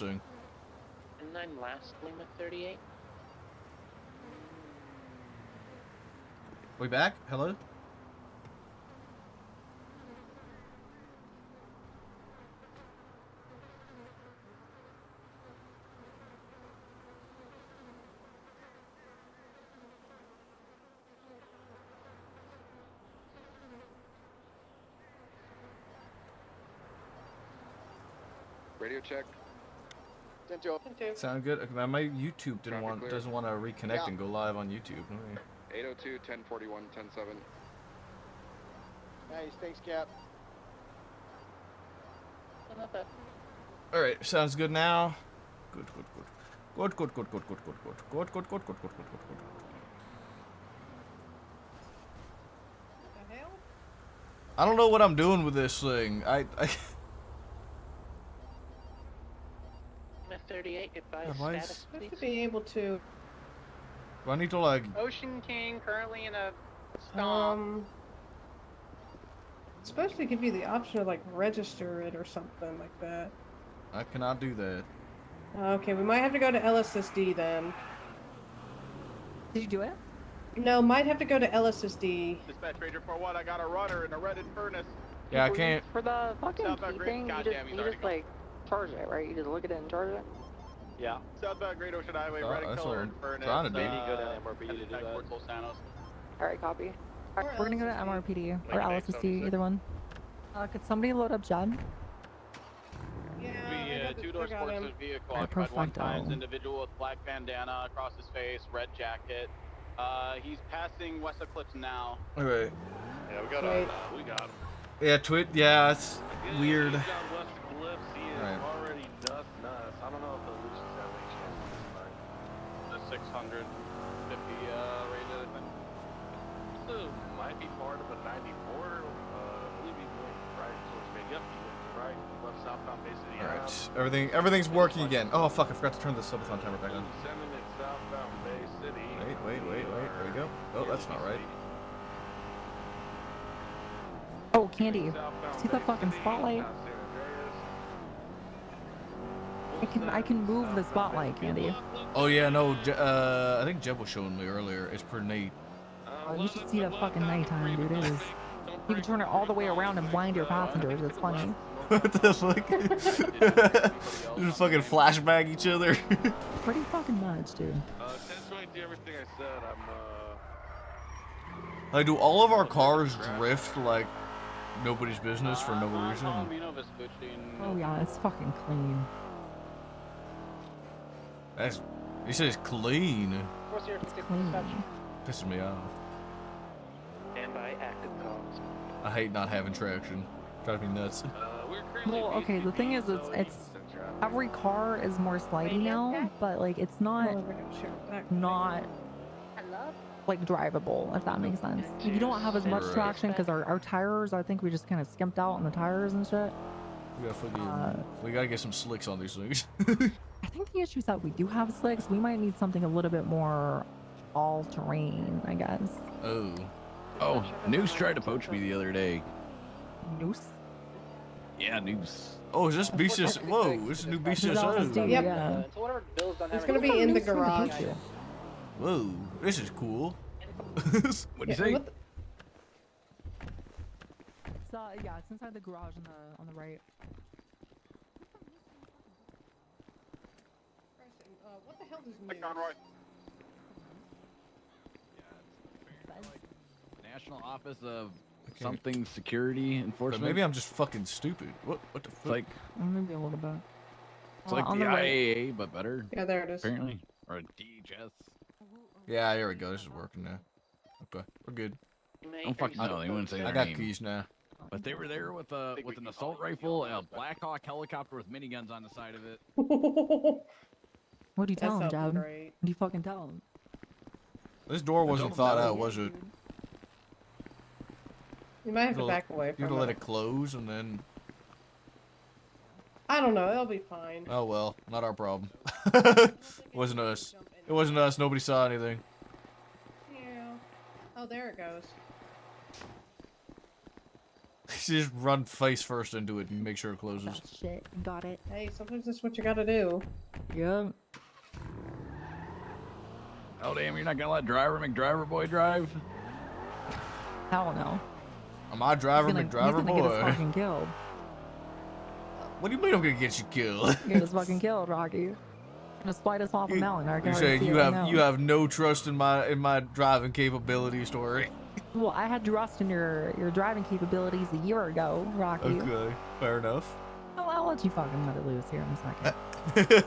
thing. And then last limit 38. We back? Hello? Radio check. Sound good? My YouTube doesn't want to reconnect and go live on YouTube. 802, 1041, 107. Nice, thanks, Cap. Alright, sounds good now. Good. I don't know what I'm doing with this thing. I 38, advise Advice? status, I please. have to be able to. Do I need to like? Ocean King currently in a storm. It's supposed to give you the option to like register it or something like that. I cannot do that. Okay, we might have to go to LSSD then. Did you do it? No, might have to go to LSSD. Dispatch Ranger for what? I got a runner in a Reddit furnace. Yeah, I can't. For the fucking Southbound key Great- thing, Goddamn, you he's already just like charge it, right? You just look at it and charge it. Yeah. Southbound Great Ocean Highway, Oh, Reddit that's color what and I'm furnace. trying to do. Go down MRP to do that. Los Santos. Alright, copy. Alright, Or we're gonna go to LSSD. MRPD or Like LSSD, 76. either one. Could somebody load up Jed? Yeah, Two-door sports vehicle Alright, occupied one perfecto. times. Individual with black bandana across his face, red jacket. He's passing West Eclipse now. Alright. Yeah, we got Wait. we got him. Yeah, yeah, it's weird. He's on West Eclipse. He is Right. already nuts. I don't know if the Lucius have any chance of The 650 rated, I think. this might be part of a 94. I believe he went right towards me. Yep, he went right. Left southbound Bay City. Alright, everything's working again. Oh fuck, I forgot to turn the subathon timer back on. Sending it southbound Bay City. Wait. There we go. Oh, that's not right. Oh, Candy. See the fucking spotlight? I can move the spotlight, Candy. Oh yeah, no. I think Jeb was showing me earlier. It's per night. Oh, you should see the fucking nighttime, dude. It is. You can turn it all the way around and blind your passengers. It's funny. What the fuck? Just fucking flashbang each other. Pretty fucking nuts, dude. 1022, everything I said. Like, do all of our cars drift like nobody's business for no reason? Oh yeah, it's fucking clean. That's. He says clean. It's clean. Pisses me off. Stand by, active calls. I hate not having traction. Drives me nuts. Well, okay, the thing is, it's every car is more slidey now, but like it's not like drivable, if that makes sense. You don't have as much Right. traction because our tires, I think we just kind of skimped out on the tires and shit. We gotta get some slicks on these things. I think the issue is that we do have slicks. We might need something a little bit more all-terrain, I guess. Oh, Noose tried to poach me the other day. Noose? Yeah, Noose. Oh, is this BCS? Whoa, this is new BCSO. Yep. Yeah. It's gonna be in the garage. Whoa, this is cool. What'd you say? What the- It's yeah, it's inside the garage on the right. What the hell does mean? National Office of something Security But Enforcement. maybe I'm just fucking stupid. What the fuck? It's like Maybe a little bit. it's like on the the right. IAA but better. Yeah, there it is. Apparently, or a DHS. Yeah, here we go. This is working now. Okay, we're good. I don't fucking know. They wouldn't say I their got name. keys now. But they were there with an assault rifle, a Black Hawk helicopter with miniguns on the side of it. What do you tell him, That sounds Jab? great. What do you fucking tell him? This door wasn't thought out, was it? You might have to You'd back away You from had to let it. it close and then. I don't know. It'll be fine. Oh well, not our problem. Wasn't us. It wasn't us. Nobody saw anything. Yeah. Oh, there it goes. Just run face first into it and make sure it closes. Oh, shit, got it. Hey, sometimes that's what you gotta do. Yep. Oh damn, you're not gonna let driver McDriver boy drive? Hell no. Am I driver He's McDriver gonna get us boy? fucking killed. What do you mean I'm gonna get you killed? Get us fucking killed, Rocky. Gonna spite us off a mountain. I can You already say see you it have right you now. have no trust in my driving capability story. Well, I had trust in your driving capabilities a year ago, Rocky. Okay, fair enough. Well, I'll let you fucking let it loose here in a second.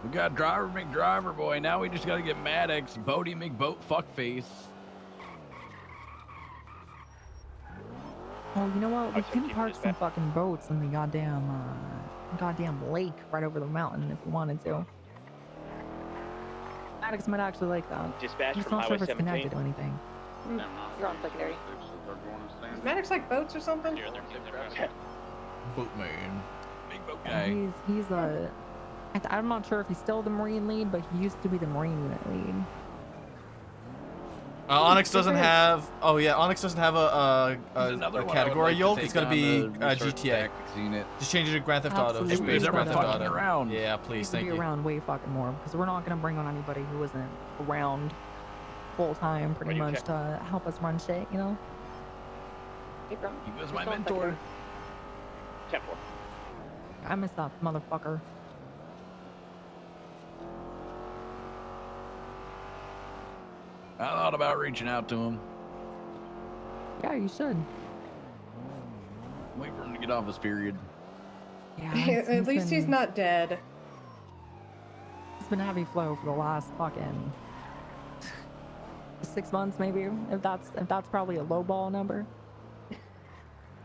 We got driver McDriver boy. Now we just gotta get Maddox, Bodie McBoat fuckface. Oh, you know what? We Actually, can keep park this some back. fucking boats in the goddamn lake right over the mountain if we wanted to. Maddox might actually like that. Dispatch I'm just from not sure Highway if it's 17. connected to anything. You're on secondary. Maddox like boats or something? Boatman. Big boat Yeah, guy. he's a. I'm not sure if he's still the Marine lead, but he used to be the Marine unit lead. Onyx doesn't have. Oh yeah, Onyx doesn't have a Another one I would category like to yoke. take It's gonna on be the research GTA. tactics unit. Just change it to Grand Theft Auto. Just Absolutely. base Is Grand everyone Theft fucking Auto. around? Yeah, He please, could thank be you. around way fucking more because we're not gonna bring on anybody who isn't around full time, pretty Ready, much check. to help us run shit, you know. Hey, bro. He was You're my still on mentor. secondary. 10-4. I miss that motherfucker. I thought about reaching out to him. Yeah, you should. Wait for him to get off his period. Yeah. At least he's been- not dead. It's been heavy flow for the last fucking 6 months, maybe. If that's probably a low ball number.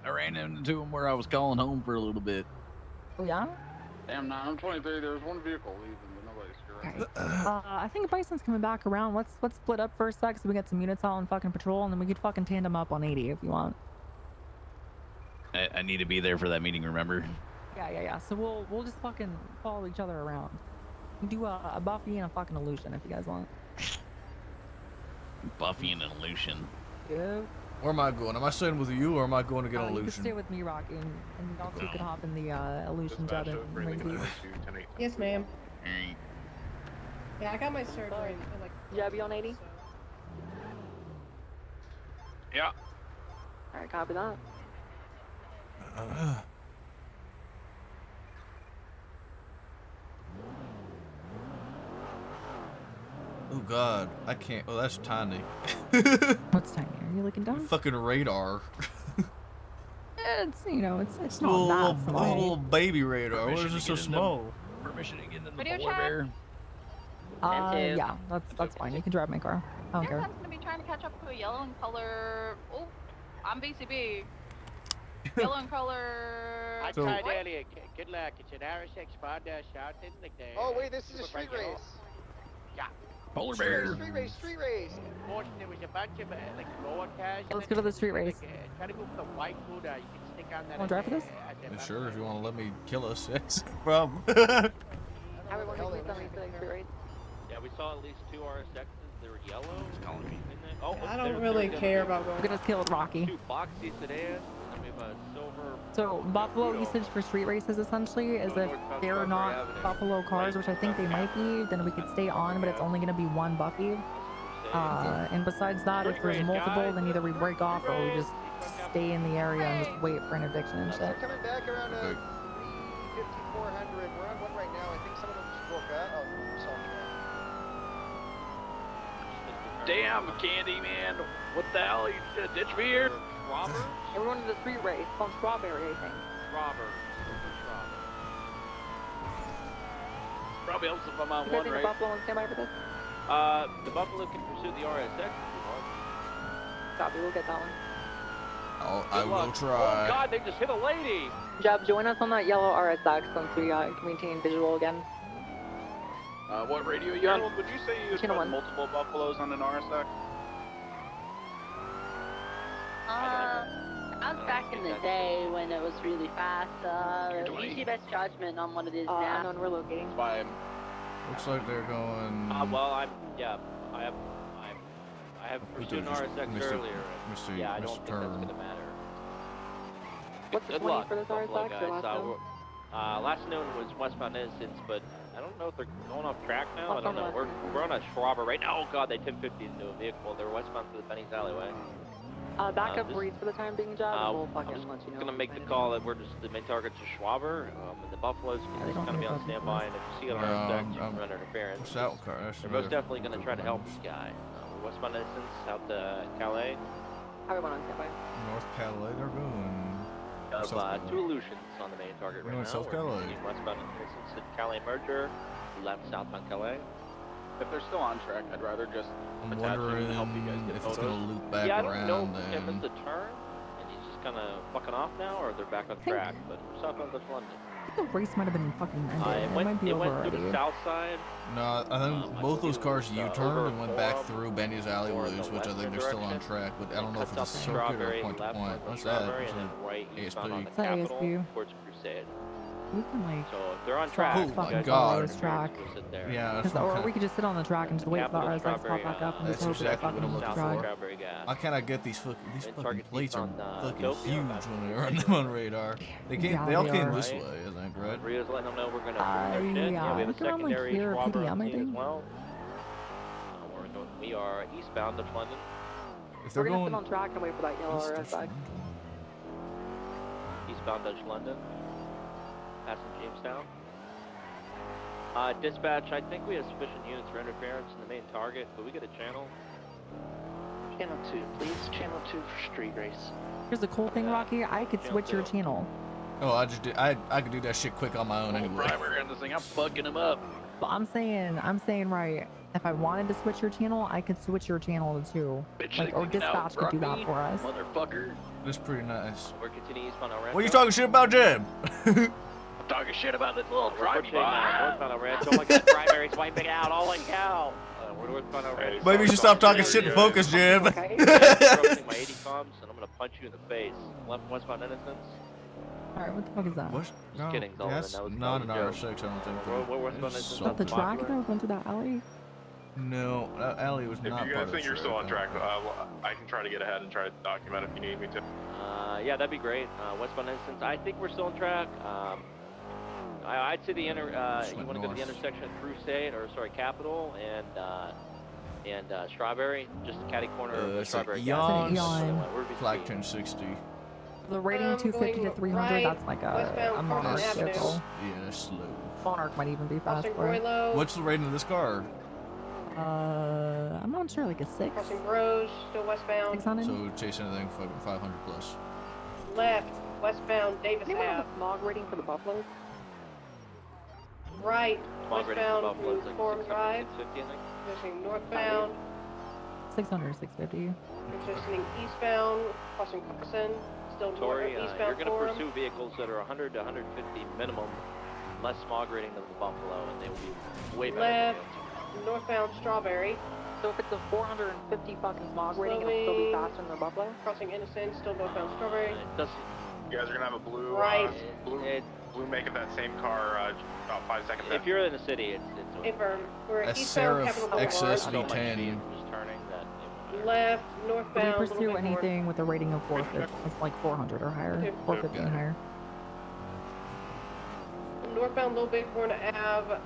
I ran into him where I was calling home for a little bit. Oh yeah. Damn, 923. There was one vehicle leaving, but nobody's here. Okay. I think Bison's coming back around. Let's split up for a sec so we get some units out on fucking patrol, and then we could fucking tandem up on 80 if you want. I need to be there for that meeting, remember? Yeah. So we'll just fucking follow each other around. We can do a Buffy and a fucking illusion if you guys want. Buffy and an illusion. Yeah. Where am I going? Am I staying with you or am I going to get an You can stay illusion? with me, Rocky, and y'all two can hop in the illusion jet and ring beat. Yes, ma'am. Alright. Yeah, I got my surgery in like. Yeah, be on 80? so- Yeah. Alright, copy that. Oh god, I can't. Oh, that's tiny. What's tiny? Are you looking down? Fucking radar. It's it's Little, not little, that small. little baby radar. Why Permission is it to so get in small? Permission to get in the Video polar chat? bear. Yeah, that's fine. You can drive my car. I don't care. Everyone's gonna be trying to catch up to a yellow in color. Oh, I'm BCB. Yellow in color. I So- tried earlier. Good luck. It's an RSX Honda shouting like that. Oh wait, this is a street race. Polar Street bear. race, street race, street race. Unfortunately, there was a bunch of like lower cars. Let's go to the street race. Try to go for the white Buddha. You can stick on that. Wanna drive for this? Yeah, sure, if you want to let me kill us. Yes, no problem. Everyone Hell, make me they something must to the race. Yeah, we saw at least 2 RSXs. They were yellow. Calling me. In there. Oh, I don't really care about Look going. at us killed Rocky. 2 boxy sedans. And we have a silver. So Buffalo Uno. usage for street races essentially is if they're not Buffalo cars, which I think they might be, then we could stay on, but it's only going to be one Buffy. And besides that, if there's multiple, then either we break off or we just stay in the area and just wait for an addiction and So shit. coming back around Okay. 350, 400. We're on one right now. I think some of them just broke out. Oh, we saw them. Damn, Candyman. What the hell? You gonna ditch me here? Robber? Everyone in the street race. It's on Strawberry, I think. Robber. Probably helps if I'm on You guys one, need right? a Buffalo on standby for this? The Buffalo can pursue the RSX if you want. Copy, we'll get that one. I Good will luck. try. Oh god, they just hit a lady! Jeb, join us on that yellow RSX once we can maintain visual again. What radio you on? Harold, would you say you Channel run one. multiple buffaloes on an RSX? That was back in the day when it was really fast. Use your best judgment on what it is now. Unknown, we're locating. That's why I'm Looks like they're going. Well, I have I have We pursued an do just RSX Mr. earlier. Mr. Yeah, I Mr. don't think that's Turn. gonna matter. What's the Good 20 luck, for this Buffalo RSX or guys. last known? Last known was westbound Innocence, but I don't know if they're going off track now. I Last don't know. known We're on a Schwaber right now. Oh god, they 1050 into a vehicle. They're westbound through the Benny's alleyway. Back up this- breeze for the time being, Jazz, and we'll fucking let you know. Gonna make the call that we're just the main target's a Schwaber, and the Buffaloes they can just don't kind of be know on about standby, and if you see an RSX, you can run interference. What's that car? That's They're most definitely gonna try to help this guy. We're westbound Innocence out to Calais. Everyone on standby. North Calais, they're going. Two illusions on the main target We're right going now. South Calais. Continuing westbound Innocence at Calais merger, left southbound Calais. If they're still on track, I'd rather just I'm attach him wondering and help you guys get if it's photos. gonna loop back Yeah, I don't know around if he missed then. a turn and he's just kind of fucking off now, or they're back on track. But we're southbound Dutch London. I think the race might have been fucking ended. It It might be over went to the already. south side. No, I think both those cars U-turned and went back through Benny's or in alleyways, the which I think they're still on western track. But I don't know if cuts it's a off the circuit or Strawberry, point to left point. on the What's that? Strawberry, Is and then it right eastbound on the Is that Capitol ASP? towards Crusade. We can like So if they're on stop track, Oh you my guys God. can this track. sit there. Yeah, that's Because, what I'm or kinda- we could just sit on the track and just wait for the Capital RSX to pop Strawberry, back up and That's just hope exactly it what I'm fucking looking looks for. dry. Strawberry gas. I cannot get these fucking target plates are keeps on, fucking Tokyo, huge that's when what they're on we them on radar. They came. Yeah, They all they came are. this way, I think, right? Rio's letting them know we're gonna bring Yeah, our shit. Yeah, we have a look around, like, secondary here, Schwaber PDM, on I scene as think. well. We are eastbound of London. If We're they're gonna sit going on track and wait for that yellow east, RSX. Eastbound Dutch London. Passing Jamestown. Dispatch, I think we have sufficient units for interference in the main target. Could we get a channel? Channel 2, please. Channel 2 for street race. Here's the cool thing, Rocky. I could switch your channel. Oh, I just did. I could do that shit quick on my own anyway. Driver in this thing, I'm fucking him up. But I'm saying right. If I wanted to switch your channel, I could switch your channel too. Bitch, Like, or looking out dispatch could do front that me, for us. Motherfucker. That's pretty nice. We're continuing eastbound El Rancho. What are you talking shit about, Jim? I'm talking shit about this little We're driving pushing northbound El Rancho. Oh my god, primary swiping out. Holy cow. We're northbound El Rancho. Maybe you should stop talking shit and focus, Jim. Okay. I'm approaching my 80 comms and I'm gonna punch you in the face. Left westbound Innocence. Alright, what the fuck is that? What? No, kidding, Sullivan. that's That was not an a joke. R6, I don't think. What westbound It's Innocence? so- Up the track popular. that went through that alley? No, that alley was If not you part guys of think the you're still on track, track, I can try to get ahead and try to document if you need me to. Yeah, that'd be great. Westbound Innocence. I think we're still on track. I'd say the you want to go to the intersection of Crusade, or sorry, Capitol and Strawberry, just catty corner of the it's like Strawberry. Eon. Flag 1060. The rating 250 to 300, right, that's like a westbound Monarch Carson Avenue. vehicle. Yeah, slow. Monarch might even be fast Crossing for it. Roylo. What's the rating of this car? I'm not sure, like a 6? Crossing Rose, still westbound. 600? So chase anything fucking 500 plus. Left, westbound Davis Anyone have Ave. a smog rating for the Buffaloes? Right, Smog rating for westbound Buffalo is through like Forum 600, Drive. 650, I think. Transitioning northbound. 600, 650. Transitioning eastbound, crossing Carson. Still Tori, north, you're eastbound going to Forum. pursue vehicles that are 100 to 150 minimum, less smog rating than the Buffalo, and they will be way better. Left, northbound Strawberry. So if it's a 450 fucking smog rating, it'll still be Slowing. faster than the Buffalo? Crossing Innocence, still northbound Strawberry. It doesn't. You guys are gonna have a blue, Right. blue make of that same car about 5 seconds. If you're in the city, it's Affirm. We're A at eastbound Capitol Seraph Boulevard. XSV10. just turning that. Left, Would we northbound. pursue Little Bighorn. anything with a rating of 450, like 400 or higher? Okay. 450 and higher. Northbound Little Bighorn Ave,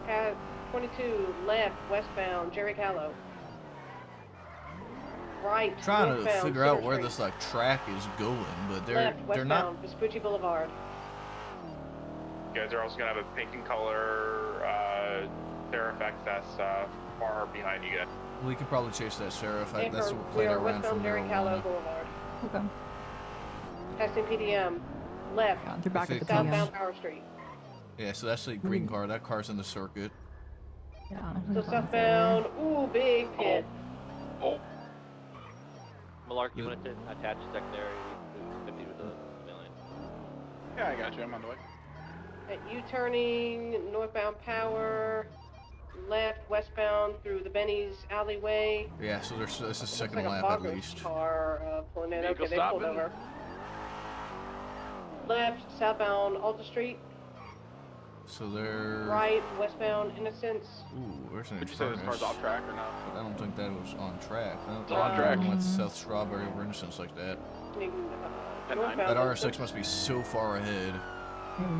at 22, left, westbound, Jerry Callow. Right, Trying to northbound, figure out Center where Street. this like track is going, but they're Left, not. westbound, Vespucci Boulevard. You guys are also gonna have a pink and color Seraph XS far behind you guys. We could probably chase that Seraph. That's Affirm. what We played are I ran westbound from Jerry Callow marijuana. Boulevard. Okay. Passing PDM. Left, Yeah, they're back at the southbound PM. Power Street. Yeah, so that's the green car. That car's in the circuit. Yeah. So southbound, ooh, big pit. Malarkey, you want to attach secondary 50 with a million? Yeah, I got you. I'm on the way. At U-turning, northbound Power. Left, westbound through the Benny's alleyway. Yeah, so there's this is Looks second like a lap at Boggers least. car pulling in. Vehicle Okay, they pulled stopping. over. Left, southbound Alta Street. So they're... Right, westbound Innocence. Ooh, where's an Would you say this car's off track or not? I don't think that was on track. It's on track. I went South Strawberry over Innocence like that. Northbound That RSX Innocence. must be so far ahead. It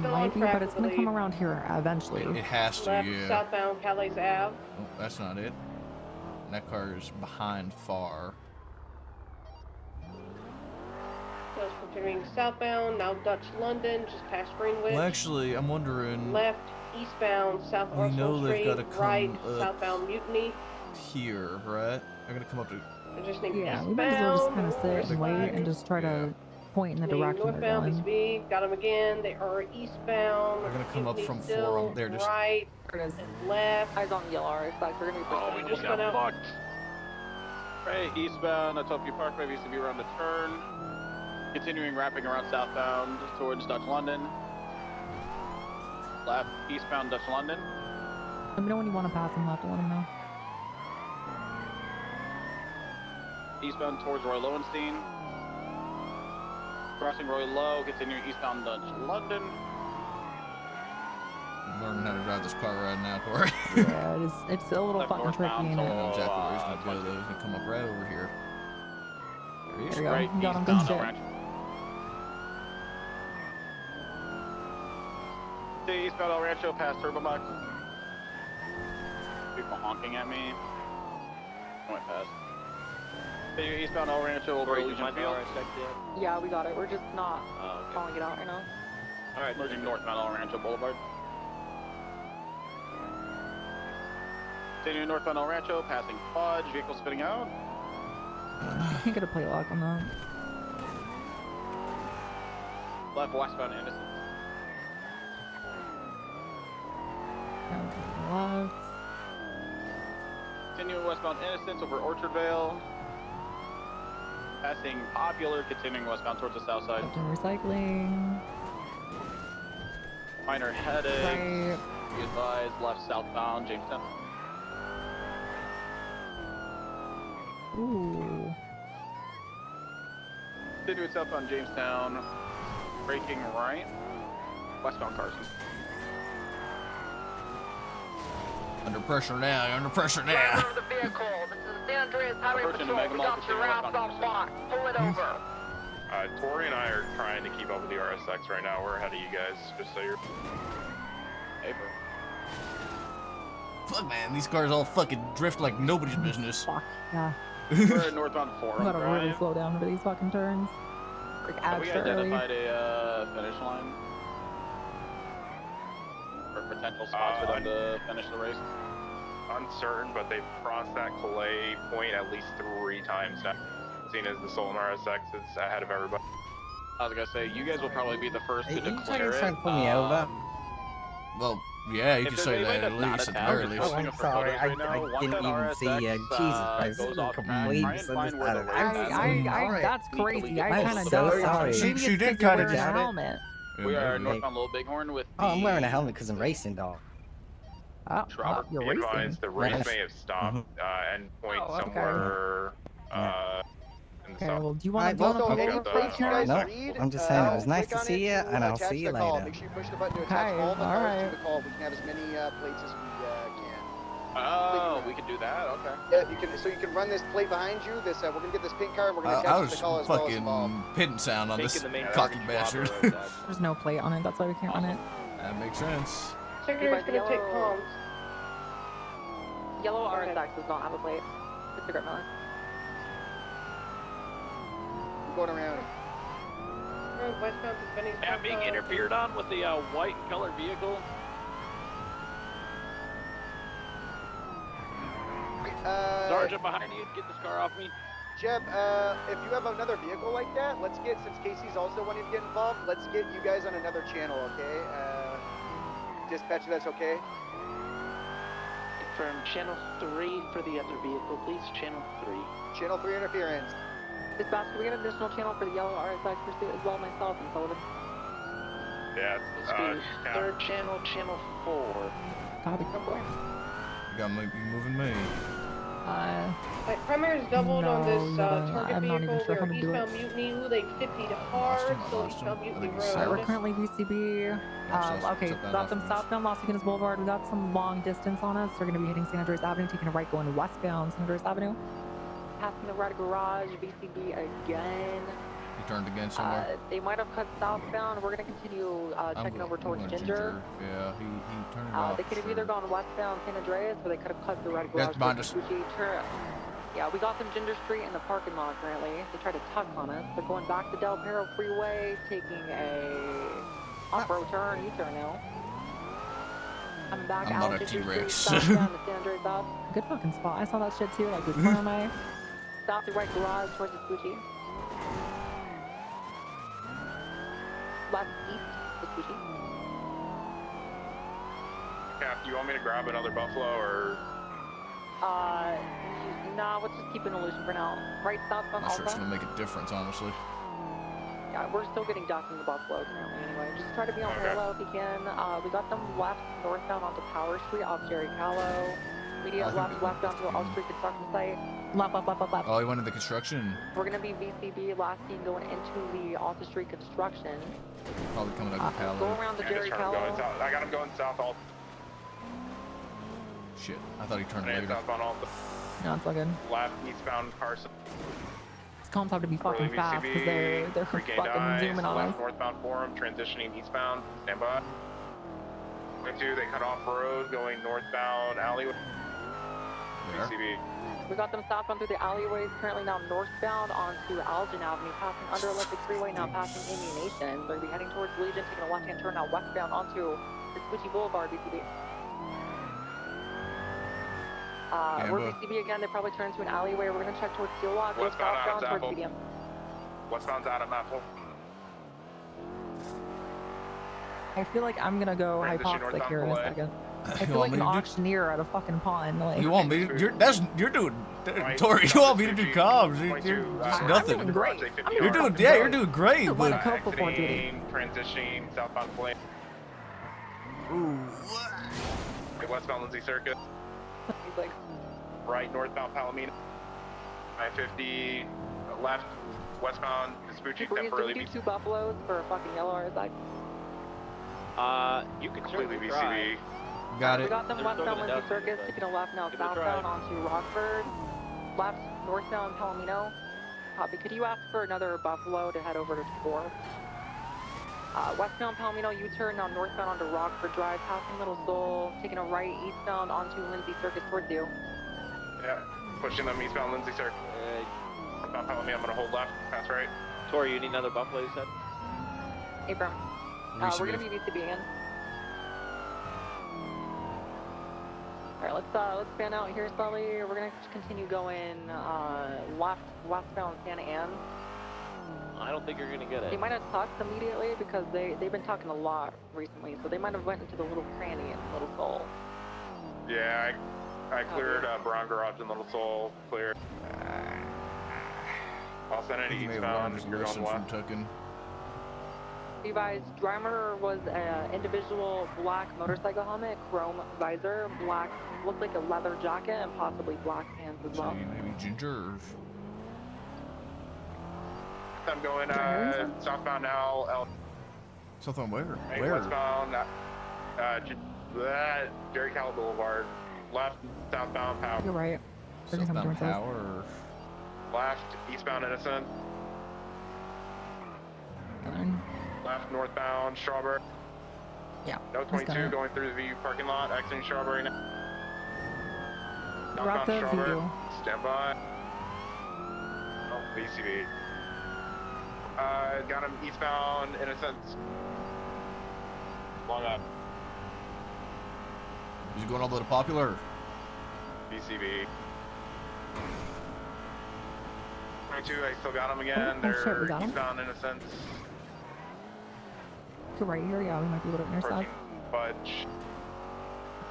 Still might on be, track, but it's I gonna come believe. around here eventually. It has to, Left, yeah. southbound Calais Ave. Oh, that's not it. That car is behind far. So it's continuing southbound, now Dutch London, just past Greenwich. Well, actually, I'm wondering... Left, eastbound, South We know Arsenal they've Street. gotta come Right, up southbound Mutiny. here, right? They're gonna come up to... I just need Yeah, eastbound. we might as well just kind of sit where's and wait Flag? and just try to point in the Continuing direction they're northbound, going. BCB, got them again. They are eastbound. They're gonna come up Mutiny from still, 4. They're just... Right, There it is. and left. Eyes on yellow. We're gonna be Oh, we just got Just went fucked. Right, eastbound Utopia Parkway, BCB around the turn. Continuing wrapping around southbound towards Dutch London. Left, eastbound Dutch London. Let me know when you want to pass them left. Let them know. Eastbound towards Roy Lowenstein. Crossing Roy Low, continuing eastbound Dutch London. I'm learning how to drive this car right now, Corey. Yeah, it's a little Left fucking tricky, northbound, ain't I it? know exactly where he's Oh, gonna go, though. He's gonna come up right over here. There he is. There you go. Right, You got him. eastbound Good El shit. Rancho. Stay eastbound El Rancho past Turbo Box. People honking at me. I went past. Stay eastbound El Rancho over Corey, you Illusion mind the Field. RSX yet? Yeah, we got it. We're just not Oh, okay. calling it out right now. Alright, Merging northbound El Rancho Boulevard. Continuing northbound El Rancho, passing Fudge, vehicle spinning out. I can't get a plate lock on that. Left westbound Innocence. Down to the left. Continuing westbound Innocence over Orchardvale. Passing Popular, continuing westbound towards the south side. Left and recycling. Minor headaches. Right. Be advised, left southbound Jamestown. Ooh. Continuing southbound Jamestown. Braking right. Westbound Carson. Under pressure now. You're under pressure now. Driver of the vehicle, this is San Andreas Highway Approaching Patrol. the We Mega Mall, got your continuing route westbound on block. Pull it over. Tori and I are trying to keep up with the RSX right now. We're ahead of you guys, just so you're... Hey, bro. Fuck, man. These cars all fucking drift like nobody's business. Fuck. Yeah. We're at northbound 4 We on gotta really Drive. slow down for these fucking turns. Like Have we extra early. identified a finish line? Or potential spots for them to finish the race? Uncertain, but they've crossed that Calais point at least 3 times now. Seen as the Solon RSX is ahead of everybody. I was gonna say, you guys will probably be the first to Are you declare trying it. to pull me over? Well, yeah, you If could there's say anybody that at that's not least, at the attached, very it's least. Oh, posting I'm for sorry. photos I right now. Once didn't that even see RSX, Jesus Christ. goes off track, Completely try and find where the misunderstood. race is. That's crazy. I I'm kind of so don't. sorry. She Maybe it's did 'cause you're kinda wearing a doubt it. helmet. We are maybe. northbound Little Bighorn with Oh, I'm wearing a the helmet because I'm racing, dog. Oh, Robert, you're Be racing. advised, the race Yes. may have stopped and point Oh, okay. somewhere in the Okay, south. well, do you want to Alright, pull okay. over Please, first you now? guys No, read, I'm just saying it was nice click to on see it you, and I'll attach see you the call. later. Make sure you push the button to attach Okay, all the cars alright. to the call. We can have as many plates as we can. Oh, we can do that? Okay. Yeah, you can. So you can run this plate behind you. This we're gonna get this pink car, and we're gonna I attach it to was the call as well as the ball. fucking pitting sound on this Taking the main cocky garbage bastard. dropper road, There's no plate on it. That's why we can't run it. That makes sense. Secretary's gonna take comms. Yellow Okay. RSX does not have a plate. It's a Miller. We're going around. Westbound to Benny's. Yeah, I'm being interfered on with the white and colored vehicle. Sergeant behind you, get this car off me. Jeb, if you have another vehicle like that, let's get, since Casey's also wanting to get involved, let's get you guys on another channel, okay? Dispatcher, that's okay? Confirm channel 3 for the other vehicle, please. Channel 3. Channel 3 interference. Dispatch, can we get an additional channel for the yellow RSX pursuit as well, myself and Sullivan? Yeah, Let's be third channel, channel 4. Copy. You got me, you moving me. Like, primary's doubled on this target I'm not even vehicle. sure how We're to do eastbound it. Mutiny, like 50 to hard, still eastbound Mutiny Alright, we're Road. currently VCB. Okay, got them southbound Los Angeles Boulevard. We got some long distance on us. We're going to be hitting San Andreas Avenue, taking a right going westbound San Andreas Avenue. Passing the right garage, VCB again. You turned again somewhere? They might have cut southbound. We're going to continue checking over towards Ginger. Yeah, he turned it off. They could have either gone westbound San Andreas, or they could have cut the red garage. That's behind us. Yeah, we got them Ginger Street in the parking lot currently. They tried to tuck on us. They're going back to Del Perro Freeway, taking a off-road turn, U-turn now. Coming back I'm out not a Ginger T-Rex. Street, southbound to San Andreas Ave. Good fucking spot. I saw that shit too, like, with corner of my stop the right garage towards Vespucci. Left east, Vespucci. Cap, do you want me to grab another buffalo or? Nah, let's just keep an illusion for now. Right southbound I'm not sure it's Alpha. gonna make a difference, honestly. Yeah, we're still getting ducked in the Buffalo currently anyway. Just try to be on parallel if you can. We got them left northbound onto Power Street off Jerry Callow. Immediate left westbound to the All Street construction site. Left. Oh, he went into the construction. We're gonna be VCB last seen going into the Alta Street construction. Probably coming out of Go Callow. around the Yeah, Jerry just trying to go Callow. south. I got him going south all. Shit, I thought he turned And later. southbound all. No, it's all good. Left eastbound Carson. These comms have to be fucking Early fast because they're Regained fucking eyes, zooming on left us. northbound Forum, transitioning eastbound. Stand by. Going to, they cut off road, going northbound alleyway. VCB. We got them southbound through the alleyways, currently now northbound onto Algin Avenue, passing under Olympic Freeway, now passing Ammunition. They're gonna be heading towards Legion, taking a left-hand turn now westbound onto Vespucci Boulevard, VCB. We're VCB again, they probably turn into an alleyway. We're gonna check towards Steel Walk, go Westbound southbound Adams towards Apple. BDM. Westbound's Adam Apple. I feel like I'm gonna go Transition hypoxic here in a northbound second. I You feel want like me an to do- auctioneer at a fucking pond. Like, You want me to? You're doing, Right, Tori. You want me to do comms? You're just nothing. I'm doing great. You're doing, yeah, you're doing great, I want a but coke before duty. Exiting, transitioning, southbound Flame. Okay, westbound Lindsay Circuit. He's like, Right, northbound Palomino. 950, left, westbound Vespucci, Breeze, did we temporarily do 2 buffaloes for a fucking yellow RSI? You can completely certainly try. VCB. got We it. got them They're still westbound gonna Lindsay duck you, Circus, but taking a left now give it a southbound try. onto Rockford. Left northbound Palomino. Copy. Could you ask for another buffalo to head over to 4? Westbound Palomino U-turn now northbound onto Rockford Drive, passing Little Soul, taking a right eastbound onto Lindsay Circus towards you. Yeah, pushing them eastbound Lindsay Circuit. Northbound Palomino, I'm gonna hold left, pass right. Tori, you need another buffalo, you said? Abram. We're gonna be VCB again. Alright, let's fan out here slowly. We're gonna continue going left westbound Santa Ana. I don't think you're gonna get They it. might have tucked immediately because they've been talking a lot recently, so they might have went into the little cranny in Little Soul. Yeah, I cleared Brown Garage and Little Soul, clear. I'll send it You may eastbound learn if his you're lesson going from left. Tucking. Levi's driver was an individual black motorcycle helmet, chrome visor, black, looked like a leather jacket, and possibly black pants as well. Maybe Ginger or... I'm going southbound now, Southbound where? Hey, Where? westbound, Jerry Callow Boulevard. Left, southbound Power. You're right. They're gonna come Southbound towards us. Power or... Left, eastbound Innocent. Fine. Left, northbound Strawberry. Yeah. No he's 22 gonna- going through the VU parking lot, exiting Strawberry now. Rock Southbound the Strawberry. VU. Stand by. Oh, VCB. Got him eastbound Innocence. Long up. Is he going all the way to Popular? VCB. 22, I still got them again. Oh, shit, we They're got 'em? eastbound Innocence. You're right here, yeah, we might be able to intercept. Parking Budge.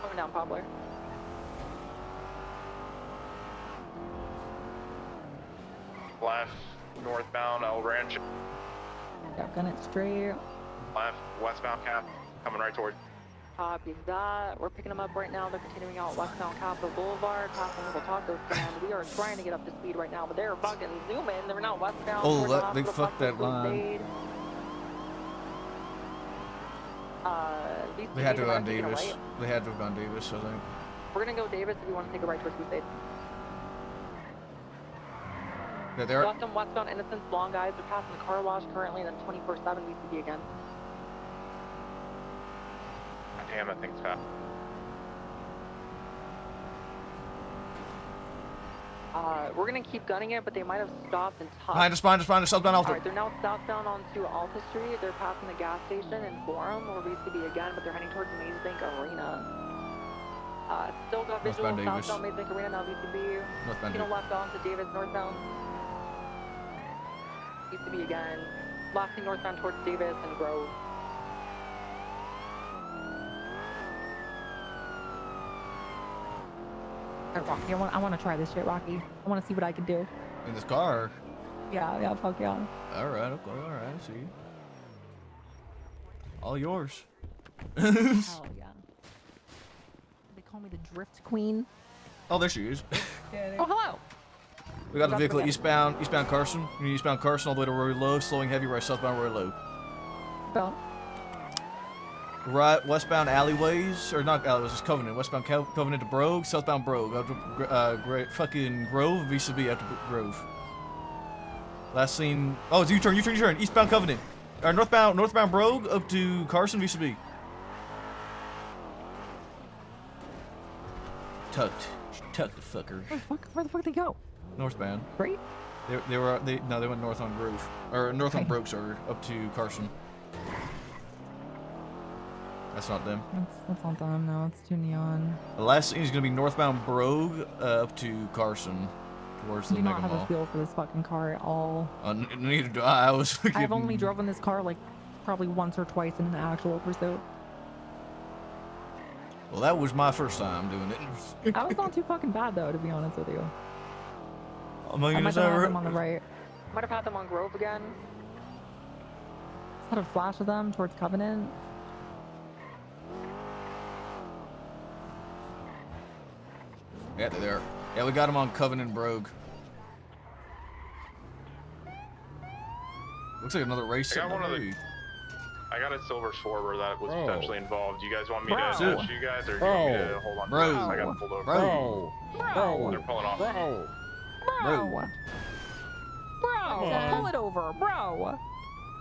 Coming down Poplar. Left, northbound El Rancho. Yep, gun it straight. Left, westbound Cap. Coming right toward. Copy that. We're picking them up right now. They're continuing out westbound Capitol Boulevard, passing local taco stand. We are trying to get up to speed right now, but they're fucking zooming. They're not westbound. Oh, towards the they hospital fucked that complex line. aid. They had to have gone Davis. They had to have gone Davis, I think. We're gonna go Davis if you want to take a right towards Crusade. Yeah, they're... Westbound Innocence, long guys. They're passing the car wash currently, and then 24/7 VCB again. Damn, that thing's fast. We're gonna keep gunning it, but they might have stopped and toughed. Behind us, southbound Alta. Alright, they're now southbound onto Alta Street. They're passing the gas station and Forum, or VCB again, but they're heading towards Maze Bank Arena. Still got visual Northbound southbound Maze Bank Arena, now VCB. Northbound You know, left to Davis, northbound. VCB again. Lasting northbound towards Davis and Grove. Rocky, I want to try this shit, Rocky. I want to see what I can do. In this car? Yeah, fuck yeah. Alright, okay, alright, I see. All yours. Hell yeah. They call me the Drift Queen. Oh, there she is. Oh, hello. We got the vehicle eastbound Carson. Eastbound Carson all the way to Roy Low, slowing heavy right southbound Roy Low. Bell. Right, westbound alleyways, or not alleyways, it's Covenant. Westbound Covenant to Brogue, southbound Brogue, out to fucking Grove, VCB out to Grove. Last seen, oh, it's U-turn, eastbound Covenant. Northbound Brogue up to Carson, VCB. Tucked the fucker. Where the fuck they go? Northbound. Right? They went north on Grove, or north on Brogue, sorry, up to Carson. That's not them. That's not them, no, it's too neon. The last scene is going to be northbound Brogue up to Carson, towards the I do not Mega have Mall. a feel for this fucking car at all. Neither do I. I've only driven this car like probably once or twice in an actual pursuit. Well, that was my first time doing it. I was not too fucking bad though, to be honest with you. I mean, I might have had them on the right. Might have had them on Grove again. Just had a flash of them towards Covenant. Yeah, they're there. Yeah, we got them on Covenant Brogue. Looks like another race. I got a silver Swerver that was potentially involved. You guys want me to Bro. dash you guys, or do you want me to hold on? Bro. I got pulled over. Bro. They're pulling off. Bro, pull it over, bro.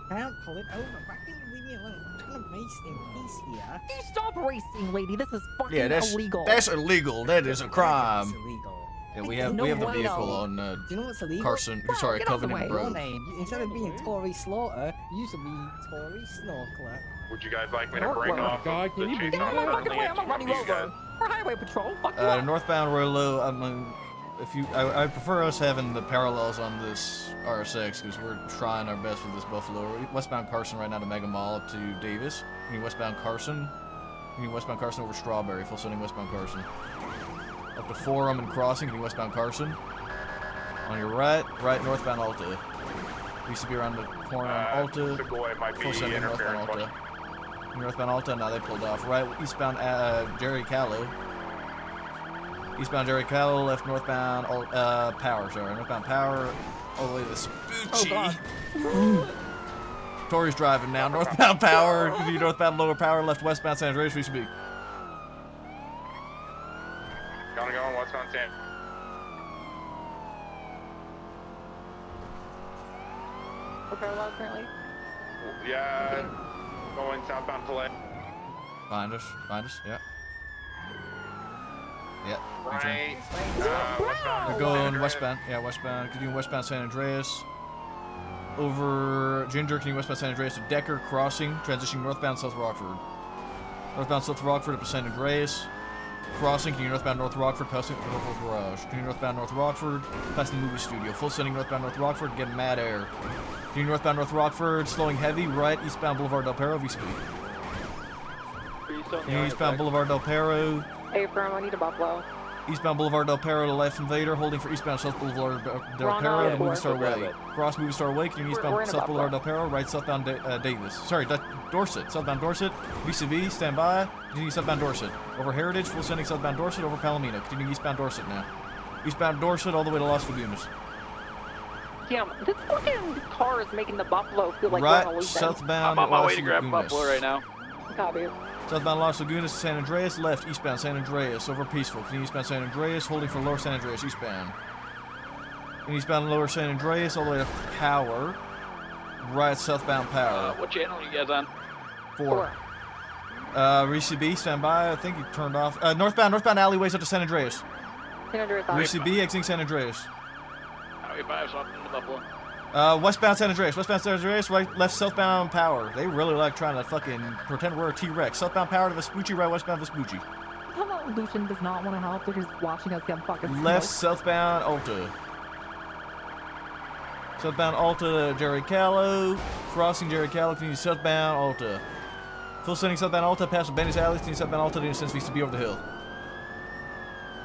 Can't pull it over. Leave me alone. I'm trying to race in peace here. You stop racing, lady. This is fucking Yeah, that's illegal. That's illegal. That is a crime. It's illegal. Yeah, we have the vehicle on Do you know what's illegal? Carson. Sorry, Covenant Your Brogue. name, instead of being Tory Slaughter, you should be Tory Snorkler. Would you guys like me to break off the chase Get out on of my the fucking way. I'm gonna run you over. guys? We're highway patrol. Fuck you up. Northbound Roy Low. I mean, I prefer us having the parallels on this RSX because we're trying our best with this Buffalo. Westbound Carson right now to Mega Mall up to Davis. You need westbound Carson. You need westbound Carson over Strawberry. Full sending westbound Carson. Up to Forum and Crossing. You need westbound Carson. On your right northbound Alta. Used to be around the corner on Alta. Full sending northbound Alta. Northbound Alta. Now they pulled off. Right eastbound Jerry Callow. Eastbound Jerry Callow, left northbound Power, sorry. Northbound Power, all the way to Spoochie. Oh, Tori's driving now. Northbound Power, northbound Lower Power, left westbound San Andreas, we should be. Going, westbound San. We're parallel currently. Yeah, going southbound Filet. Behind us, yeah. Yeah. Right. We're going westbound. Yeah, westbound. Continuing westbound San Andreas. Over Ginger, continuing westbound San Andreas to Decker, crossing, transitioning northbound South Rockford. Northbound South Rockford up to San Andreas. Crossing, continuing northbound North Rockford, passing the North Garage. Continuing northbound North Rockford, past the movie studio. Full sending northbound North Rockford, getting mad air. Continuing northbound North Rockford, slowing heavy, right eastbound Boulevard Del Perro, V-Speed. Eastbound Boulevard Del Perro. Hey, firm, I need a Buffalo. Eastbound Boulevard Del Perro to left Invader, holding for eastbound South Boulevard Del Perro to Movie Star Way. Cross Movie Star Way, continuing eastbound South Boulevard Del Perro, right southbound Davis. Sorry, Dorset. Southbound Dorset. VCB, stand by. Continue southbound Dorset. Over Heritage, full sending southbound Dorset, over Palomino. Continuing eastbound Dorset now. Eastbound Dorset all the way to Las Lagunas. Damn, this fucking car is making the Buffalo feel like right, we're on a weekend. southbound I'm on my Las way to grab Lagunas. Buffalo right now. Copy. Southbound Las Lagunas, San Andreas, left, eastbound San Andreas, over Peaceful. Continue eastbound San Andreas, holding for lower San Andreas, eastbound. And eastbound lower San Andreas, all the way to Power. Right, southbound Power. What channel are you guys on? 4. RCB, stand by. I think you turned off. Northbound alleyways up to San Andreas. San Andreas. RCB, exiting San Andreas. Highway 5, so I'm in the Buffalo. Westbound San Andreas, right, left, southbound Power. They really like trying to fucking pretend we're a T-Rex. Southbound Power to Vespucci, right, westbound Vespucci. How about Lucian does not want to help? They're just watching us get fucking smoked. Left, southbound Alta. Southbound Alta to Jerry Callow. Crossing Jerry Callow, continue southbound Alta. Full sending southbound Alta, past Benny's Alley, continue southbound Alta, to sends VCB over the hill.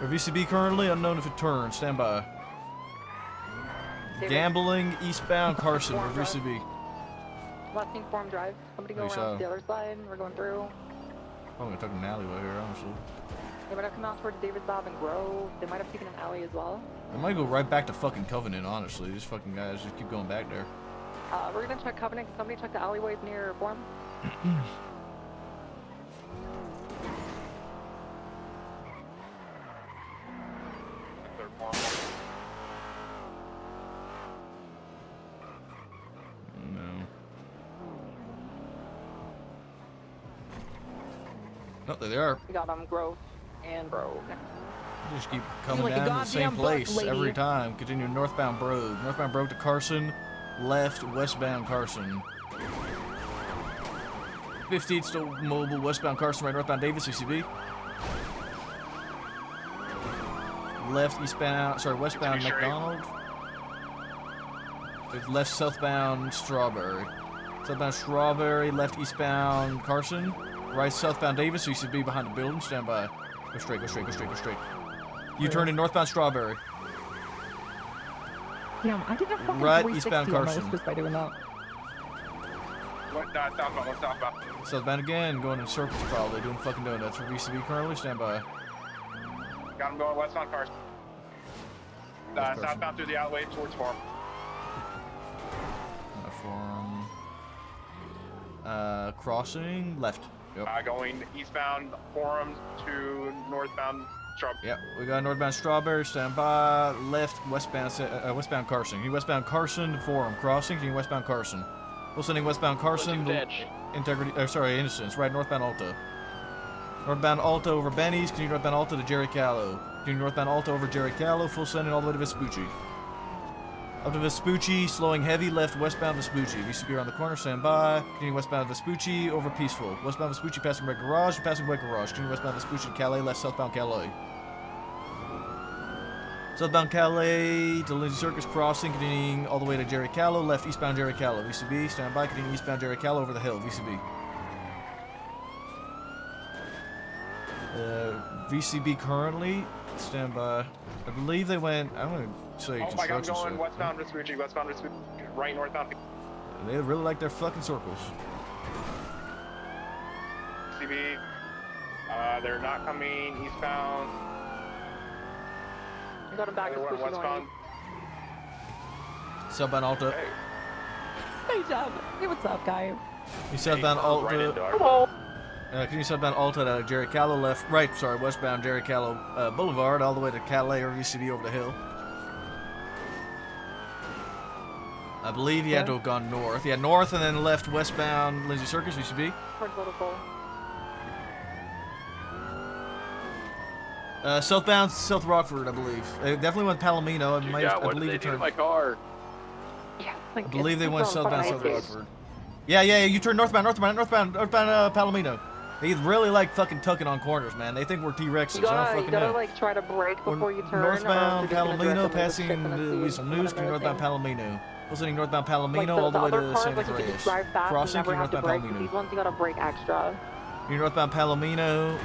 Or VCB currently, unknown if it turns, stand by. Gambling, eastbound Carson, or VCB. Watching Form Drive. Somebody go around to the other side. We're going through. I'm gonna tuck an alleyway here, honestly. They might have come out towards David Bob and Grove. They might have taken an alley as well. I might go right back to fucking Covenant, honestly. These fucking guys just keep going back there. We're gonna check Covenant. Can somebody check the alleyways near Form? No, there they are. We got Grove and Brogue. Just keep coming like a down to the same goddamn place buck, lady. every time. Continue northbound Brogue. Northbound Brogue to Carson. Left, westbound Carson. 15 still mobile, westbound Carson, right, northbound Davis, CCB. Left, eastbound, sorry, westbound McDonald. Left, southbound Strawberry. Southbound Strawberry, left, eastbound Carson. Right, southbound Davis, CCB behind the building, stand by. Go straight, go straight, go straight, go straight. You turn in northbound Strawberry. Damn, I did a fucking Right, 360 eastbound Carson. almost just by doing that. Southbound. Southbound again, going in circles probably, doing fucking donuts for VCB currently, stand by. Got him going westbound Carson. Southbound through the alleyway towards Farm. Crossing, left. Yep. Going eastbound Forum to northbound Strawberry. Yep, we got northbound Strawberry, stand by. Left, westbound Carson. Can you westbound Carson, Forum. Crossing, can you westbound Carson. We're sending westbound Carson. Innocence. Right, northbound Alta. Northbound Alta over Benny's, continue northbound Alta to Jerry Callow. Continue northbound Alta over Jerry Callow, full sending all the way to Vespucci. Up to Vespucci, slowing heavy, left, westbound Vespucci. VCB around the corner, stand by. Continue westbound Vespucci, over Peaceful. Westbound Vespucci, passing White Garage, passing White Garage. Continue westbound Vespucci to Calais, left, southbound Calais. Southbound Calais to Lindsay Circus, crossing, continuing all the way to Jerry Callow, left, eastbound Jerry Callow. VCB, stand by, continuing eastbound Jerry Callow over the hill, VCB. VCB currently, stand by. I believe they went, I'm going to say Oh my god, I'm construction going site. westbound Vespucci, right northbound. They really like their fucking circles. CB, they're not coming eastbound. We got him back to They're Vespucci westbound. Southbound Alta. Hey. Hey, Job. Hey, what's up, guy? You southbound Alta. Hello. Can you southbound Alta to Jerry Callow, left, right, sorry, westbound Jerry Callow Boulevard, all the way to Calais or VCB over the hill. I believe you had to have gone north. Yeah, north and then left westbound Lindsay Circus, VCB. Towards Liverpool. Southbound South Rockford, I believe. They definitely went Palomino. I believe they turned. My car. Yeah, I believe they went southbound South Rockford. Rockford. Yeah, you turn northbound Palomino. They really like fucking tucking on corners, man. They think we're T-Rexes. You I don't gotta, fucking you gotta know. like try to brake before you turn. Northbound Palomino, passing the some news, northbound Palomino. Listening northbound Palomino all the way to San Andreas. Crossing, never have to northbound brake. Palomino. These ones you gotta brake extra. You're northbound Palomino.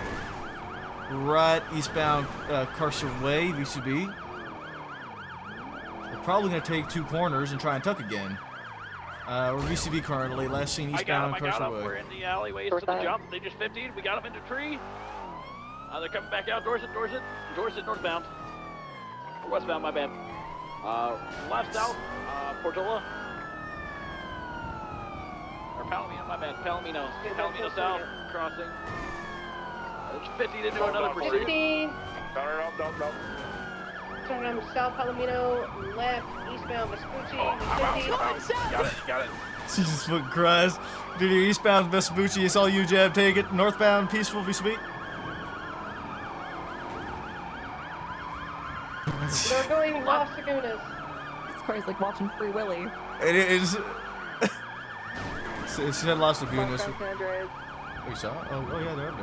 right eastbound Carson Way, VCB. We're probably going to take 2 corners and try and tuck again. We're VCB currently, last seen eastbound Carson Way. We're in the alleyways to the jump. They just 50'd. We got them in the tree. They're coming back out. Dorset northbound. Or westbound, my bad. Left south, Portola. Or Palomino, my bad. Palomino south, crossing. There's 50 to do another pursuit. 50. No. Turn on South Palomino, left, eastbound Vespucci. Got it. Jesus fucking Christ. Dude, you're eastbound Vespucci, it's all you, Jab, take it. Northbound, peaceful, VCB. They're going Los Lagunas. It's crazy, like watching Free Willy. It is. She said Los Lagunas. We saw? Oh yeah, they're up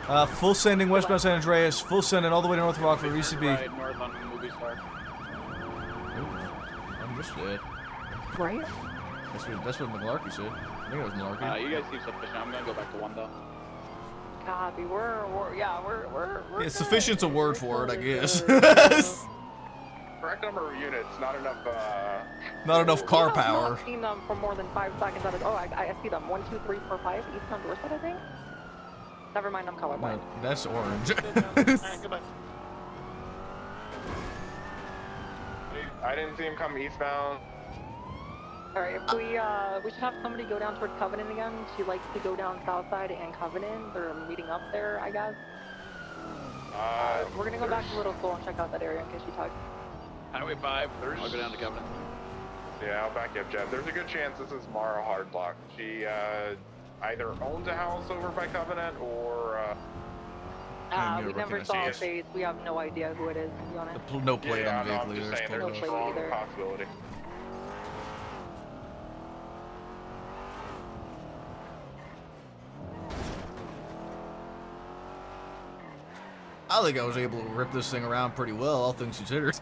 there. Full sending westbound San Andreas. Full sending all the way to North Rock for VCB. Right north on Movie Star. I missed that. Right? That's what McLarky said. I think it was McLarky. You guys seem sufficient. I'm gonna go back to 1 though. Copy. We're Yeah, sufficient's a word for it, I guess. Correct number of units, not enough. Not enough car I've power. not seen them for more than 5 seconds at a. Oh, I see them. 1, 2, 3, 4, 5. Eastbound Dorset, I think. Never mind. I'm colorblind. No, that's orange. I didn't see him come eastbound. Alright, if we should have somebody go down towards Covenant again. She likes to go down Southside and Covenant. They're meeting up there, I guess. We're gonna go back to Little Soul and check out that area in case she talks. Highway 5, I'll go down to Covenant. Yeah, I'll back you up, Jeff. There's a good chance this is Mara Hardlock. She either owns a house over by Covenant or. We never saw a face. We have no idea who it is, to be honest. No plate on the I'm vehicle just either. saying, there's a strong possibility. I think I was able to rip this thing around pretty well, all things considered.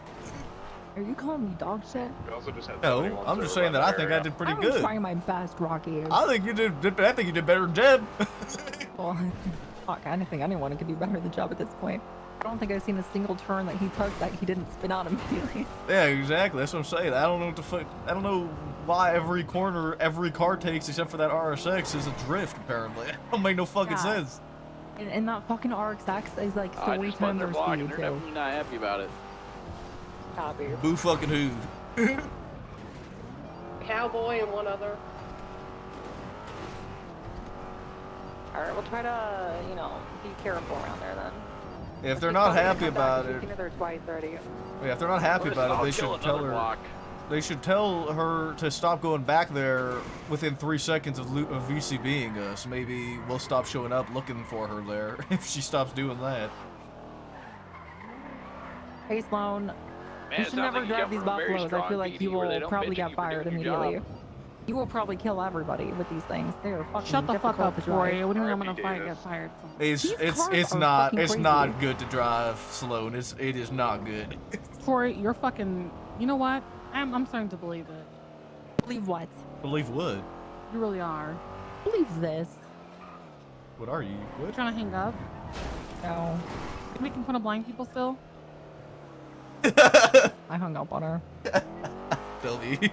Are you calling me dog shit? We also just had No, I'm just saying that I think I did pretty I was good. trying my best, Rocky. I think you did. I think you did better than Jeb. Well, fuck, I don't think anyone could do better than Jeb at this point. I don't think I've seen a single turn that he took that he didn't spin out immediately. Yeah, exactly. That's what I'm saying. I don't know what the fuck. I don't know why every corner every car takes except for that RSX is a drift. Apparently, it don't make no fucking sense. And that fucking RXX is like 3 times their speed They're too. definitely not happy about it. Copy. Boo fucking who? Cowboy and one other. Alright, we'll try to, be careful around there then. If they're not happy about it, We've seen her twice already. yeah, if they're not happy about it, they should tell her. They should tell her to stop going back there within 3 seconds of VCBing us. Maybe we'll stop showing up looking for her there if she stops doing that. Hey Sloan, Man, you should never drive these buffaloes. I feel like you will probably get fired immediately. You will probably kill everybody with these things. They are fucking Shut the fuck up, difficult to drive. Tori. What do you mean I'm gonna get fired? It's not good to drive, Sloan. It is not good. Tori, you're fucking. You know what? I'm starting to believe it. Believe what? Believe what? You really are. Believe this. What are you? What? You trying to hang up? No. You making fun of blind people still? I hung up on her. Sylvie.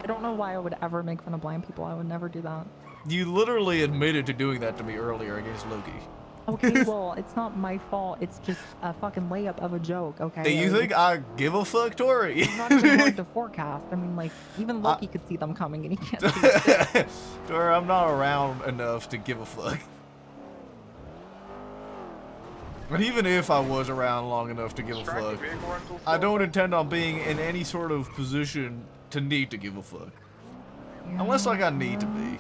I don't know why I would ever make fun of blind people. I would never do that. You literally admitted to doing that to me earlier against Loki. Okay, well, it's not my fault. It's just a fucking layup of a joke, okay? Do you think I give a fuck, Tori? It's not even hard to forecast. I mean, like, even Loki could see them coming and he can't see them. Tori, I'm not around enough to give a fuck. But even if I was around long enough to give a fuck, I don't intend on being in any sort of position to need to give a fuck. Unless like I need to be.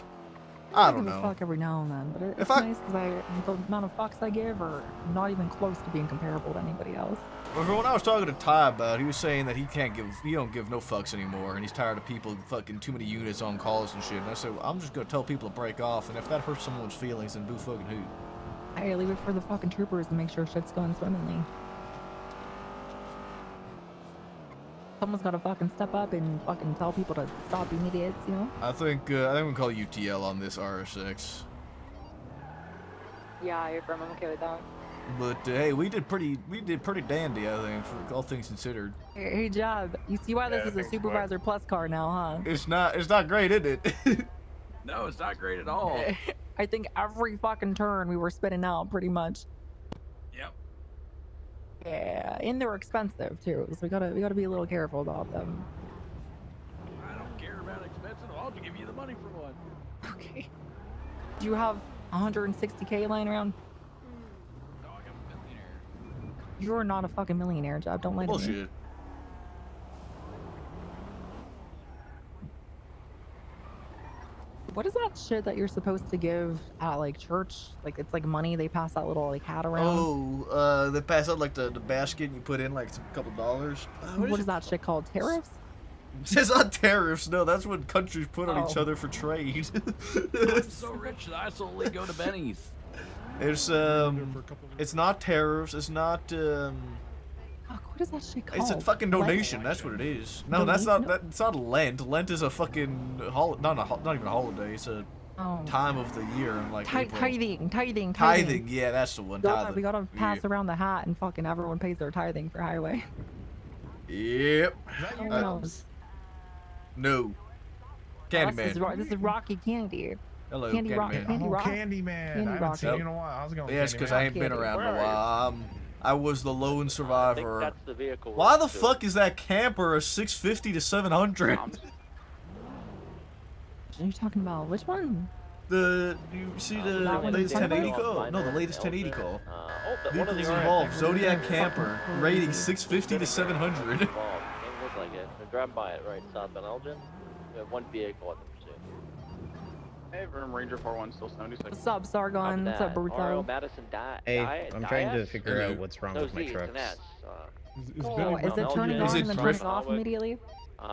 I don't give a know. fuck every now and then, but it's nice because the amount of fucks I give are not even close to being comparable to anybody else. But when I was talking to Ty about it, he was saying that he don't give no fucks anymore, and he's tired of people fucking too many units on calls and shit. And I said, well, I'm just gonna tell people to break off, and if that hurts someone's feelings, then boo fucking who. I leave it for the fucking troopers to make sure shit's going swimmingly. Someone's gotta fucking step up and fucking tell people to stop being idiots, you know? I think we can call UTL on this RSX. Yeah, I'm okay with that. But hey, we did pretty dandy, I think, for all things considered. Hey, Job, you see why this is a Supervisor Plus car now, huh? It's not great, is it? No, it's not great at all. I think every fucking turn we were spinning out pretty much. Yep. Yeah, and they're expensive too, so we gotta be a little careful about them. I don't care about expensive. I'll give you the money for one. Okay. Do you have 160K lying around? No, I got a millionaire. You're not a fucking millionaire, Job. Don't lie to me. Bullshit. What is that shit that you're supposed to give at like church? Like it's like money they pass that little like hat around. Oh, they pass out like the basket and you put in like a couple dollars. What is that shit called? Tariffs? It's not tariffs, no, that's what countries put on each Oh. other for trade. I'm so rich that I solely go to Benny's. It's not tariffs, it's not Fuck, what is that shit called? it's a fucking donation, that's what it is. No, that's not it's not Lent. Lent is a fucking not even a holiday, it's a time of the year in like April. Tithing, yeah, that's the one. We gotta pass around the hat and fucking everyone pays their tithing for highway. Yep. No. Candyman. This is Rocky Candy. Hello, Candy Rock. Candyman. Candy Rock. Candyman. I haven't seen you in a while. How's it going? Yes, because I ain't been around in a while. I was the lone survivor. That's the vehicle. Why the fuck is that camper a 650 to 700? What are you talking about? Which one? You see the latest 1080 call? No, the latest 1080 call. Vehicles involved. Zodiac camper. Rating 650 to 700. Doesn't look like it. They're driving by it right southbound Elgin. We have one vehicle at the pursuit. Hey, Verm Ranger 41 still 76. What's up, Sargon? What's up, Bruto? Madison Hey, I'm trying to figure out what's wrong with my trucks. Oh, is it turning on and then turning off immediately?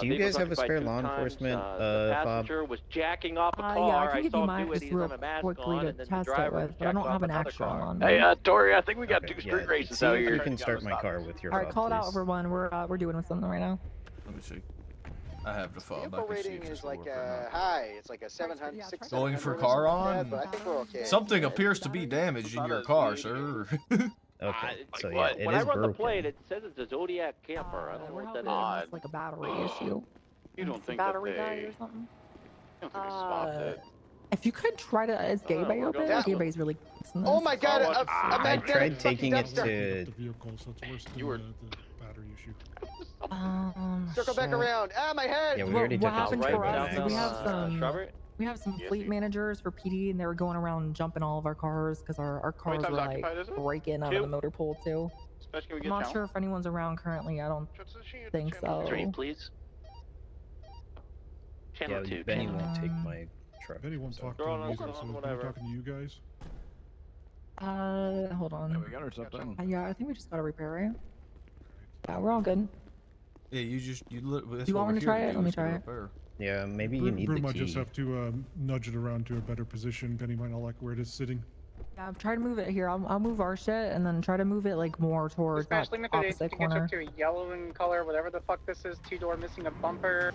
Do you guys have a spare law enforcement, the passenger was jacking off a car. Yeah, I can give you saw mine him do it. just He's real on a mask quickly on, to and then the test it driver with, but I don't have an actual on. Hey, Tori, I think we got two Okay, street races see out if here. you can start my car with your All right, fob, call it out please. over one. We're doing something right now. Let me see. I have the fob. Vehicle rating is like high. It's like a 700, 600. Going for car on? But I think we're okay. Something appears to be damaged in your car, sir. Okay, so yeah, What? it When I is run the broken. plate, it says it's a Zodiac camper. I don't know what that is. It's like a battery issue. You don't It's a think that battery they... guy or something? You don't think they swapped it? If you could try to, is Gay Bay open? Gay Bay's really. Oh my god! I tried taking it to... You were... Circle back around. Ah, my head! Yeah, we already What took out happened the for us? max. We have some fleet managers for PD, and they were going around jumping all of our cars because our cars times were like occupied is it? breaking out of the motor pool too. Especially when we I'm get not down. sure if anyone's around currently. I don't think so. 3, please. Channel Yeah, 2. Benny won't take my truck. Benny won't talk to Throw it me on either, hold so on, is Benny whatever. talking to you guys? Hold on. Yeah, we got ourselves done. Yeah, I think we just got a repair, right? Yeah, we're all good. Yeah, you You want me to try it? Let me try it. Yeah, maybe you need the Broom might key. just have to nudge it around to a better position. Benny might not like where it is sitting. Yeah, I've tried to move it here. I'll move our shit and then try to move it like more towards that Dispatch limit today, opposite you can corner. up to a yellow in color, whatever the fuck this is. 2-door missing a bumper.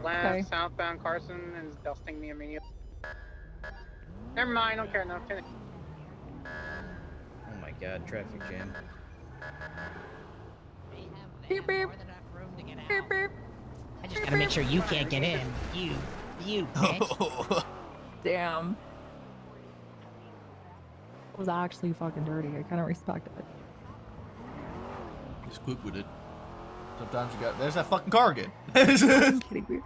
Left, Okay. southbound Carson is dusting me immediately. Never mind, don't care. No, finish. Oh my god, traffic jam. Beep beep. Beep beep. I just gotta make sure you can't get in. You bitch. Damn. It was actually fucking dirty. I kind of respect it. Just quick with it. Sometimes you got. There's that fucking car again. I'm kidding me.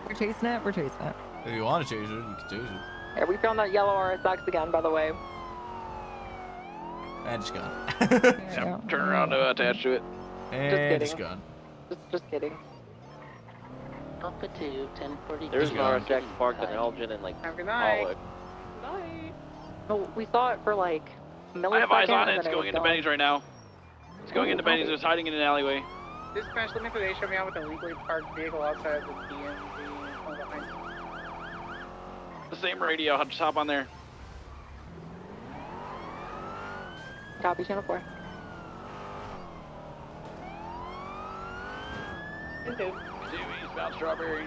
We're chasing it. We're chasing it. If you want to chase it, you can chase it. Yeah, we found that yellow RSX again, by the way. And it's gone. Yeah, Turn around to attach to it. And it's kidding. gone. Just kidding. Alpha 2, 1040. There's an RSX parked in Elgin and like Have a good night. Pollock. No, we saw it for like a millisecond. I have eyes on it. and It's then going was into gone. Benny's right now. It's going into Benny's. It's hiding in an alleyway. Dispatch limit today, show me out with a legally parked vehicle outside the DMV. Oh, behind. The same radio. I'll just hop on there. Copy, channel 4. Two eastbound Strawberry.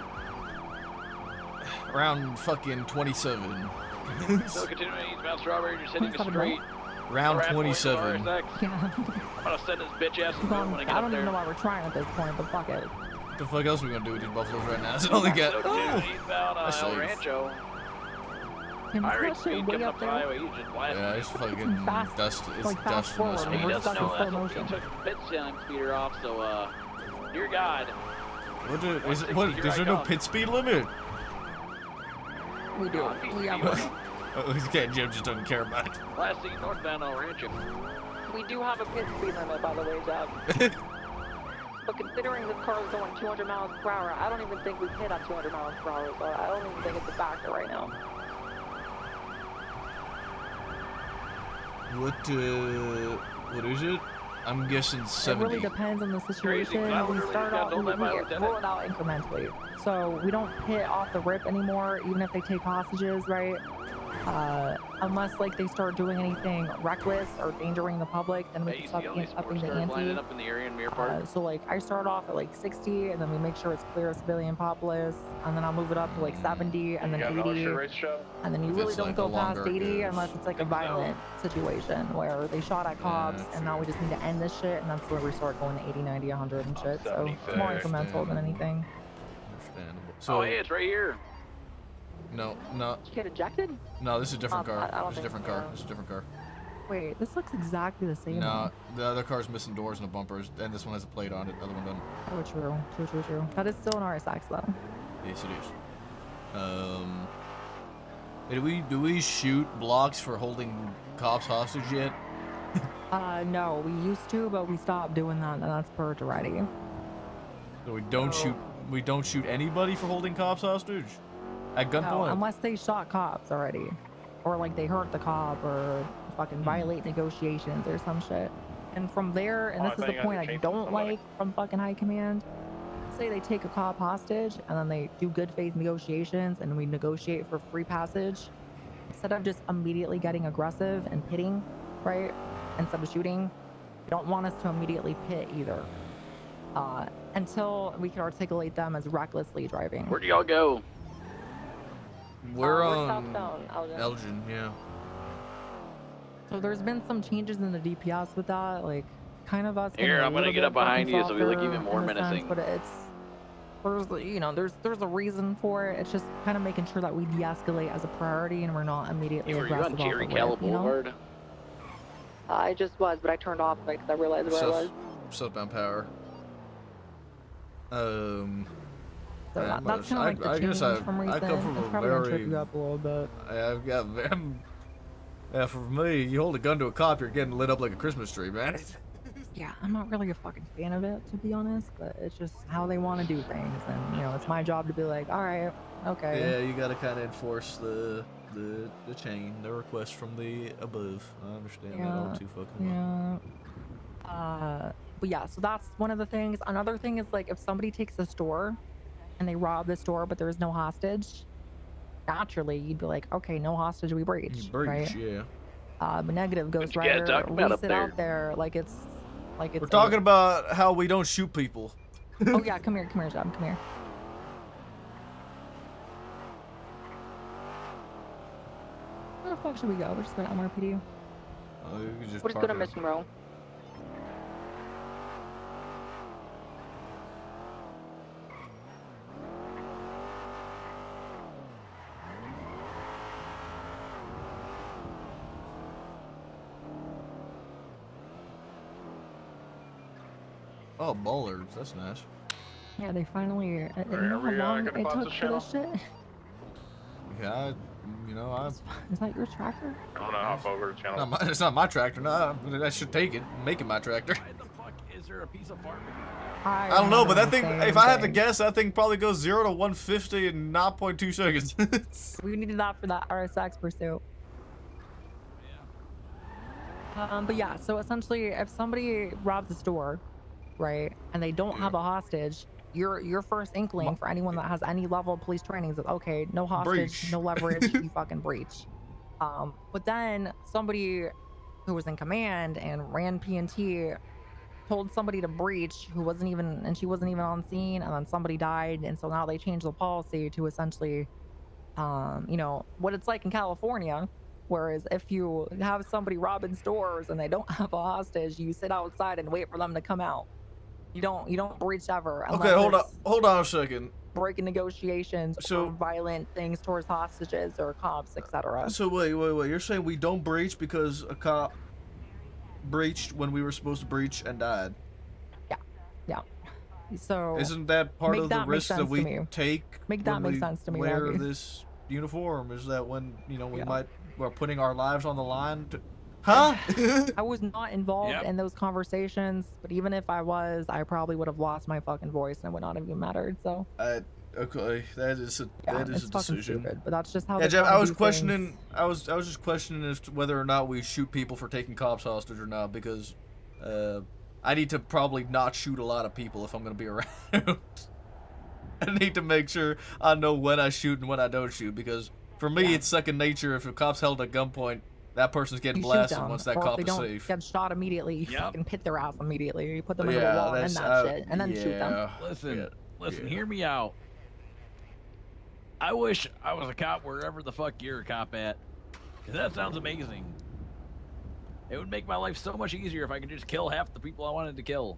Around fucking 27. Still continuing eastbound Strawberry, just hitting a straight. Round Around 27. RSX. Yeah. I'm gonna send this bitch ass to the when I get I up don't there. even know why we're trying at this point, but fuck it. What the fuck else are we gonna do with these buffaloes right now? It's only got. Still continuing eastbound I see. El Rancho. Tim, High isn't rate that shit speed way coming up up the there? highway, he's just blasting. Yeah, it's fucking fast, dust. It's like, fast dust in this forward. He We're one. doesn't stuck in know slow that. motion. He took pit speeder off, so dear God. What do, is it, 160, what, here is I there no come. pit speed limit? We do. We have one. Oh, Jim just doesn't care about it. Last seen northbound El Rancho. We do have a pit speed limit, by the way, Jack. But considering this car is going 200 miles per hour, I don't even think we've hit at 200 miles per hour, so I don't even think it's a factor right now. What is it? I'm guessing 70. It really depends on the situation. We start off, we roll it out incrementally. So we don't pit off the rip anymore, even if they take hostages, right? Unless like they start doing anything reckless or endangering the public, then we can start upping the ante. Up in the area in Mirror Park. So like I start off at like 60, and then we make sure it's clear of civilian populace, and then I'll move it up to like 70, and then 80, and then you really don't go past 80 unless it's like a violent situation where they shot at cops, and now we just need to end this shit, and that's where we start going to 80, 90, 100 and shit. So it's more incremental than anything. Understandable. So, Oh, hey, it's right here. No. Did you get ejected? No, this is a different car. I don't This is a different think car. so. This is a different car. Wait, this looks exactly the same. No, the other car's missing doors and the bumpers, and this one has a plate on it. The other one doesn't. Oh, true. That is still an RSX though. Yes, it is. Do we shoot blocks for holding cops hostage yet? No, we used to, but we stopped doing that, and that's purged already. So we don't shoot. We don't shoot anybody for holding cops hostage at No, gunpoint. unless they shot cops already, or like they hurt the cop, or fucking violate negotiations or some shit. And from there, and this is the point I don't like from fucking high command. Say they take a cop hostage, and then they do good faith negotiations, and we negotiate for free passage. Instead of just immediately getting aggressive and pitting, right? Instead of shooting, you don't want us to immediately pit either. Until we can articulate them as recklessly driving. Where do y'all go? We're We're on southbound, Elgin, yeah. So there's been some changes in the DPS with that, like kind of us. Here, I'm gonna get up behind you so we look even more menacing. But there's a reason for it. It's just kind of making sure that we de-escalate as a priority and we're not immediately Were you aggressive on Jerry off the Calla rip, you know? Boulevard? I just was, but I turned off because I realized where I was. Southbound power. So Yeah, that's kind of like the change from recent. I come from It's a probably gonna very. trip you up a little bit. I've got. Yeah, for me, you hold a gun to a cop, you're getting lit up like a Christmas tree, man. Yeah, I'm not really a fucking fan of it, to be honest, but it's just how they want to do things, and you know, it's my job to be like, all right, okay. Yeah, you gotta kind of enforce the chain, the request from the above. I understand that all too fucking well. Yeah. But yeah, so that's one of the things. Another thing is like if somebody takes a store and they rob the store, but there's no hostage, naturally you'd be like, okay, no hostage, we breach, You breach, right? yeah. But negative Ghost What you guys Rider, talking we about up sit there? out there like it's We're talking about how we don't shoot people. Oh yeah, come here, John, come here. Where the fuck should we go? We're just going to MRPD. You can just We're just park gonna it. Mission Row. Oh, bollards, that's nice. Yeah, they finally. You know are how we, long gonna it cross took this for this shit? Yeah, Is that your tractor? I'm gonna hop over to channel. it's not my tractor. No, I should take it, make it my tractor. Why the fuck is there a piece of farm? I don't know, but that thing, remember the if same I had to thing. guess, that thing probably goes 0 to 150 in 0.2 seconds. We needed that for that RSX pursuit. But yeah, so essentially, if somebody robs a store, right, and they don't have a hostage, your first inkling for anyone that has any level of police training is okay, no hostage, Breach. no leverage, you fucking breach. But then somebody who was in command and ran P&T told somebody to breach who wasn't even, and she wasn't even on scene, and then somebody died, and so now they changed the policy to essentially you know, what it's like in California. Whereas if you have somebody robbing stores and they don't have a hostage, you sit outside and wait for them to come out. You don't breach ever. Okay, hold on a second. Breaking negotiations So- or violent things towards hostages or cops, etc. So wait. You're saying we don't breach because a cop breached when we were supposed to breach and died? Yeah. So Isn't that part make of the that make risk that sense to we me. take Make that when make we sense to me, wear Maggie. this uniform? Is that when, you know, Yeah. we're putting our lives on the line to... Huh? I was not involved in those conversations, but even if I was, I probably would have lost my fucking voice and it would not have even mattered. So Okay, that is a it's fucking decision. stupid, but that's just how. Yeah, they're Jeff, trying I to was do questioning. things. I was just questioning as to whether or not we shoot people for taking cops hostage or not, because I need to probably not shoot a lot of people if I'm gonna be around. I need to make sure I know when I shoot and when I don't shoot, because for me it's second nature. If a cop's held at gunpoint, that person's getting You shoot blasted them, once that or if cop they is don't safe. get shot immediately, you fucking pit their ass immediately. You put them into Yeah, a wall and that's- that shit, and then shoot them. yeah. Listen, hear me out. I wish I was a cop wherever the fuck you're a cop at. 'Cause that sounds amazing. It would make my life so much easier if I could just kill half the people I wanted to kill.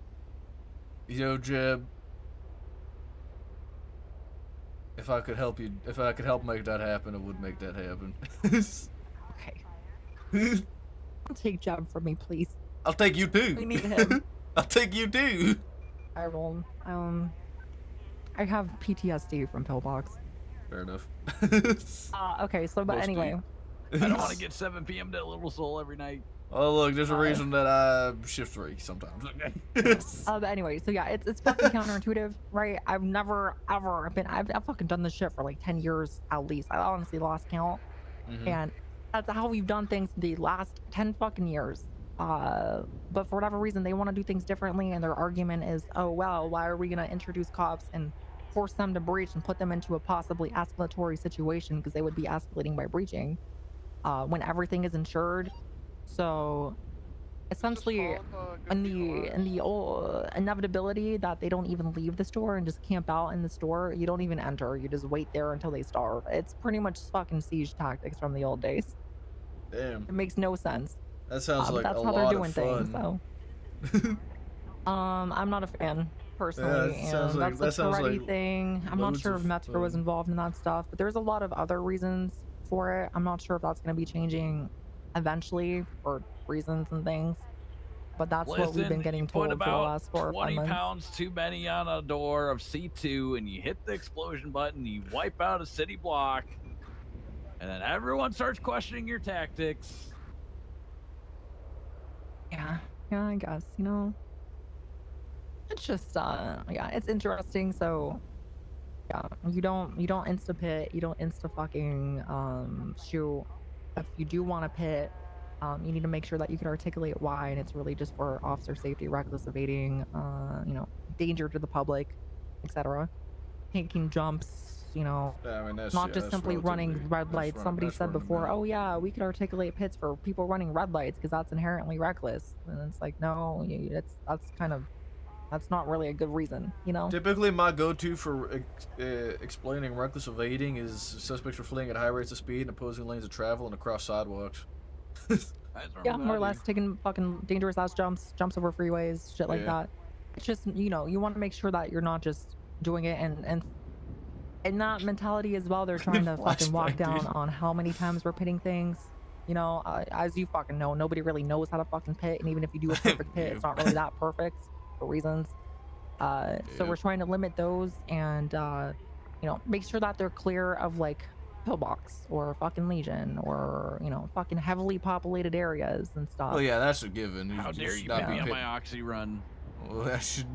Yo, Jeb. If I could help make that happen, I would make that happen. Okay. Take Jeb from me, please. I'll take you too. We need him. I'll take you too. I roll. I have PTSD from pillbox. Fair enough. Okay, so but Most do. anyway. I don't want to get 7 p.m. to Little Soul every night. Oh look, there's a reason that I shift 3 sometimes. But anyway, so yeah, it's fucking counterintuitive, right? I've never ever been. I've fucking done this shit for like 10 years at least. I honestly lost count, and that's how we've done things the last 10 fucking years. But for whatever reason, they want to do things differently, and their argument is, oh well, why are we gonna introduce cops and force them to breach and put them into a possibly escalatory situation because they would be escalating by breaching, when everything is insured. So essentially, in the old inevitability that they don't even leave the store and just camp out in the store, you don't even enter. You just wait there until they starve. It's pretty much fucking siege tactics from the old days. Damn. It makes no sense. That sounds like that's a how they're lot doing of things. fun. So, I'm not a fan personally, Yeah, that sounds and like- that's that the sounds Toretti like thing. I'm not loads sure of if Metro was fun. involved in that stuff, but there's a lot of other reasons for it. I'm not sure if that's going to be changing eventually for reasons and things. But that's what we've been getting you put told for the about last 4 or 5 20 months. pounds too many on a door of C2, and you hit the explosion button, you wipe out a city block, and then everyone starts questioning your tactics. Yeah, I guess, you know. It's just yeah, it's interesting. So yeah, you don't insta pit, you don't insta fucking shoot. If you do want to pit, you need to make sure that you can articulate why, and it's really just for officer safety, reckless evading, you know, danger to the public, etc. Taking jumps, you know, Yeah, I mean, that's- not yeah, just that's simply running relatively- red that's lights. run- Somebody that's said running before, down. oh yeah, we could articulate pits for people running red lights because that's inherently reckless, and it's like, no, that's not really a good reason, you know. Typically, my go-to for explaining reckless evading is suspects are fleeing at high rates of speed and opposing lanes of travel and across sidewalks. Yeah, more or less taking fucking dangerous ass jumps over freeways, shit like Yeah. that. It's just, you know, you want to make sure that you're not just doing it and in that mentality as well. They're trying to fucking walk Flashback, down dude. on how many times we're pitting things. You know, as you fucking know, nobody really knows how to fucking pit, and even if you do a perfect pit, it's not really that perfect for reasons. So we're trying to limit those and you know, make sure that they're clear of like pillbox or fucking Legion or, you know, fucking heavily populated areas and stuff. Well, yeah, that's a given. How dare should you not put be me on pit- my oxy run? Well,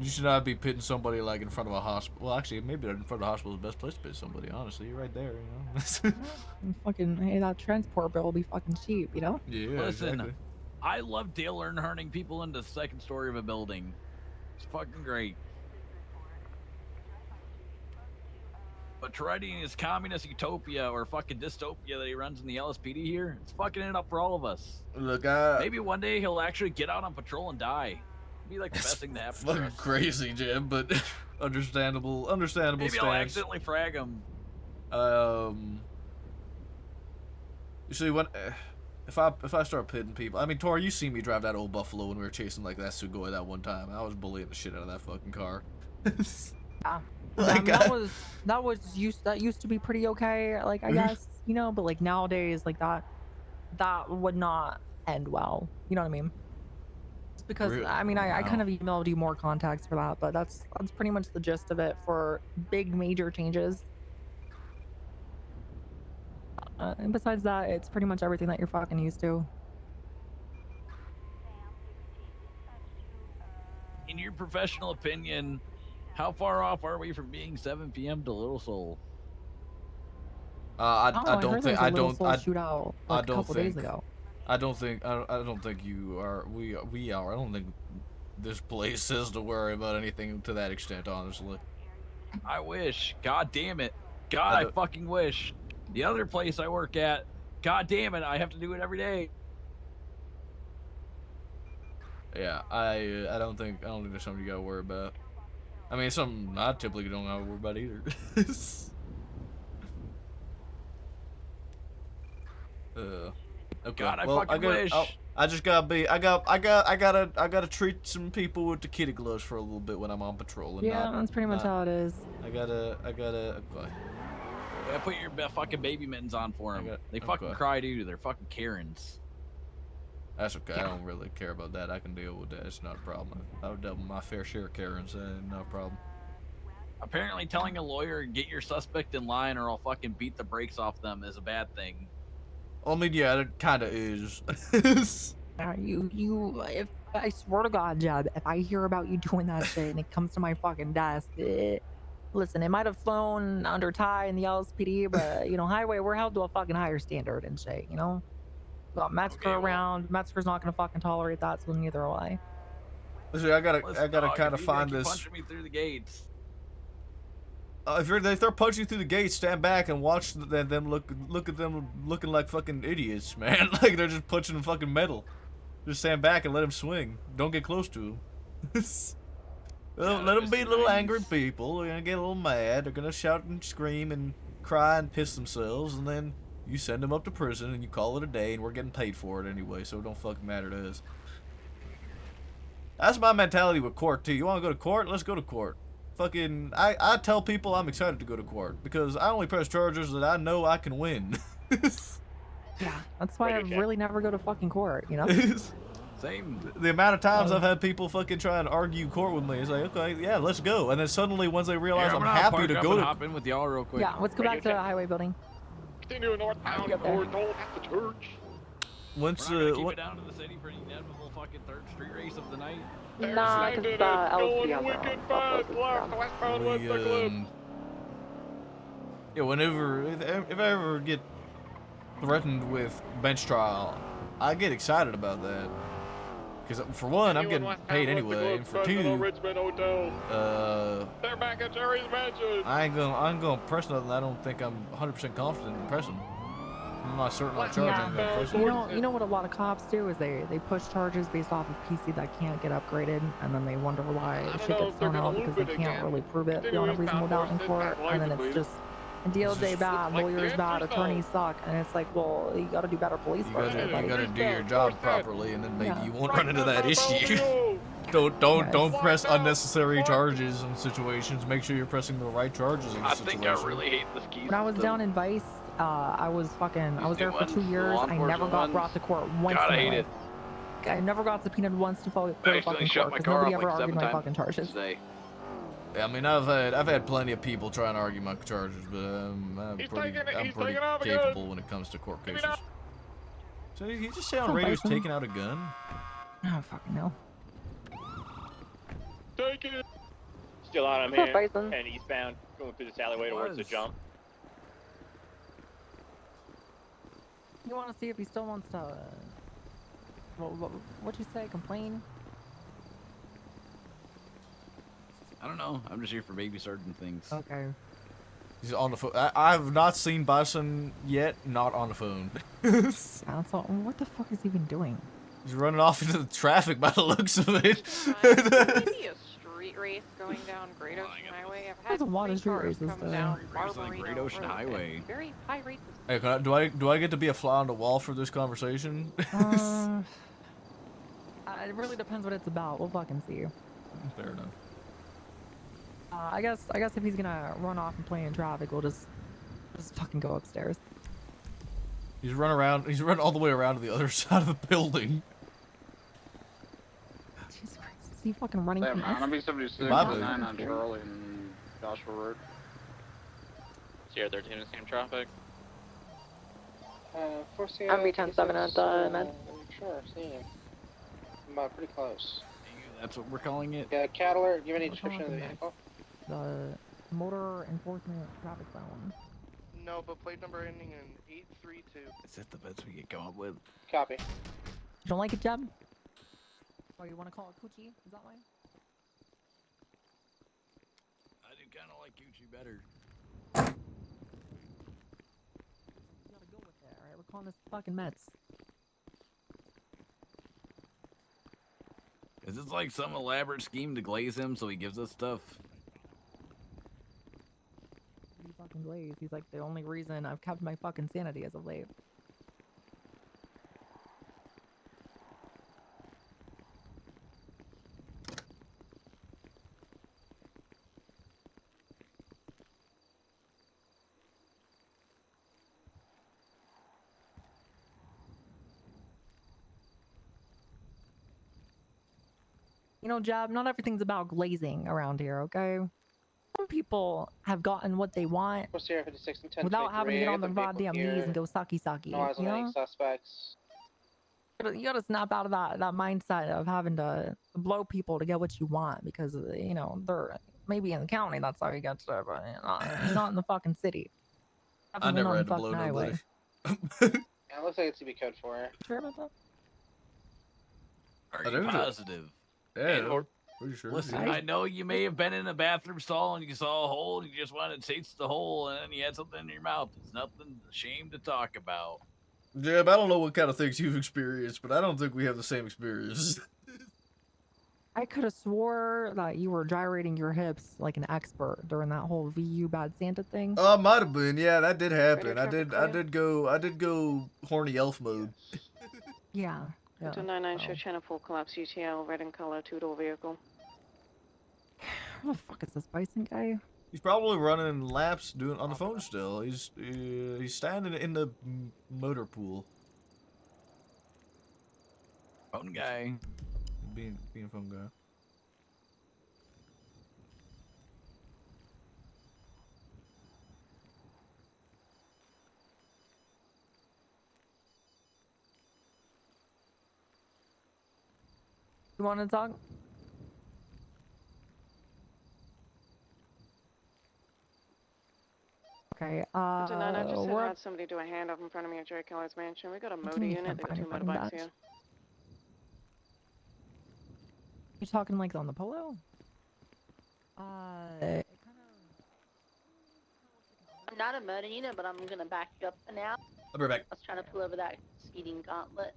you should not be pitting somebody like in front of a hospital. Well, actually, maybe in front of the hospital is the best place to pit somebody. Honestly, you're right there. You know. Fucking, hey, that transport bill will be fucking cheap, you know? Yeah, Listen, exactly. I love Dale Earnhardting people into the second story of a building. It's fucking great. But Toretti and his communist utopia or fucking dystopia that he runs in the LSPD here, it's fucking it up for all of us. Look, maybe one day he'll actually get out on patrol and die. It'd be like the best thing to happen to fucking us. crazy, Jim, but understandable Maybe I'll stance. accidentally frag him. You see, when if I start pitting people, I mean, Tori, you see me drive that old Buffalo when we were chasing like that Sugoi that one time. I was bullying the shit out of that fucking car. Yeah. Like, that used to be pretty okay, like I guess, you know, but like nowadays, like that would not end well. You know what I mean? Just because Really? I mean, I kind Wow. of emailed you more context for that, but that's pretty much the gist of it for big major changes. And besides that, it's pretty much everything that you're fucking used to. In your professional opinion, how far off are we from being 7 p.m. to Little Soul? I don't think I don't shootout like I don't a couple think days ago. I don't think you are we are. I don't think this place says to worry about anything to that extent, honestly. I wish. God damn it. God, I fucking wish. The other place I work at, god damn it, I have to do it every day. Yeah, I don't think there's something you gotta worry about. I mean, it's something I typically don't gotta worry about either. Okay. God, well, I fucking wish. I just gotta be. I gotta treat some people with the kitty gloves for a little bit when I'm on patrol. And Yeah, that's pretty much how it is. I gotta. Okay. Yeah, put your fucking baby mittens on for them. They fucking cry too. They're fucking Karens. That's okay. I don't really care about that. I can deal with that. It's not a problem. I've dealt with my fair share of Karens. No problem. Apparently, telling a lawyer get your suspect in line or I'll fucking beat the brakes off them is a bad thing. I mean, yeah, it kind of is. If I swear to God, Jeb, if I hear about you doing that shit and it comes to my fucking desk, listen, it might have flown under tie in the LSPD, but you know, highway, we're held to a fucking higher standard and shit, you know? Got Metzger around. Metzger's not gonna fucking tolerate that, so neither will I. Listen, I gotta kind of find this. Punching me through the gates. If they're punching you through the gate, stand back and watch them look at them looking like fucking idiots, man. Like they're just punching fucking metal. Just stand back and let them swing. Don't get close to them. Let them be little angry people. They're gonna get a little mad. They're gonna shout and scream and cry and piss themselves, and then you send them up to prison and you call it a day, and we're getting paid for it anyway, so it don't fucking matter to us. That's my mentality with court too. You want to go to court? Let's go to court. Fucking, I tell people I'm excited to go to court because I only press charges that I know I can win. Yeah, that's why I really never go to fucking court, you know? Same. The amount of times I've had people fucking try and argue court with me, it's like, okay, yeah, let's go. And then suddenly, once they realize I'm happy to go to... hop in with y'all real quick. Yeah, let's go back to the highway building. Continue northbound toward the church. Once, We're not gonna keep it down to the city for an inevitable fucking third street race of the night. Nah, because LSPD yeah, whenever, if I ever get threatened with bench trial, I get excited about that. Because for one, I'm getting paid anyway, and for two, they're back at Jerry's Mansion. I ain't gonna press nothing I don't think I'm 100% confident in pressing. I'm not certain I'll charge anything. You know what a lot of cops do is they push charges based off of PC that can't get upgraded, and then they wonder why shit gets thrown out because they can't really prove it beyond a reasonable doubt in court, and then it's just DOJ bad, lawyers bad, attorneys suck, and it's like, well, you gotta do better police work. You gotta do your job properly, and then maybe you won't run into that issue. Don't press unnecessary charges in situations. Make sure you're pressing the right charges in the situation. I think I really hate this key. When I was down in Vice, I was there for 2 years. I never got brought to court once in my life. I never got subpoenaed once to go to fucking court because nobody ever argued my fucking charges. Yeah, I mean, I've had plenty of people try and argue my charges, but I'm pretty capable when it comes to court cases. So did he just say on radio he's taking out a gun? I don't fucking know. Take it. Still on him here, and eastbound, going through this alleyway towards the jump. You want to see if he still wants to, what'd you say, complain? I don't know. I'm just here for baby certain things. Okay. He's on the phone. I've not seen Bison yet, not on the phone. Counsel, what the fuck is he even doing? He's running off into the traffic by the looks of it. Maybe a street street race going down Great Ocean Highway. I've There's had a lot of three street cars races come there. down Race like Barbarino Great Ocean Road. Highway. Very high races. Hey, do I get to be a fly on the wall for this conversation? It really depends what it's about. We'll fucking see. Fair enough. I guess if he's gonna run off and play in traffic, we'll just fucking go upstairs. He's run all the way around to the other side of the building. Jesus Christ, is he fucking running Hey, from man, us? I'm B76 My and bad. 9 on Charlie and Joshua Road. Sierra 13 in the same traffic. I'm B107 at the med. Sure, see you. I'm pretty close. That's what we're calling it? Yeah, Cattler, do you have any We're calling description of the it vehicle? The motor enforcement traffic zone. No, but plate number ending in 832. Is that the best we could come up with? Copy. You don't like it, Jeb? Or you want to call it Coochie? Is that why? I do kind of like Gucci better. You gotta go with it, alright? We're calling this fucking Mets. Is this like some elaborate scheme to glaze him so he gives us stuff? He's fucking glazed. He's like the only reason I've kept my fucking sanity as of late. You know, Jab, not everything's about glazing around here, okay? Some people have gotten what they want Sierra 56 and 10 without having to get on their goddamn knees and go sucky sucky. No eyes You on any know? suspects. You gotta snap out of that mindset of having to blow people to get what you want because, you know, they're maybe in the county, that's how you get to it, but not in the fucking city. I Definitely never not had in to the blow fucking nobody. highway. Yeah, it looks like it's CB code 4. Sure about that? Are I you do. positive? Yeah. Pretty sure. Listen, yeah. I know you may have been in a bathroom stall and you saw a hole and you just wanted to taste the hole and then you had something in your mouth. It's nothing shame to talk about. Jeb, I don't know what kind of things you've experienced, but I don't think we have the same experience. I could have swore that you were gyrating your hips like an expert during that whole VU Bad Santa thing. Oh, might have been. Yeah, that did happen. I did go horny elf mode. Yeah. Yeah. 299 show channel 4 collapse UTL, red in color, two-door vehicle. Who the fuck is this Bison guy? He's probably running laps on the phone still. He's standing in the motor pool. Phone guy. Being a phone guy. You want to talk? Okay, 299, I just we're had somebody do a handoff in front of me at Jerry Kelly's mansion. We got a Can motor you unit. They got find two your fucking motorbikes badge? here. You talking like on the polo? I'm not a motor unit, but I'm gonna back you up for now. I'll be right back. I was trying to pull over that speeding gauntlet.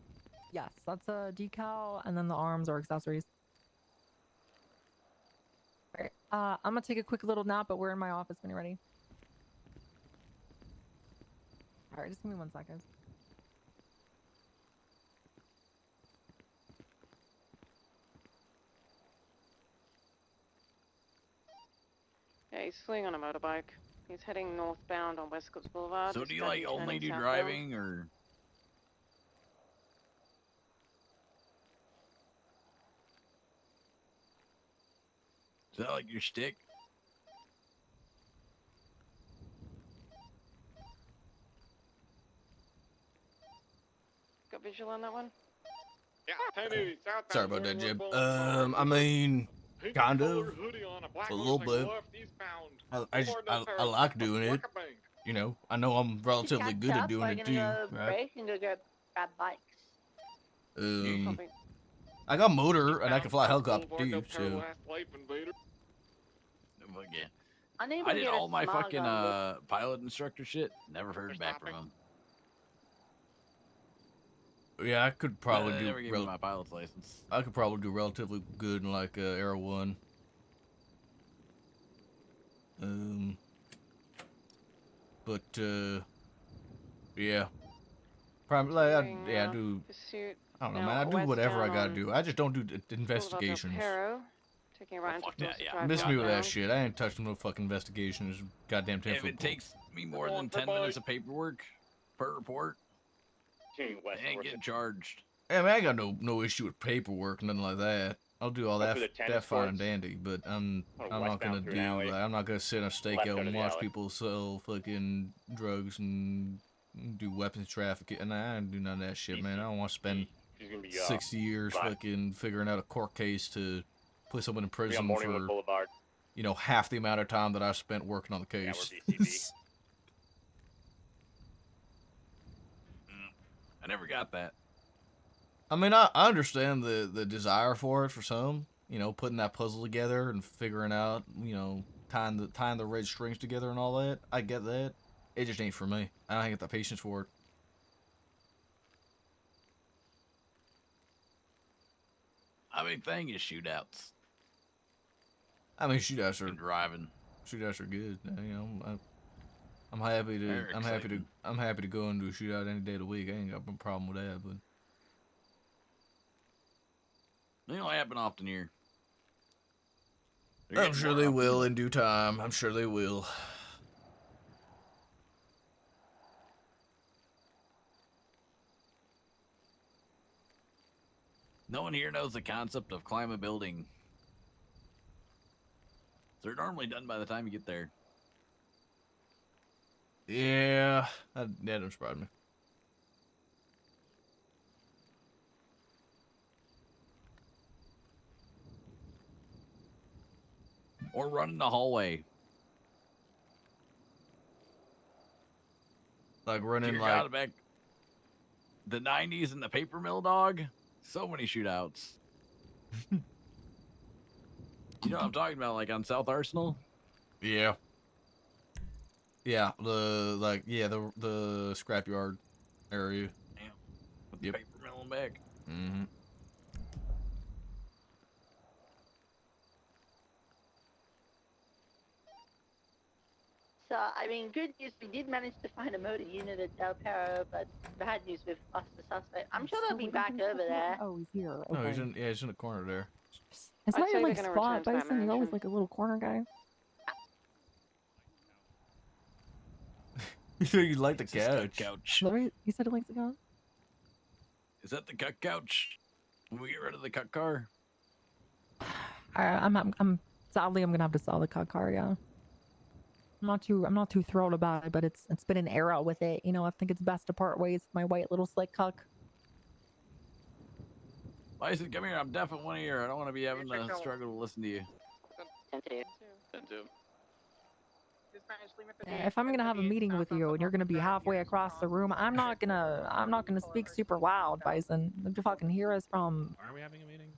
Yes, that's a decal, and then the arms are accessories. Alright, I'm gonna take a quick little nap, but we're in my office when you're ready. Alright, just give me 1 sec, guys. Yeah, he's fleeing on a motorbike. He's heading northbound on West Coast Boulevard. So He's do you like turning only do southbound. driving or? Is that like your shtick? Got visual on that one? Yeah, 1080 southbound. Sorry about that, going Jeb. northbound. I mean, Pink kind of. colored hoodie on, a black A little bit. motorcycle left eastbound. I like doing it. You know, I know I'm relatively good at doing it too, right? Break and go grab bikes. I got motor and I can fly a helicopter too, so. Yeah. Unable I to did get a all my smog fucking on pilot instructor shit. Never heard back from him. Yeah, I could probably They do. never gave me my pilot's license. I could probably do relatively good in like Aero 1. But yeah, probably like, I do. Pursuit. I don't know, Now, man. I do whatever I gotta westbound do. I just don't do Boulevard del investigations. Perro, taking a right into Dorset Drive Miss me with that northbound. shit. I ain't touching no fucking investigations. Goddamn 10 If foot it pole. takes me more than 10 minutes of paperwork per report, I ain't getting charged. Yeah, I mean, I got no issue with paperwork, nothing like that. I'll do all Go that. for the tennis That fine and courts. dandy, but I'm not gonna westbound through do. an alley. Like, I'm not gonna sit on a Left stakeout out of and the watch alley. people sell fucking drugs and do weapons trafficking. And I don't do none of that shit, man. I don't want to spend She's gonna be 60 years live. fucking figuring out a court case to put someone in Be on prison Morningwood for, Boulevard. you know, half the amount of time that I spent working on the Yeah, case. we're BCB. I never got that. I mean, I understand the desire for it for some, you know, putting that puzzle together and figuring out, you know, tying the red strings together and all that. I get that. It just ain't for me. I don't got the patience for it. My big thing is shootouts. I mean, shootouts are And driving. Shootouts are good. You know, I'm happy to Very I'm happy to exciting. I'm happy to go and do a shootout any day of the week. I ain't got a problem with that, but. They don't happen often here. I'm sure they will in due time. I'm sure they will. No one here knows the concept of climb a building. They're normally done by the time you get there. Yeah, that don't surprise me. Or run in the hallway. Like running Dear like God, back the 90s and the paper mill dog. So many shootouts. You know what I'm talking about, like on South Arsenal? Yeah. Yeah, the scrapyard area. Yeah. With Yep. the paper mill and back. Mm-hmm. So, I mean, good news, we did manage to find a motor unit at Del Perro, but bad news, we've lost the suspect. I'm sure they'll be back over there. Oh, he's here. No, Okay. he's in the corner there. Is I'd that say your they're like gonna spot, return to that Bison? You're always mansion. like a little corner guy. You like the It's just a couch. couch. Is that right? You said he likes to go. Is that the cut couch? When we get rid of the cut car? I'm sadly I'm gonna have to sell the cut car. Yeah. I'm not too thrilled about it, but it's been an era with it. You know, I think it's best to part ways with my white little slick cuck. Bison, come here. I'm deaf in one ear. I don't want to be having to struggle to listen to you. 10-2. If I'm gonna have a meeting with you and you're gonna be halfway across the room, I'm not gonna speak super loud, Bison. You fucking hear us from. Are we having a meeting?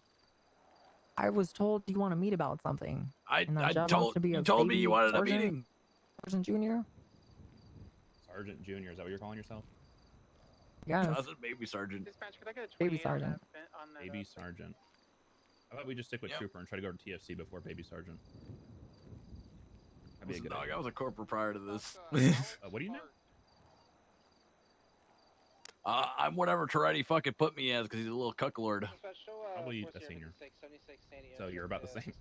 I was told you want to meet about something. I And that Judd wants to be you a told me baby you wanted a sergeant? meeting. Sergeant Junior. Sergeant Junior, is that what you're calling yourself? Yes. I was a baby sergeant. Baby sergeant. Baby Sergeant. How about we just stick with Trooper and try to go to TFC before Baby Sergeant? That'd be a Listen, good dog, idea. I was a corporal prior to this. What do you know? I'm whatever Toretti fucking put me as because he's a little cucklord. Probably a senior. So you're about the same.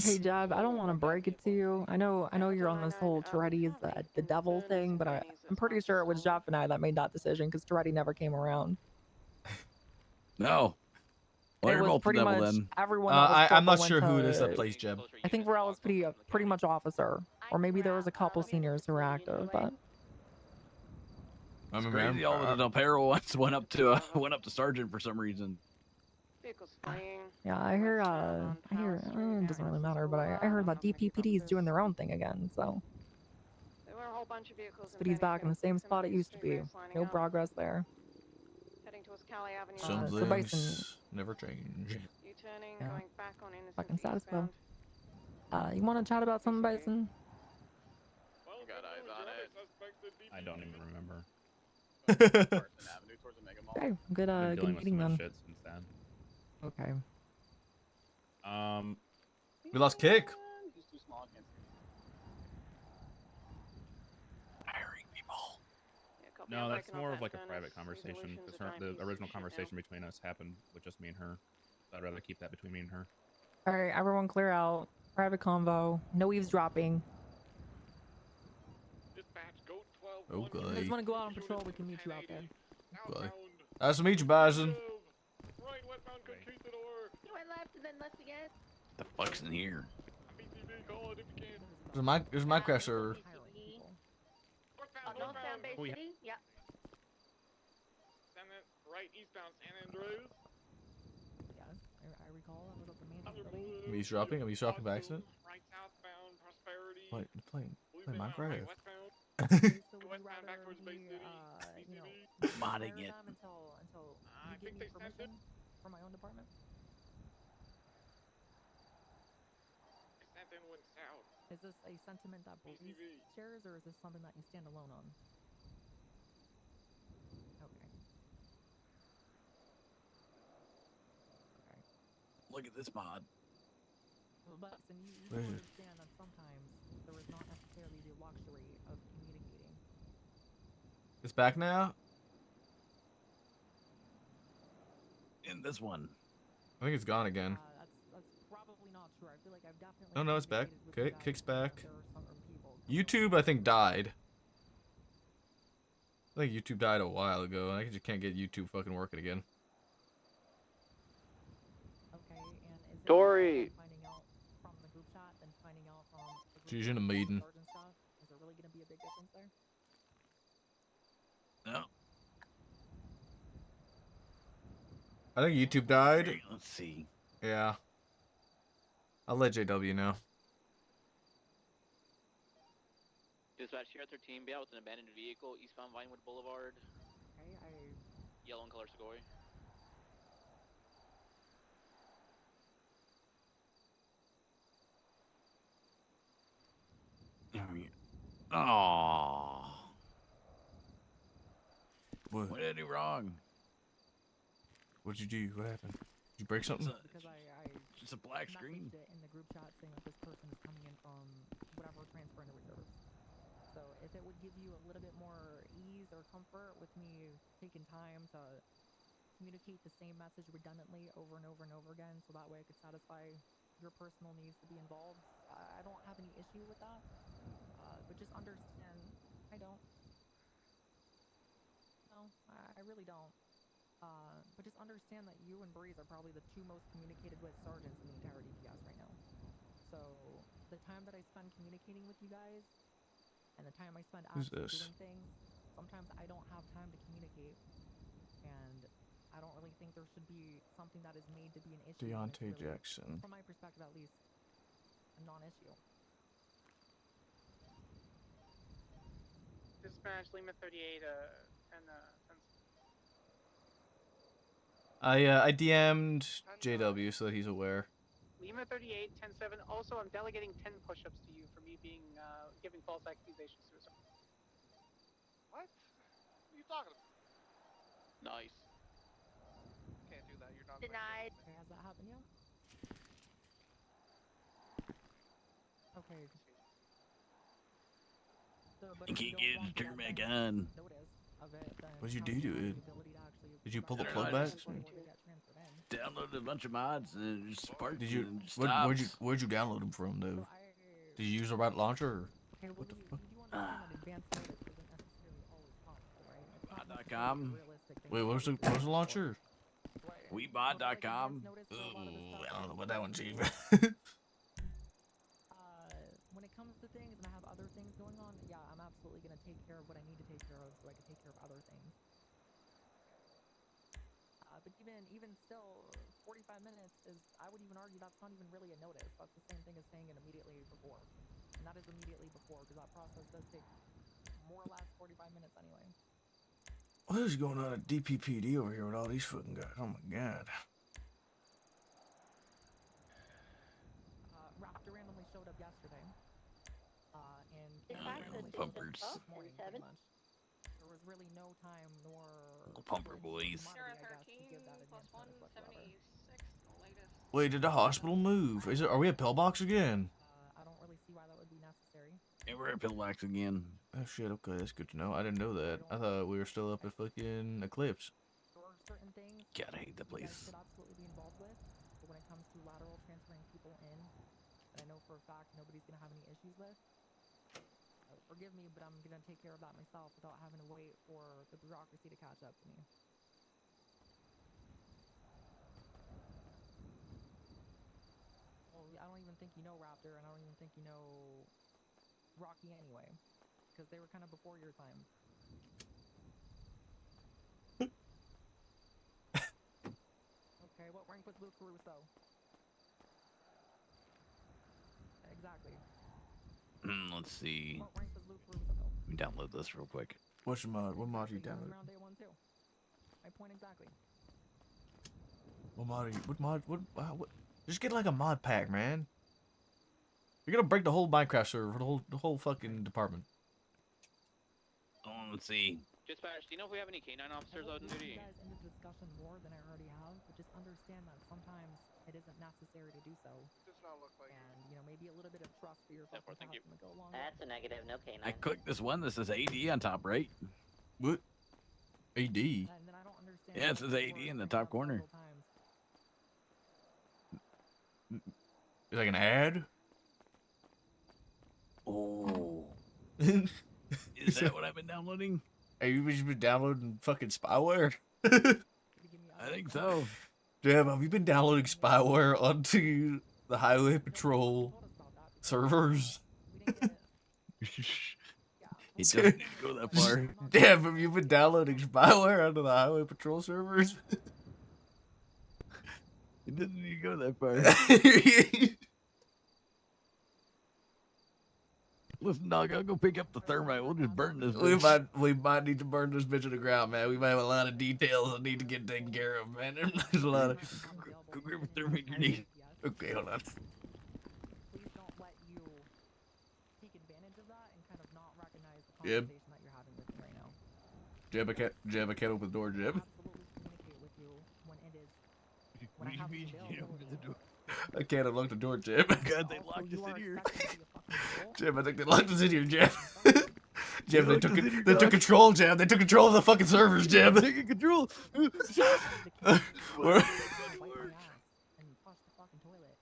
Hey Jab, I don't want to break it to you. I know you're on this whole Toretti's the devil thing, but I'm pretty sure it was Jeff and I that made that decision because Toretti never came around. No. Well, It you're was both the pretty devil much then. everyone. That was I'm not purple sure went who it to- is that plays Jeb. I think Varel was pretty much officer, or maybe there was a couple seniors who were active, but I It's mean, crazy. All the Del Perro ones went up to sergeant for some reason. yeah, I hear it doesn't really matter, but I heard that DPPD is doing their own thing again, so There were a whole bunch of vehicles. but he's back in the same spot it used to be. No progress there. Heading towards Cali Avenue. Some so things Bison- never change. U-turning, Yeah. going back on Innocent Fucking status quo. eastbound. You want to chat about something, Bison? I don't even remember. Okay, good. I've been Good dealing with meeting so much then. shit since then. Okay. We lost Kick. No, that's more of like a private conversation. Because the original conversation between us happened with just me and her. So I'd rather keep that between me and her. All right, everyone clear out. Private convo. No eavesdropping. Oh, If you good. guys want to go out on patrol, we can meet you out there. Good. Nice to meet you, Bison. Right, westbound, concrete the door. You went left and then left again. The fuck's in here? BTV, call it if you can. There's a Minecraft server. Northbound Bay City? Yeah. Right, eastbound San Andreas. Yes, I recall. I was up in Manchester. I'm eavesdropping. I'm eavesdropping by accident. Right, southbound Prosperity. Wait, playing Minecraft. Westbound. So would you Westbound back rather towards Bay me, City. you know, Modding spare it. them until I you give think me they sent permission for my own department? They sent in went south. Is this a sentiment that Police shares, or is this something that you stand alone on? Okay. Look at this mod. Well, but listen, you Where do is it? understand that sometimes there is not necessarily the luxury of communicating. It's back now? In this one. I think it's gone again. That's probably not true. I feel like I've definitely. Oh, no, it's back. communicated with you Okay, guys kicks saying that back. there are certain people. YouTube, I think, died. I think YouTube died a while ago, and I just can't get YouTube fucking working again. Okay, and is it Dory. finding out from the group chat and finding out from the group She's in a meeting. sergeant's chat? Is there really going to be a big difference there? No. I think YouTube died. Hey, let's see. Yeah. I'll let JW know. Dispatch here at 13, be out with an abandoned vehicle, eastbound Vinewood Boulevard. Okay, Yellow and color Segoy. Oh. What? What did I do wrong? What'd you do? What happened? Did you break something? Because I Just a black screen. messaged it in the group chat saying that this person is coming in from whatever transfer into reserves. So if it would give you a little bit more ease or comfort with me taking time to communicate the same message redundantly over and over and over again, so that way I could satisfy your personal needs to be involved, I don't have any issue with that. But just understand, I don't. No, I really don't. But just understand that you and Breeze are probably the two most communicated with sergeants in the entire DPS right now. So the time that I spend communicating with you guys, and the time I spend Who's actually this? doing things, sometimes I don't have time to communicate, and I don't really think there should be something that is made to be an issue. when it's Deontay really, Jackson. from my perspective at least, a non-issue. Dispatch Lima 38, 10, 10. I DM'd JW so that he's aware. Lima 38, 10-7. Also, I'm delegating 10 push-ups to you for me being, giving false accusations to a sergeant. What? What are you talking about? Nice. Can't do that. You're not. Denied. Okay, has that happened yet? Okay. So, but You if can't don't get it want to the turn back advance on. notice of it, then What'd you how do you to have the it? ability to actually Did you pull the provide plug back? before they get transferred in? Downloaded a bunch of mods and it just sparked. Did you? and it stops. Where'd you download them from, though? Did you use the right launcher? Or? Okay, well, you do understand that advance notice isn't necessarily always possible, right? It's not necessarily Mod.com. a realistic thing Wait, to what was always the launcher? Weebot.com. Ooh, I don't know about that one, Chief. When it comes to things and I have other things going on, yeah, I'm absolutely going to take care of what I need to take care of so I can take care of other things. But even still, 45 minutes is, I would even argue that's not even really a notice. That's the same thing as saying it immediately before. And that is immediately before, because that process does take more or less 45 minutes anyway. What is going on at DPPD over here with all these fucking guys? Oh my god. Raptor randomly showed up yesterday. And In Candyman fact, randomly the showed up distance this off morning, in pretty 7. much. There was really no time nor Little pumper boys. commodity, I guess, to give that advance notice whatsoever. Wait, did the hospital move? Are we at Pillbox again? I don't really see why that would be necessary. And we're at Pillbox again. Oh shit, okay, that's good to know. I didn't know that. I thought we were still up at fucking Eclipse. There are certain things God, I hate the you guys place. could absolutely be involved with, but when it comes to lateral transferring people in, and I know for a fact nobody's gonna have any issues with, forgive me, but I'm gonna take care of that myself without having to wait for the bureaucracy to catch up to me. Well, I don't even think you know Raptor, and I don't even think you know Rocky anyway, because they were kind of before your time. Okay, what rank was Luke Caruso? Exactly. Let's see. What rank was Luke Caruso? Let me download this real quick. What's your mod? What mod you Exactly, he was download? around day one too. My point exactly. What mod are you? What mod? What? Just get like a mod pack, man. You're gonna break the whole Minecraft server, the whole fucking department. Oh, let's see. Dispatch, do you know if we have any canine officers on duty? You guys into discussion more than I already have, but just understand that sometimes it isn't necessary to do so. Does not look like and you know, maybe a little bit of trust for your fucking thank you. customer go along. That's a negative, no canine. I clicked this one that says AD on top right. What? AD? And then I don't understand. Yeah, it says AD in the top corner. Is like an ad? Oh. Is that what I've been downloading? Have you just been downloading fucking spyware? I think so. Damn, have you been downloading spyware onto the Highway Patrol servers? It doesn't need to go that far. Damn, have you been downloading spyware onto the Highway Patrol servers? It doesn't need to go that far. Listen, dog, I'll go pick up the thermite. We'll just burn this bitch. We might need to burn this bitch to the ground, man. We might have a lot of details that need to get taken care of, man. There's a lot of. Go grab a thermite grenade. Okay, hold on. Please don't let you take advantage of that and kind of not recognize the Jeb. conversation that you're having with me right now. Jeb, I can't open the door, Jeb. Absolutely communicate with you when it is. When I have the availability. I can't unlock the door, Jeb. God, they locked us in here. Jeb, I think they locked us in here, Jeb. Jeb, they took control, Jeb. They took control of the fucking servers, Jeb. Taking control. We're- And flush the fucking toilet.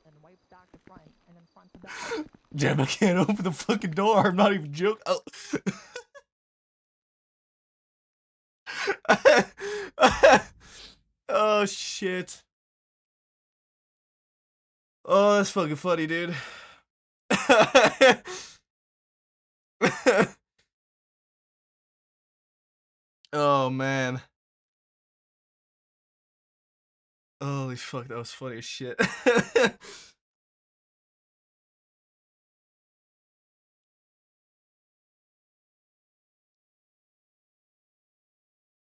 Then wipe back to front and then front to back. Jeb, I can't open the fucking door. I'm not even joking. Oh. Oh, shit. Oh, that's fucking funny, dude. Oh, man. Holy fuck, that was funny as shit.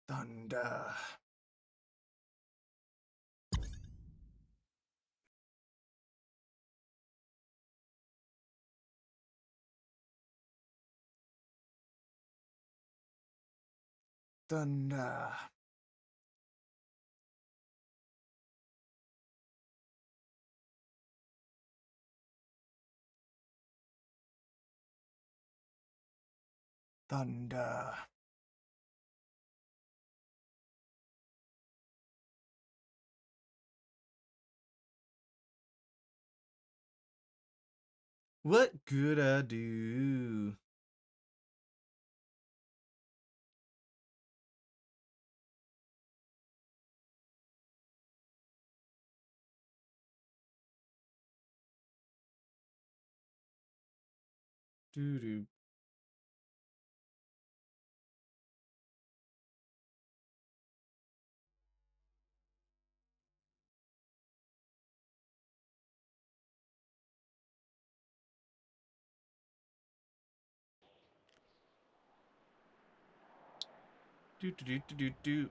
Thunder. Thunder. Thunder. What could I do? Doo-doo. Do.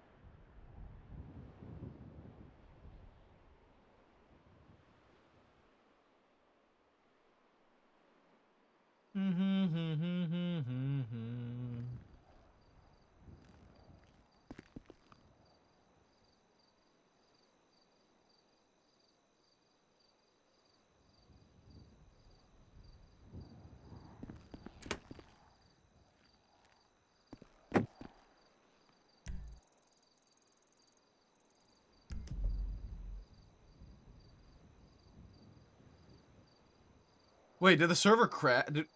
Wait, did the server crash? Did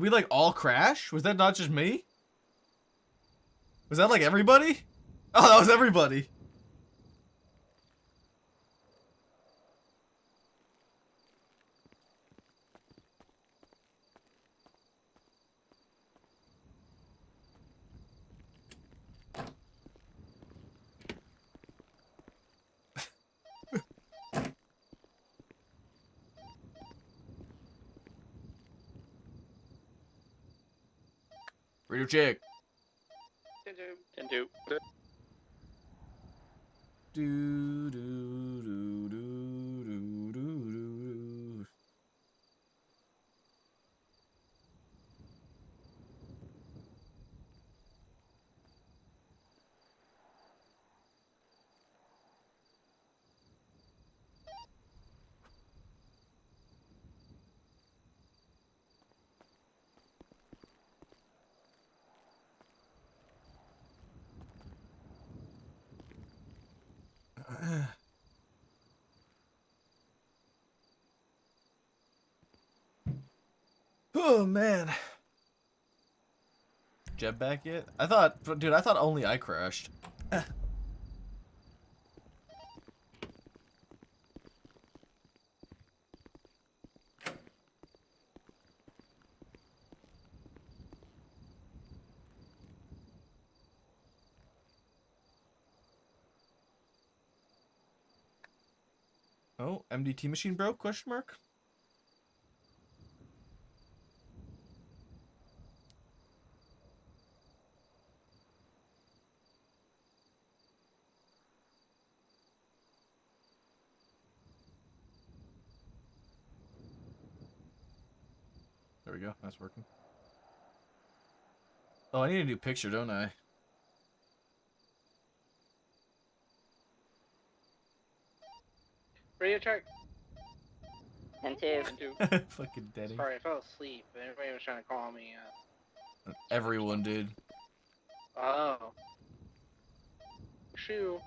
we like all crash? Was that not just me? Was that like everybody? Oh, that was everybody. Radio check. 10-2. 10-2. Do, do, do, do, do, do, do. Oh man. Jeb back yet? I thought, dude, I thought only I crashed. Oh, MDT machine broke? Question mark. There we go. That's working. Oh, I need a new picture, don't I? Radio check. 10-2. 10-2. Fucking Denny. Sorry, I fell asleep. Everybody was trying to call me. Everyone did. Oh. Shoe.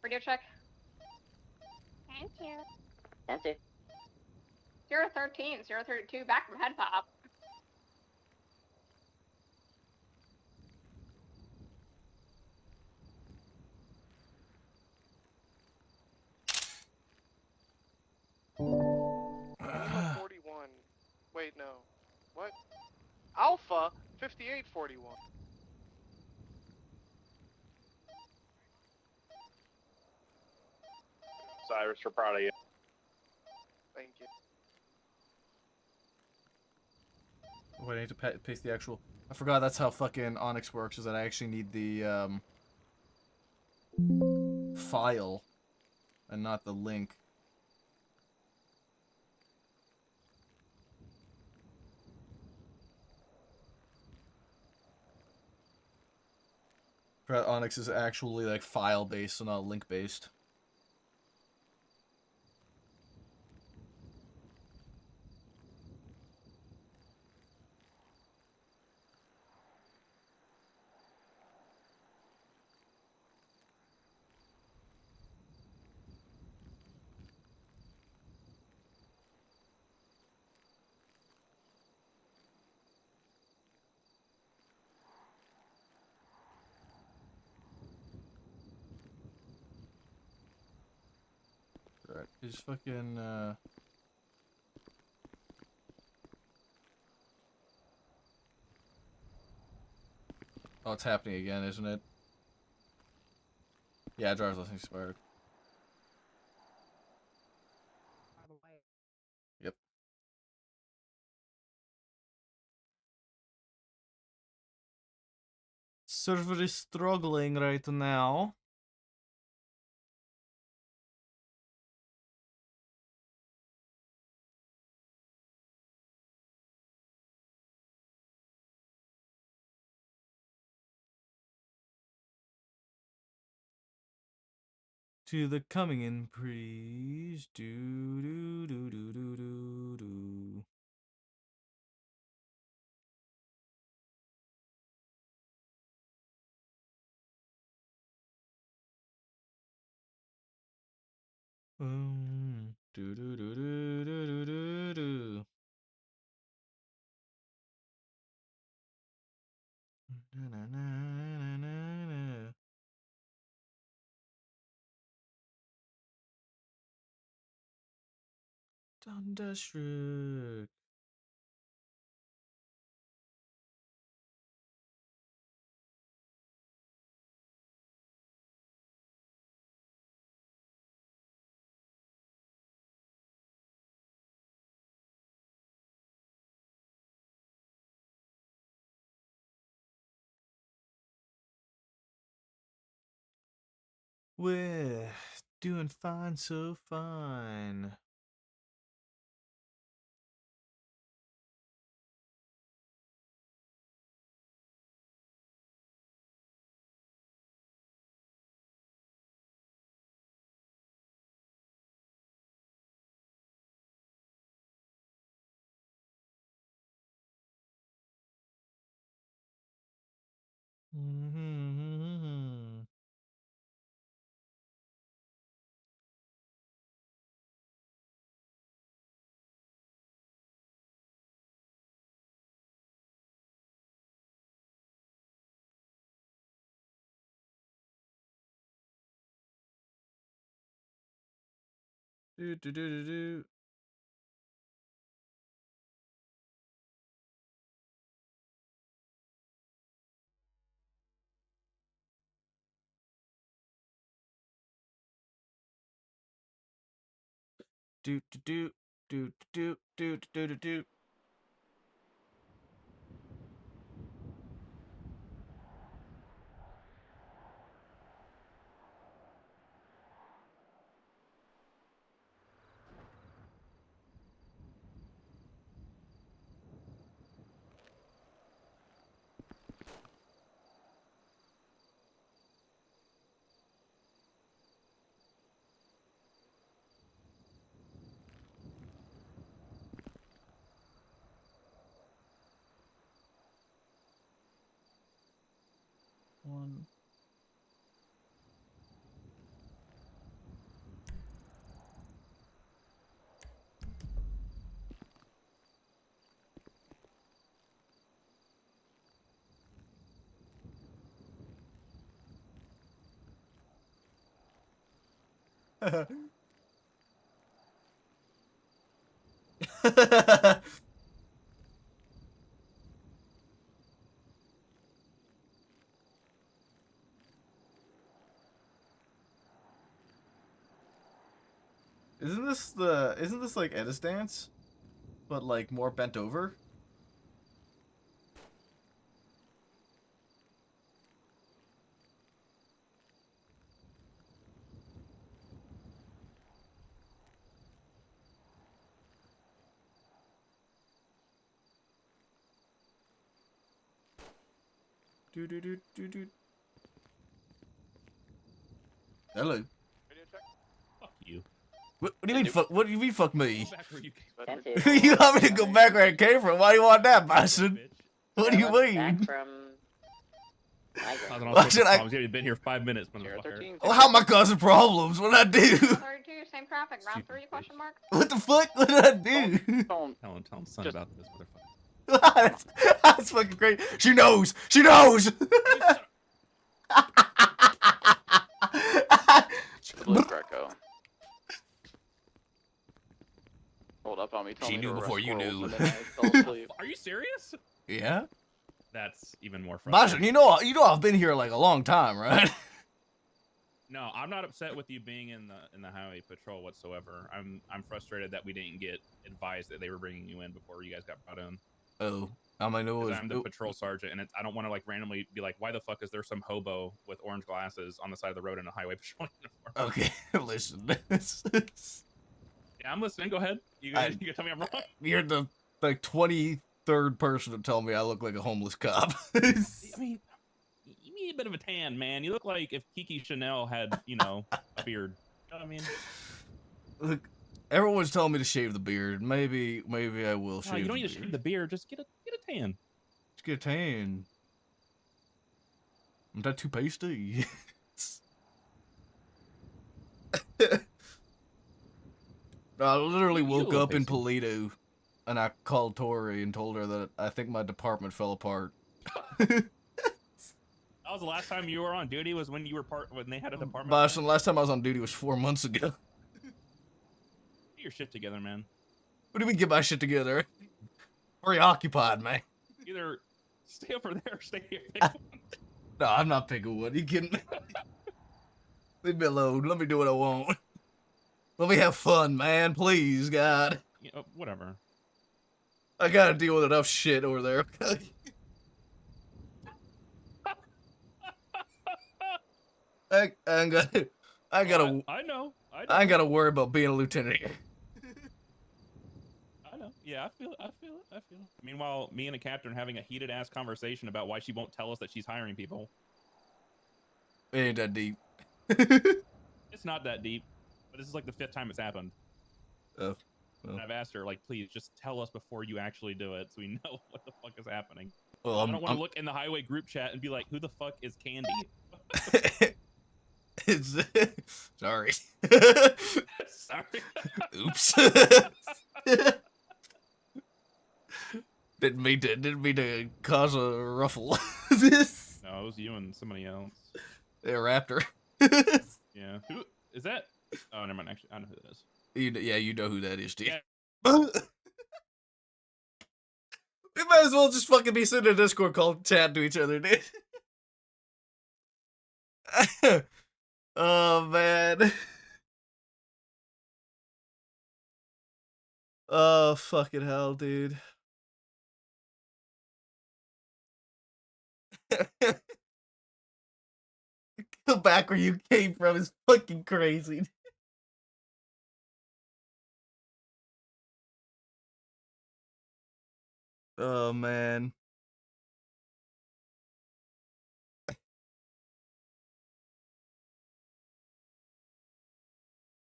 Radio check. 10-2. 013, 032, back from head pop. Alpha 41. Wait, no. What? Alpha 5841. Cyrus, we're proud of you. Thank you. Wait, I need to paste the actual... I forgot that's how fucking ONX works, is that I actually need the, file, and not the link. Forgot ONX is actually, like, file-based, so not link-based. Right, is fucking, Oh, it's happening again, isn't it? Yeah, driver's license expired. Yep. Server is struggling right now. To the coming in priest. Do do do do do do do. Do do do do do do do. Na na na na na na. Thunderstruck. We're doing fine, so fine. Mm-hmm. Do do do do do. Do do do do do do do do do. One. Isn't this like Edis Dance? But like more bent over? Do do do do do. Hello. Radio check. Fuck you. What do you mean fuck? What do you mean fuck me? Go back where you You want me to go back where I came from? Why do you want that, Bison? What do you mean? Why should I? You've been here 5 minutes, motherfucker. Oh, how am I causing problems? What did I do? 32, same traffic, round 3, question mark? What the fuck? What did I do? Tell him son about this, motherfucker. That's fucking great. She knows. She knows. Blue Greco. Hold up on me. She knew before you knew. Are you serious? Yeah. That's even more Bison, frustrating. you know I've been here like a long time, right? No, I'm not upset with you being in the highway patrol whatsoever. I'm frustrated that we didn't get advised that they were bringing you in before you guys got brought in. Oh, I'm the patrol sergeant, and I don't want to like randomly be like, why the fuck is there some hobo with orange glasses on the side of the road in a highway patrol uniform? Okay, listen. Yeah, I'm listening. Go ahead. You can tell me I'm wrong. You're the like 23rd person to tell me I look like a homeless cop. I mean, you need a bit of a tan, man. You look like if Kiki Chanel had, you know, beard. You know what I mean? Look, everyone's telling me to shave the beard. Maybe I will shave. No, you don't the need to beard. shave the beard. Just get a tan. Just get a tan. I'm that too pasty. I literally woke up in Toledo, and I called Tori and told her that I think my department fell apart. That was the last time you were on duty. Was when you were when they had a department. But the last time I was on duty was 4 months ago. Get your shit together, man. What do you mean get my shit together? Preoccupied, man. Either stay over there or stay here. No, I'm not picking one. You kidding me? Leave me alone. Let me do what I want. Let me have fun, man. Please, God. You know, whatever. I gotta deal with enough shit over there. I ain't gotta. I know. I ain't gotta worry about being a lieutenant here. I know. Yeah, I feel it. Meanwhile, me and a captain having a heated ass conversation about why she won't tell us that she's hiring people. It ain't that deep. It's not that deep, but this is like the 5th time it's happened. Oh. Well. And I've asked her, like, please just tell us before you actually do it, so we know what the fuck is happening. Well, I don't want to look in the highway group chat and be like, who the fuck is Candy? It's sorry. Sorry. Oops. Didn't mean to cause a ruffle. No, it was you and somebody else. Yeah, Raptor. Yeah. Who is that? Oh, never mind. Actually, I know who that is. You know who that is, dude. Yeah. We might as well just fucking be sitting in a Discord call, chat to each other, dude. Oh, man. Oh, fucking hell, dude. Go back where you came from is fucking crazy. Oh, man.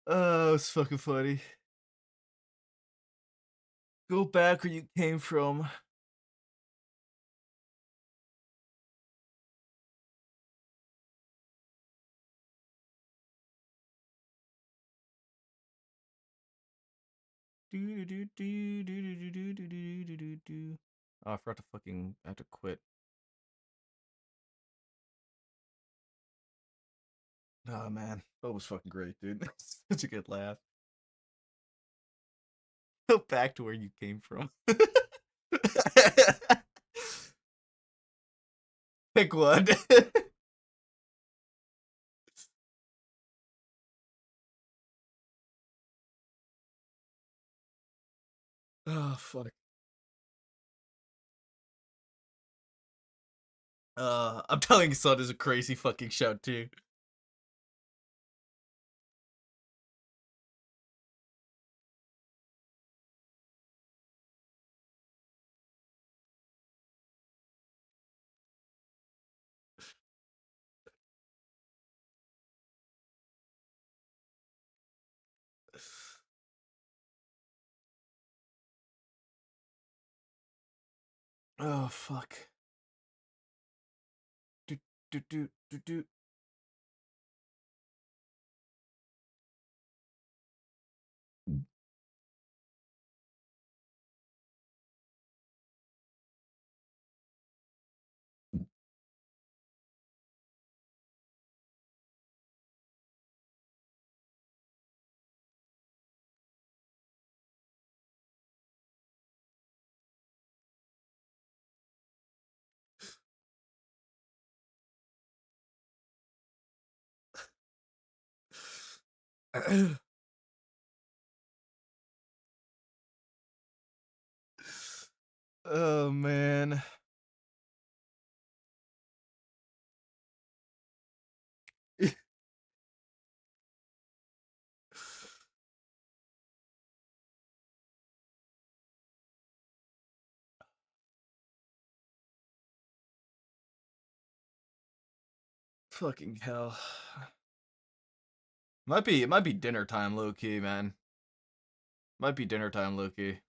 Oh, it's fucking funny. Go back where you came from. Oh, I forgot to fucking I have to quit. Oh man, that was fucking great, dude. Such a good laugh. Go back to where you came from. Pick one. Oh fuck. I'm telling you, son is a crazy fucking shout too. Oh fuck. Do. Oh man. Fucking hell. It might be dinner time, low key, man. Might be dinner time, low key.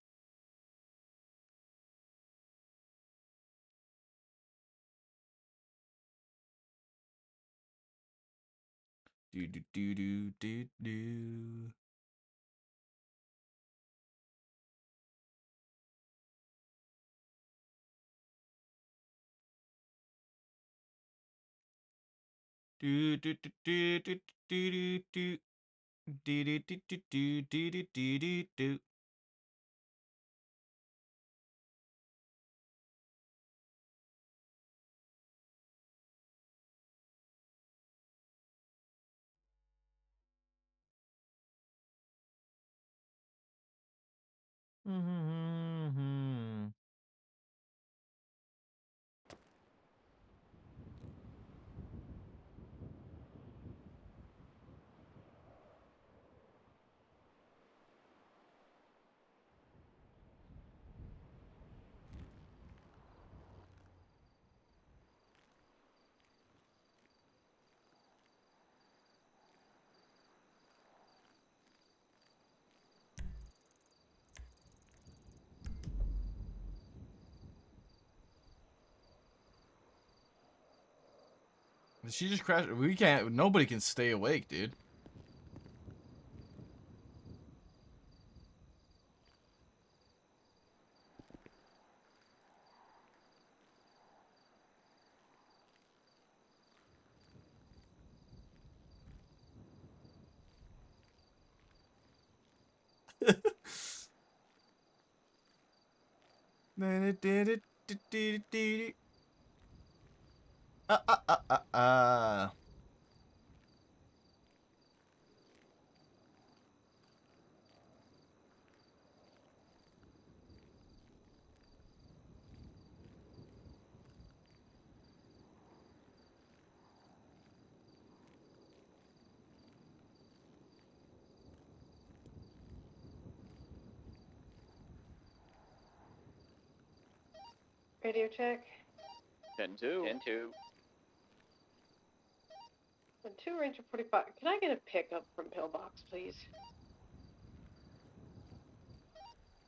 Do do do do do do. Do do do do do do do do do do do do do do do do. Mm-hmm. Did she just crash? We can't. Nobody can stay awake, dude. Ah. Radio check. 10-2. 10-2. The 2 Ranger 45. Can I get a pickup from Pillbox, please?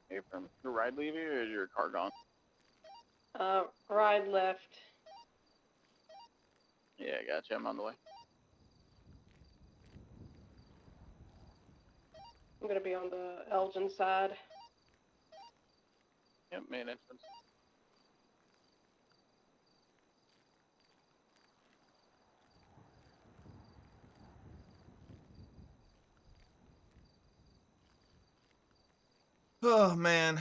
Hey, from your ride leaving or is your car gone? Ride left. Yeah, gotcha. I'm on the way. I'm gonna be on the Elgin side. Yep, main entrance. Oh man.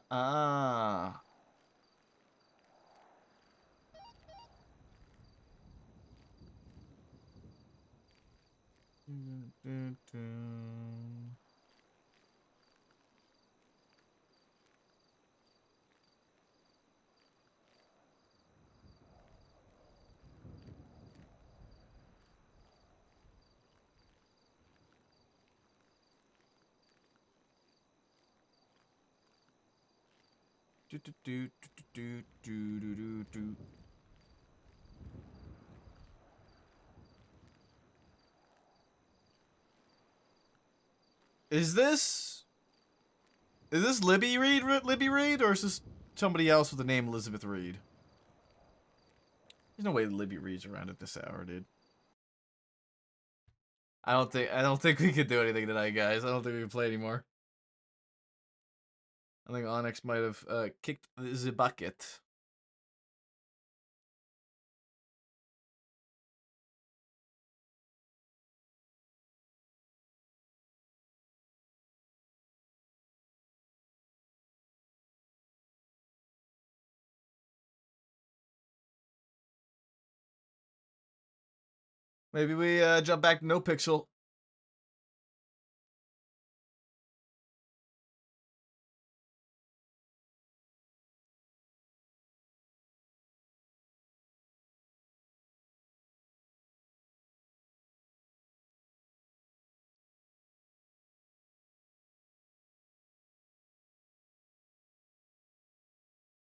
Ah. Is this Libby Reed, or is this somebody else with the name Elizabeth Reed? There's no way Libby Reed's around at this hour, dude. I don't think we could do anything tonight, guys. I don't think we can play anymore. I think ONX might have kicked the bucket. Maybe we jump back to No Pixel.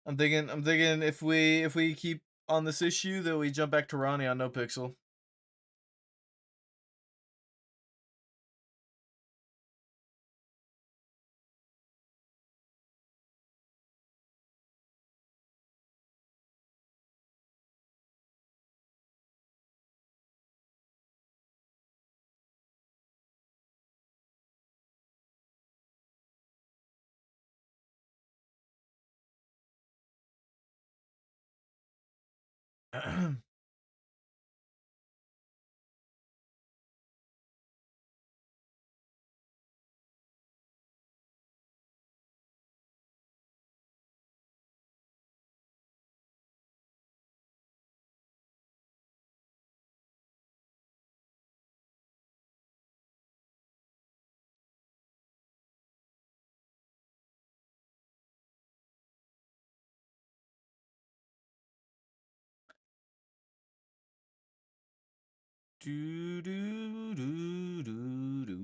I'm thinking if we keep on this issue, that we jump back to Ronnie on No Pixel. Do do do do do.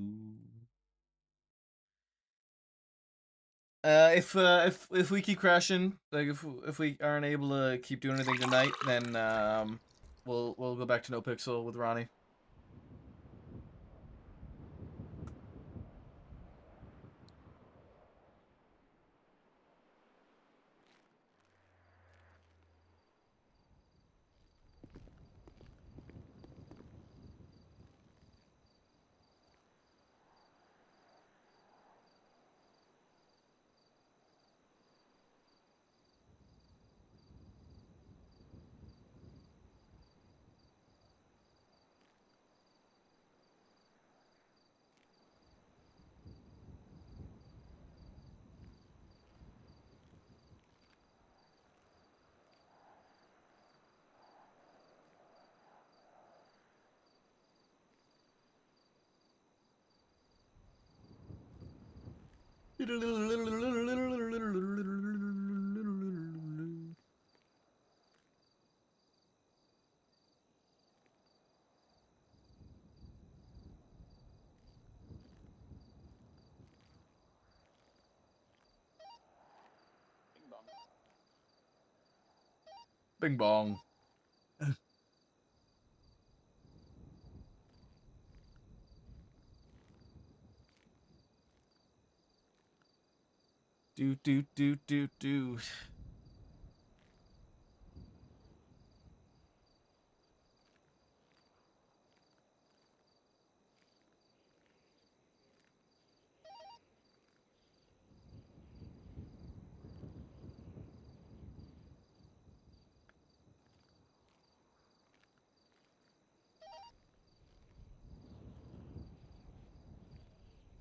If we keep crashing, like if we aren't able to keep doing anything tonight, then we'll go back to No Pixel with Ronnie. Bing bong. Do do do do do.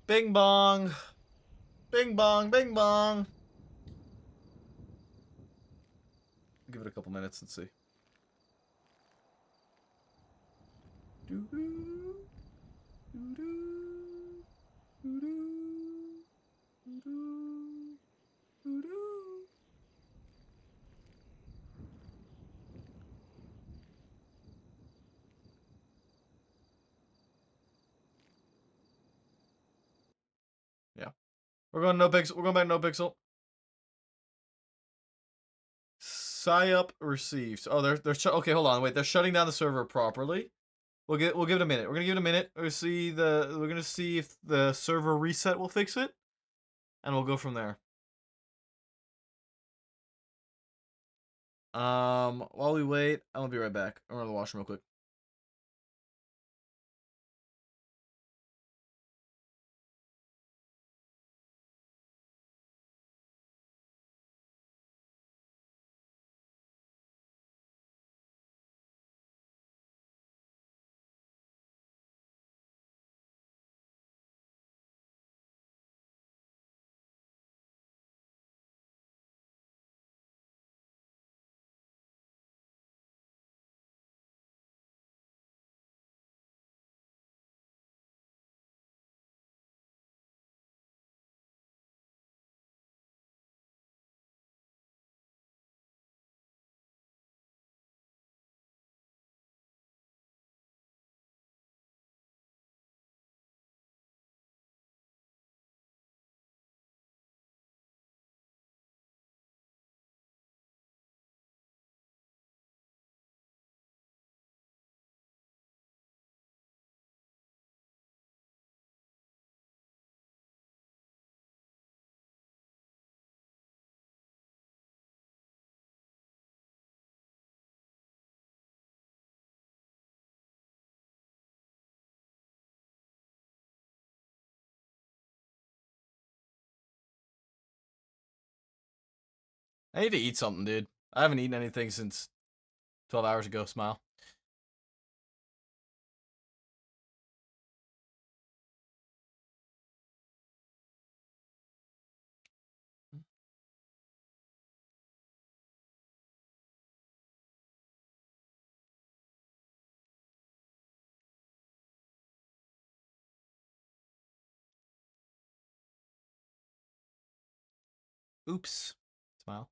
Bing bong. Bing bong, bing bong. Give it a couple minutes and see. Yeah. We're going No Pixel. We're going back No Pixel. SAHP received. Oh, they're okay. Hold on, wait. They're shutting down the server properly. We'll give it a minute. We're gonna give it a minute. We're gonna see if the server reset will fix it, and we'll go from there. While we wait, I'm gonna be right back. I'm gonna wash real quick. I need to eat something, dude. I haven't eaten anything since 12 hours ago. Smile. Oops. Smile.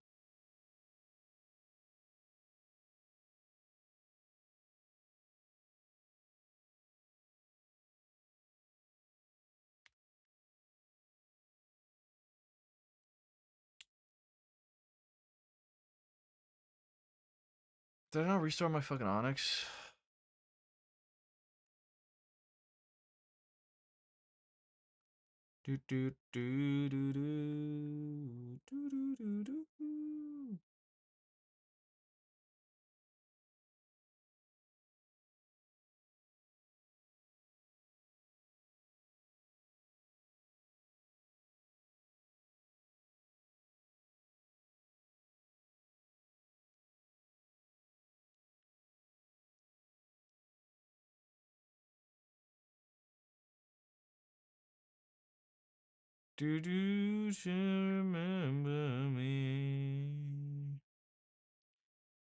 Did I not restore my fucking Onyx? Do do do do do do do do do. Do do remember me?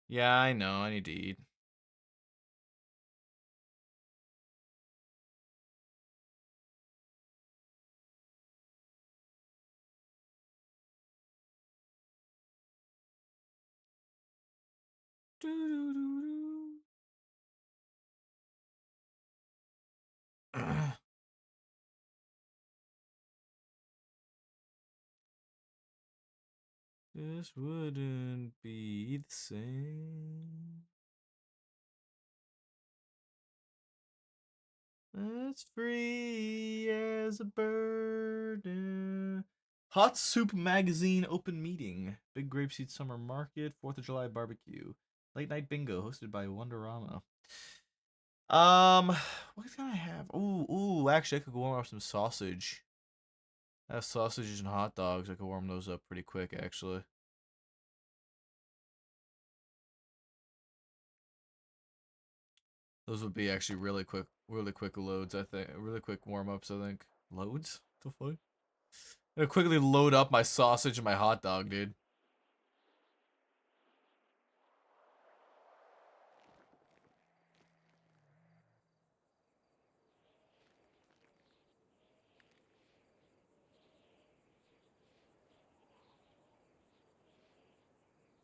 Yeah, I know. I need to eat. Do do do do. This wouldn't be the same. As free as a bird. Hot Soup Magazine open meeting. Big Grapeseed Summer Market. 4th of July barbecue. Late night bingo hosted by Wonderama. What can I have? Ooh, actually I could warm up some sausage. I have sausages and hot dogs. I could warm those up pretty quick, actually. Those would be actually really quick loads, I think. Really quick warm-ups, I think. Loads? What the fuck? I'm gonna quickly load up my sausage and my hot dog, dude.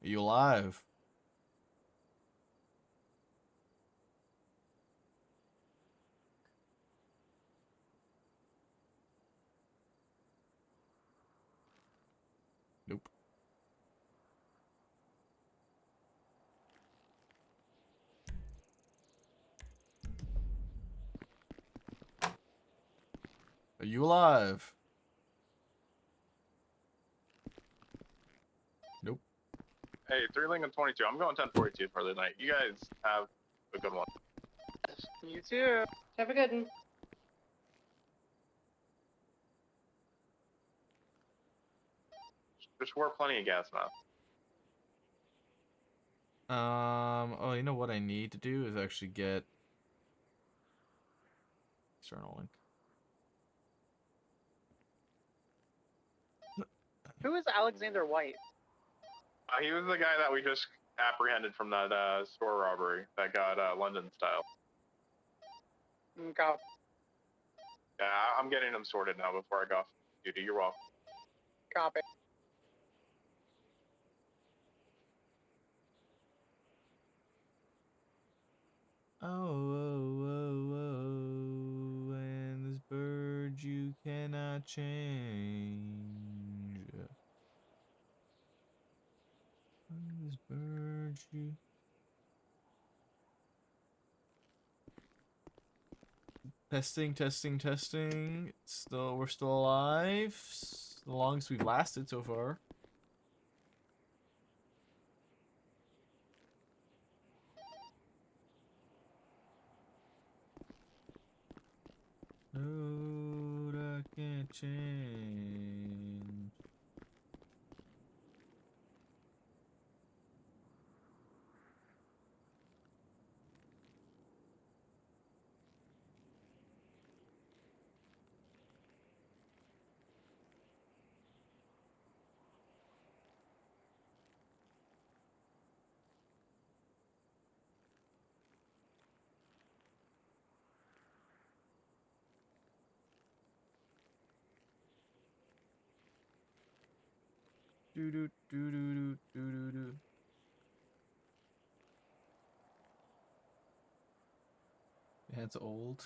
Are you alive? Nope. Are you alive? Nope. Hey, 3 Lincoln 22. I'm going 1042 for the night. You guys have a good one. You too. Have a good one. Just wear plenty of gas masks. Oh, you know what I need to do is actually get external link. Who is Alexander White? He was the guy that we just apprehended from that store robbery that got London style. Go. Yeah, I'm getting them sorted now before I go off duty. You're welcome. Copy. Oh, and this bird you cannot change. This bird you. Testing. We're still alive. The longest we've lasted so far. No, I can't change. Do do do do do do do. Yeah, it's old.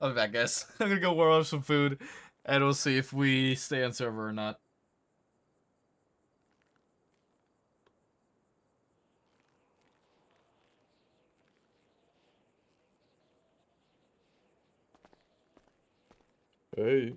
I'll be back, guys. I'm gonna go warm up some food, and we'll see if we stay on server or not. Hey.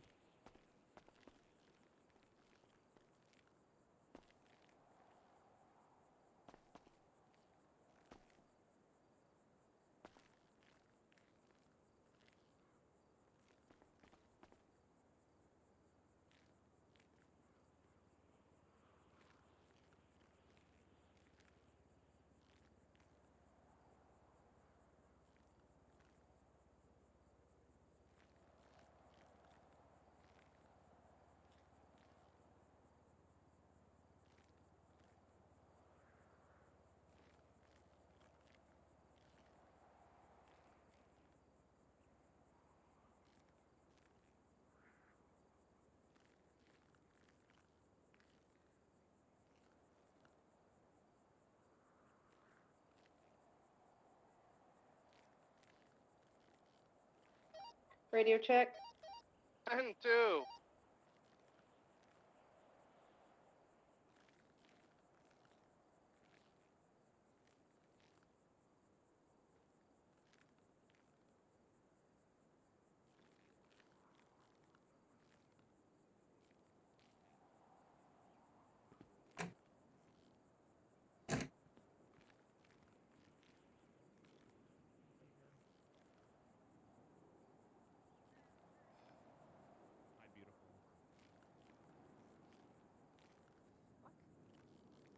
Radio check. 10-2. Hi, beautiful.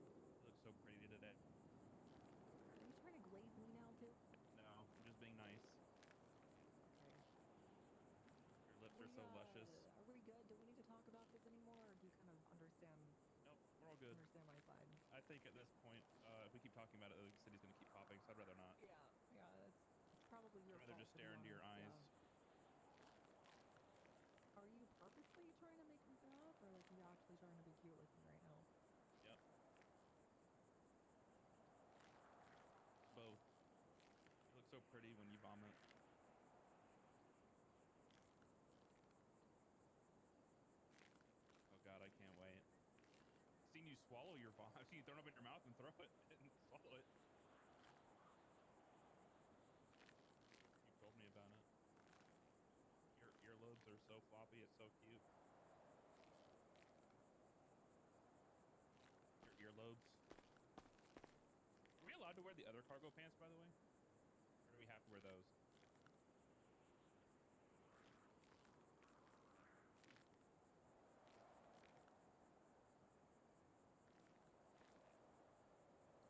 You look so pretty today. Are you trying to glaze me now too? No, I'm just being nice. Your lips are so luscious. Are we good? Do we need to talk about this anymore, or do you kind of understand? Nope, we're all good. Understand my side. I think at this point, if we keep talking about it, the city's gonna keep popping, so I'd rather not. Yeah, it's probably your I'd rather fault. just To be stare into your honest, eyes. Are you purposely trying to make me stop, or like you actually trying to be cute with me right now? Yep. Both. You look so pretty when you vomit. Oh god, I can't wait. I've seen you swallow your vomit. I've seen you throw it up in your mouth and throw it and swallow it. You told me about it. Your earlobes are so floppy, it's so cute. Your earlobes. Are we allowed to wear the other cargo pants, by the way? Or do we have to wear those?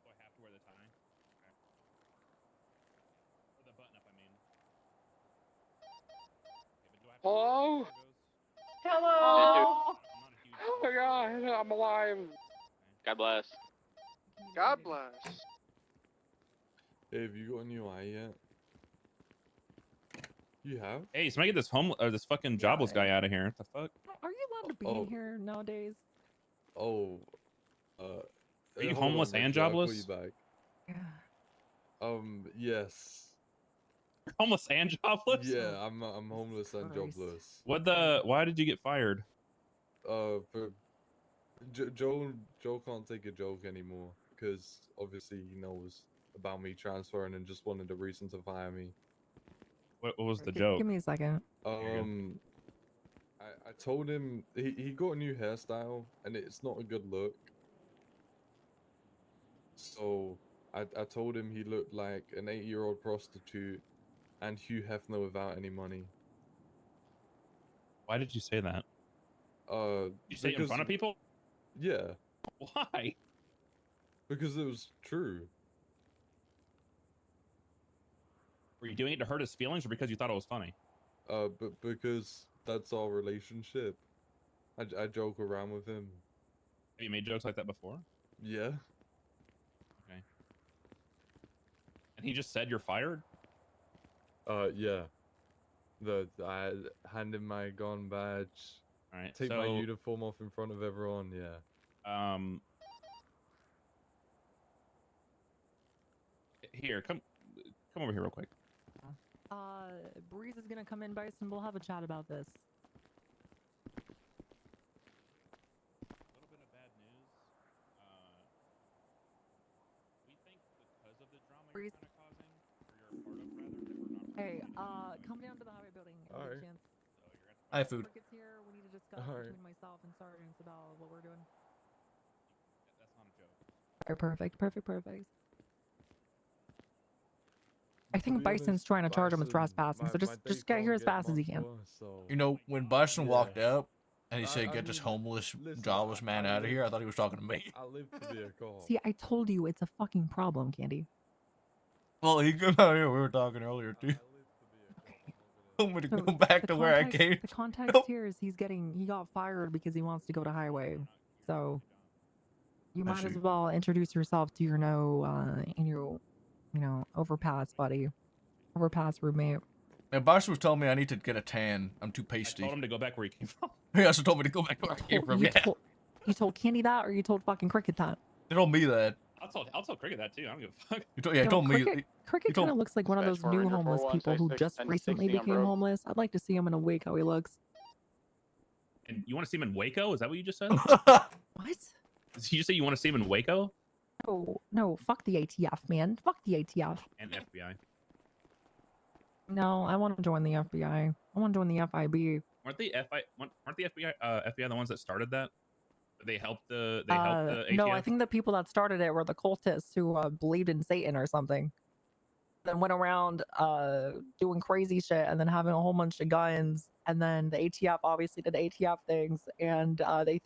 Do I have to wear the tie? Okay. Or the button up, I mean. Okay, but do I have to Hello? wear cargos? Hello. I'm not a huge Oh my god, I'm alive. God bless. God bless. Hey, have you got a new eye yet? You have? Hey, somebody get this fucking jobless guy out of here. What the fuck? Are you allowed to be in here nowadays? Oh. Are you hold homeless on, and Richie, I'll call you jobless? back. Yeah. Yes. You're homeless and jobless? Yeah, I'm homeless and Christ. jobless. Why did you get fired? For Joe can't take a joke anymore because obviously he knows about me transferring and just wanted a reason to fire me. What was the Give joke? me a second. I told him he got a new hairstyle and it's not a good look. So I told him he looked like an 8-year-old prostitute and Hugh Hefner without any money. Why did you say that? You say it in Because front of people? yeah. Why? Because it was true. Were you doing it to hurt his feelings or because you thought it was funny? But because that's our relationship. I joke around with him. Have you made jokes like that before? Yeah. Okay. And he just said you're fired? Yeah. I handed my gun badge All right. Take so, my uniform off in front of everyone. Yeah. Here, come over here real quick. Breeze is gonna come in, Bison. We'll have a chat about this. A little bit of bad news. We think because of the drama you're kind of causing, or you're a part of rather, that we're not. Hey, come down to the highway building. If you get a chance. I have food. Cricket's here. We need to discuss Alright. between myself and sergeants about what we're doing. That's not a joke. Alright, perfect. I To think be Bison's honest, trying to charge him with Bison, trespassing, so my just date get can't here as get fast as you much can. worse, so- You know, when Bison walked up and he I- said, I "Get this mean, homeless, listen, jobless man I out of live- here," I thought he was talking to me. I live to be a cop. See, I told you it's a fucking problem, Candy. Well, he came out here. We were talking earlier too. Told me to So go back the to where I context- came. The context here is he got fired because he wants to go to highway. So you I might as see. well introduce yourself to your overpass buddy, overpass roommate. And Bison was telling me I need to get a tan. I'm too I pasty. told him to go back where he came from. He also told me to go back where I came from. Yeah. You told Candy that, or you told fucking Cricket that? He told me that. I'll tell Cricket that too. I don't give a fuck. He told, yeah, he No, told me. Cricket kind of looks like one of those new homeless people who just recently became homeless. I'd like to see him in a week how he looks. And you want to see him in Waco? Is that what you just said? What? Did you just say you want to see him in Waco? No, fuck the ATF, man. Fuck the ATF. And FBI. No, I want to join the FBI. I want to join the FIB. Aren't the FBI the ones that started that? They helped the ATF? No, I think the people that started it were the cultists who believed in Satan or something. Then went around doing crazy shit and then having a whole bunch of guns. And then the ATF obviously did ATF things, and I think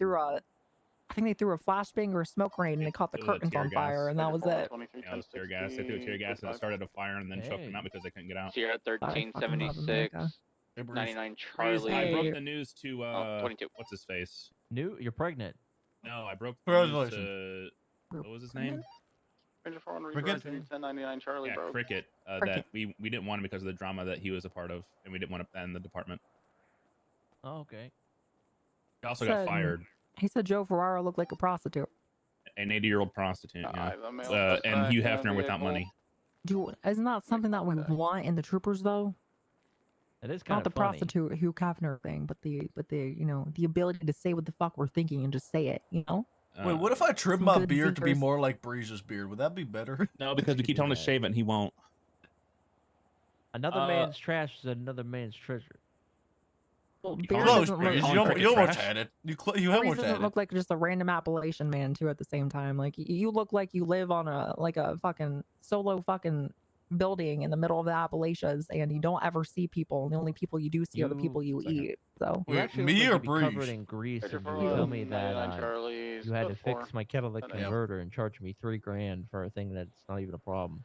they threw a flashbang or a smoke grenade and they caught the curtains on fire, and that was it. Yeah, it was tear gas. They threw tear gas and it started a fire and then choked them out because they couldn't get out. Sierra 1376, 99 Charlie. I broke the news to 22. What's his face? You're pregnant. No, I broke the news to Congratulations. what was his name? Ranger 4 Cricket? 1099 Charlie, Yeah, bro. Cricket. That we didn't want him because of the drama that he was a part of, and we didn't want to end the department. Oh, okay. He also got fired. He said Joe Ferraro looked like a prostitute. An 80-year-old prostitute, yeah. the male And Hugh suspect in Hefner a without vehicle. money. Isn't that something that we want in the troopers though? It is kind Not the of funny. prostitute Hugh Hefner thing, but the the ability to say what the fuck we're thinking and just say it. Wait, what if I trim Some my good beard to be zinkers. more like Breeze's beard? Would that be better? No, because we keep telling him to shave it and he won't. Another man's trash is another man's treasure. Well, You Beard call doesn't Breeze, look, you don't- You almost trash? had it. You Breeze almost doesn't had it. look like just a random Appalachian man too. At the same time, like you look like you live on a fucking solo fucking building in the middle of the Appalachians, and you don't ever see people. The only people you do see are the people you eat. So You actually me look or like you'd be covered Breeze? in grease, and you Charlie, tell me that 99 Charlie, you had to split fix four. my catalytic Yeah. converter and charge me $3,000 for a thing that's not even a problem.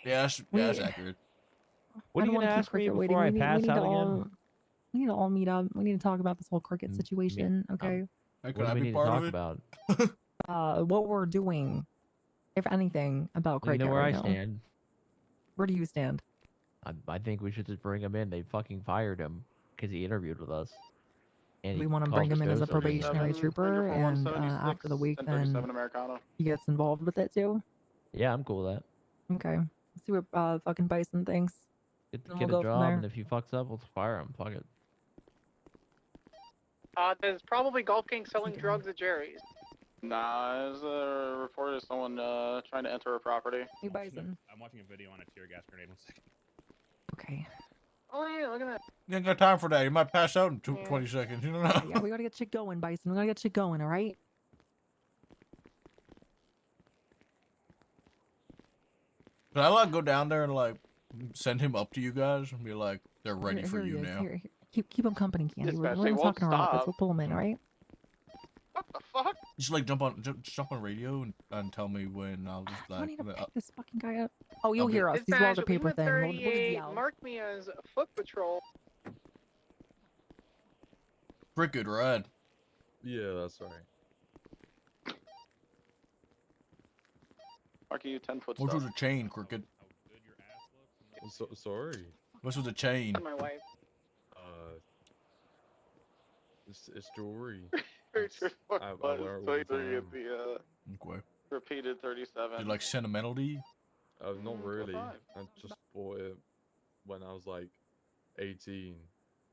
Yeah, that's accurate. What I are don't you wanna gonna keep ask me Cricket before waiting. I pass out We need to all meet up. We need to talk about this whole Cricket situation. Okay. Hey, What do we need to talk about? What we're doing, if anything, about You Cricket. know where right I now. stand. Where do you stand? I think we should just bring him in. They fucking fired him because he interviewed with us. And We he want to called bring him in us as a ghosts over here. probationary trooper, and after the week, then 1037 Americano. he gets involved with it too. Yeah, I'm cool with that. Okay. Let's see what fucking Bison thinks. Get the And kid we'll a go from job, there. and if he fucks up, we'll fire him. Fuck it. There's probably Golf King selling drugs at Jerry's. Nah, there's a report of someone trying to enter a property. Hey, Bison. I'm watching a video on a tear gas grenade. 1 second. Okay. Oh yeah, look at that. You ain't got time for that. You might pass out in 20 seconds. You don't know. Yeah, we gotta get shit going, Bison. We gotta get shit going. All right. Can I go down there and send him up to you guys and be like, they're ready for Here he you is. now? Here. Keep him company, Candy. Dispatch, We're they gonna won't talk in our office. stop. We'll pull him in. All right. What the fuck? Just jump on radio and tell me when I'll just I need to pick this fucking guy up. Oh, you'll Okay. hear us. These walls are Dispatch, paper Lima thin. We'll just 38 yell. marked me as foot patrol. Cricket, right? Yeah, that's right. Mark you 10 foot What's stop. with the chain, Cricket? Sorry. What's with the chain? My wife. It's jewelry. Richard I Butt wear is it all the 23 at time. the Okay. repeated 37. Is it like sentimental to you? Not really. 5. I just bought it when I was like 18,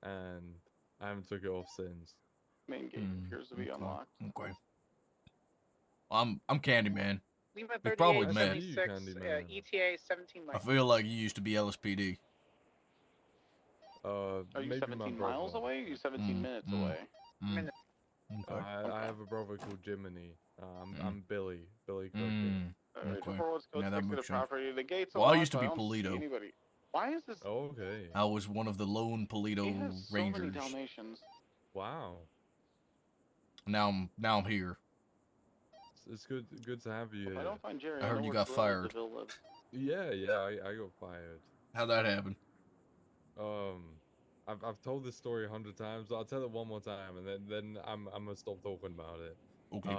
and I haven't took it off since. Main gate appears to be unlocked. Okay. I'm Candyman. Lima We've probably 38, met. 76, ETA 17 I miles. feel like you used to be LSPD. Are you maybe 17 my miles brother. away? Or are you 17 minutes away? Okay. I have a brother called Jiminy. I'm Billy. Billy Cookie. Alright, Okay. before let's go Yeah, that take to the makes sense. property. The gates Well, I unlocked, used to but be I don't see Polito. anybody. Why is this? Oh, okay. I was one of the lone Polito He has so many Rangers. Dalmatians. Wow. Now I'm here. It's good to have you If here. I don't find Jerry, I heard know you where got Cruella fired. DeVille lives. Yeah, I got fired. How'd that happen? I've told this story 100 times. I'll tell it one more time, and then I'm gonna stop talking about it. Okay.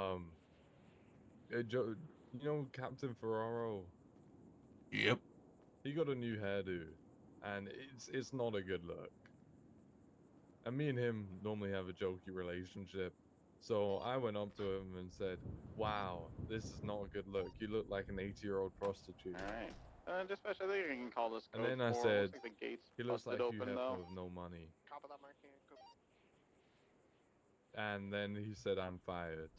Joe, you know Captain Ferraro? Yep. He got a new hairdo, and it's not a good look. And me and him normally have a jokey relationship, so I went up to him and said, "Wow, this is not a good look. You look like an 80-year-old prostitute." All right. Dispatch, I think I can call this And code then I 4. said, Looks like the gate's "He looks busted like Hugh open Hefner though. with no money." Copy that, marking it. Go. And then he said, "I'm fired."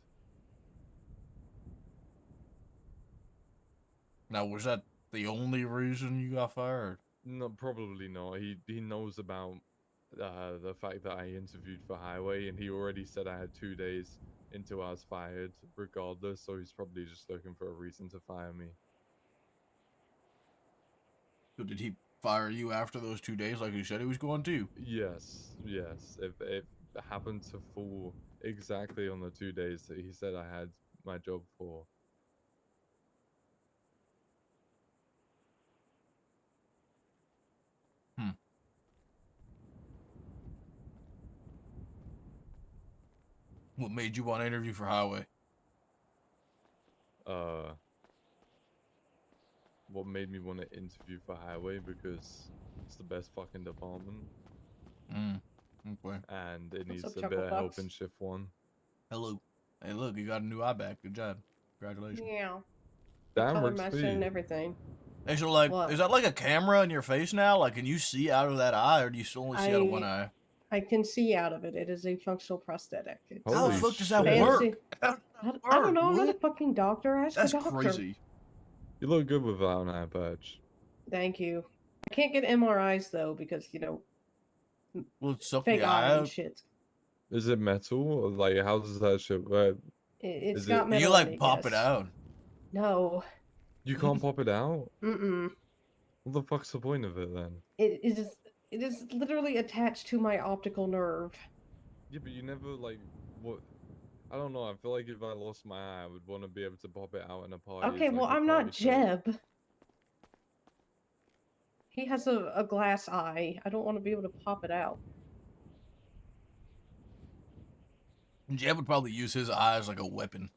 Now, was that the only reason you got fired? No, probably not. He knows about the fact that I interviewed for Highway, and he already said I had 2 days until I was fired, regardless. So he's probably just looking for a reason to fire me. So did he fire you after those 2 days, like he said he was going to? Yes. If it happened to fall exactly on the 2 days that he said I had my job for. What made you want to interview for Highway? What made me want to interview for Highway? Because it's the best fucking department. Okay. And it What's needs up, a bit of help Chucklefucks? in shift 1. Hello. Hey, look, you got a new eye back. Good job. Congratulations. Yeah. Damn, Color works matching and everything. Hey, so like, What? is that like a camera in your face now? Like, can you see out of that eye, or do you still only see out of one eye? I can see out of it. It is a functional prosthetic. It's How the fuck does that fancy. work? I don't know. I'm not a fucking doctor. Ask That's a doctor. crazy. You look good without an eye patch. Thank you. I can't get MRIs though because Well, it's up fake the eye eye. and shit. Is it metal? Or like, how does that shit work? It's Is got it... metal. You like in it, pop yes. it out. No. You can't pop it out? Mm-mm. What the fuck's the point of it then? It is literally attached to my optical nerve. Yeah, but you never like what? I don't know. I feel like if I lost my eye, I would want to be able to pop it out in a party. Okay, as, well, like, a I'm not party trick. Jeb. He has a glass eye. I don't want to be able to pop it out. Jeb would probably use his eye as like a weapon.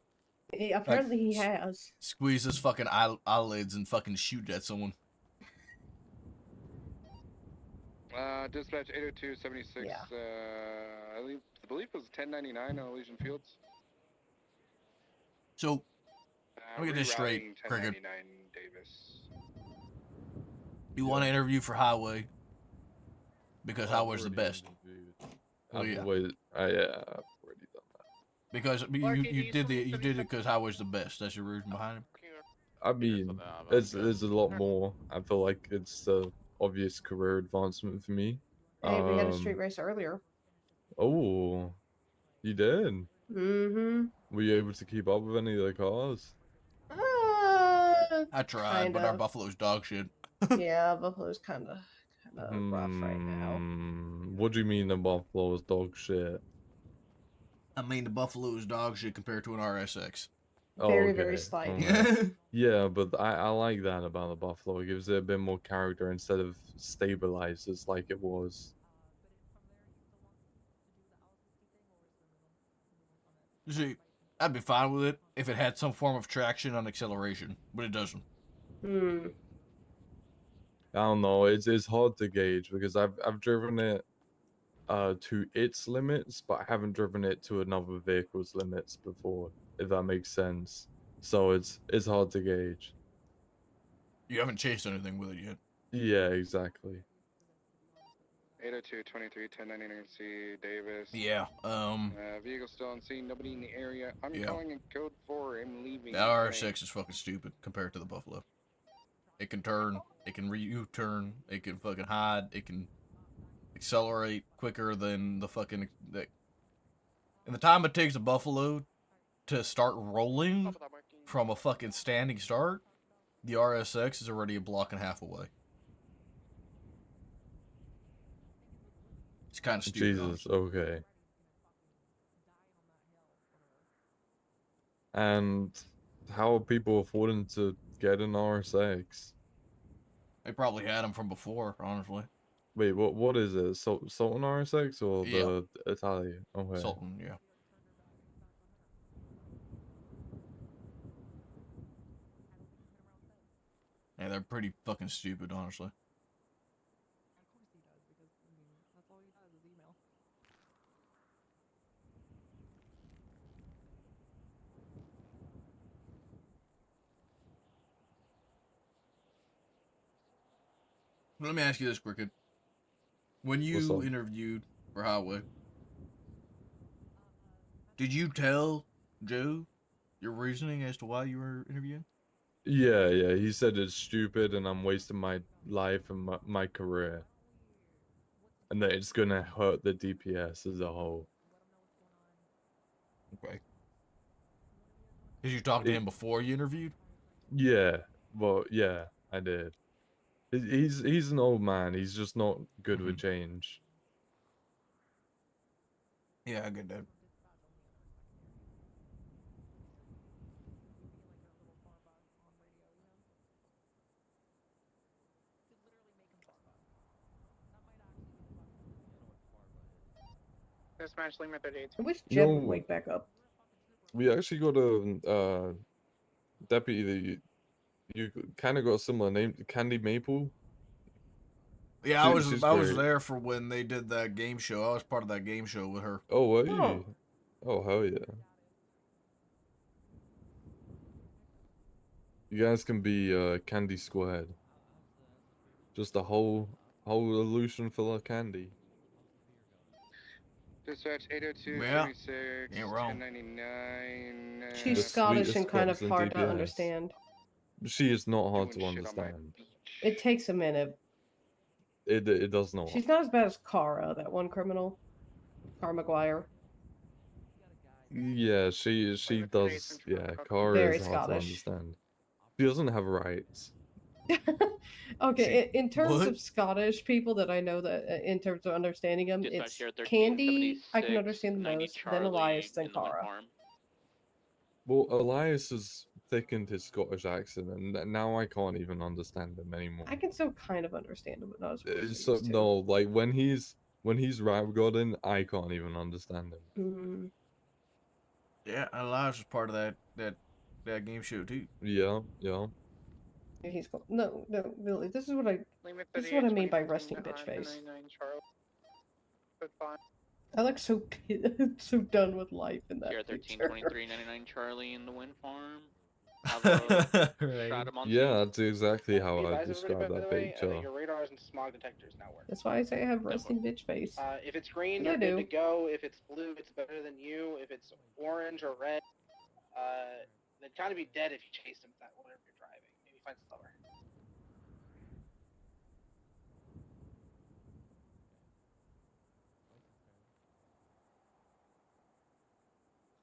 Apparently he has. Squeeze his fucking eyelids and fucking shoot at someone. Dispatch 802-76, Yeah. I believe it was 1099 on Elysian Fields. So, let me get this straight, rerouting Cricket. 1099 Davis. You want to interview for Highway? Because Highway's the already best. interviewed. Oh, I've yeah. always, yeah, I've already done that. Because Marky, you did it because Highway's the best. That's your reason behind it. I mean, there's a lot more. I feel like it's the obvious career advancement for me. Hey, we had a street race earlier. Oh, you did? Mm-hmm. Were you able to keep up with any of the cars? I tried, but our Buffalo's dog shit. Yeah, Buffalo's kind of rough right now. What do you mean the Buffalo's dog shit? I mean, the Buffalo's dog shit compared to an RSX. Very slight. Alright. Yeah, but I like that about the Buffalo. It gives it a bit more character instead of stabilizers like it was. See, I'd be fine with it if it had some form of traction on acceleration, but it doesn't. Hmm. I don't know. It's hard to gauge because I've driven it to its limits, but I haven't driven it to another vehicle's limits before, if that makes sense. So it's hard to gauge. You haven't chased anything with it yet. Yeah, exactly. 802 23 1099 C Davis. Yeah. Vehicle still on scene. Nobody in the area. I'm Yeah. calling in code 4. I'm leaving. The RS6 is fucking stupid compared to the Buffalo. It can turn. It can U-turn. It can fucking hide. It can accelerate quicker than the fucking. And the time it takes a Buffalo to start rolling from a fucking standing start, the RSX is already a block and a half away. It's kind of stupid. Jesus, okay. And how are people affording to get an RSX? They probably had them from before, honestly. Wait, what is it? Sultan RSX or Yeah. the Italian? Okay. Sultan, yeah. Yeah, they're pretty fucking stupid, honestly. Let me ask you this, Cricket. When you interviewed for Highway, did you tell Joe your reasoning as to why you were interviewing? Yeah, he said it's stupid and I'm wasting my life and my career. And that it's gonna hurt the DPS as a whole. Okay. Did you talk to him before you interviewed? Yeah, well, yeah, I did. He's an old man. He's just not good with change. Yeah, I get that. This match Lima 38. I wish You Jeb know, would wake back up. We actually got a deputy that you kind of got a similar name, Candy Maple. Yeah, I was She's was great. there for when they did that game show. I was part of that game show with her. Oh, were you? Oh, hell yeah. You guys can be Candy Squared. Just a whole illusion full of candy. Dispatch 802 Yeah. 36 Ain't wrong. 1099. She's The Scottish and sweetest kind of cops in hard to DPS. understand. She is not hard to understand. It takes a minute. It does not. She's not as bad as Kara, that one criminal. Kara McGuire. Yeah, she does. Yeah, Kara Very is hard to Scottish. understand. She doesn't have rights. Okay, in terms What? of Scottish people that I know that in terms of understanding them, Dispatch it's here, Candy, I can 1376, understand the 90 most, then Elias, then in the wind Kara. farm. Well, Elias has thickened his Scottish accent, and now I can't even understand him anymore. I can still kind of understand them, but not as well as I So used to. no, like when he's rap godding, I can't even understand him. Mm. Yeah, Elias was part of that game show too. Yeah. He's no, Billy. This is what I mean by resting bitch face. I look so so done with life in that Here, picture. 132399 Charlie in the wind farm. Right. Yeah, that's exactly how I describe that picture. Your radars and smog detectors now work. That's why I say I have resting bitch face. If it's green, I you're good do. to go. If it's blue, it's better than you. If it's orange or red, they'd kind of be dead if you chase them with that whatever you're driving. Maybe find slower.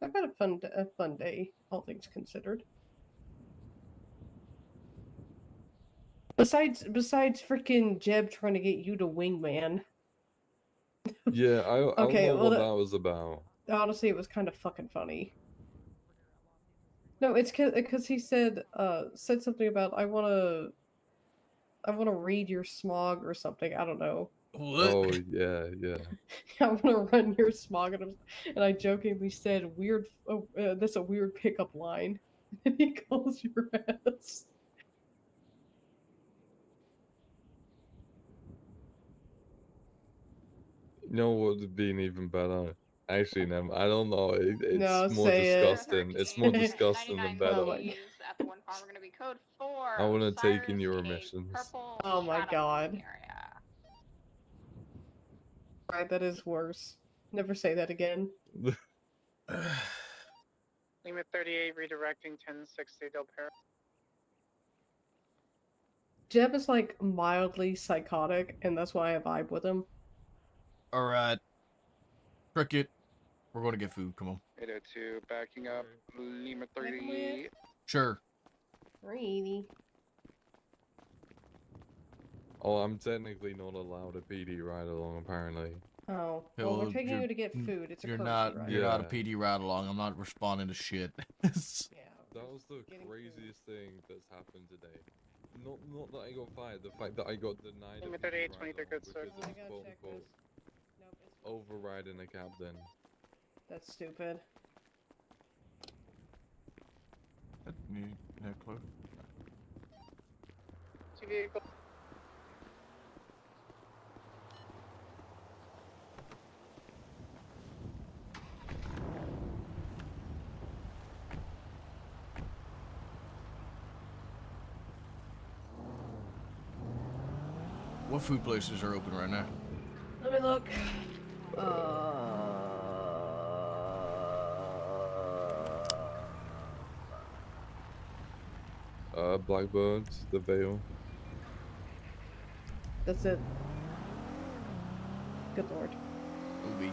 I've had a fun day, all things considered. Besides freaking Jeb trying to get you to wingman. Yeah, I Okay, don't know well, what that was about. Honestly, it was kind of fucking funny. No, it's because he said something about I wanna read your smog or something. I don't know. Oh yeah. I want to run your smog, and I jokingly said, "Weird. That's a weird pickup line." And he calls your ass. You know what would have been even better? Actually, no, I don't know. It's No, more say it. disgusting. It's more disgusting than 99 better. Oh my keys at the one farm are going to be code 4. I want to take in Osiris, your a emissions. Purple Oh my stratum god. area. Right, that is worse. Never say that again. Lima 38 redirecting 1060 Del Perro. Jeb is like mildly psychotic, and that's why I vibe with him. Alright. Cricket. We're going to get food. Come on. 802 backing up. Lima 38. Sure. Really? Oh, I'm technically not allowed a PD ride along, apparently. Oh, well, we're taking you to get food. It's a You're courtesy not. ride. You're not a PD ride along. I'm not responding to shit. Yeah. That was the craziest thing that's happened today. Not that I got fired, the fact that I got denied Lima a 38, PD 23 ride good because sir. it was quote unquote overriding a captain. That's stupid. Yeah, close. Two vehicles. What food places are open right now? Let me look. Blackbirds, the Vale. That's it. Good lord. Obi.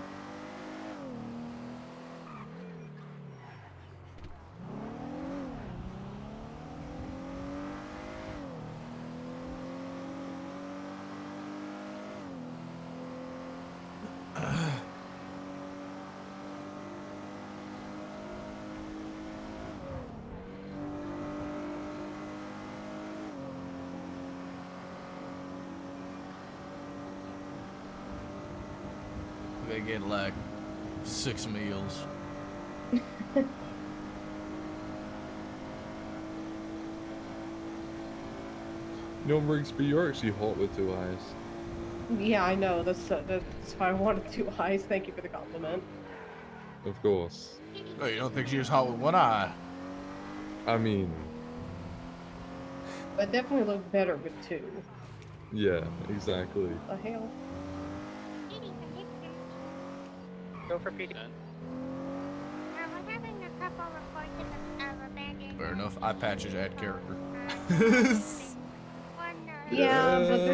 They get like 6 meals. No, Rigsby, you're actually hot with 2 eyes. Yeah, I know. That's why I wanted 2 eyes. Thank you for the compliment. Of course. Oh, you don't think she was hot with 1 eye? I mean, But definitely look better with 2. yeah, exactly. The hell? Go for PD. Fair enough. Eye patches add character. Yeah, but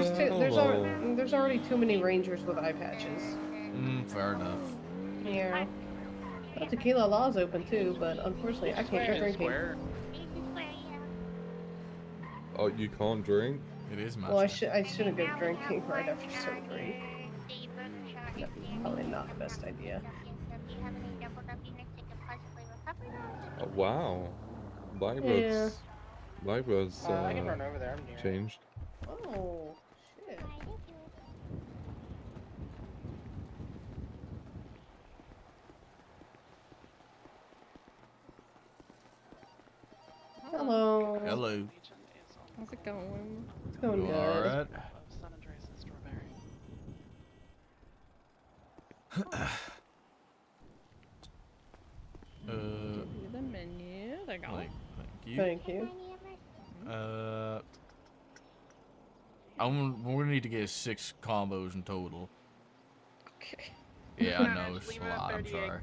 there's already too many rangers with eye patches. Fair enough. Yeah. Well, Tequila Law's open too, but unfortunately I can't go drinking. Oh, you can't drink? It is my Well, I shouldn't go drinking right after surgery. Probably not the best idea. Oh, wow. Blackbird's I can run over there. I'm near. changed. Oh, shit. Hello. Hello. How's it going? It's going good. Alright. The menu. There you go. Thank you. Thank you. We're gonna need to get 6 combos in total. Okay. Yeah, I know it's a lot. I'm sorry.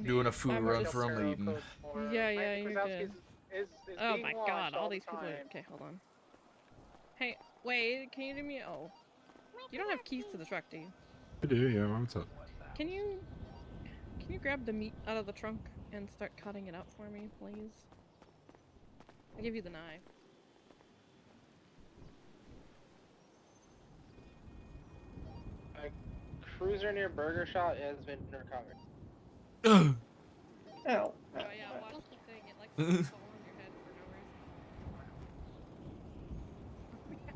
Doing a food run for a meeting. Yeah, you're good. Is Oh being my launched god, all the these people. time. Okay, hold on. Hey, wait, can you do me? Oh. You don't have keys to the truck, do you? I do, yeah, what's up? Can you grab the meat out of the trunk and start cutting it up for me, please? I'll give you the knife. A cruiser near Burger Shot has been recovered. Ow. Oh yeah, watch the thing. It likes to fall on your head for no reason.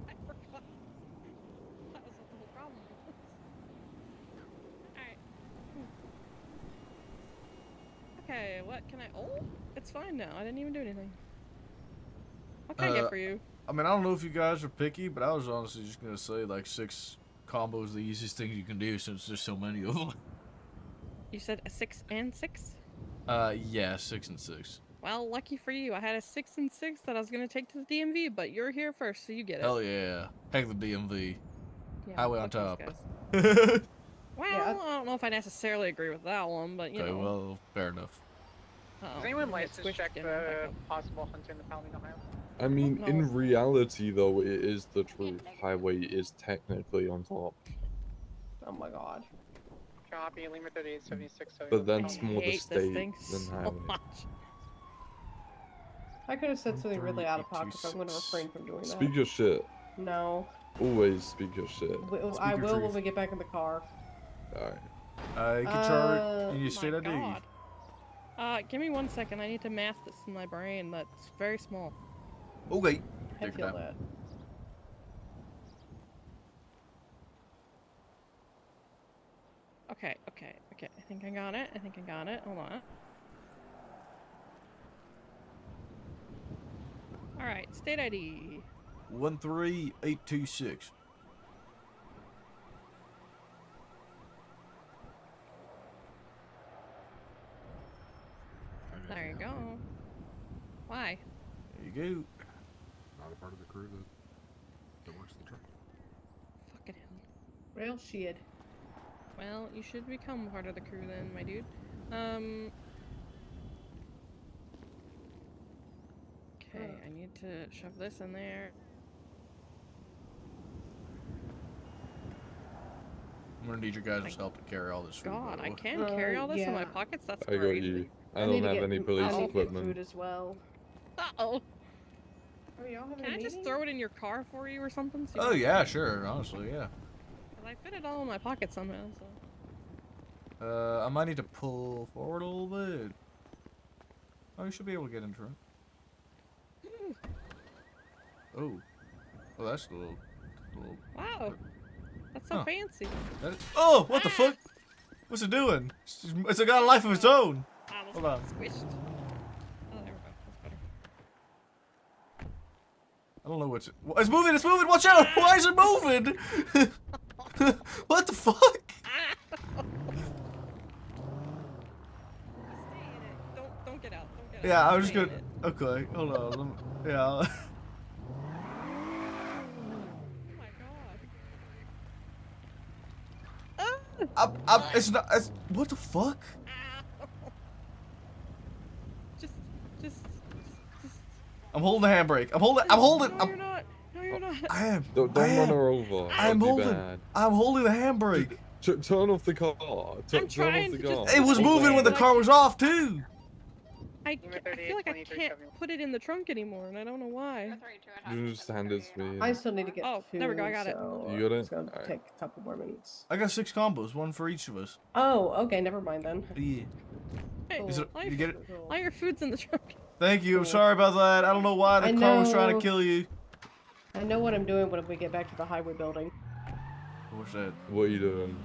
I forgot. That was what the whole problem was. Alright. Okay, what can I... Oh! It's fine now. I didn't even do anything. What can I get for you? I mean, I don't know if you guys are picky, but I was honestly just gonna say like 6 combo is the easiest thing you can do since there's so many of them. You said a 6 and 6? Yeah, 6 and 6. Well, lucky for you, I had a 6 and 6 that I was gonna take to the DMV, but you're here first, so you get it. Hell yeah. Heck the DMV. Yeah, Highway on fuck top. those Well, I don't know if I necessarily agree with that one, but you Okay, know. well, fair enough. Does anyone license check again, back the up. possible hunter in the Palomino Highway? I mean, no. in reality, though, it is the truth. Highway is technically on top. Oh my god. Copy, Lima 3876. But that's more the hate this state thing than so highway. much. I could have said something really out of pocket, but I'm going to refrain from doing that. Speak your shit. No. Always speak your shit. I will when we get back in the car. Alright. You can charge. You need my state ID. God. Give me 1 second. I need to math this in my brain. That's very small. Okay. I feel that. Okay. I think I got it. Hold on. Alright, state ID. 13826. There you go. Why? There you go. Not a part of the crew that works the truck. Fucking hell. Real shit. Well, you should become part of the crew then, my dude. Okay, I need to shove this in there. I'm gonna need your guys' help to carry all this food. God, I can carry all this in my pockets? That's I got great. you. I don't have any police I need to get equipment. food as well. Uh-oh. Are y'all having Can a I just meeting? throw it in your car for you or something? So you Oh don't yeah, have to- sure. Honestly, yeah. 'Cause I fit it all in my pocket somehow, so. I might need to pull forward a little bit. Oh, you should be able to get into it. Oh. Well, that's a little. Wow. That's so Huh. fancy. That is, oh, what the fuck? What's it doing? It's got a life of its own. Hold on. Squished. Oh, there we go. That's better. I don't know what's. It's moving! It's moving! Watch out! Why is it moving? What the fuck? Don't get out. Don't get out. Yeah, I was just Stay in gonna. it. Okay, hold on. Yeah. It's not. What the fuck? Just. I'm holding the handbrake. I'm holding. No, you're not. No, you're not. I am. Don't run her over. I'm That'd be holding. bad. I'm holding the handbrake. Turn off the car. Turn off trying the to just- car. It was moving when the car was off too. I feel like I can't put it in the trunk anymore, and I don't know why. You just hand it to me. I still need to get Oh, food. there we go, I got it. so You got it? It's gonna Alright. take a couple more minutes. I got 6 combos, one for each of us. Oh, okay, never mind then. Yeah. Hey, Is it? all You your- get it? all your food's in the trunk. Thank you. I'm sorry about that. I don't know why the I car was trying to know. kill you. I know what I'm doing when we get back to the highway building. What's that? What are you doing?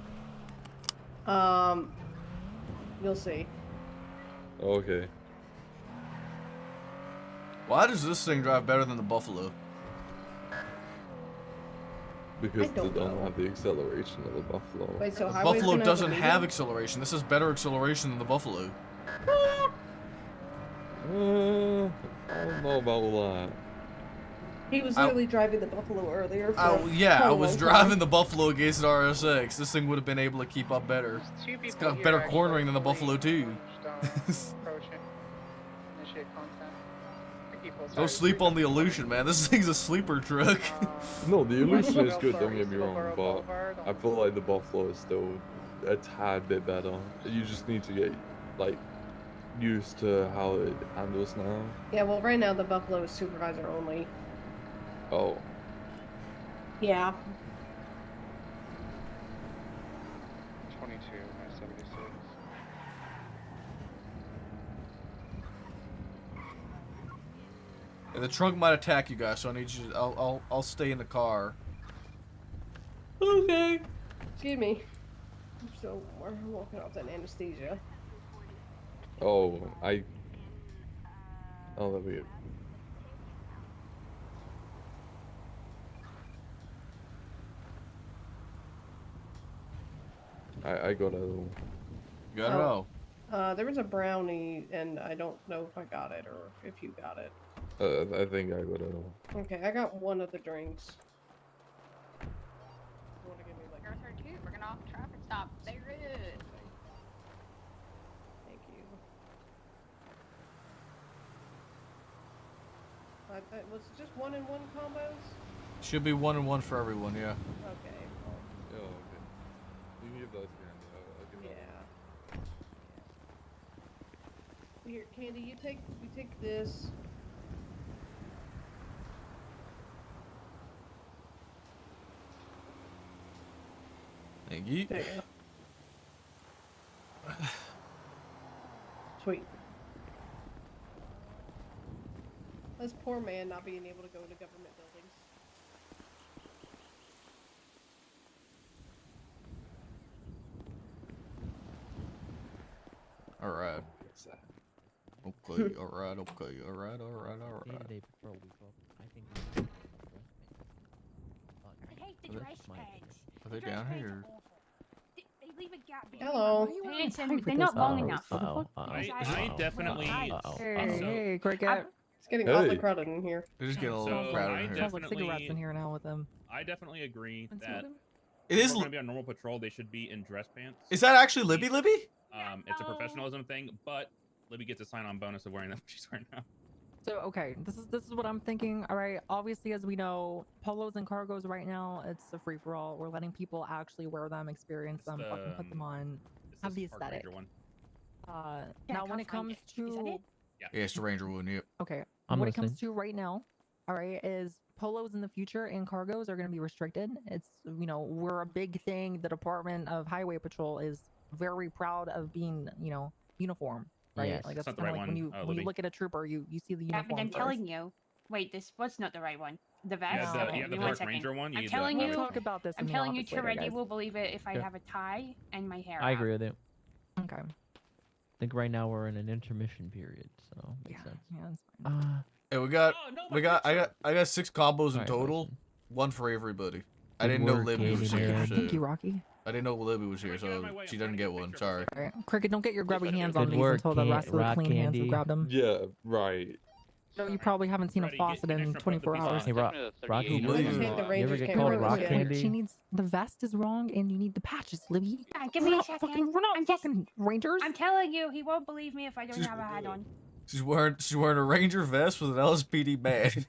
You'll see. Okay. Why does this thing drive better than the Buffalo? Because they don't don't know. have the acceleration of the Buffalo. Wait, so The highway's Buffalo gonna doesn't a have meeting? acceleration. This has better acceleration than the Buffalo. I don't know about that. He was I- literally driving the Buffalo earlier. For Yeah, quite I a was long driving time. the Buffalo against an RSX. This thing would have been able to keep up better. It's got better cornering than the Buffalo too. Initiate contact. I think people Don't started sleep on the illusion, man. This thing's a sleeper truck. No, the illusion is good, don't Boulevard, get me wrong, Silbullet but Boulevard, I feel like the Buffalo is still a tad bit better. You just need to get, like, used to how it handles now. Yeah, well, right now the Buffalo is supervisor only. Oh. Yeah. 22, 76. Yeah, the trunk might attack you guys, so I need you. I'll stay in the car. Okay. Excuse me. So we're walking off that anesthesia. Oh, Oh, that'd be it. I got it. Got it all. There was a brownie, and I don't know if I got it or if you got it. I think I got it all. Okay, I got one of the drinks. Your turn too. We're gonna off traffic stop. There it is. Thank you. Was it just 1-in-1 combos? Should be 1-in-1 for everyone, yeah. Okay. Yeah, okay. You can give that to Candy. I'll give that. Here, Candy, you take this. Thank you. There you go. Sweet. This poor man not being able to go to government buildings. Alright. Okay, alright, okay, alright. Day-to-day patrol week off. I think we I hate the Are they- dress pants. Are they down here? They leave a gap. Hello. Pants and they're not long enough. I definitely. Hey, cricket. It's getting awfully crowded in here. They're just getting a little So crowded I in here. Smells like cigarettes in here now with them. I definitely agree And that smoking? It if is we're gonna be on normal patrol. They should be in dress pants. Is that actually Libby? It's a professionalism thing, but Libby gets a sign-on bonus of wearing them. She's wearing now. So okay, this is what I'm thinking. All right, obviously, as we know, polos and cargos right now, it's a free for all. We're letting people actually wear them, experience them, fucking put them on, have the Park aesthetic. Ranger one. Now when it comes to Yeah, it's the Ranger one, yep. okay, I'm what it comes listening. to right now, all right, is polos in the future and cargos are going to be restricted. It's we're a big thing. The Department of Highway Patrol is very proud of being uniform. Right, Yes. like That's that's not the kind of right like one, when you Libby. look at a trooper, you see the Yeah, uniform. but I'm first. telling you. Wait, this was not the right one. The vest. Yeah, the- Okay, yeah, the give me one Park second. Ranger one, you I'm need telling the- you. We'll talk about this I'm in the telling you, office later, Toretti guys. will believe it if I Yeah. have a tie and my hair. I out. agree with you. Okay. I think right now we're in an intermission period, so makes sense. Yeah, that's fine. Hey, I got 6 combos in Alright, total. One for everybody. I Good didn't know work, Libby was here. Candyman. Thank so- you, Rocky. I didn't know Libby was here, so she doesn't get one. Sorry. All right. Cricket, don't get your grubby hands on Good these work, until the rest of the Rock clean hands have Candy. grabbed them. Yeah, right. So you probably haven't seen a faucet in 24 hours. Hey, Rocky, The you ever Rangers get can't called wear Rock this yet. Candy? She needs the vest is wrong, and you need the patches, Libby. Give me a We're not second. fucking Rangers. I'm telling you, he won't believe me if I don't have a hat on. She's wearing a Ranger vest with an LSPD badge.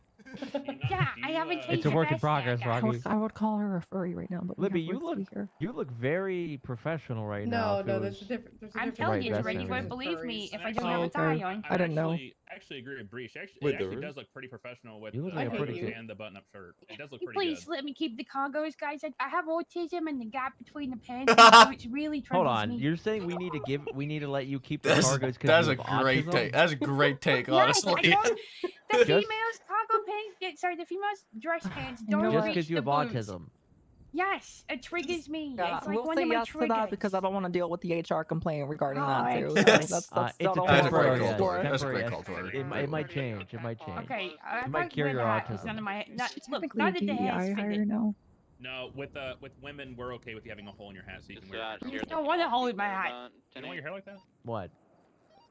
Yeah, I haven't changed It's a the work in vest progress, yet, Rocky. guys. I would call her a furry right now, but we Libby, have you work to do here. look very professional right now. No, if it no, was- there's a difference. I'm telling you, Right, Toretti, you that's won't it. believe me if I don't Oh, have a tie okay. on. I didn't know. I actually agree with Breach. It Wait, actually there does is- look pretty professional with You look the like a cargos pretty- and the button-up shirt. It does look You pretty please good. let me keep the cargos, guys. I have autism, and the gap between the pants and the boots really triggers Hold on, me. you're saying we need to let you keep the That's cargos because that's you a have great autism? take. That's a great take, Yes, honestly. I don't. The Just- females cargo pants. Sorry, the females dress pants don't Just reach because you the have boots. autism. Yes, it triggers me. Yeah, It's like we'll one say of my yes to triggers. that because I don't want to deal with the HR complaint regarding that too. So Yes. that's It's a not a whole That's a lot great of call, story. Tori. That's a temporary great call, Tori. It might change. It might change. Okay, It might cure your It's autism. none of my. Not, look, Technically, none of the DEI hairs hire fitted. now. No, with women, we're okay with you having a hole in your hat, so you can wear. I just don't want to hold my hat. You don't want your hair like that? What?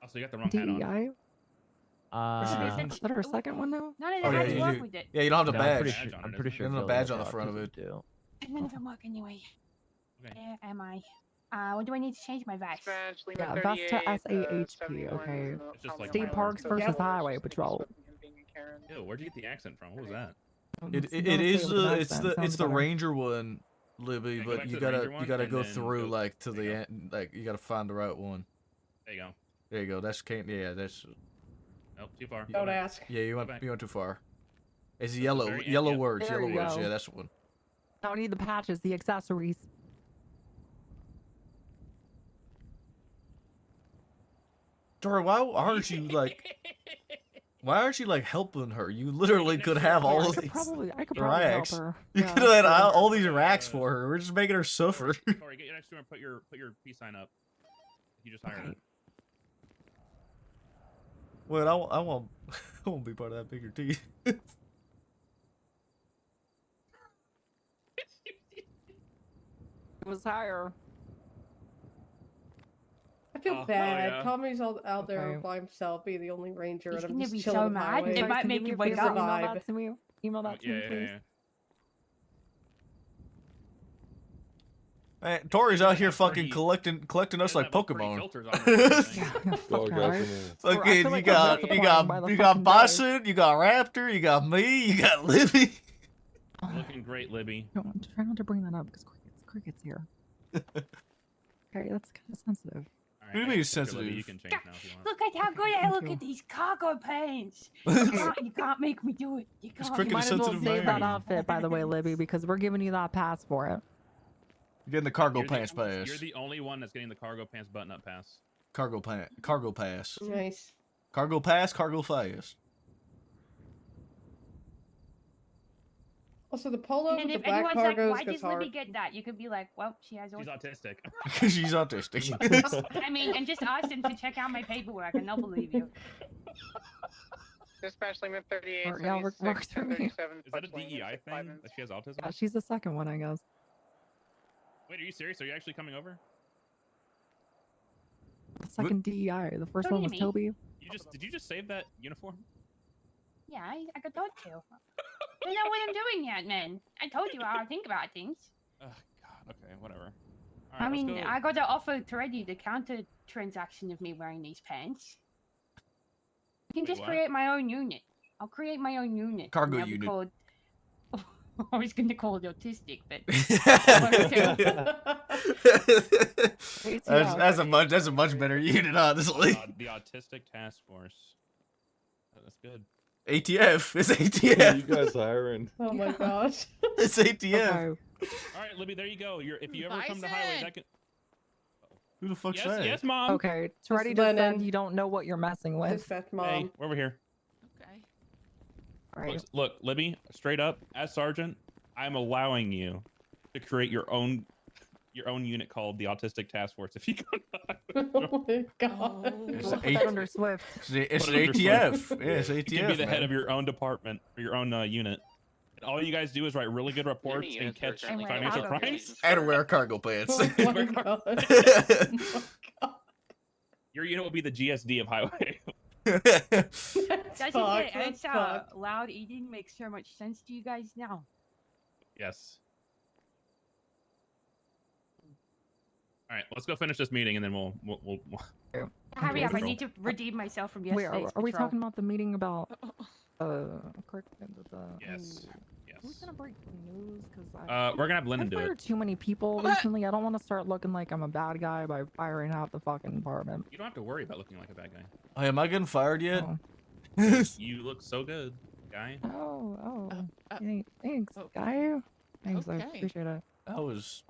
Oh, so you got the wrong hat on. DEI. Is that our second one now? None of the Oh, yeah, hats you work do. with it. Yeah, you don't have the No, badge. I'm pretty sure You don't have a Phil badge has on the front of autism it. too. None of them work anyway. Okay. Where am I? What do I need to change my vest? Dispatch, Lima Yeah, vest to 38, SAHP. 71, Okay. It's just like State my parks arm. versus highway patrol. Ew, where'd you get the accent from? What was that? It is it's the Ranger one, Libby, Yeah, go but back you to the Ranger gotta one, go and then through go- like to there the you go. end, like you gotta find the right one. There you go. There you go. That's can't. Yeah, that's. Nope, too far. Don't ask. Yeah, you Go went back. too far. It's the yellow very end, yellow yeah. words. There Yellow you words. go. Yeah, that's the one. Now we need the patches, the accessories. Dora, why aren't you like? Why aren't you like helping her? You literally could have all of I these could probably help racks. her. You Yeah, could have had sure. all these racks for her. We're just making her suffer. Sorry, get next to her and put your peace sign up. You just hired her. Wait, I won't I won't be part of that bigger team. It was higher. feel Oh, bad. yeah. Tommy's all out there Okay. by himself, being the only ranger, He's and I'm gonna just be chilling so on the mad. highway. It might Bryson, make do me you a wake favor, up. email Vibe. that to me. Email that to me, please. Man, Tori's out here That's fucking pretty- collecting us like Have, pretty Pokemon. filters on there and everything. Dog Fucking has right. them Fucking, Or I feel you like we're got multiplying by the you fucking got day. Bison, you got Raptor, you got me, you got Libby. Looking great, Libby. Don't try not to bring that up because cricket's here. Okay, that's kind of sensitive. All What do you I mean got it's a picture, Libby. sensitive? You can change now if you want. Look at how good I look at these cargo pants. You can't make me do it. You can't. Cricket You is might as well sensitive save that man. outfit, by the way, Libby, because we're giving you that pass for it. You're getting the cargo You're the- pants pass. You're the only one that's getting the cargo pants button-up pass. Cargo pass. Nice. Cargo pass, cargo fast. Also, the polo And with then the if black anyone's like, cargos why gets does Libby hard. get that? You could be like, well, she has She's autism. autistic. She's autistic. I mean, and just ask them to check out my paperwork and they'll believe you. Dispatch limit 38, Or, yeah, works 76, for me. 37. Is that a DEI thing that she has autism? Yeah, she's the second one, I guess. Wait, are you serious? Are you actually coming over? The second DEI. The first Don't one you was mean? Toby. Did you just save that uniform? Yeah, I got told to. You know what I'm doing yet, man. I told you how I think about things. Oh, God. Okay, whatever. All I right, mean, let's go. I got to offer Toretti the counter transaction of me wearing these pants. I can Wait, just what? create my own unit. I'll create my own unit. Cargo and they'll be unit. Called... I was going to call it autistic, but that's a much better unit, honestly. The Autistic Task Force. Oh, that's good. ATF. It's Yeah, ATF. you guys hiring. Oh my gosh. It's ATF. Okay. All right, Libby, there you go. If you ever come to Highway, that can. Who the fuck Yes, said? yes, Mom. Okay, Toretti just said you don't know what you're messing with. Dispatch mom. Hey, we're over here. Okay. Right. Look, Libby, straight up, as Sergeant, I'm allowing you to create your own unit called the Autistic Task Force. If you go Oh my god. It's Put that under Swift. It's Put it under ATF. Swift. Yeah, it's You ATF. can be the head man. of your own department or your own unit. And all you guys do is write really good reports and units are catch currently financial cargo crimes. And wear cargo pants. Oh my god. Your unit will be the GSD of Highway. That's doesn't fucked. it? That's It's fucked. loud eating makes so much sense to you guys now. Yes. All right, let's go finish this meeting and then we'll Hurry up! I Patrol. need to redeem myself from Wait, yesterday's are we patrol. talking about the meeting about Yes. Who's gonna break the news? Because We're gonna have Lyndon I've do fired it. too many people recently. I don't want to start looking like I'm a bad guy by firing half the fucking department. You don't have to worry about looking like a bad guy. Hey, am I getting fired yet? You look so good, guy. Thanks, guy. Thanks, I okay. appreciate it. That was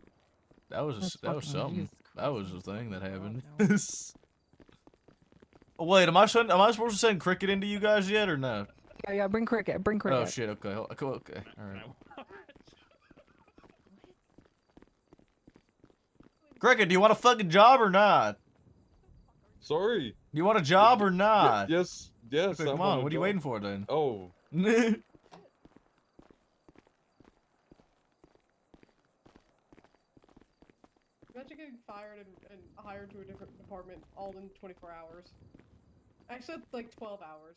That's fucking something. Jesus That was the thing that happened. Oh, wait, am I supposed to send Cricket into you guys yet or not? Yeah, bring Cricket. Bring Cricket. Oh shit. Okay. Okay. All right. Cricket, do you want a fucking job or not? Sorry. Do you want a job or not? Yes. Yes. Okay, I come want on. a What are you job. waiting for then? Oh. Imagine getting fired and hired to a different department all in 24 hours. Actually, it's like 12 hours.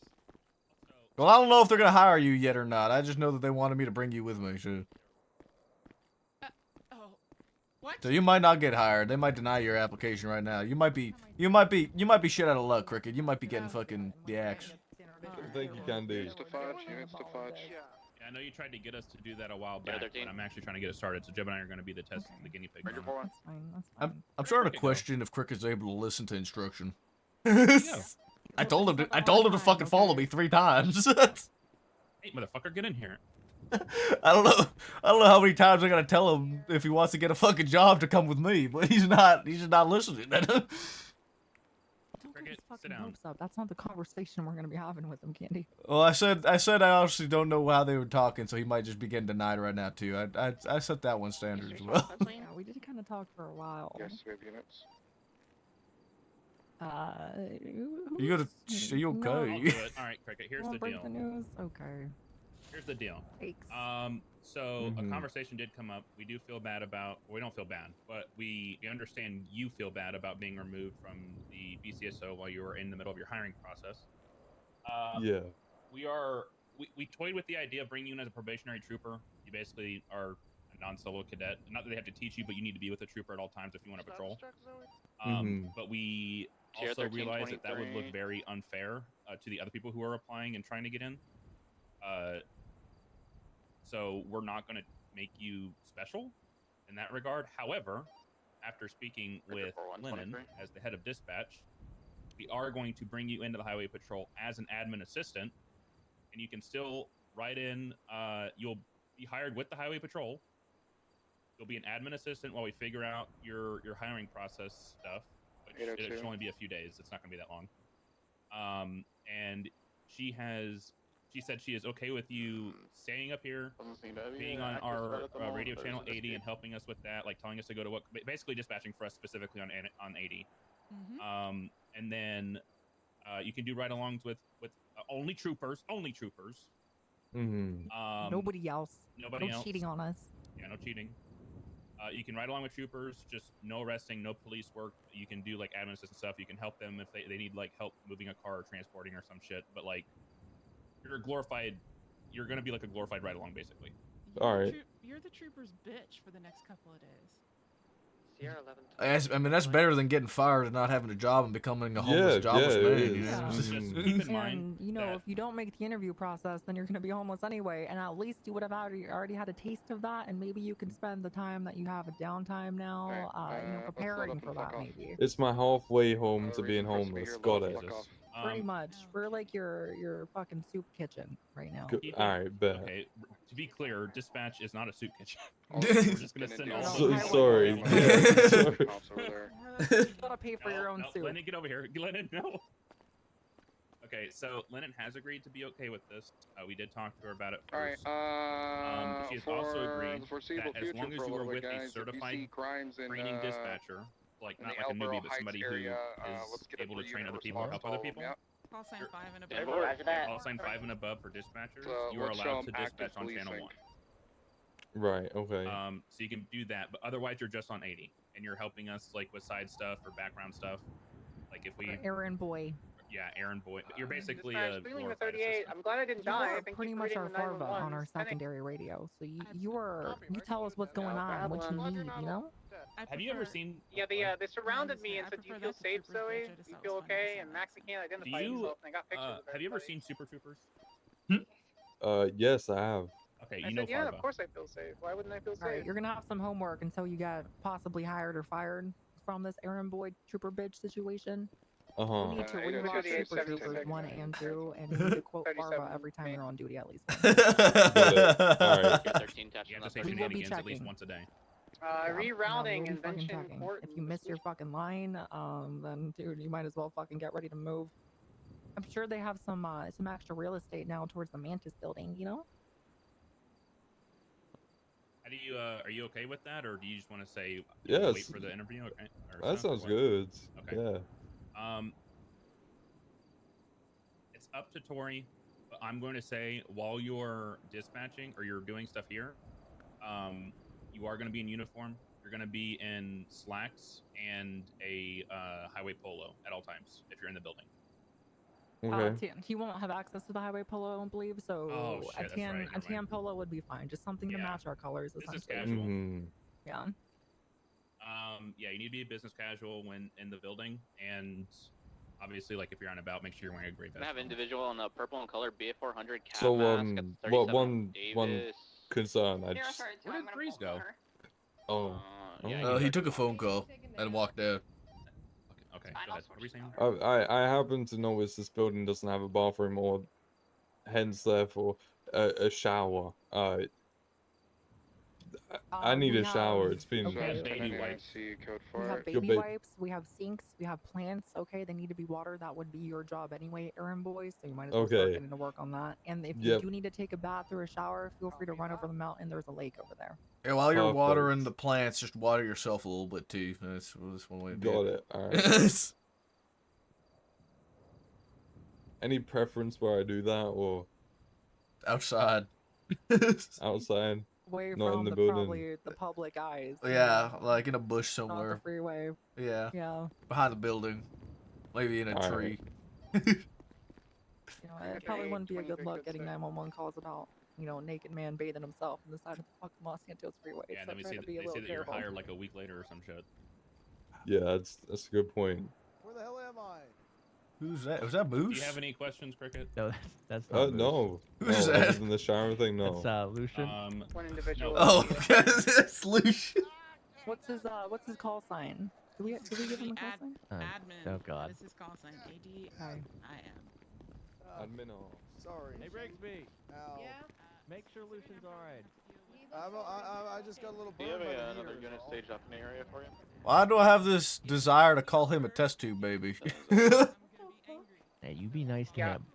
Well, I don't know if they're gonna hire you yet or not. I just know that they wanted me to bring you with me. So. Oh, what? So you might not get hired. They might deny your application right now. You might be shit out of luck, Cricket. You might be getting fucking the axe. Thank you, Candy. Yeah, I know you tried to get us to do that a while back, but I'm actually trying to get it started. So Jeb and I are going to be the the guinea pig. That's fine. That's fine. I'm starting to question if Cricket's able to listen to instruction. I told him to fucking follow me 3 times. Hey, motherfucker, get in here. I don't know how many times I gotta tell him if he wants to get a fucking job to come with me, but he's just not listening. Don't get Cricket, his fucking sit down. hopes up. That's not the conversation we're gonna be having with him, Candy. Well, I said I honestly don't know how they were talking, so he might just be getting denied right now too. I set that one standard as well. Yeah, we did kind of talk for a while. Yes, we have units. You gotta. Are you I'll okay? do it. All right, Cricket. Here's Wanna the break deal. the news? Okay. Here's the deal. Thanks. So a conversation did come up. We do feel bad about. We don't feel bad, but we understand you feel bad about being removed from the BCSO while you were in the middle of your hiring process. Yeah. We toyed with the idea of bringing you in as a probationary trooper. You basically are a non-solo cadet. Not that they have to teach you, but you need to be with a trooper at all times if you want to patrol. But we also realized that would look very unfair to the other people who are applying and trying to get in. So we're not going to make you special in that regard. However, after speaking with Lennon as the head of dispatch, we are going to bring you into the highway patrol as an admin assistant, and you can still write in. You'll be hired with the highway patrol. You'll be an admin assistant while we figure out your hiring process stuff, which it should only be a few days. It's not going to be that long. And she said she is okay with you staying up here, being on our radio channel 80 and helping us with that, like telling us to go to what, basically dispatching for us specifically on 80. And then you can do ride-alongs with only troopers. Nobody else. Nobody else. Cheating on us. Yeah, no cheating. You can ride along with troopers, just no arresting, no police work. You can do like admin assistant stuff. You can help them if they need like help moving a car or transporting or some shit. But like, you're going to be like a glorified ride along basically. All right. You're the trooper's bitch for the next couple of days. Sierra 11. I mean, that's better than getting fired and not having a job and becoming a homeless jobless man. You know? Just keep in mind And, if you don't make the interview process, then you're going to be homeless anyway. And at least you would have already had a taste of that. And maybe you can spend the time that you have a downtime now, preparing for that maybe. It's my halfway home to being homeless. Got it. Pretty much. We're like your fucking soup kitchen right now. All right, bet. Okay, to be clear, dispatch is not a soup kitchen. We're just gonna send all. Sorry. You gotta pay for your own soup. Lennon, get over here. Lennon, no. Okay, so Lennon has agreed to be okay with this. We did talk to her about it first. She has also agreed that as long as you are with a certified training dispatcher, like not like a newbie, but somebody who is able to train other people or help other people. I'll sign 5 and above. I'll sign 5 and above for dispatchers. You are allowed to dispatch on channel 1. Right. Okay. So you can do that, but otherwise you're just on 80, and you're helping us like with side stuff or background stuff. Like if we errand boy. Yeah, errand boy. But you're basically a glorified assistant. I'm glad I didn't die. Thank Pretty you much for our reading the farva 911. on our secondary radio. So you tell us what's going on, what you need, you know? Have you ever seen? Yeah, they surrounded me and said, "Do you feel safe, Zoe? Do you feel okay?" And Maxie can't identify himself, and I got pictures of Have you ever seen Super Troopers? Yes, I have. Okay, I said, yeah, of course I feel safe. Why wouldn't I feel safe? All right, you're gonna have some homework until you get possibly hired or fired from this errand boy trooper bitch situation. You need to rewatch Super Troopers 1 and 2, and you need to quote Farva every time you're on duty at least once. Alright. You have to say shenanigans at least once a day. Rerouting we'll be fucking invention checking. important. If you miss your fucking line, then dude, you might as well fucking get ready to move. I'm sure they have some extra real estate now towards the Mantis building, you know? How do you are you okay with that, or do you just want to say Yes. wait for the interview? Okay. That sounds good. Okay. Yeah. It's up to Tori, but I'm going to say while you're dispatching or you're doing stuff here, you are going to be in uniform. You're going to be in slacks and a highway polo at all times if you're in the building. Okay. He won't have access to the highway polo, I don't believe, so Oh, shit, that's right, a tan polo would be fine. Just something to match our colors, Business essentially. casual. Yeah. Yeah, you need to be business casual when in the building, and obviously, like if you're on about, make sure you're wearing a gray vest. I have individual in the purple and color BA400 cap So mask at 37 one Davis. concern. I Here, just. sorry, too, Where I'm did gonna Breeze go? Oh. yeah, He took a phone call and walked out. Okay, go ahead. What were you saying? I happen to notice this building doesn't have a bathroom or hence therefore a shower. I need we a shower. have- It's been okay. Baby wipes. We have baby wipes, we have sinks, we have plants. Okay, they need to be watered. That would be your job anyway, errand boys. So you might as well start Okay. getting to work on that. And if you Yep. do need to take a bath or a shower, feel free to run over the mountain. There's a lake over there. Yeah, while you're Perfect. watering the plants, just water yourself a little bit too. That's one way to do Got it. All right. Any preference where I do that or outside? Outside. away Not in from the the building. probably the public eyes. you Yeah, know, like in a bush not the somewhere. freeway. Yeah. Yeah. Behind the building. Maybe in a All tree. You know, it probably wouldn't be a good look getting 911 calls about, you know, a naked man bathing himself on the side of the fucking Los Santos freeway. Yeah, and so then we try say to that, be a they little say that you're careful. hired like a week later or some shit. Yeah, that's a good point. Where the hell am I? Who's that? Was that Moose? Do you have any questions, Cricket? No, that's not. Moose. No. Who's no, that? other than the shower thing, no. That's Lucian. One individual. Oh, that's Lucian. What's his call sign? Do we give him a call sign? Oh God. That is his call sign. AD. Hi. I am. Admin off. Sorry. Hey, Brigsby. Ow. Make sure Lucian's alright. I just got a little Do you burned have by the another heater, unit so- staged up in the area for you? Why do I have this desire to call him a test tube baby? Hey, you be nice to Yeah. him.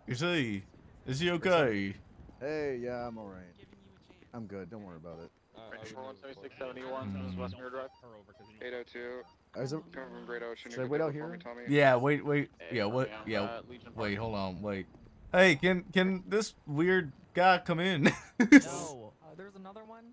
He's okay. Is he okay? Hey, yeah, I'm alright. I'm good. Don't worry about it. Range 417671, this is Westmere Drive. 802. Is it? Coming from Great Ocean. Should I wait out here? Yeah, wait. Yeah, what? Yeah, wait, hold on, wait. Hey, can this weird guy come in? No. There's another one.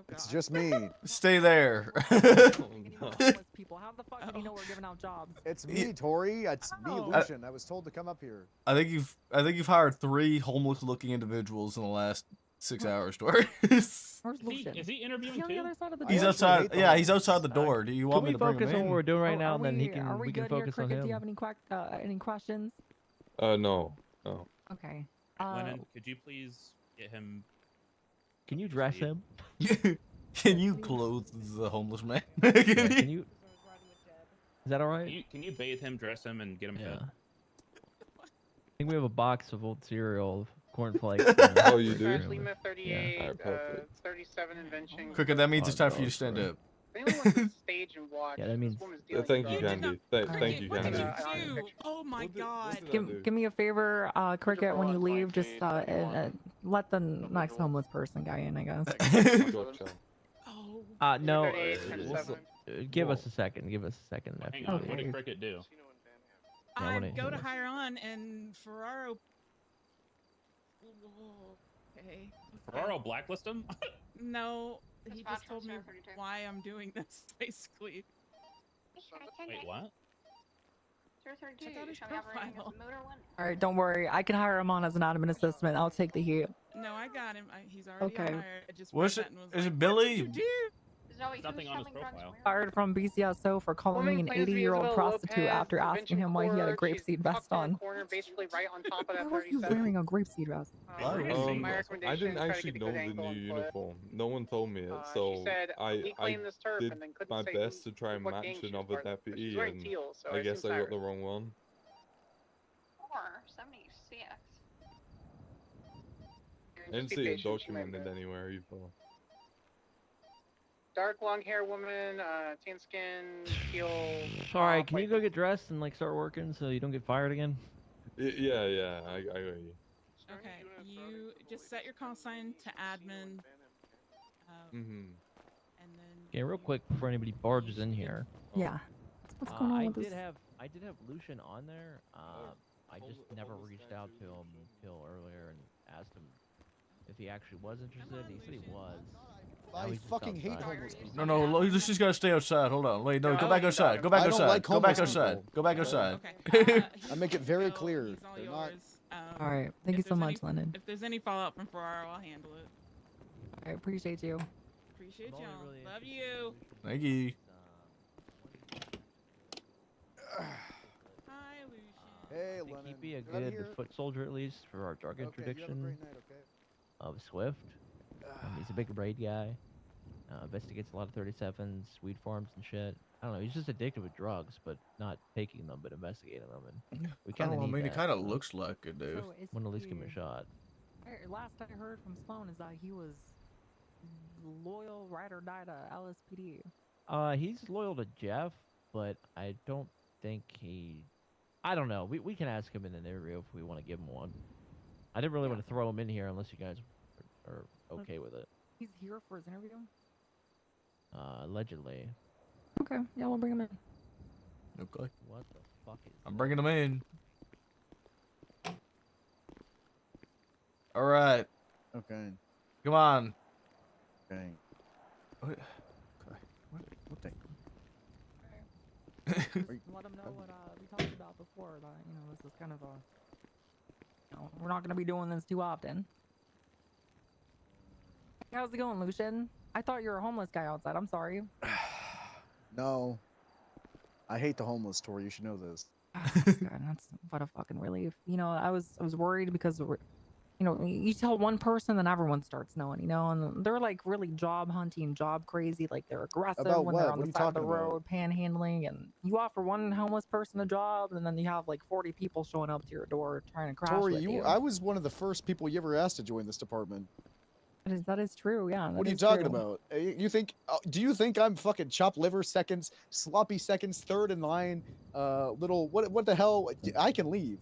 It's just me. Stay there. Homeless people. How the fuck did you know we're giving out jobs? It's me, Tori. It's me, Lucian. I was told to come up here. I think you've hired 3 homeless-looking individuals in the last 6 hours, Tori. Where's Lucian? Is he interviewing on the too? other side of the He's door? outside. Yeah, he's outside the door. Do you want Can me we to bring him focus on in? what we're doing right Oh, now, are and then he we- can Are we we can good here, focus on Cricket? Do him. you have any questions? No. No. Okay. Lennon, could you please get him? Can you dress him? Can you clothe the homeless man? Can you? Is that all right? Can you bathe him, dress him, and get him Yeah. fed? I think we have a box of old cereal, cornflakes. Oh, you do? Crash Lima 38, Alright, perfect. 37 invention. Cricket, that means it's time for you to stand up. If anyone wants to stage and watch, Yeah, that means. this woman's dealing Thank with you, drugs. Candy. Thank you, What did Candy. you do? Oh my god. Give me a favor, Cricket. When you leave, just let the next homeless person guy in, I guess. Oh. No. 38, Give us a second. Give us a second. Hang nephew. on. What did Cricket do? I I wanna go hear to this. hire on, and Ferraro. Okay. Ferraro blacklist him? No, he Dispatch just told me 32. why I'm doing this, basically. Wait, what? Check out his profile. All right, don't worry. I can hire him on as an admin assistant. I'll take the heat. No, I got him. He's already Okay. hired. I just What's read it? that and was Is like, it Billy? "What did you do?" Zoe, Nothing on his profile. Fired from BCSO for calling me an 80-year-old prostitute after asking him why he had a grapeseed vest on. Corner, basically right on top of that Why are you 37. wearing a grapeseed vest? My I recommendation didn't is try to actually get a know good the angle new on foot. uniform. No one told me it, She so said, "We I claim this turf," did and then couldn't my say best to try and what match gang she was another part of, but she's deputy, wearing and teal, so I I guess assume I got tired. the wrong one. 476. I didn't see it documented anywhere either. Dark long hair woman, tan skin, teal. All right, can you go get dressed and like start working so you don't get fired again? Yeah, I got you. Okay, you just set your call sign to admin. Mm-hmm. And then. Okay, real quick before anybody barges in here. Yeah. What's going on I with did this? I did have Lucian on there. I just never reached out to him until earlier and asked him if he actually was interested. He said he was. Now I he's just fucking hate outside. homeless people. No, Luci's just gotta stay outside. Hold on. Wait, no, go back outside. Go back I don't outside. like Go back homeless outside. people. Go back outside. I make it very clear. They're not. All right. Thank you so much, Lennon. If there's any fallout from Ferraro, I'll handle it. I appreciate you. Appreciate y'all. Love you. Thank you. Hi, Lucian. Hey, I think Lennon. he'd be a You're out good here? foot soldier at least for our drug Okay, you have a interdiction great night, okay? of Swift. He's a big raid guy. Investigates a lot of 37s, weed farms and shit. I don't know. He's just addicted with drugs, but not taking them, but investigating them. And we kind of I need mean, that. he kind of looks like it, dude. So is Want to at least he- give him a shot. Last I heard from Sloan is that he was loyal, ride or die to LSPD. He's loyal to Jeff, but I don't think he. I don't know. We can ask him in an interview if we want to give him one. I didn't really want to throw him in here unless you guys are okay with it. He's here for his interview. Allegedly. Okay, yeah, we'll bring him in. Okay. What the fuck is? I'm bringing him in. All right. Okay. Come on. Okay. What? What the? Let them know what we talked about before. That this is kind of a. We're not gonna be doing this too often. How's it going, Lucian? I thought you were a homeless guy outside. I'm sorry. No. I hate the homeless, Tori. You should know this. That's good. That's what a fucking relief. I was worried because you tell one person, then everyone starts knowing. And they're like really job hunting, job crazy. Like they're aggressive About when what? they're on What are the you side of the talking about? road, panhandling, and you offer one homeless person a job, and then you have like 40 people showing up to your door trying to crash Tori, with you. I was one of the first people you ever asked to join this department. That is true. Yeah. What are you talking about? You think? Do you think I'm fucking chopped liver seconds, sloppy seconds, third in line? Little what the hell? I can leave.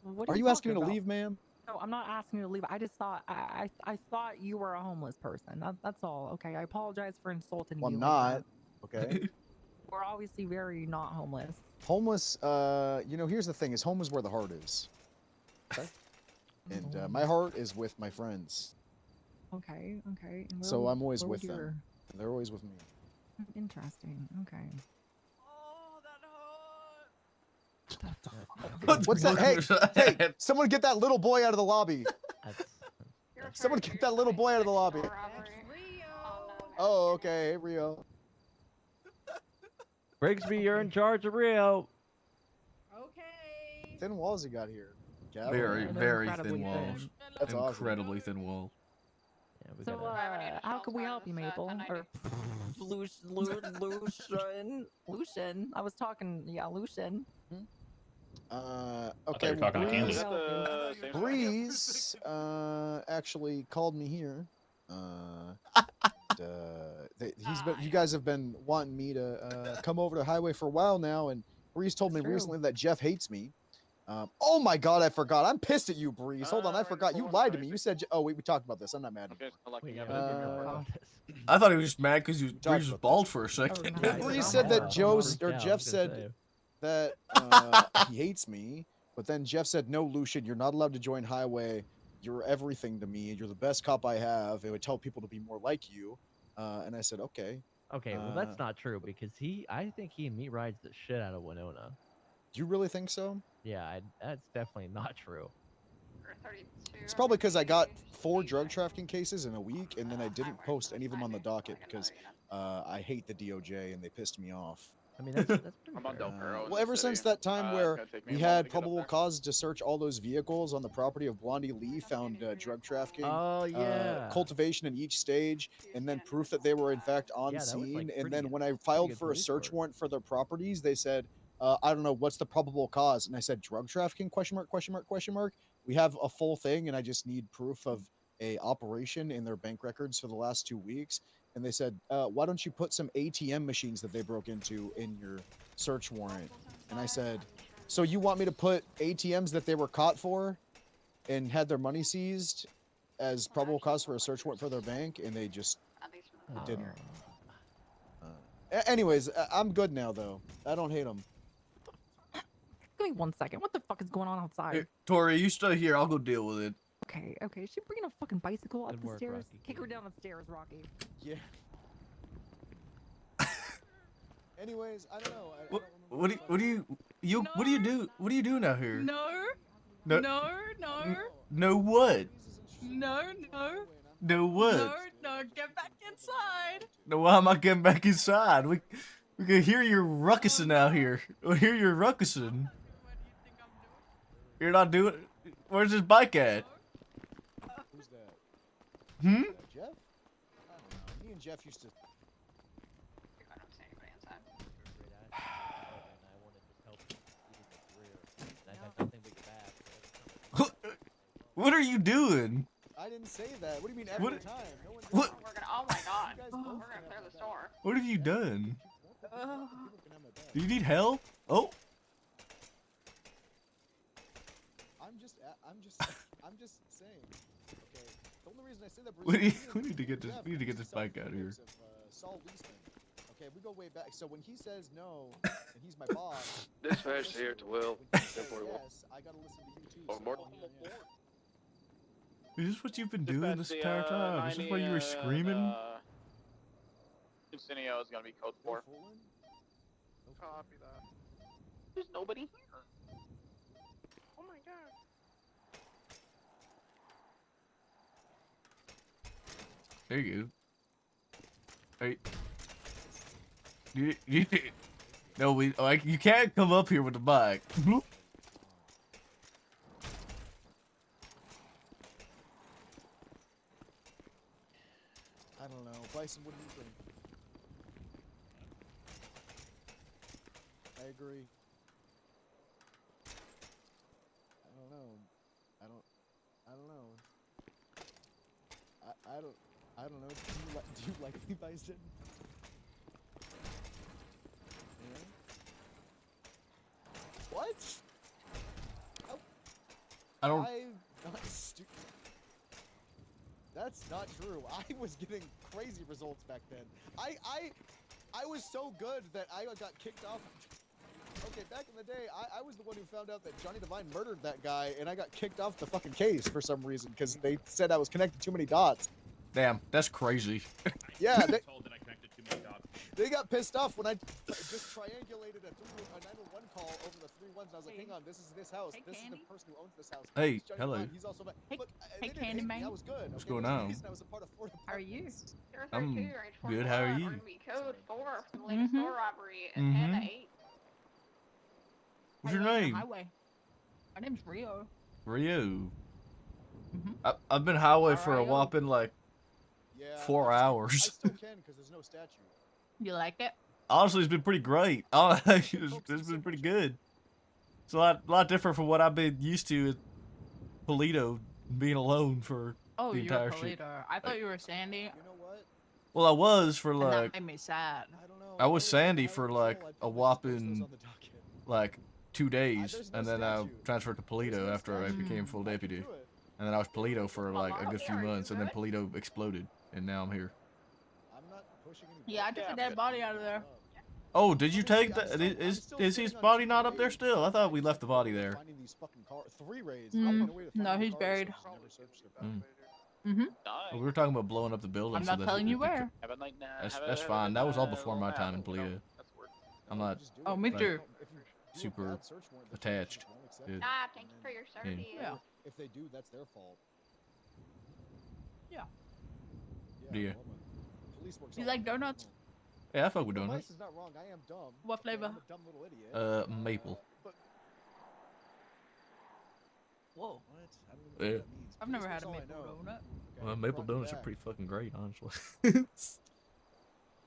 What Are you asking me to leave, ma'am? No, I'm not asking you to leave. I just thought I thought you were a homeless person. That's all. Okay. I apologize for insulting Well, you. I'm like not. that. Okay. We're obviously very not homeless. Homeless. Here's the thing: is home is where the heart is. Okay. And my heart is with my friends. Okay. Okay. And So I'm always where with would your- them. They're always with me. Interesting. Okay. What's that? Hey, hey! Someone get that little boy out of the lobby. Someone get that little boy out of the lobby. Oh, okay. Hey, Rio. Brigsby, you're in charge of Rio. Okay. Thin walls you got here. Gavin. Very, very incredibly thin walls. That's awesome. Incredibly thin walls. So, how can we help you, Maple? Or Lucian. I was talking, Lucian. Okay. you were talking to Breeze, Candace. Breeze, actually called me here. You guys have been wanting me to come over to the highway for a while now, and Breeze told me recently that Jeff hates me. Oh my God, I forgot. I'm pissed at you, Breeze. Hold on, I forgot. You lied to me. You said, oh wait, we talked about this. I'm not mad anymore. I thought he was just mad because Breeze was bald for a second. Well, Breeze said that Jeff said that he hates me, but then Jeff said, no, Lucian, you're not allowed to join highway. You're everything to me. You're the best cop I have. It would tell people to be more like you. And I said, okay. Okay, well that's not true because I think he meat rides the shit out of Winona. Do you really think so? Yeah, that's definitely not true. It's probably because I got 4 drug trafficking cases in a week, and then I didn't post any of them on the docket because I hate the DOJ and they pissed me off. I mean, that's pretty I'm on Del Perro. Well, ever since that time where we had probable cause to search all those vehicles on the property of Blondie Lee, found drug trafficking, cultivation in each stage, and then proof that they were in fact on scene. And then when I filed for a search warrant for their properties, they said, I don't know, what's the probable cause? And I said, drug trafficking, question mark, question mark, question mark. We have a full thing, and I just need proof of a operation in their bank records for the last 2 weeks. And they said, why don't you put some ATM machines that they broke into in your search warrant? And I said, so you want me to put ATMs that they were caught for and had their money seized as probable cause for a search warrant for their bank? And they just didn't. Anyways, I'm good now, though. I don't hate them. Give me 1 second. What the fuck is going on outside? Hey, Tori, you stay here. I'll go deal with it. Okay. Is she bringing a fucking bicycle up the stairs? Kick her down the stairs, Rocky. Yeah. Anyways, I don't know. What do you do now here? No. No. No. No what? No. No what? No. Get back inside. No, why am I getting back inside? We can hear you ruckusing out here. We hear you ruckusing. You're not doing. Where's this bike at? Who's that? Hmm? Jeff? I don't know. Me and Jeff used to. What are you doing? I didn't say that. What do you mean every time? No one. What? Oh my God. We're gonna clear the store. What have you done? Do you need help? Oh. I'm just saying. Okay. The only reason I say that. We need to get this. We need to get this bike out of here. Saul Leisman. Okay, we go way back. So when he says no, and he's my boss. Dispatch here to Will. Yes, I gotta listen to you too. On board. Is this what you've been doing this entire time? Is this why you were screaming? Incineo is gonna be code 4. Copy that. There's nobody here. Oh my god. There you go. Hey. No, you can't come up here with the bike. I don't know. Bryson, what do you think? I agree. I don't know. I don't know. I don't know. Do you like me, Bison? Yeah? What? I don't. I'm not stupid. That's not true. I was getting crazy results back then. I was so good that I got kicked off. Okay, back in the day, I was the one who found out that Johnny Devine murdered that guy, and I got kicked off the fucking case for some reason because they said I was connecting too many dots. Damn, that's crazy. Yeah, told that I connected too many dots. they got pissed off when I just triangulated a 911 call over the 3 ones, and I was like, hang on, this is this house. This is the person who owns this house. Hey, It's Johnny hello. Devine. He's also Look, Hey, they didn't hate me. Candyman. I was good. What's okay? going There's a on? reason I was a part of Florida How are you? I'm good. How are you? Code 4 from Lake Store robbery at Mhm. 10 to 8. What's your Highway on the name? Highway. My name's Rio. Rio. I've been highway for a Rio. whopping like 4 I hours. still can because there's no statue. You like it? Honestly, it's been pretty great. It's been pretty good. It's a lot different from what I've been used to at Polito, being alone for Oh, the you're a entire shit. Polito. I thought you were Sandy. You know what? Well, I was for And like that made me sad. I was Sandy for like a whopping like 2 days, There's no and then I statue. transferred to Polito after I became full deputy, and then I was Polito for like a good few months, and then Polito exploded, and now I'm here. I'm not pushing any. Yeah, I took a dead body out of there. Oh, did you take that? Is his body not up there still? I thought we left the body there. Finding these fucking car 3 raids. No, he's buried. Well, we were talking about blowing up the building. I'm so not that telling it you could- where. That's fine. That was all before my time in Polito. I'm not. Oh, me like, too. Super attached. to- Ah, thank you for your service. Yeah. If they do, that's their fault. Yeah. Yeah. Police works You all like the time. donuts? Yeah, I fuck with Vice donuts. is not wrong. I am dumb. What flavor? I'm a dumb little idiot. Maple. But Whoa. what? I don't even know Yeah. what that means. I've never Police had a works maple all I know. donut. Okay, Well, maple front and donuts are back. pretty fucking great, honestly.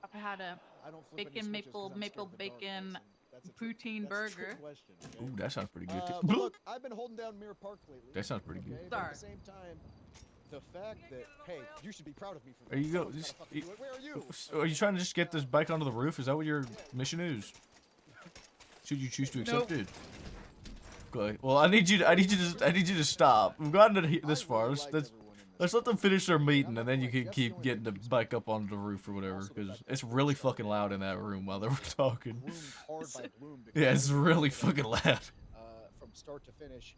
I've had a I don't flip any bacon switches 'cause maple I'm scared maple of the dark, bacon Bryson. That's a trick- poutine that's a trick burger. question, okay? Ooh, that sounds pretty good But too. look, I've been holding down Mirror Park lately. That sounds pretty good. Okay, but at the same time, the fact that hey, you should be proud of me for Are that. you go? Someone's gotta fucking do it. Where are you? So are you trying to just get this bike onto the roof? Is that what your mission is? Should you choose to accept it? Okay. Well, I need you to stop. We've gotten it this far. Let's let them finish their meeting, and then you can keep getting the bike up onto the roof or whatever, because it's really fucking loud in that room while they were talking. Hard by Bloom because Yeah, it's really fucking loud. From start to finish,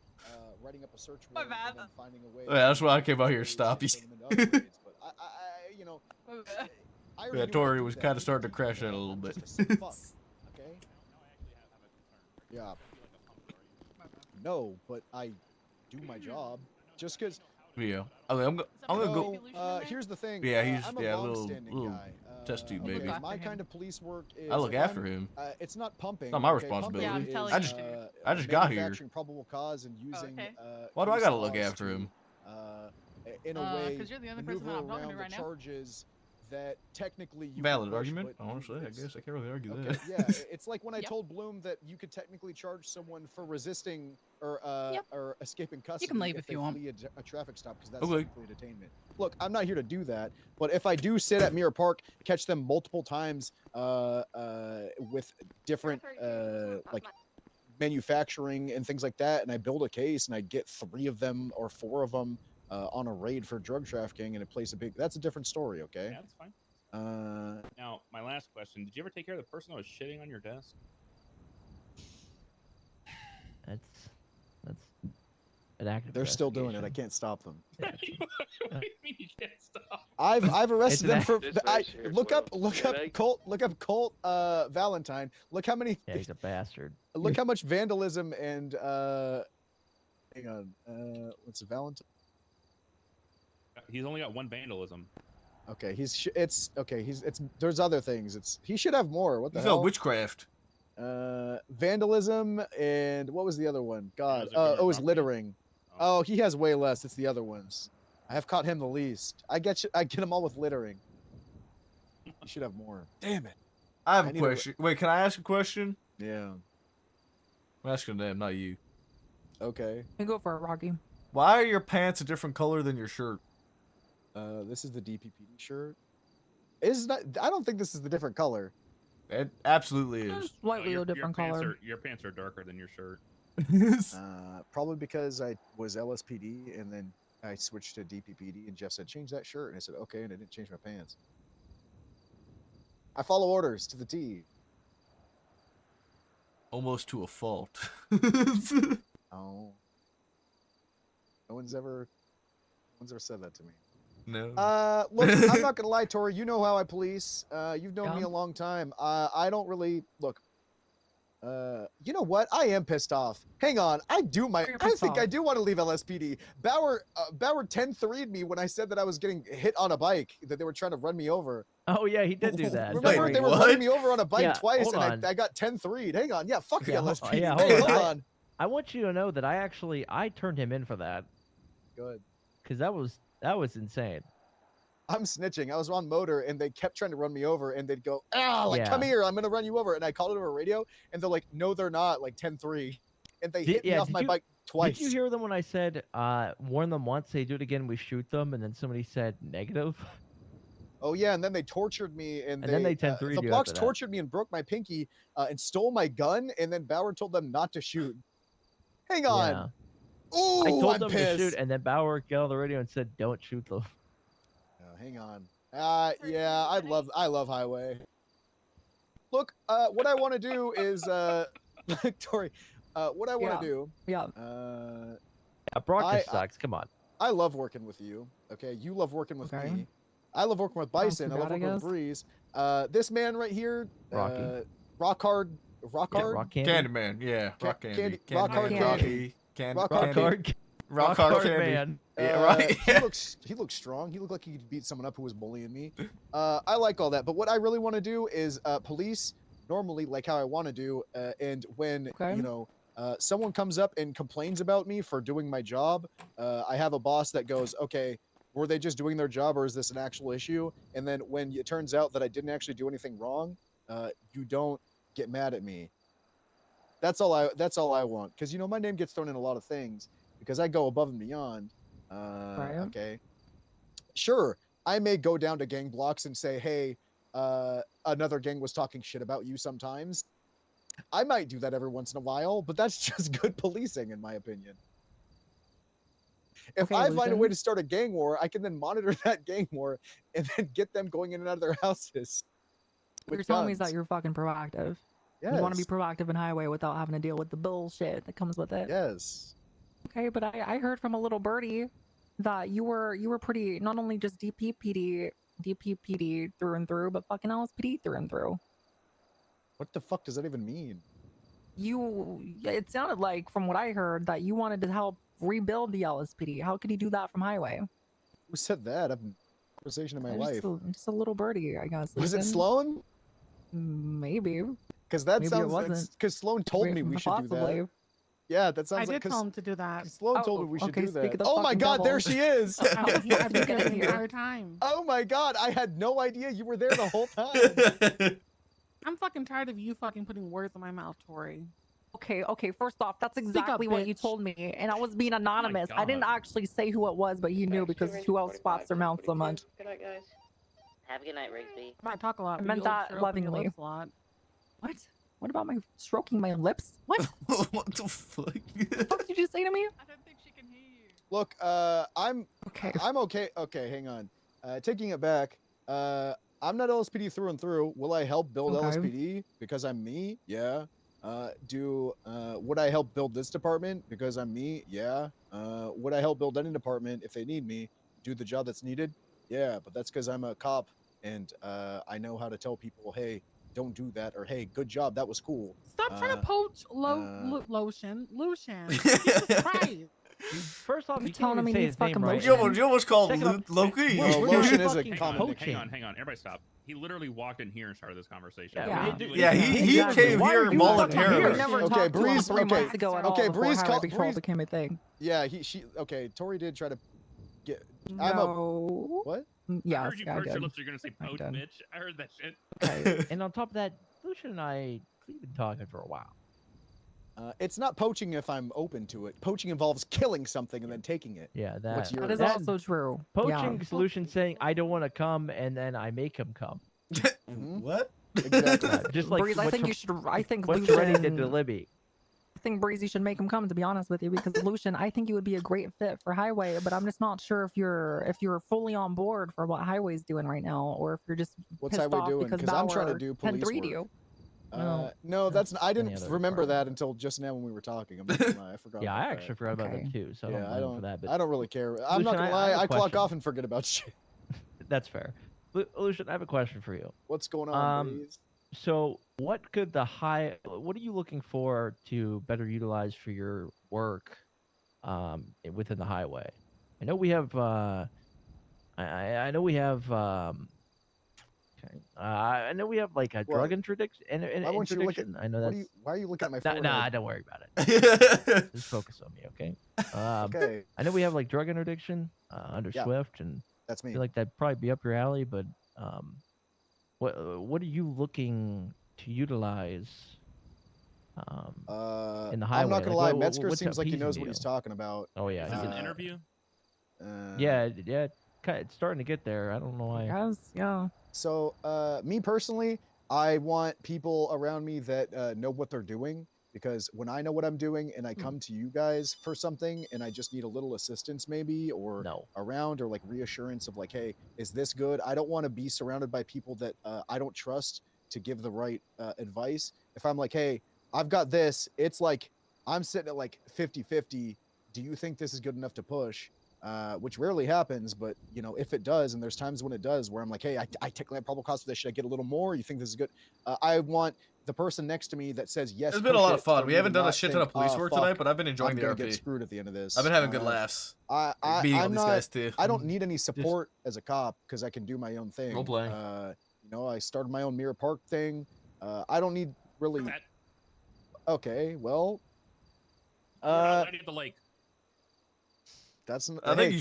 writing up a search My warrant and then finding a way. Yeah, that's why I came out here to stop you. But I you know, I already Yeah, knew Tori how to was do kind that. of starting to crash out a little bit. Just to say fuck, okay? Yeah. No, but I do my job. Just because. Yeah. Okay, I'm gonna go. Here's the thing. Yeah, he's I'm a a little long-standing guy. test tube baby. My kind of police work is. I look if after I'm- him. It's not pumping. It's not my okay? responsibility. Pumping Yeah, I'm telling is, you to. I just got here. manufacturing probable cause and using. Why do I case gotta look laws after to, him? In a way, 'cause you're the only person maneuver I'm talking to around right the now. charges that technically you Valid can push, argument. but Honestly, I it's- guess I can't really argue Okay, that. yeah, it's like when I Yep. told Bloom that you could technically charge someone for resisting or escaping custody. can leave if if you they want. flee a traffic stop because that's Okay. technically a detainment. Look, I'm not here to do that, but if I do sit at Mirror Park, catch them multiple times with different like manufacturing and things like that, and I build a case and I get 3 of them or 4 of them on a raid for drug trafficking, and it plays a big. That's a different story, okay? Yeah, that's fine. Uh, Now, my last question: did you ever take care of the person that was shitting on your desk? That's an active. They're still doing it. I can't stop them. What do you mean you can't stop? I've arrested them for. Look up Meg. Colt. Look up Colt Valentine. Look how many. Yeah, he's a bastard. Look how much vandalism and hang on. What's Valentine? He's only got one vandalism. Okay, it's there's other things. He should have more. What the hell? Witchcraft. Vandalism and what was the other one? God. It was littering. Oh, he has way less. It's the other ones. I have caught him the least. I get him all with littering. You should have more. Damn it. I have a question. Wait, can I ask a question? Yeah. I'm asking them, not you. Okay. You go for it, Rocky. Why are your pants a different color than your shirt? This is the DPPD shirt. I don't think this is the different color. It absolutely is. Slightly a different color. Your pants are darker than your shirt. Probably because I was LSPD and then I switched to DPPD and Jeff said change that shirt and I said okay and I didn't change my pants. I follow orders to the T. Almost to a fault. Oh. No one's ever said that to me. No. Look, I'm not gonna lie, Tori. You know how I police. You've known me a long time. I don't really look. You know what? I am pissed off. Hang on. I think I do want to leave LSPD. Bauer 10-3'd me when I said that I was getting hit on a bike, that they were trying to run me over. Oh yeah, he did do that. Remember, they were running me over on a bike twice, and I got 10-3'd. Hang on. Yeah, fuck the LSPD. Yeah, hold on. I want you to know that I turned him in for that. Good. Because that was insane. I'm snitching. I was on motor and they kept trying to run me over and they'd go, come here, I'm gonna run you over. And I called it over radio and they're like, no, they're not, like 10-3. And they hit me off my bike twice. Did you hear them when I said, warn them once, they do it again, we shoot them, and then somebody said negative? Oh yeah, and then they tortured me and then they 10-3'd the you blocks after that. tortured me and broke my pinky and stole my gun and then Bauer told them not to shoot. Hang on. Yeah. Ooh, I told I'm them pissed. to shoot, and then Bauer got on the radio and said, don't shoot them. Hang on. Yeah, I love highway. Look, what I want to do is, Tori, what I want to do. Yeah. Brock just sucks. Come on. I love working with you. Okay, you love working with me. I love working with Bison. I love working with Breeze. This man right here, Rocky. Rock hard. Candyman, yeah. Rock Candy. Rock hard Rocky. Rock hard Candy. man. Yeah, right. he looks strong. He looked like he could beat someone up who was bullying me. I like all that, but what I really want to do is police normally like how I want to do. And when you know someone comes up and complains about me for doing my job, I have a boss that goes, okay, were they just doing their job or is this an actual issue? And then when it turns out that I didn't actually do anything wrong, you don't get mad at me. That's all I want, because you know my name gets thrown in a lot of things because I go above and beyond. Okay, sure, I may go down to gang blocks and say, hey, another gang was talking shit about you sometimes. I might do that every once in a while, but that's just good policing in my opinion. If I find a way to start a gang war, I can then monitor that gang war and then get them going in and out of their houses. What you're telling me is that you're fucking proactive. Yes. You want to be proactive in highway without having to deal with the bullshit that comes with it. Yes. Okay, but I heard from a little birdie that you were pretty, not only just DPPD through and through, but fucking LSPD through and through. What the fuck does that even mean? It sounded like from what I heard that you wanted to help rebuild the LSPD. How could you do that from highway? Who said that? I've been in conversation in my life. Just a little birdie, I guess. Was it Sloan? Maybe. Because that Maybe sounds it like, wasn't. because Sloan told me we should do that. Yeah, that sounds I like. did tell him to do that. Sloan told me we should okay, do speak that. of the Oh my fucking God, devil. there she is. I've been the entire time. Oh my God, I had no idea you were there the whole time. I'm fucking tired of you fucking putting words in my mouth, Tori. Okay, first off, that's exactly what you told me, and I was being anonymous. I didn't actually say who it was, but you knew because who else flaps their mouth so much? Good night, guys. Have a good night, Rigsby. I might talk a lot. I but meant you that sure open your lovingly. lips a lot. What? What about my stroking my lips? What? What the fuck? The fuck did you say to me? I don't think she can hear you. Look, I'm okay. Okay, hang on. Taking it back. I'm not LSPD through and through. Will I help build LSPD because I'm me? Yeah. Would I help build this department because I'm me? Yeah. Would I help build any department if they need me? Do the job that's needed? Yeah, but that's because I'm a cop and I know how to tell people, hey, don't do that, or hey, good job, that was cool. Stop trying to poach Lucian. Jesus Christ. First off, You're you can't telling even him he say needs his name fucking right. lotion? You almost called Second off, Loki. No, we're lotion not is a fucking common poaching. Hang on. Everybody stop. He literally walked in here and started this conversation. Yeah, he exactly. came Why here are you voluntarily. fucking We never Okay, talked to him Breeze. 3 Okay, months ago at all okay, before Breeze. highway patrol became a thing. Yeah, Okay, Tori did try to get. No. What? Yeah, I heard you purse your lips. You're gonna say poach, done. bitch. I heard that shit. Okay. And on top of that, Lucian and I, we've been talking for a while. It's not poaching if I'm open to it. Poaching involves killing something and then taking it. Yeah, that. What's your? That is also true. Poaching Yeah. solution saying I don't want to come and then I make him come. What? Exactly. Just like Breeze, I what think you should. I think what Lucian. Toretti did to Libby. I think Breezy should make him come. To be honest with you, because Lucian, I think you would be a great fit for Highway, but I'm just not sure if you're fully on board for what Highway's doing right now, or if you're just What's pissed Highway off doing? because Because I'm trying to Bauer do pinned police 3 to work. you. No, that's I any didn't other remember department. that until just now when we were talking. I'm not gonna lie, I forgot. Yeah, about I actually that. forgot about that too. So Yeah, I don't for that. But I don't really care. I'm not Lucian, gonna I lie. have a I clock question. off and forget about shit. That's fair. Lucian, I have a question for you. What's going on, Breeze? So what could what are you looking for to better utilize for your work within the highway? I know we have I know we have I know we have like a drug interdiction. Why won't you look at? I know that's. Why are you looking at my phone? Nah, don't worry about it. Just focus on me, okay? Okay. I know we have like drug interdiction under Yeah, Swift, and that's me. I feel like that'd probably be up your alley. But what are you looking to utilize? In the highway? I'm not gonna Like, lie. Metzger what's seems like he appeasing knows to what you? he's talking about. Oh yeah, Is this an interview? yeah. It's starting to get there. I don't know why. Yeah. So, me personally, I want people around me that know what they're doing, because when I know what I'm doing and I come to you guys for something and I just need a little assistance maybe, or around, or like reassurance of like, hey, is this good? I don't want to be surrounded by people that I don't trust to give the right advice. If I'm like, hey, I've got this, it's like I'm sitting at like 50-50. Do you think this is good enough to push? Which rarely happens, but you know, if it does, and there's times when it does, where I'm like, hey, I technically have probable cause for this. Should I get a little more? You think this is good? I want the person next to me that says yes. It's been a lot of fun. for We me haven't to done a not shit think, ton of police work tonight, but I've been enjoying I'm the gonna RP. get screwed at the end of this. I've been having good laughs. Beating all these guys too. I don't need any support as a cop because I can do my own thing. Role playing. You know, I started my own Mirror Park thing. I don't need really. Okay, well. At the lake. That's. I think you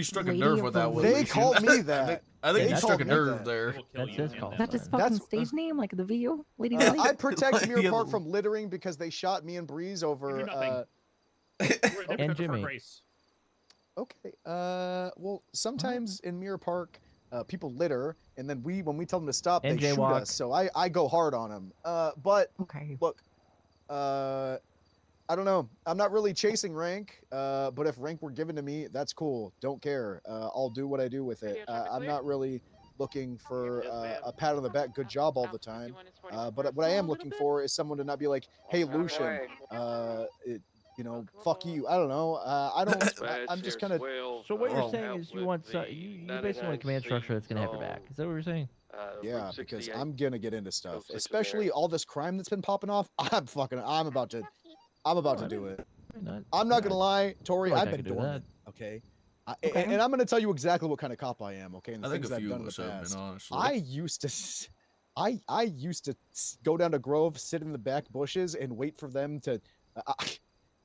struck a nerve with that one. They Lucian. called me that. I think They you struck a called me nerve that. there. That's his call. Is that his fucking stage name, like the VU? Lady I protect Mirror Yeah, Park from littering because they shot me and Breeze over. And Jimmy. Okay. Well, sometimes in Mirror Park, people litter, and then when we tell them to stop, And they shoot jaywalk. us. So I go hard on them. But look, I don't know. I'm not really chasing rank. But if rank were given to me, that's cool. Don't care. I'll do what I do with it. I'm not really looking for a pat on the back, good job all the time. But what I am looking for is someone to not be like, hey, Lucian, you know, fuck you. I don't know. I don't. I'm just kind of. So what you're saying is you want you basically want a command structure that's gonna have your back. Is that what you're saying? Yeah, because I'm gonna get into stuff, especially all this crime that's been popping off. I'm about to do it. I'm not gonna lie, Tori. I feel like I've I been could do dormant. Okay. And I'm gonna tell you exactly what kind of cop I am. Okay, and the I think things a I've few done of in us the have been, past. honestly. I used to go down to Grove, sit in the back bushes, and wait for them to.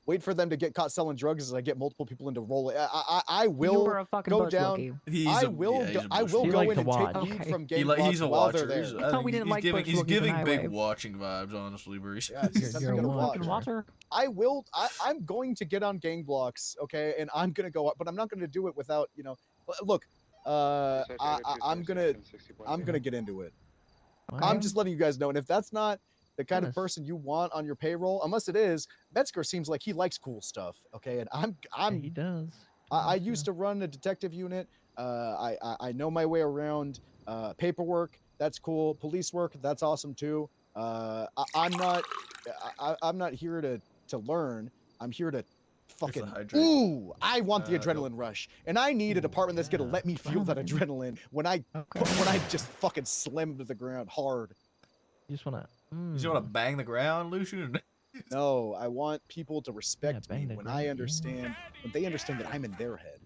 Wait for them to get caught selling drugs as I get multiple people into roll. I will You were a fucking go bush down. lookie. I will go in and take Okay. weed from He's gang a blocks while watcher. they're He's, there. I thought we think didn't he's like giving, bush he's lookies giving in big highway. watching vibes, honestly, Bruce. Yeah, You're a fucking watcher. I will. I'm going to get on gang blocks, okay, and I'm gonna go up, but I'm not gonna do it without, you know. Look, I'm gonna get into it. I'm just letting you guys know, and if that's not the kind of person you want on your payroll, unless it is, Metzger seems like he likes cool stuff, okay, and He does. I used to run a detective unit. I know my way around paperwork. That's cool. Police work. That's awesome too. I'm not. I'm not here to learn. I'm here to fucking. hydrate. Ooh, I want the Nope. adrenaline rush, and I need a department that's gonna let me feel that adrenaline when I just fucking slam to the ground hard. You just wanna. You just want to bang the ground, Lucian? No, I want people to respect me when I understand when they understand that I'm in their head.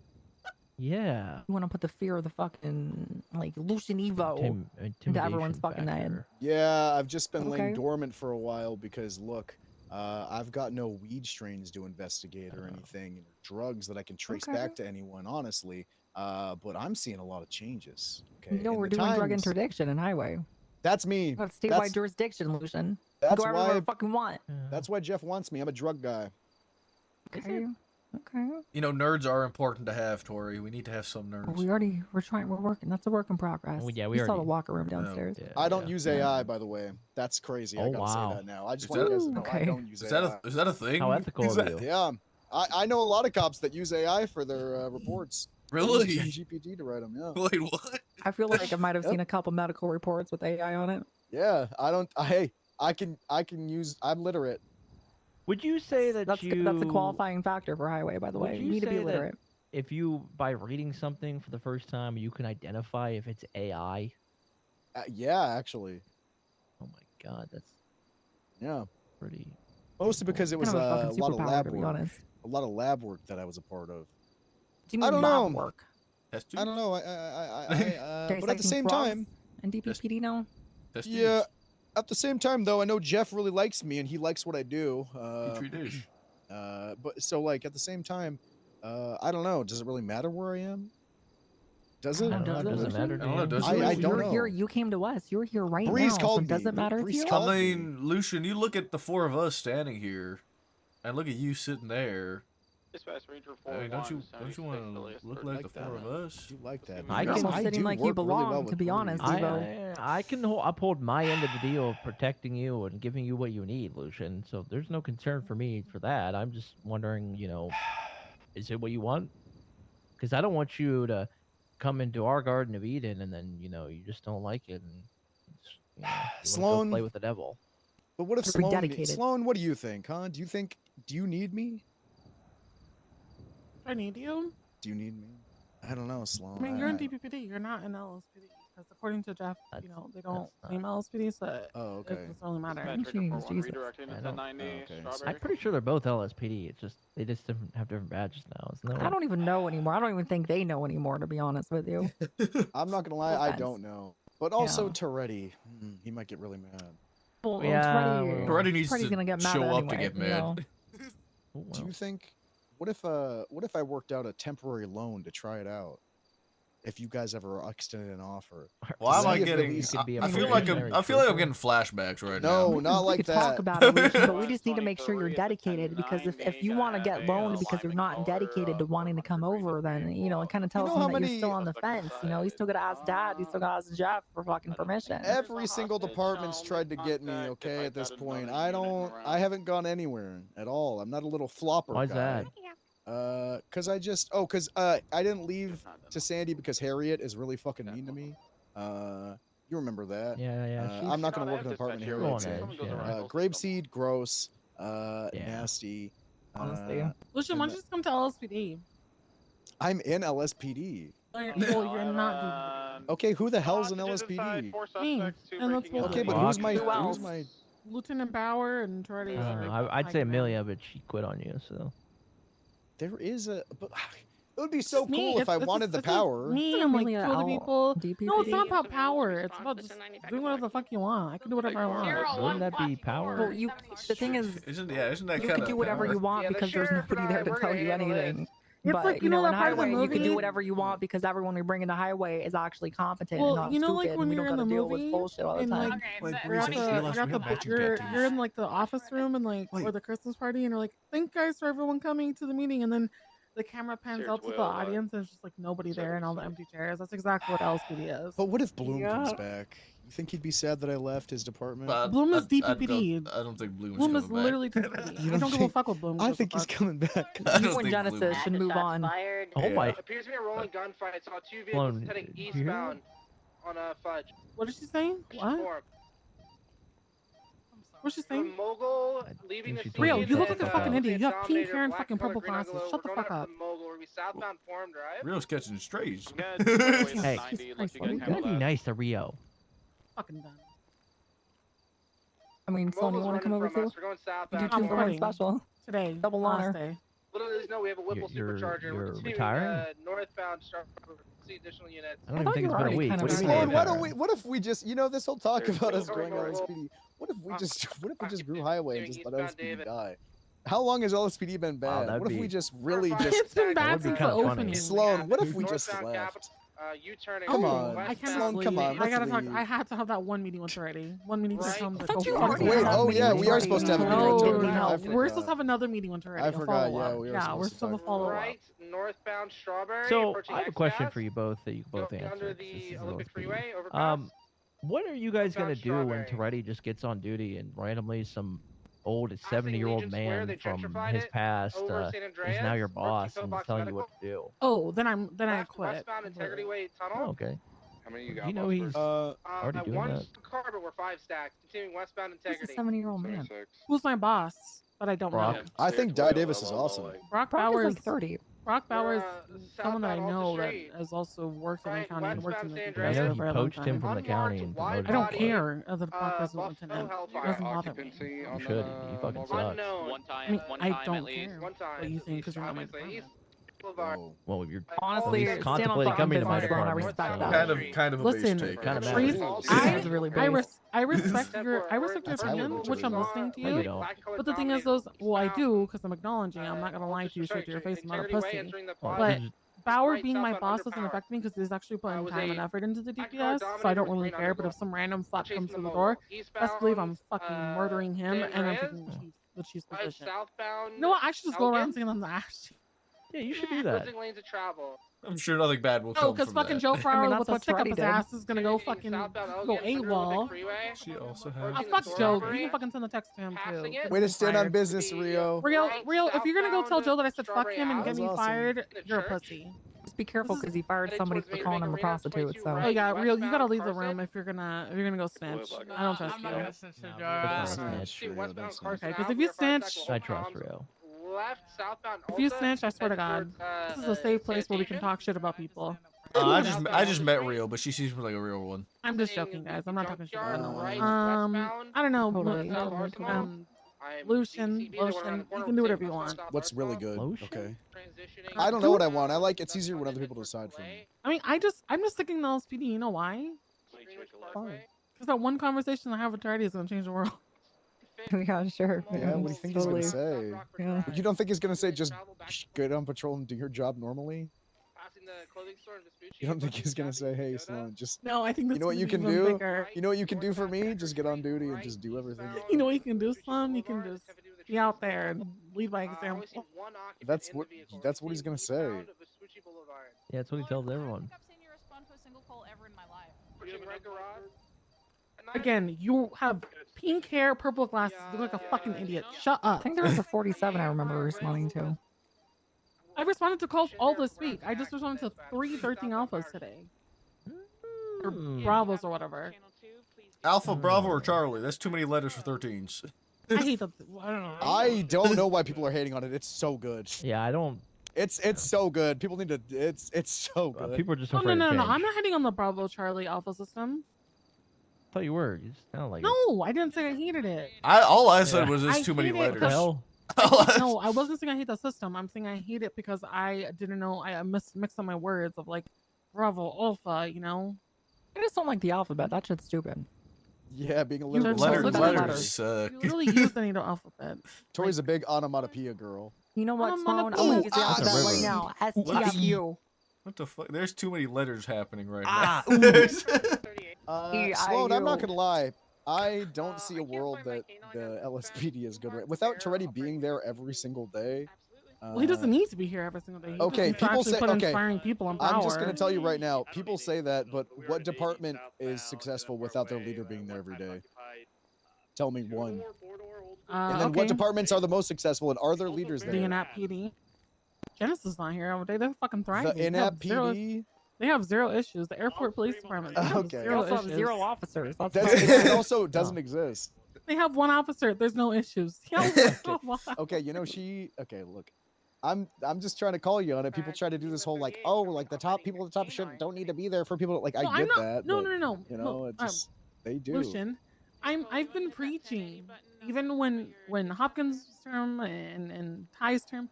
Yeah. You want to put the fear of the fucking like Lucian Evo into everyone's fucking head. Yeah, I've just been laying Okay. dormant for a while because look, I've got no weed strains to investigate or anything, or drugs that I can trace back to anyone, honestly. But I'm seeing a lot of changes. Okay, You know and we're the doing drug times- interdiction in highway. That's me. Got statewide That's- jurisdiction, Lucian. That's Go everywhere why you fucking want. That's why Jeff wants me. I'm a drug guy. Okay. Okay. You know, nerds are important to have, Tori. We need to have some nerds. We're working. That's a work in progress. Oh, yeah, we saw the already- locker room downstairs. I don't use AI, by the way. That's crazy. I Oh, gotta wow. say that now. I just Is want you that- guys to know I Okay. don't use Is AI. that a thing? How ethical Is of that- you? Yeah, I know a lot of cops that use AI for their reports. Really? They use GPT to write them. Yeah. Wait, what? I feel like I might have Yep. seen a couple medical reports with AI on it. Yeah, I don't. Hey, I can use. I'm literate. Would you say that That's a qualifying factor for highway, by the way. Would You you need to be say that literate. if you, by reading something for the first time, you can identify if it's AI? Yeah, actually. Oh my god, that's Yeah. pretty. Mostly because it was Kind of a a fucking lot of superpower, lab to be work. honest. A lot of lab work that I was a part of. Do you I mean don't lab know. work? I don't know. But at the Dissecting same frogs time, and DPPD now. yeah. At the same time, though, I know Jeff really likes me and he likes what I do. Petri dish. But so like at the same time, I don't know. Does it really matter where I am? Does it? I don't know, does it matter to you? I don't know. Here, you came to us. You're here right Breeze now. called So me. does it matter to Breeze you? called I mean, Lucian, you look at the four of us standing here, and look at you sitting there. Dispatch Ranger I mean, don't you want to look like the that. four of us? You like that? I You're can- almost I sitting do like you work really belong, well to with be Breeze. honest, Evo. I can uphold my end of the deal of protecting you and giving you what you need, Lucian. So there's no concern for me for that. I'm just wondering, is it what you want? Because I don't want you to come into our Garden of Eden and then you just don't like it and just, you wanna go Sloan, play with the devil. But what if You're Sloan? dedicated. Sloan, what do you think, huh? Do you need me? I need you. Do you need me? I don't know, Sloan. I mean, you're in DPPD. You're not in LSPD. Because according to Jeff, they don't claim LSPD, so Oh, okay. it doesn't really matter. Dispatch Ranger 4-1, Jesus. redirecting to I don't- 1090 okay. Strawberry. I'm pretty sure they're both LSPD. It's just they just have different badges now. Isn't that I right? don't even know anymore. I don't even think they know anymore, to be honest with you. I'm not gonna lie, No I offense. don't know. But also Yeah. Toretti, he might get really mad. Well, Yeah, Toretti- Toretti needs Toretti's to gonna get mad show up to anyway, get you mad. know. Do you think? What if I worked out a temporary loan to try it out? If you guys ever extended an offer. Why am I See if at getting? least- I feel like I'm getting flashbacks right No, now. not like we could that. talk about it, Lucian, but we just need to make sure you're dedicated. Because if you want to get loaned because you're not dedicated to wanting to come over, then it kind of tells know how them that you're many- still on the fence. You still gotta ask Dad. You still gotta ask Jeff for fucking permission. Every single department's tried to get me, okay, at this point. I haven't gone anywhere at all. I'm not a little flopper Why's guy. that? Cause I didn't leave to Sandy because Harriet is really fucking mean to me. You remember that? Yeah. I'm not gonna work in the department Harriet's on in. edge, yeah. Grapeseed, gross. Nasty. Honestly. Lucian, why don't you just come to LSPD? I'm in LSPD. Well, you're not Okay, who the hell's in LSPD? me. And that's what Okay, but who's my Lieutenant Bauer and Toretti. I'd say Amelia, but she quit on you. So There is a. But, it would be so It's me. cool if It's- I it's- wanted the it's like power. Me and like Amelia two other L- people. No, it's not about power. It's about just doing whatever the fuck you want. I can do whatever I want. wouldn't that be power? Well, the thing is, Isn't that you kind can of do whatever you want because there's nobody there to tell you anything. It's But like, you know in that part of the highway, you can do movie? whatever you want because everyone we bring in the highway is actually competent and Well, not you know, stupid. like when and we you're don't in the gotta deal movie, with bullshit all the and time. like you're in like the office room and like or the Christmas party, and you're like, thank guys for everyone coming to the meeting, and then the camera pans out to the audience, and there's just like nobody there and all the empty chairs. That's exactly what LSPD is. But what if Bloom comes back? You think he'd be sad that I left his department? Bloom is DPPD. I don't think Bloom Bloom is coming back. literally DPPD. You I don't don't give a think- fuck with Bloom. I think he's coming back. You and Genesis should move on. Oh my! Appears to be a rolling gunfight. Saw two Sloan, vehicles heading you hear eastbound on Fudge. What is she saying? What? What's she saying? Mogul leaving the scene. Rio, you look like a and, fucking idiot. You have pink Dominator, hair and black fucking color, purple green on glasses. glow. Shut the We're fuck going up. the Mogul. We're southbound Forum Drive. Rio's catching strays. Hey, you gotta be nice to Rio. Fucking done. I mean, Sloan, you want to come over too? We're going Do southbound. two for one special. Today. Double honor. Day. Little as no, we have a Whipple supercharger. You're We're continuing retiring? Northbound. See additional units. I don't even think it's been a week. What do you mean? Sloan, why don't we? What if we just, this whole talk about us growing LSPD? What if we just grew highway and just let LSPD die? How long has LSPD been bad? that'd What if be- we just really just? It's been bad be since kinda Oh, the funny. opening. Sloan, what if we just left? U-turning. Come on, I can't Sloan, sleep. come on, I gotta let's talk. leave. I had to have that one meeting with her already. One meeting to tell them to thought go you fuck already themselves. had that Oh yeah, meeting we are already. supposed to have a meeting. No, with no, Tony. I we're forgot. supposed to have another meeting with her already. I forgot. Yeah, we were we're supposed supposed to to follow up. Right, northbound Strawberry. So approaching I have a X question gas. for you both that you can both Going answer. under 'cause the this is Olympic LSPD. Freeway, overpass. What are you guys gonna Southbound do when Strawberry. Toretti just gets on duty and randomly some old Passing 70-year-old Legion Square, man they from gentrified his it past over San is Andreas, now your or boss Keto and is Box telling you Medical. what to do? Oh, then I Left, quit. westbound Integrity Way Tunnel. Oh, okay. How many you Do got? you know he's already At doing one that? car, but we're 5 stacks. Continuing westbound He's a Integrity. 70-year-old man. Who's my boss? But I don't Brock. know. I think Di Davis is awesome. Brock Brock is Bowers. like 30. Brock Bowers, We're, someone that I southbound know Alta that Street. has also worked in the Right, county and worked in the westbound But I San know DPS he for a long poached him time. from the county and wide I don't demoted him. care as a Brock as a Buffalo lieutenant. Hellfire. It doesn't bother me. You should. You fucking suck. Unknown. I mean, I don't care One time. what you think because you're not my Obviously. department. Whoa. Well, you're Honestly, at least stand on contemplating fucking coming to my business, Sloan. I department. respect so- that. Kind of a Listen, base take. Kind of Reese, mad. That's really base. I respect your That's opinion, highly which I'm legitimate. listening to No, you you. don't. But the thing is, I do because I'm acknowledging. I'm not gonna lie to you straight to your face. I'm not a pussy. But Bauer being my boss doesn't affect me because he's actually putting time and effort into the DPS, so I don't really care. But if some random fuck comes through the door, best believe I'm fucking murdering him and I'm taking the chief's position. Southbound. You know what? I should just go around singing on the ash. Yeah, you should do that. Closing lanes of travel. I'm sure nothing bad will come Oh, from because fucking that. Joe Farrell that's with a what stick up Toretti his did. ass is gonna go fucking go AWOL. She also Ah, has. fuck Joe. You can fucking send a text to him too. Way to stand on business, Rio. Rio, if you're gonna go tell Joe that I said fuck him and get me Awesome. fired, you're a pussy. Just be careful because he fired somebody for calling him a prostitute. So Oh yeah, Rio, you gotta leave the room if you're gonna go snitch. I don't trust you. Okay, because if you snitch, I trust Rio. Left, southbound. if you snitch, I swear to God, this is a safe place where we can talk shit about people. I just met Rio, but she seems like a real one. I'm just joking, guys. I'm not talking shit about no one. Right, I don't know. Totally. Lotion, you can do whatever you want. What's really good? Lotion? Okay. I don't know what I want. I like it's easier when other people decide for me. I mean, I'm just sticking to LSPD. You know why? Because that one conversation I have with Toretti is gonna change the world. yeah, sure. Yeah, what do you think he's gonna say? Yeah. You don't think he's gonna say just get on patrol and do your job normally? You don't think he's gonna say, "Hey, Sloan, just No, I think that's you know what you can even do? bigger. You know what you can do for me? Just get on duty and just do everything." You know what you can do, Slum? You can just be out there and lead by example. That's what he's gonna say. Yeah, that's what he tells everyone. Again, you have pink hair, purple glasses. You look like a fucking idiot. Shut I up. think there was a 47 I remember responding to. I responded to calls all this week. I just responded to 313 alphas today. Or bravos or whatever. Alpha, Bravo, or Charlie? That's too many letters for 13s. I hate the. I don't know. I don't know why people are hating on it. It's so good. Yeah, I don't. It's so good. People need to. It's so good. People are just Oh, afraid no. to change. I'm not hitting on the Bravo Charlie alpha system. I thought you were. You sound like it. No, I didn't say I hated it. All I said was I it's too many hate it letters. because- Hell. No, I wasn't saying I hate the system. I'm saying I hate it because I didn't know. I mixed up my words of like Bravo, Alpha, you know? I just don't like the alphabet. That shit's stupid. Yeah, being a You liberal. just look at Letters letters. suck. You really use the NATO alphabet. Tori's a big onomatopoeia girl. You know what, I'm Sloan? on I'm the gonna boat. use the alphabet right now. STFU. What the fuck? There's too many letters happening right Ah, now. Sloan, I'm not gonna lie. I don't see a world that the LSPD is good right. Without Toretti being there every single day. Well, he doesn't need to be here every single day. He just Okay, needs to people actually say. put Okay, inspiring people in power. I'm just gonna tell you right now. People say that, but what department is successful without their leader being there every day? Tell me one. And then what departments are the most successful, and are their leaders there? The INAP PD. Genesis not here every day. They're fucking thriving. The INAP PD. They have zero issues. The Airport Police Department. They have Okay. zero Also have issues. 0 officers. It also doesn't exist. They have one officer. There's no issues. Yeah, Okay, you know okay, look. I'm just trying to call you on it. People try to do this whole like, oh, like the top people at the top don't need to be there for people. Like I No, I'm get not. that. No, but, no, no, no. You know, it just they do. Lucian, I've been preaching even when Hopkins' term and Ty's term.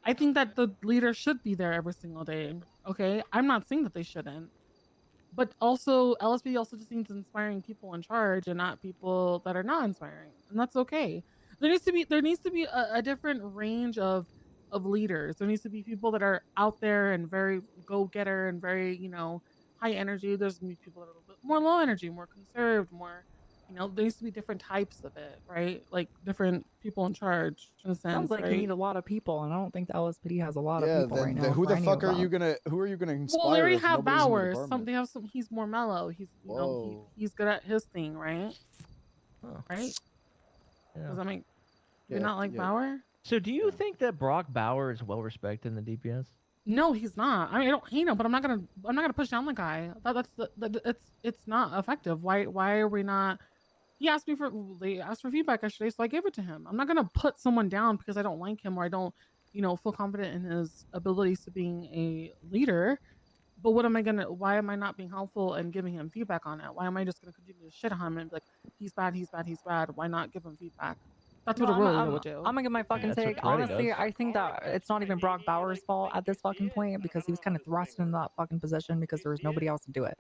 I think that the leader should be there every single day. Okay, I'm not saying that they shouldn't, but also LSP also just needs inspiring people in charge and not people that are not inspiring, and that's okay. There needs to be a different range of leaders. There needs to be people that are out there and very go getter and very high energy. There's gonna be people that are a little bit more low energy, more conserved, more. There needs to be different types of it, right? Like different people in charge. In a sense, Sounds like right? you need a lot of people, and I don't think the LSPD has a lot of Yeah, people right now. then who for the any fuck of are you them. gonna inspire? Well, they already if have nobody's in the Bowers. department? They have some. He's more mellow. He's he's good at his thing, right? Right? Yeah. Does that make? Do you Yeah, not like yeah. Bauer? So do you think that Brock Bauer is well respected in the DPS? No, he's not. I mean, I don't hate him, but I'm not gonna push down the guy. It's not effective. Why are we not? They asked for feedback yesterday, so I gave it to him. I'm not gonna put someone down because I don't like him or I don't, feel confident in his abilities to being a leader. But why am I not being helpful and giving him feedback on it? Why am I just gonna continue to shit on him and be like, he's bad, he's bad, he's bad? Why not give him feedback? That's what a real leader would do. I'm gonna give my fucking That's what take. Toretto Honestly, does. I think that it's not even Brock Bauer's fault at this fucking point because he was kind of thrust in that fucking position because there was nobody else to do it.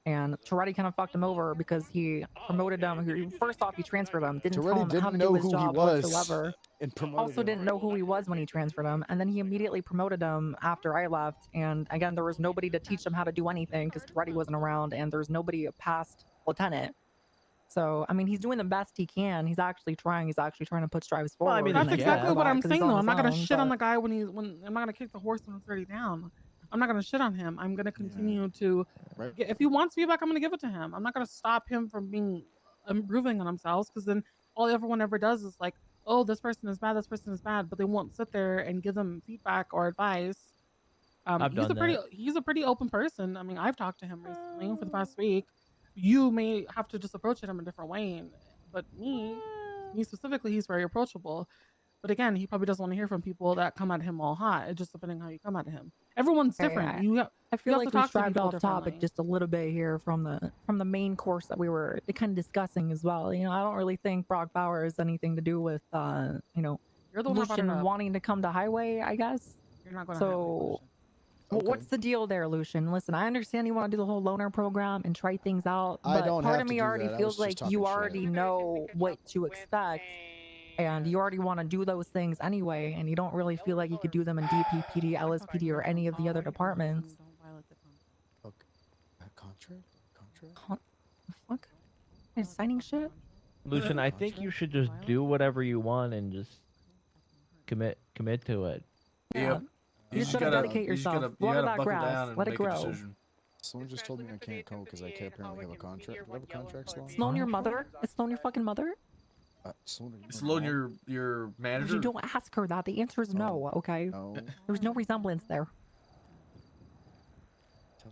And Toretto kind of fucked him over because he promoted him. First off, he transferred him, didn't tell him how to do his job whatsoever. And Also didn't know who he was when he transferred him, and then he immediately promoted him after I left. And again, there was nobody to teach him how to do anything because Toretto wasn't around, and there was nobody past lieutenant. So I mean, he's doing the best he can. He's actually trying. He's actually trying to put strides forward. Well, I mean, that's exactly what I'm saying, though. I'm not gonna shit on the the guy when I'm not gonna kick the horse when it's already down. I'm not gonna shit on him. I'm gonna continue to. If he wants feedback, I'm gonna give it to him. I'm not gonna stop him from being improving on himself because then all everyone ever does is like, oh, this person is bad, this person is bad, but they won't sit there and give them feedback or advice. He's a pretty open person. I mean, I've talked to him recently for the past week. You may have to just approach him a different way, but me specifically, he's very approachable. But again, he probably doesn't want to hear from people that come at him all hot. It's just depending on how you come at him. Everyone's different. I feel like we strived off topic just a little bit here from the main course that we were kind of discussing as well. I don't really think Brock Bauer has anything to do with You're the one that brought it Lucian up. wanting to come to Highway, I guess. You're not going to. What's the deal there, Lucian? Listen, I understand you want to do the whole loaner program and try things out, but part of me already feels like you already know what to expect, and you already want to do those things anyway, and you don't really feel like you could do them in DPPD, LSPD, or any of the other departments. Contract? Fuck? You're signing shit? Lucian, I think you should just do whatever you want and just commit to it. Yeah. You just gotta dedicate yourself. Water that grass. Let it grow. Someone just told me I can't go because I can't apparently have a contract. Do I have a contract, Sloan? Sloan your mother? Is Sloan your fucking mother? Sloan, your manager? You don't ask her that. The answer is no, okay? No. There's no resemblance there.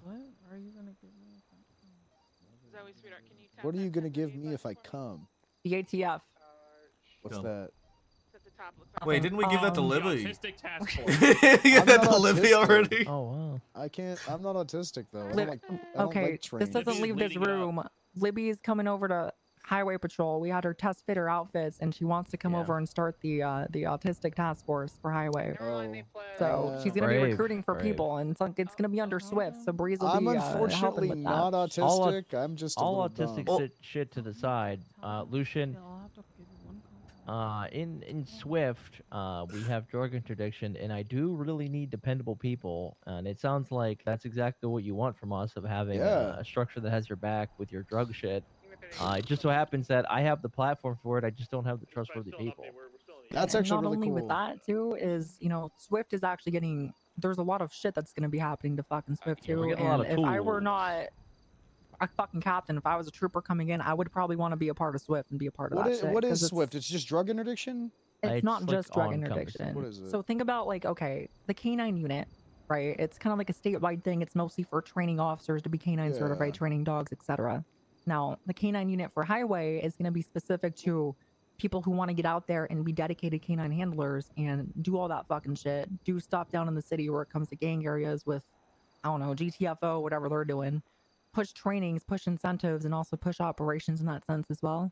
What are you gonna give me? Zoe, sweetheart, can you tap What are you gonna give me if I come? The ATF. What's that? Wait, didn't we give that to Libby? Autistic task You force. gave that to not Libby autistic. already? Oh wow. I'm not autistic though. I don't Okay, like training. this doesn't leave this room. Libby is coming over to Highway Patrol. We had her test fit her outfits, and she wants to come over and start the autistic task force for Highway. So she's gonna be recruiting for people, and it's gonna be under Swift. So Breeze will I'm be unfortunately helping with not that. autistic. I'm just a all little autistic dumb. shit to the side. Lucian, in Swift, we have drug interdiction, and I do really need dependable people, and it sounds like that's exactly what you want from us, of having a structure that has your back with your drug shit. It just so happens that I have the platform for it, I just don't have the trustworthy people. That's And actually not really only cool. with that too is Swift is actually getting. There's a lot of shit that's gonna be happening to fucking Swift Yeah, we're too. getting a lot And of if I were tools. not a fucking captain, if I was a trooper coming in, I would probably want to be a part of Swift and be a part of that shit. What 'cause is Swift? It's just drug interdiction? It's not like just drug all-encompassing. interdiction. What is it? So think about the canine unit, right? It's kind of like a statewide thing. It's mostly for training officers to be canine certified, training dogs, etc. Now, the canine unit for highway is going to be specific to people who want to get out there and be dedicated canine handlers and do all that fucking shit. Do stuff down in the city where it comes to gang areas with, I don't know, GTFO, whatever they're doing. Push trainings, push incentives, and also push operations in that sense as well.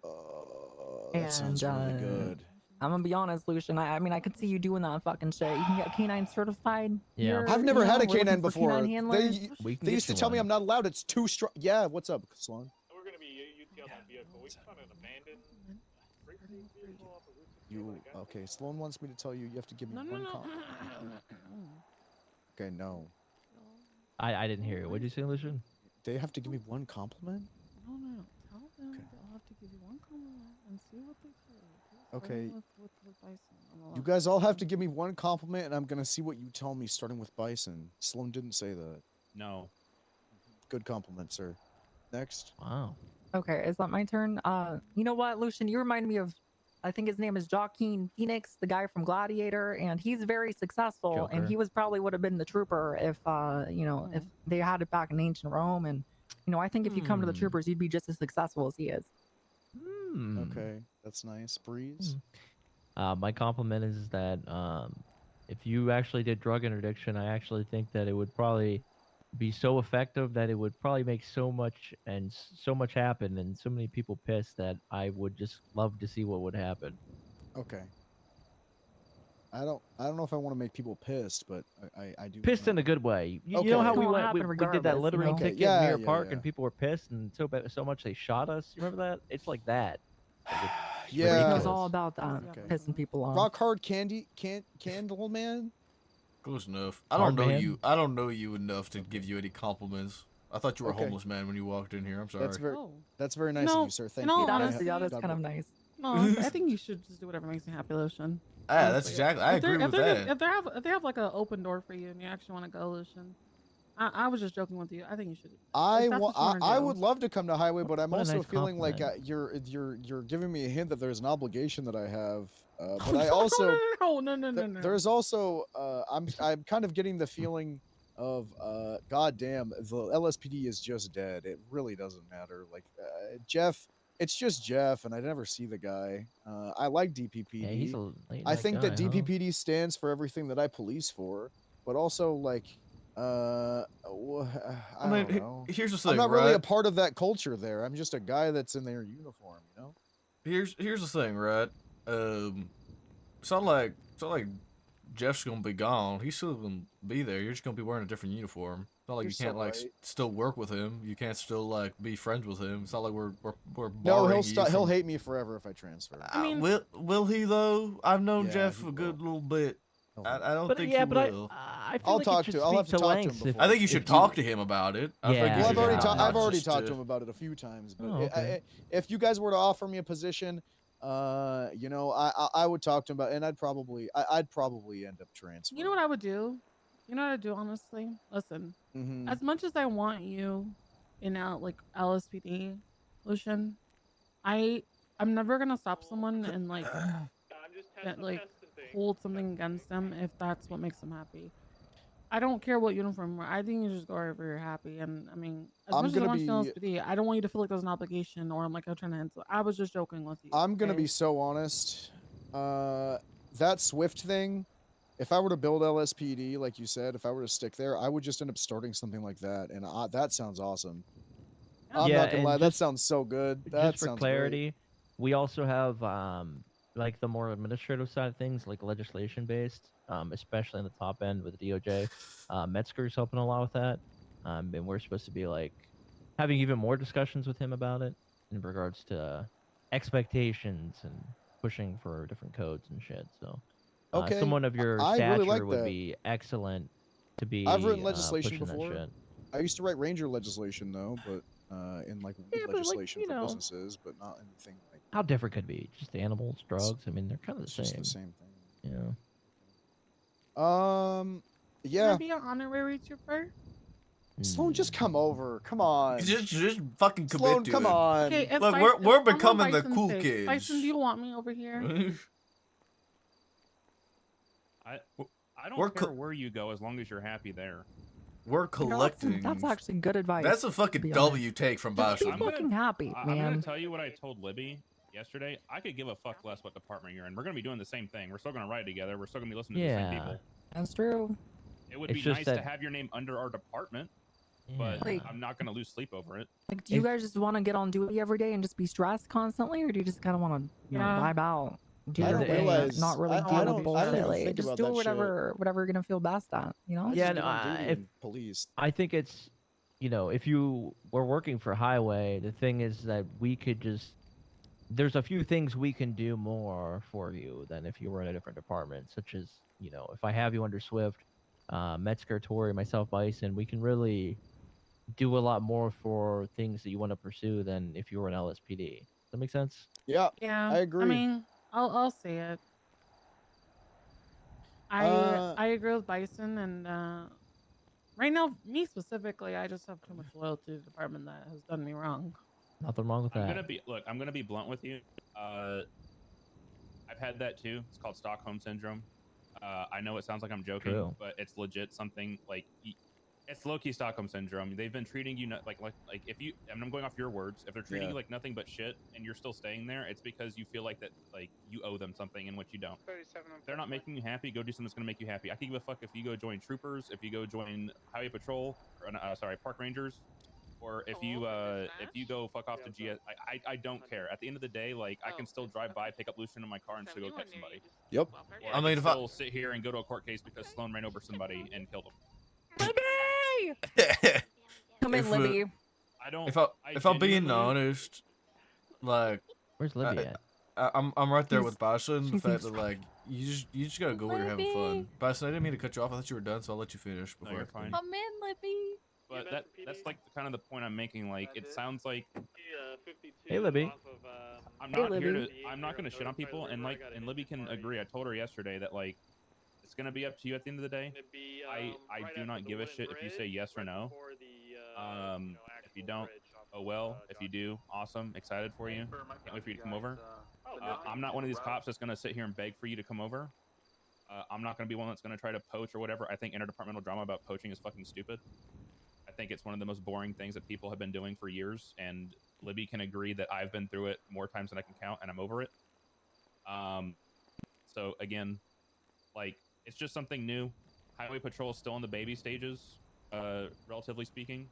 That sounds really good. I'm gonna be honest, Lucian. I mean, I could see you doing that fucking shit. You can get canine certified. Yeah. I've never had a we're looking canine for before. canine handlers. They used to tell me I'm not allowed. It's too strong. Yeah, what's up, Sloan? We're gonna be UTL that vehicle. We found an abandoned vehicle off of Route 60. Okay, Sloan wants me to tell you you have to give me one compliment. Okay, no. I didn't hear it. What did you say, Lucian? They have to give me one compliment? No. Tell them they'll have to give you one compliment and see what they say. Okay. With Bison. You guys all have to give me one compliment, and I'm gonna see what you tell me, starting with Bison. Sloan didn't say that. No. Good compliment, sir. Next. Wow. Okay, is that my turn? You know what, Lucian? You remind me of, I think his name is Joaquin Phoenix, the guy from Gladiator, and he's very successful. And Joker. he was probably would have been the trooper if, you know, if they had it back in ancient Rome. And, you know, I think if you come to the troopers, you'd be just as successful as he is. Okay, that's nice. Breeze. My compliment is that if you actually did drug interdiction, I actually think that it would probably be so effective that it would probably make so much happen and so many people pissed that I would just love to see what would happen. Okay. I don't know if I want to make people pissed, but I do. Pissed in a good way. You Okay. know how It's we gonna went, happen we did that regardless, littering Okay, ticket yeah, in Mirror yeah, Park yeah. and people were pissed and so much they shot us. You remember that? It's like that. Like, it's Yeah. He knows ridiculous. all about that, pissing people off. Rock hard candle man. Close enough. I Hard don't know man? you. I don't know you enough to give you any compliments. I thought you were a Okay. homeless man when you walked in here. I'm sorry. That's very nice No, of you, sir. Thank in all you. honesty, that is God kind of bless. nice. No, I think you should just do whatever makes you happy, Lucian. Yeah, that's Honestly. exactly. I If they're- agree with if they're- that. If they have like an open door for you and you actually want to go, Lucian, I was just joking with you. I think you should. I if that's what you wanna I do. would love to come to Highway, but I'm What a also nice feeling like compliment. you're giving me a hint that there's an obligation that I have. But I also no. there's also I'm kind of getting the feeling of goddamn, the LSPD is just dead. It really doesn't matter. Like Jeff, it's just Jeff, and I never see the guy. I like DPPD. Yeah, he's a late I night think guy, that huh? DPPD stands for everything that I police for, but also like I don't know. Here's the thing, I'm not really a right? part of that culture there. I'm just a guy that's in their uniform, you know? Here's the thing, right? It's not like Jeff's gonna be gone. He's still gonna be there. You're just gonna be wearing a different uniform. It's not like You're you can't so like right. still work with him. You can't still like be friends with him. It's not like we're No, barring he'll you stop. He'll from- hate me forever if I transfer. I mean, will he though? I've known Yeah, Jeff he a good little bit. I don't But think yeah, he but will. I feel I'll like talk it should to. I'll have to speak talk to him lengths before. I think you should talk to him about it. I think you Yeah. should Well, have I've already just talked to- to him about it a few times. But Oh, okay. if you guys were to offer me a position, you know, I would talk to him about, and I'd probably end up transferring. You know what I would do? You know what I'd do, honestly? Listen, Mhm. as much as I want you in like LSPD, Lucian, I'm never gonna stop someone and like hold something against them if that's what makes them happy. I don't care what uniform you wear. I think you just go wherever you're happy. And I mean, as I'm much as I gonna want you in be- LSPD, I don't want you to feel like there's an obligation or I'm like I'm trying to answer. I was just joking with you. I'm gonna okay? be so honest. That Swift thing, if I were to build LSPD, like you said, if I were to stick there, I would just end up starting something like that, and that sounds awesome. I'm Yeah, not gonna and lie, that just- sounds so good. That Just for sounds clarity, we also have like the more administrative side of things, like legislation based, especially in the top end with the DOJ. Metzger's helping a lot with that, and we're supposed to be like having even more discussions with him about it in regards to expectations and pushing for different codes and shit. So, Okay, someone of your I stature really like would that. be excellent to be. I've written legislation pushing before. That shit. I used to write ranger legislation though, but in like weed but, like, legislation you for know. businesses, but not anything like How different could it be? Just animals, drugs. I mean, they're kind of the it's same. just the same thing. Yeah. Can Yeah. I be an honorary trooper? Sloan, just come over. Come on. Just fucking commit Sloan, to come it. on. Okay, if Look, Bison- we're I'm on becoming the Bison's cool side. kids. Bison, do you want me over here? I don't We're care co- where you go as long as you're happy there. we're collecting. That's actually good advice. That's a fucking W take from Just be Boston. fucking happy, I'm gonna man. tell you what I told Libby yesterday. I could give a fuck less what department you're in. We're gonna be doing the same thing. We're still gonna ride together. We're still gonna be listening to the same people. That's true. It would It's be just nice that- to have your name under our department, but Like- I'm not gonna lose sleep over it. Like, do you guys just want to get on duty every day and just be stressed constantly, or do you just kind of want to, you know, Yeah. vibe out, do I your don't thing, realize- not really I deal don't- with I don't bullshit? even Like, think just about do that whatever you're gonna feel best at, you know? I Yeah, just no, get on duty if in police. I think it's, you know, if you were working for highway, the thing is that we could just, there's a few things we can do more for you than if you were in a different department, such as, you know, if I have you under Swift, Metzger, Tori, myself, Bison, we can really do a lot more for things that you want to pursue than if you were an LSPD. Does that make sense? Yeah, Yeah, I agree. I mean, I'll say it. I agree with Bison, and right now, me specifically, I just have too much loyalty to the department that has done me wrong. Nothing wrong with I'm that. gonna be blunt with you. I've had that too. It's called Stockholm syndrome. I know it sounds like I'm joking, True. but it's legit something like it's low-key Stockholm syndrome. They've been treating you like if you, and I'm going off your words, if they're treating you like nothing but shit and you're still staying there, it's because you feel like that like you owe them something in which you don't. 37 If they're not making you happy, go do something that's gonna make you happy. I could give a fuck if you go join troopers, if you go join highway patrol, or sorry, park rangers, or if you go fuck off to GS. I don't care. At the end of the day, like I can still drive by, pick up Lucian in my car, and still go catch somebody. Yep. Or I mean, if still sit here and go to a court case because Sloan ran over somebody and killed him. Come in, Libby. I don't. If I'm being honest, like, where's Libby at? I'm right there She's- with Bison. The she fact seems that like you just gotta go where you're having fun. Bison, I didn't mean to cut you off. I thought you were done, so I'll let you finish. No, Before you're I fine. Come in, Libby. But that's like kind of the point I'm making. Like it sounds like Hey, Libby. I'm Hey, not here Libby. to. I'm not going to shit on people, and like, and Libby can agree. I told her yesterday that like, it's going to be up to you at the end of the day. I do not give a shit if you say yes or no. If you don't, oh well. If you do, awesome. Excited for you. Can't wait for you to come over. I'm not one of these cops that's going to sit here and beg for you to come over. I'm not going to be one that's going to try to poach or whatever. I think interdepartmental drama about poaching is fucking stupid. I think it's one of the most boring things that people have been doing for years, and Libby can agree that I've been through it more times than I can count, and I'm over it. So again, like, it's just something new. Highway Patrol is still in the baby stages, relatively speaking.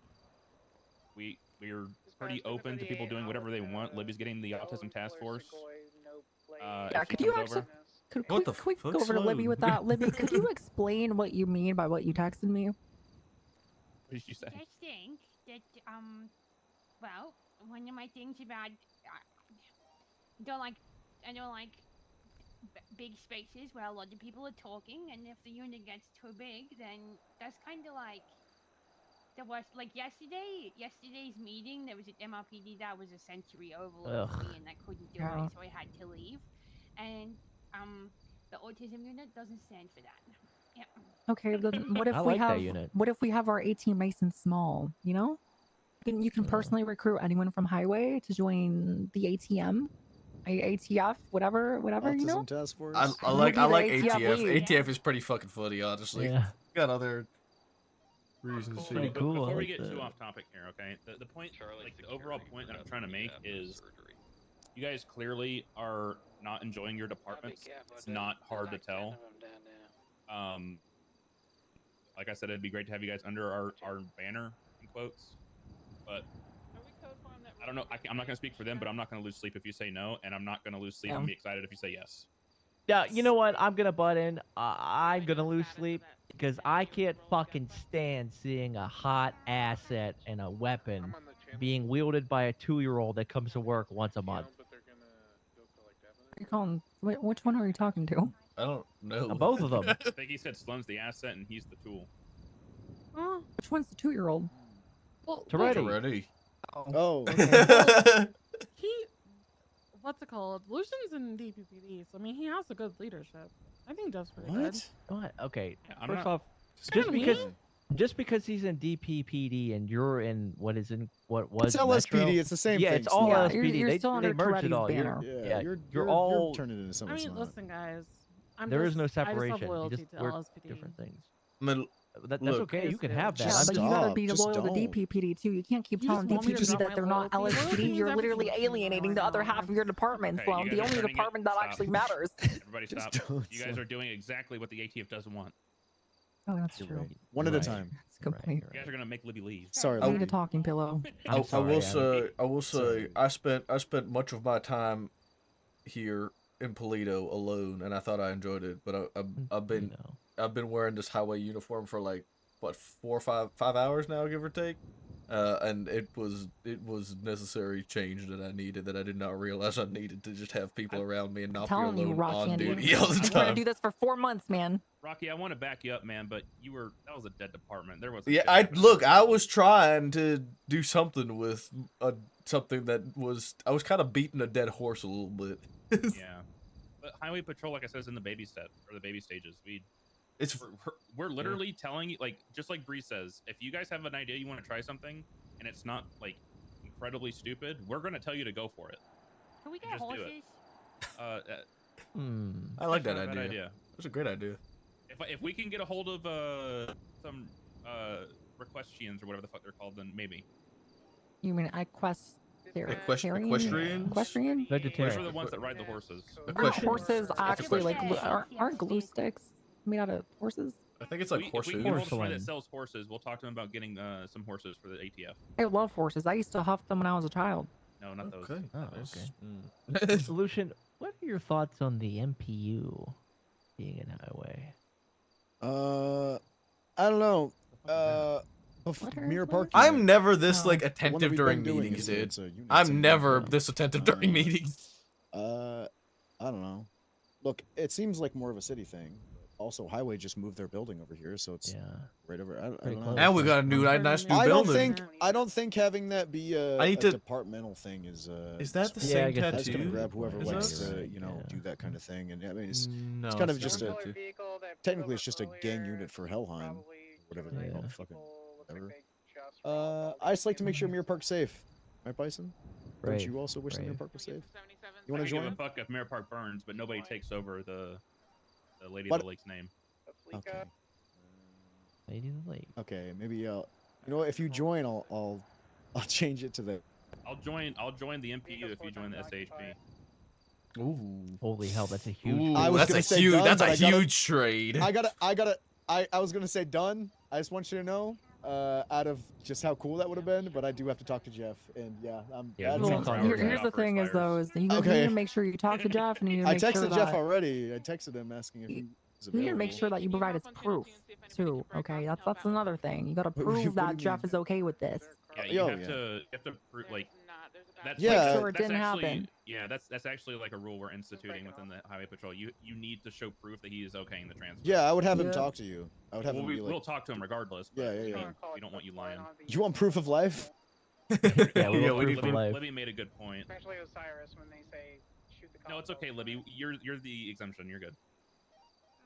We're pretty open to people doing whatever they want. Libby's getting the autism task force. Yeah, could you actually? Could we go over to Libby with that? Libby, could you explain what you mean by what you texted me? What did you say? I think that, well, one of my things about, I don't like big spaces where a lot of people are talking, and if the unit gets too big, then that's kind of like the worst. Like yesterday's meeting, there was an MRPD that was a sensory overload for me, and I couldn't do it, so I had to leave. And the autism unit doesn't stand for that. Yeah. Okay, then what if I we like that have unit. what if we have our 18 nice and small? You know, you can personally recruit anyone from Highway to join the ATM, ATF, whatever you know. Autism Task Force. I like ATF ATF. lead. ATF is pretty fucking funny, honestly. Yeah. Got other reasons too. Pretty cool. Before I we like get that. too off topic here, okay? The point, like the overall point that I'm trying to make is, you guys clearly are not enjoying your departments. It's not hard to tell. Like I said, it'd be great to have you guys under our banner, in quotes. But I don't know. I'm not going to speak for them, but I'm not going to lose sleep if you say no, and I'm not going to lose sleep and be excited if you say yes. Yeah, you know what? I'm gonna butt in. I'm gonna lose sleep because I can't fucking stand seeing a hot asset and a weapon being wielded by a 2-year-old that comes to work once a month. You calling? Which one are you talking to? I don't know. Both of them. I think he said Sloan's the asset and he's the tool. Which one's the 2-year-old? Well, Already. Oh. Well, what's it called? Lucian's in DPPD, so I mean, he has a good leadership. I think Jeff's pretty good. What? Okay. I'm First not- off, Kinda just because he's in DPPD and you're in what was It's LSPD. Metro, It's the same yeah, thing. it's all Yeah, LSPD. you're they still they under merged it Toretti's all. banner. Yeah, you're all. turning into something. I it's mean, not. listen, guys. There is just- no I just have separation. You loyalty just to work LSPD. different things. That's Look, okay. You can have that. Yeah, I'm but just, you gotta be just loyal to don't. DPPD too. You can't keep You telling just want me to DPPD drop that my they're not loyalty? Loyalty LSPD. means You're everything literally to me alienating the right other now. half of your department, Okay, Sloan. you The guys are only turning it- department that stop. actually matters. Everybody stop. You guys are doing exactly what the ATF doesn't want. Oh, that's true. One at a time. That's a good point. You guys are gonna make Libby leave. Sorry, I need a talking pillow. I will Adam. say, I spent much of my time here in Polito alone, and I thought I enjoyed it. But I've been wearing this highway uniform for like what 5 hours now, give or take. And it was necessary change that I needed, that I did not realize I needed, to just have people around me and not be Telling you, alone Rocky, on and duty all the I'm gonna time. do this for 4 months, man. Rocky, I want to back you up, man, but that was a dead department. There was Yeah, I was trying to do something with something that was, I was kind of beating a dead horse a little bit. Yeah, but highway patrol, like I said, is in the baby step or the baby stages. We're literally telling you, like, just like Bree says, if you guys have an idea you want to try something and it's not like incredibly stupid, we're gonna tell you to go for it. Can we get Just do horses? it. I like That's that not a bad idea. That's a great idea. If we can get a hold of some requestians or whatever the fuck they're called, then maybe. You mean equestrian? Vegetarian. Those are the ones that ride the horses. Aren't horses actually like aren't glue sticks made out of horses? I think it's like If we horseshoes. can get hold of somebody that sells horses, we'll talk to them about getting some horses for the ATF. I love horses. I used to huff them when I was a child. No, not those. Oh, okay. Solution. What are your thoughts on the MPU being in highway? I don't know. Mirror parking. I'm never this like The one that attentive we've during been doing meetings, is dude. it's a unit I'm team, never yeah. this attentive during meetings. I don't know. Look, it seems like more of a city thing. Also, Highway just moved their building over here, so it's right over. I don't know. And we got a nice new building. I don't think having that be a departmental thing is. Is that the smart. same That's gonna tattoo? grab whoever Is likes that- to, do that kind of thing. And I mean, it's No, kind of it's just not a. a tattoo. Technically, it's just a gang unit for Helheim, whatever they call it. Fucking whatever. I just like to make sure Mirror Park's safe. Right, Bison? Don't Right, you also wish the right. Mirror Park was safe? You I want to don't give join? a fuck if Mirror Park burns, but nobody takes over the Lady What? of the Lake's name. Okay. Lady of the Lake. Okay, maybe if you join, I'll change it to the. I'll join the MPU if you join the SAHP. Ooh. Holy hell, that's a huge. Ooh, I was that's gonna a say huge. done, That's but a I gotta- huge trade. I was gonna say done. I just want you to know, out of just how cool that would have been, but I do have to talk to Jeff, and Yeah, that's we'll Here's the thing is though, is that you Okay. need to make sure you talk to Jeff and you need to I make texted sure Jeff that already. I texted him asking if he was you need to make available. sure that you provide us proof too. Okay, that's another thing. You gotta What do prove you that mean? Jeff is okay with this. Yeah, you Yo, have yeah. to prove like that's Yeah. like, Make sure it that's didn't actually, happen. Yeah, that's actually like a rule we're instituting within the Highway Patrol. You need to show proof that he is okay in the transfer. Yeah, I would have him talk to you. I would have Well, him be like, we'll talk to him regardless. But, Yeah, I yeah. mean, we don't want you lying. "You want proof of life?" Yeah, we want proof Libby, of life. Libby made a good point. Especially Osiris when they say shoot the No, it's okay, Libby. You're the exemption. You're good.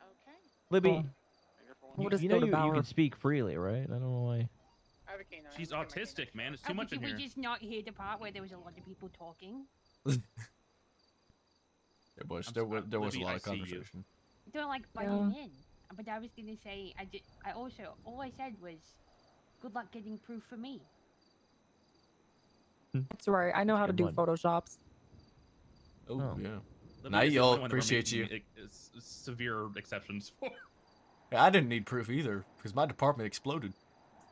Okay. Libby, Well, we'll just you go know to you Bauer. can speak freely, right? I don't know why. I have a canine. She's autistic, man. It's too much in Did here. we just not hear the part where there was a lot of people talking? There was a lot Libby, I of see you. conversation. Don't like butting in. But I was gonna say, I also, all I said was, good luck getting proof for me. That's right. I know how to Good do one. photoshops. Oh, yeah. Libby Now is the y'all only one that we're appreciate you. making severe exceptions for. Yeah, I didn't need proof either because my department exploded.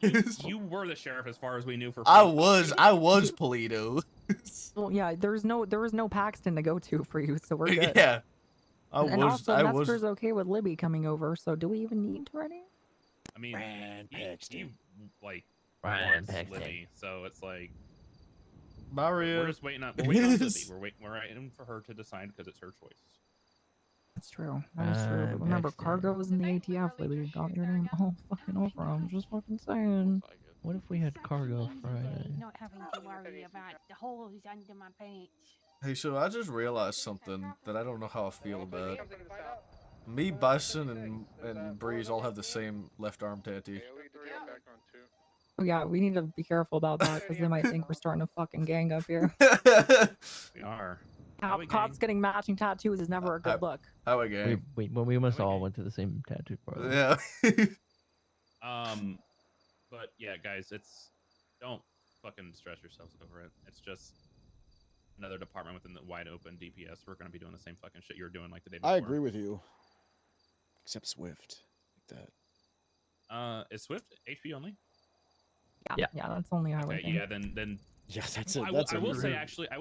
You were the sheriff, as far as we knew. For I was Polito. Well, yeah, there was no Paxton to go to for you, so we're good. Yeah, And also, Metzger's okay with Libby coming over, so do we even need to already? I mean, he like Ryan wants Paxton. Libby, so it's like Mario. we're just waiting on Libby. We're waiting for her to decide because it's her choice. That's true. That is true. But remember, Cargo's in the ATF, Libby. Got your name all fucking over. I'm just fucking saying. What if we had cargo Friday? Not having to worry about the holes under my pants. Hey, so I just realized something that I don't know how I feel about. Me, Bison, and Breeze all have the same left arm tattoo. Oh yeah, we need to be careful about that because they might think we're starting a fucking gang up here. We are. Cops getting matching tattoos is never a good look. How a gang? We must all went to the same tattoo parlor. Yeah. But yeah, guys, don't fucking stress yourselves over it. It's just another department within the wide open DPS. We're gonna be doing the same fucking shit you were doing like the day before. I agree with you. Except Swift, like that. Is Swift HP only? Yeah, that's only highway Okay, thing. yeah, then yeah, that's it. I will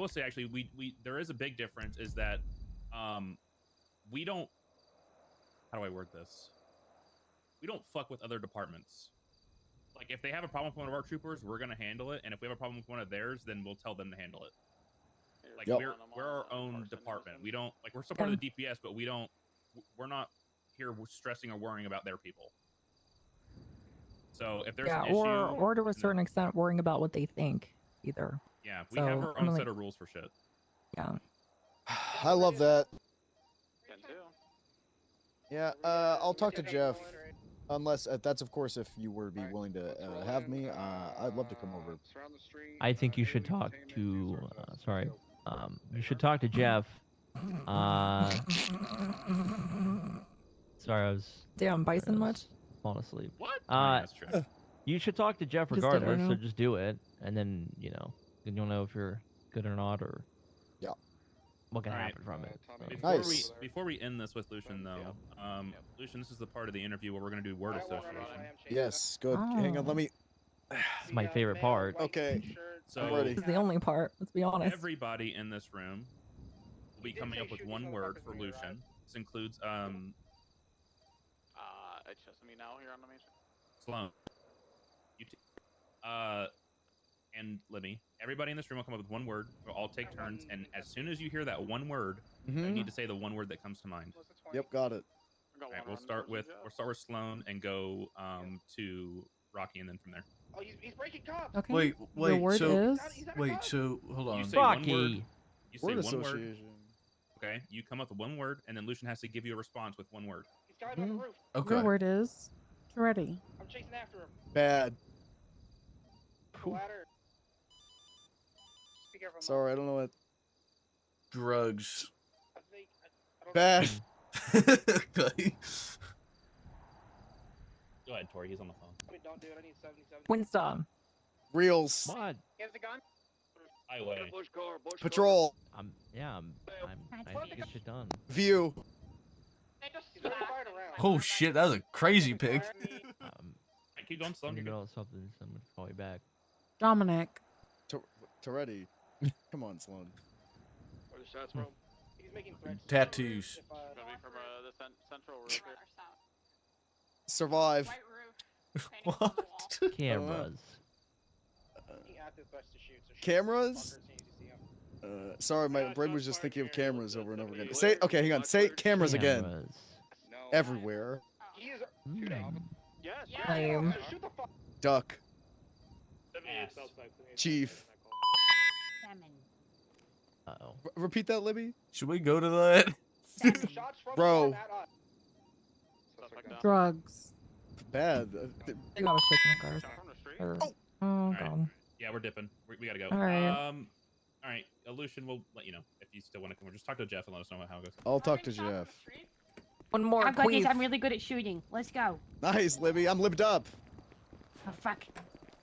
say actually, we there is a big difference is that we don't, how do I word this? We don't fuck with other departments. Like if they have a problem with one of our troopers, we're gonna handle it, and if we have a problem with one of theirs, then we'll tell them to handle it. Like we're our own department. We don't like we're still part of the DPS, but we're not here stressing or worrying about their people. So if there's an issue, or to a certain extent worrying about what they think either. Yeah, we have our own set of rules for shit. Yeah. I love that. Yeah, I'll talk to Jeff. Unless that's of course if you were to be willing to have me. I'd love to come over. I think you should talk to. You should talk to Jeff. Sorry, I was. Damn, bison much? Falling asleep. What? That's true. You should talk to Jeff Just did it right regardless, so now. just do it, and then then you'll know if you're good or not, or what can happen from it. So. Before we end this with Lucian, though, Lucian, this is the part of the interview where we're going to do word association. Yes, good. Hang on, let me. It's my favorite part. Okay, so I'm ready. This is the only part. Let's be honest. Everybody in this room will be coming up with one word for Lucian. This includes It's just me now here on the main street. Sloan, you and Libby. Everybody in this room will come up with one word. We'll all take turns, and as soon as you hear that one word, you need to say the one word that comes to mind. Yep, got it. All right, we'll start with Sloan and go to Rocky, and then from there. Oh, he's breaking cops. Okay. Wait, The word is. so hold on. You say Rocky. one word. You say Word one word. association. Okay, you come up with one word, and then Lucian has to give you a response with one word. He's got him on the roof. Okay. The word is. Ready. I'm chasing after him. Bad. Ladder. Be careful. Sorry, I don't know what. Drugs. Bad. Okay. Go ahead, Tori. He's on the phone. Wait, don't do it. I need 77. Winston. Reels. Come on. He has the gun. Highway. Patrol. I think get shit done. View. He's firing around. Oh shit, that was a crazy pick. I keep going, Sloan. In the You're middle good. of something, so I'm gonna call you back. Dominic. Toretti. Come on, Sloan. Where the shots from? He's making threats. Tattoos. It's gonna be from the central roof here. Survive. What? Cameras. He acted best to shoot, so shoot Cameras? fucker as soon as you see him. Sorry, my brain was just thinking of cameras over and over again. Say okay, hang on. Say cameras again. Everywhere. He is. Yes. Lame. Shoot the fuck. Duck. 78 Southside. Chief. Uh-oh. Repeat that, Libby. Should we go to that? Shots from Bro. at us. Drugs. Bad. They got us chasing the cars. Oh god. Yeah, we're dipping. We gotta go. All right. All right. Lucian, we'll let you know if you still want to come. Just talk to Jeff and let us know how it goes. I'll talk to Jeff. One more. I've got this. queef. I'm really good at shooting. Let's go. Nice, Libby. I'm libbed up. Oh fuck.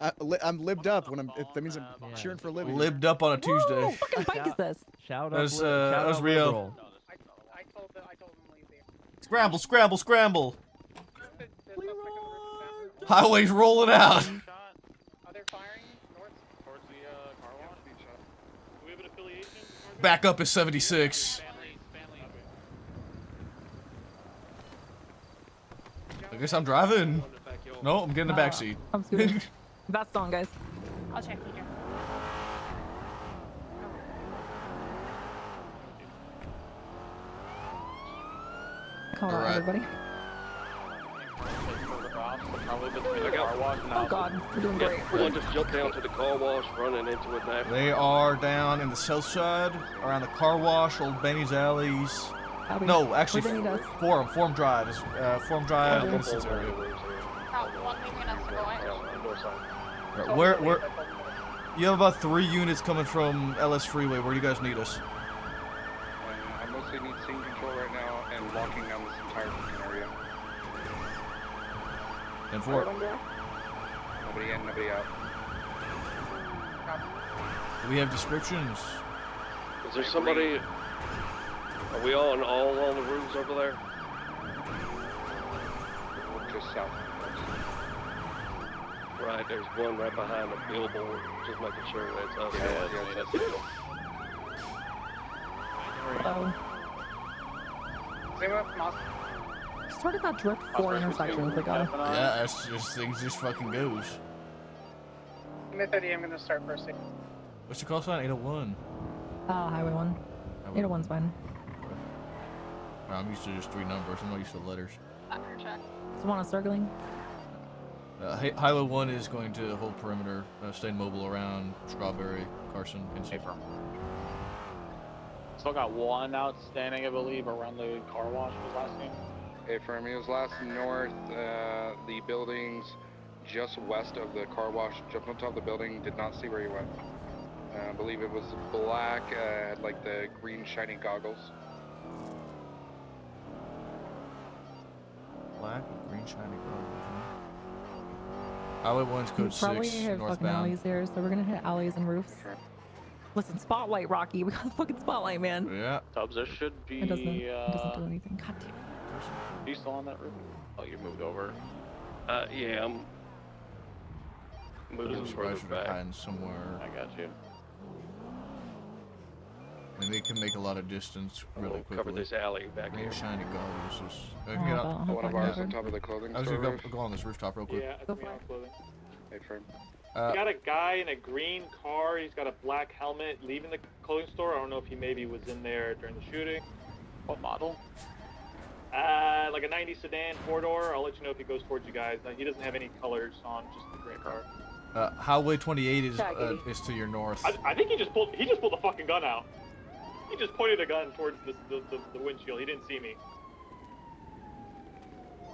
I'm libbed up when that means I'm cheering for Libby. Libbed up on a Tuesday. What fucking bike is this? Shout That out. was, Shout that was out Rio. Liberal. I told him to leave there. Scramble, scramble, scramble. Highway's rolling out. Are they firing north? Towards the car wash. Do we have an affiliation? Back up is 76. I guess I'm driving. No, I'm getting the back seat. I'm scooting. That's on, guys. I'll check you. Call out Alright. everybody. Oh god, we're doing great. We'll just jump down to the car wash, running into it now. They are down in the south side, around the car wash, Old Benny's alleys. No, actually, Where do they need us? Forum Drive is Forum Drive, Innocence area. Right, where? You have about 3 units coming from LS Freeway. Where do you guys need us? I mostly need scene control right now and locking down this entire area. 10-4. Nobody in, nobody out. Do we have descriptions? Is there somebody? Are we all on the roofs over there? Just south. Right, there's one right behind the billboard. Just making sure that's us. Yeah, that's it. Sort of got drift 4 intersections ago. Yeah, that's just things just fucking goes. M30, I'm gonna start first. What's your call sign? 801. Highway 1. 801's fine. I'm used to just 3 numbers. I'm not used to letters. So want a circling? Highway 1 is going to hold perimeter, staying mobile around Strawberry, Carson, and Safer. Still got one outstanding, I believe, around the car wash was last name. Hey, firm, he was last north, the buildings just west of the car wash, jumped on top of the building, did not see where he went. I believe it was black, had like the green shiny goggles. Black with green shiny goggles. Highway 1's code 6, Probably hit northbound. fucking alleys here, so we're gonna hit alleys and roofs. Listen, spotlight, Rocky. We got the fucking spotlight, man. Yeah. Tubbs, there should be. It doesn't do anything. God damn it. Are you still on that roof? Oh, you moved over. Yeah, I'm moving further back. Behind somewhere. I got you. I mean, they can make a lot of distance really quickly. Cover this alley back green here. Shiny goggles. I can get up. One of ours on top of the clothing I was store gonna roof. go on this rooftop real quick. Yeah, I think we have clothing. Hey, firm. We got a guy in a green car. He's got a black helmet leaving the clothing store. I don't know if he maybe was in there during the shooting. What model? Like a 90 sedan 4-door. I'll let you know if he goes towards you guys. He doesn't have any colors on, just the gray car. Highway 28 is to your north. I think he just pulled the fucking gun out. He just pointed a gun towards the windshield. He didn't see me.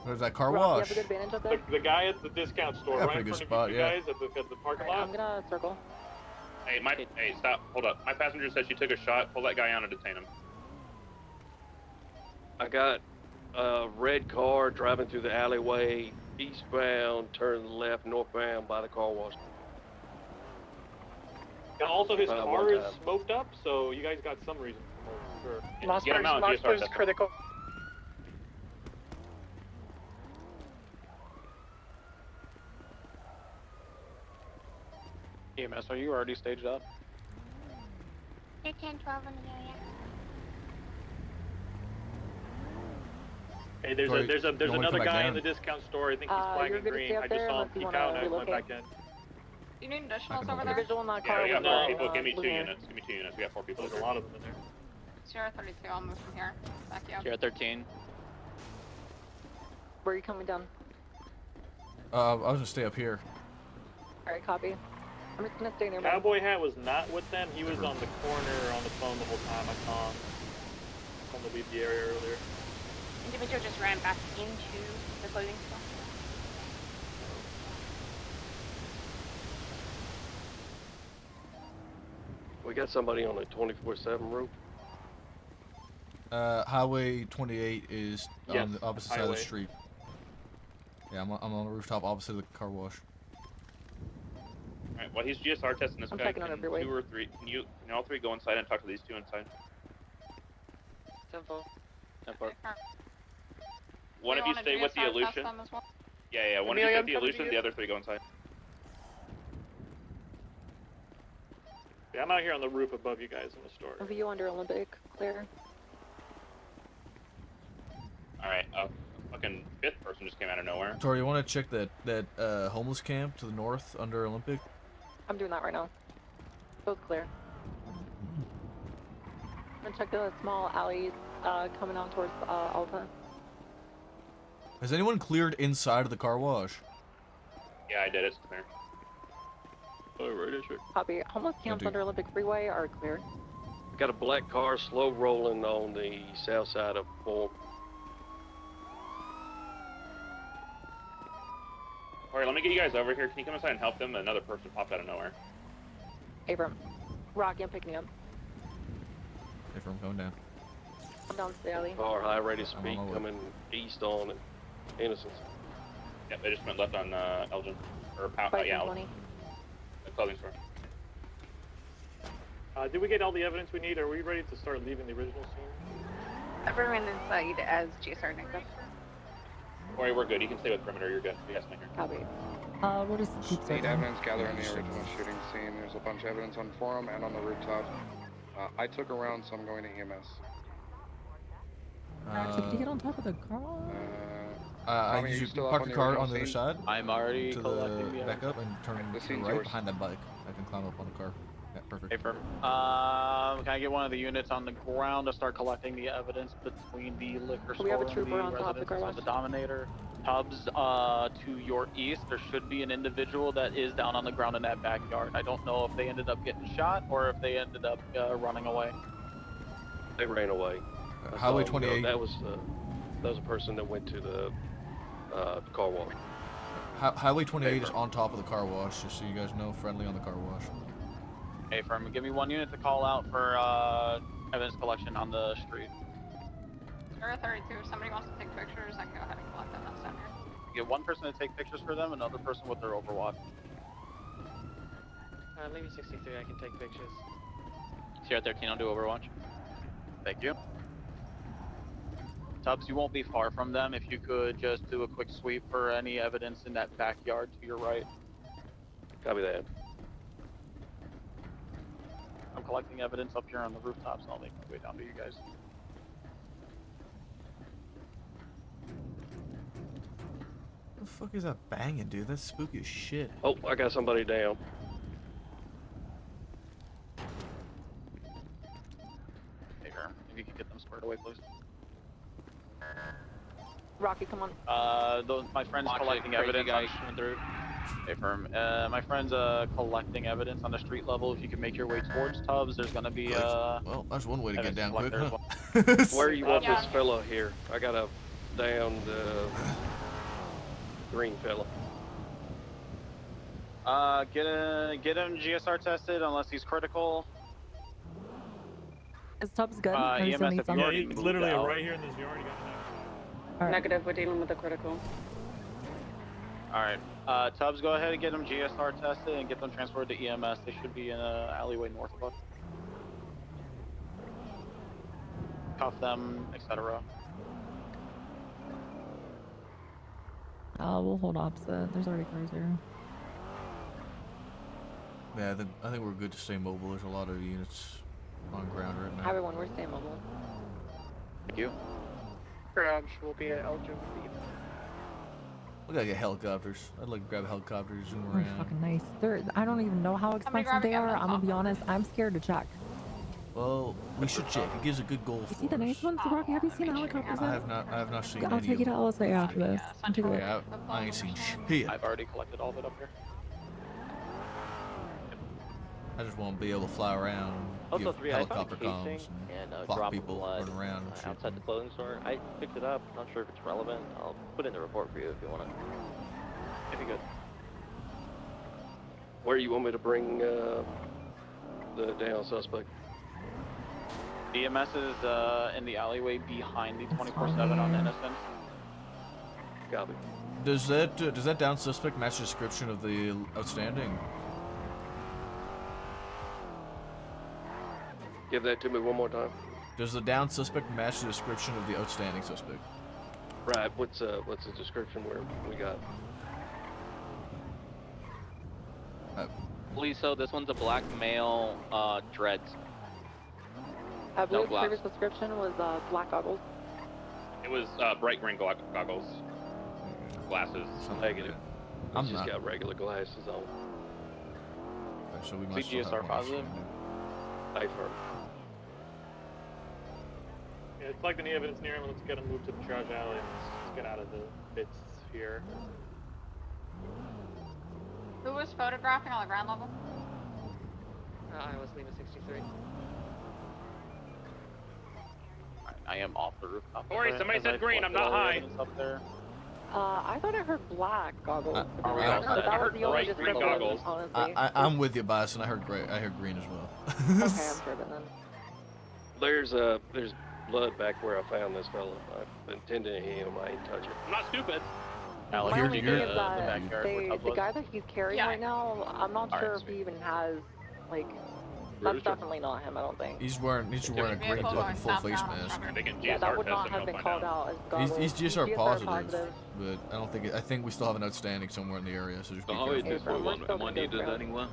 There's that car wash. You have a good advantage up there? The guy at the discount store, Yeah, right in pretty front good spot, of you yeah. guys at the parking lot. I'm gonna circle. Hey, stop. Hold up. My passenger said she took a shot. Pull that guy out and detain him. I got a red car driving through the alleyway, eastbound, turn left, northbound by the car wash. And also his One car is time. smoked up, so you guys got some reason for sure. Get him out and GSR Mossberg's test him. critical. EMS, are you already staged up? They're 10-12 in the area. Hey, there's Sorry, there's you wanna another come back guy down? in the discount store. I think he's flagging you're gonna green. stay up I just there saw him unless you peek wanna out and I just went relocate. back in. You need additionals can over hold there? Visual on that Yeah, car. we got with more the, people. Give me 2 blue hair. units. Give me 2 units. We got 4 people. There's a lot of them in there. 032, I'll move from here. Back you. You're at 13. Where are you coming down? I was gonna stay up here. Alright, copy. I'm just gonna stay near my Cowboy Hat was not with them. He was on the corner on the phone the whole time. I saw him. Told him to leave the area earlier. Individual just ran back into the clothing store. We got somebody on a 24/7 roof. Highway 28 is Yes, on the opposite side of highway. the street. Yeah, I'm on the rooftop opposite of the car wash. Alright, while he's GSR testing this I'm guy, checking on can every way. 2 or 3, can all 3 go inside and talk to these 2 inside? 10-4. One of you stay with the illusion. Yeah, one of you Amelia, stay with the I'm coming to illusion, you. the other 3 go inside. Yeah, I'm out here on the roof above you guys in the store. View under Olympic. Clear. Alright, fucking 5th person just came out of nowhere. Tori, you want to check that homeless camp to the north under Olympic? I'm doing that right now. Both clear. I'm gonna check the small alleys coming on towards Alta. Has anyone cleared inside of the car wash? Yeah, I did. It's clear. Alright, sure. Copy. Homeless camps under Olympic Freeway are clear. Got a black car slow rolling on the south side of Bull. Alright, let me get you guys over here. Can you come inside and help them? Another person popped out of nowhere. Abram. Rocky, I'm picking you up. If I'm going down. I'm down to the alley. Car high rate of speed on my way. coming east on Innocence. Yep, they just went left on Elgin. Or yeah, Elgin. The clothing store. Did we get all the evidence we need? Are we ready to start leaving the original scene? Everyone inside as GSR Nicholas. Corey, we're good. You can stay with perimeter. You're good. Yes, here. Copy. We'll just keep Need searching. evidence gathered in the original shooting scene. There's a bunch of evidence on forum and on the rooftop. I took a round, so I'm going to EMS. Actually, could you get on top of the car? I usually park the car on the other scene? side. I'm already to collecting the the back up and turn The to the scene's right yours. behind that bike. I can climb up on the car. Yeah, perfect. Hey, firm. Can I get one of the units on the ground to start collecting the evidence between the liquor store We have a and trooper the on top of the car residences of wash. the Dominator? Tubbs, to your east, there should be an individual that is down on the ground in that backyard. I don't know if they ended up getting shot or if they ended up running away. They ran away. Highway 28. That was a person that went to the car wash. Highway 28 is on top of the car wash, just so you guys know. Friendly on the car wash. Hey, firm, give me one unit to call out for evidence collection on the street. There are 32. If somebody wants to take pictures, I can go ahead and collect them. That's down here. Get one person to take pictures for them, another person with their Overwatch. Leave me 63. I can take pictures. CR13, I'll do Overwatch. Thank you. Tubbs, you won't be far from them. If you could just do a quick sweep for any evidence in that backyard to your right. Copy that. I'm collecting evidence up here on the rooftops, and I'll make my way down to you guys. What the fuck is that banging, dude? That's spooky as shit. Oh, I got somebody down. Hey, Herm, if you can get them squared away, please. Rocky, come on. My friend's collecting evidence on through. Hey, firm. My friend's collecting evidence on the street level. If you can make your way towards Tubbs, there's gonna be well, that's one way to get down quick, huh? Where you want this fella here? I got a downed green fella. Get him GSR tested unless he's critical. Is Tubbs good? EMS, if you already he's literally out. right here in this yard. He got Right. Negative, we're dealing with the critical. Alright, Tubbs, go ahead and get them GSR tested and get them transferred to EMS. They should be in an alleyway north of us. Cuff them, etc. We'll hold opposite. There's already cars here. Yeah, I think we're good to stay mobile. There's a lot of units on ground right now. Everyone, we're staying mobile. Thank you. Garage will be at Elgin. We gotta get helicopters. I'd like to grab a helicopter, zoom They're around. fucking nice. I don't even know how expensive they are. I'm gonna be honest. I'm scared to check. Well, we should check. It gives a good goal You for see the nice ones, Rocky? Have you seen the helicopters? I have not seen I'll any take you to of LSA after this. I'll take a look. them. I ain't seen shit. I've already collected all of it up here. I just want to be able to fly around, Also, give 3, I found helicopter comms, casing and clock drop people, blood run around and shit. outside the clothing store. I picked it up. Not sure if it's relevant. I'll put it in the report for you if you want to. If you good. Where you want me to bring the down suspect? EMS is in the alleyway behind the 24/7 on Innocent. Copy. Does that down suspect match the description of the outstanding? Give that to me one more time. Does the down suspect match the description of the outstanding suspect? Right. What's the description where we got? Please, so this one's a black male, dreads. I believe the glass. previous description was black goggles. It was bright green goggles, glasses. Negative. I'm He's just not. got regular glasses on. Okay, so we must still have CGSR one positive. Hey, firm. Yeah, it's like any evidence near him. Let's get him moved to the trash alley and let's get out of the bits here. Who was photographing on the ground level? I was leaving 63. I am off the rooftop. Corey, somebody said green. I'm not high. Up there. I thought I heard black goggles. Are we That all set? was the only Bright green difference, goggles. honestly. I'm with you, Bison. I heard gray. I heard green as well. Okay, I'm tripping then. There's blood back where I found this fella. I've been tending to him. I ain't touch it. I'm not stupid. Alex, My you only see thing the is that backyard where Tubbs the was? guy that he's carrying right now, I'm not sure if he even has, like, that's definitely not him, I don't think. He's wearing a green fucking full face mask. Yeah, that would not have been called out as goggles. He's GSR positive, but I don't think I think we still have an outstanding somewhere in the area, so just be careful. Hey, bro, we're still gonna do anywhere?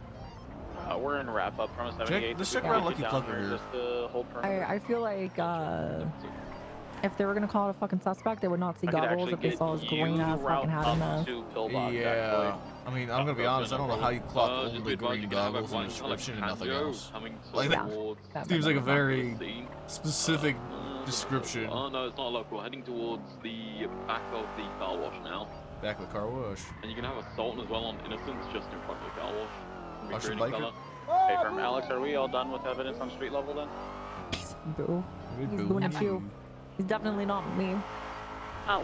We're in wrap up from a 78. Let's check around Lucky Clucker here. Just to hold perimeter. I feel like if they were gonna call it a fucking suspect, they would not see goggles if they saw his green ass fucking hat in mask. Yeah, I mean, I'm gonna be honest. I don't know how you clock only green goggles in the description and nothing else. Like that seems like a very specific description. Oh no, it's not local. We're heading towards the back of the car wash now. Back of the car wash. And you can have assault as well on innocence just in front of the car wash. Russian biker. Hey, from Alex, are we all done with evidence on street level then? Boo. He's doing it too. He's definitely not me.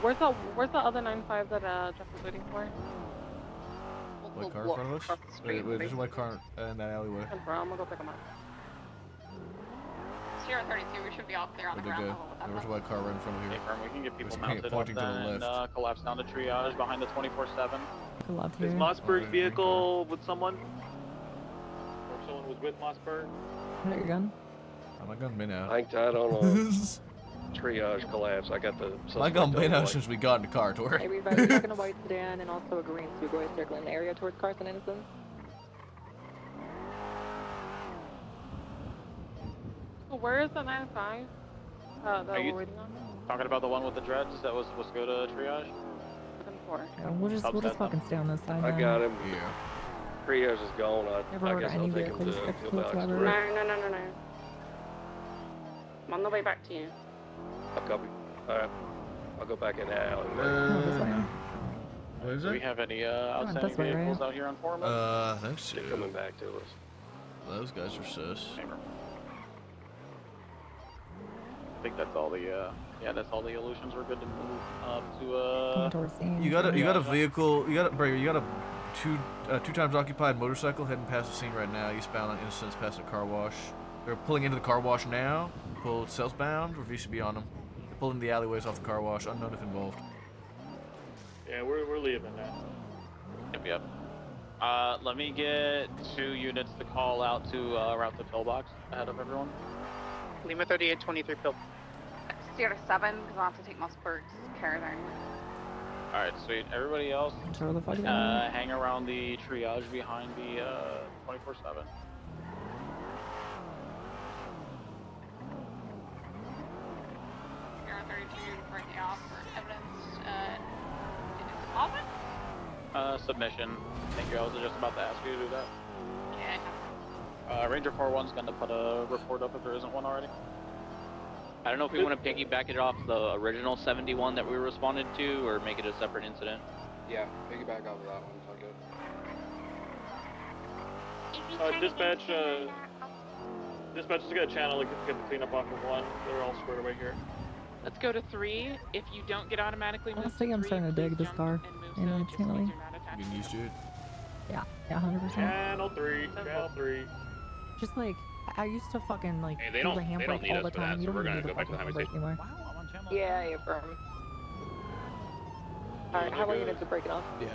Where's the other 9-5 that Jeff was waiting for? White car in front of us? Wait, there's a white car in that alleyway. Bro, I'm gonna go pick him up. Sierra 32, we should be all clear on the We're ground good. level with that. There was a white car right in front of here. Okay, we can get people It's mounted up pointing to then the left. collapse down to triage behind the 24/7. Is Mossberg's vehicle with someone? Or someone was with Mossberg? There your gun. Oh, my gun been out. I tied on a triage collapse. I got the. My gun been out since we got in the car, Tori. Hey, we've got a white sedan and also a green Subathon circling the area towards Carson Innocence. Where is the 9-5 that we're waiting on? Talking about the one with the dreads that was supposed to go to triage? Yeah, we'll just fucking stay on this side. I got him. Yeah. Triage is gone. Never I heard guess any I'll take him vehicle to descriptions Pillbox. whatsoever. No. I'm on the way back to you. I'll copy. Alright. I'll go back in the alley. What is Do we it? have any outstanding this way, right? vehicles out here on foreman? I think so. They're coming back to us. Those guys are sus. I think that's all the that's all the illusions. We're good to move up to You got a vehicle. You got a two times occupied motorcycle heading past the scene right now. Eastbound on Innocence past the car wash. They're pulling into the car wash now. Pulled southbound or VCB on them. They're pulling the alleyways off the car wash. Unknown if involved. Yeah, we're leaving now. Yep. Let me get 2 units to call out to route the pillbox ahead of everyone. Lima 3823 pill. Sierra 7, because I'll have to take Mossberg's caravan. Alright, sweet. Everybody else, hang around the triage behind the 24/7. Sierra 32, breaking off for evidence. Deposit? Submission. Thank you. I was just about to ask you to do that. Yeah. Ranger 41's gonna put a report up if there isn't one already. I don't know if we want to piggyback it off the original 71 that we responded to, or make it a separate incident. Yeah, piggyback off of that one. It's all good. Dispatch is gonna channel to get the cleanup off of 1. They're all squared away here. Let's go to 3. If you don't get automatically moved Honestly, I'm starting to dig this car. And channeling. You getting used to it? Yeah, 100%. Channel 3. Just like, I used to fucking like Hey, they do don't- the they handbrake don't need all us the for that, time. You so don't we're even gonna need the go back to fucking the highway handbrake anymore. Yeah, affirm. Alright, highway units are breaking off. Yeah.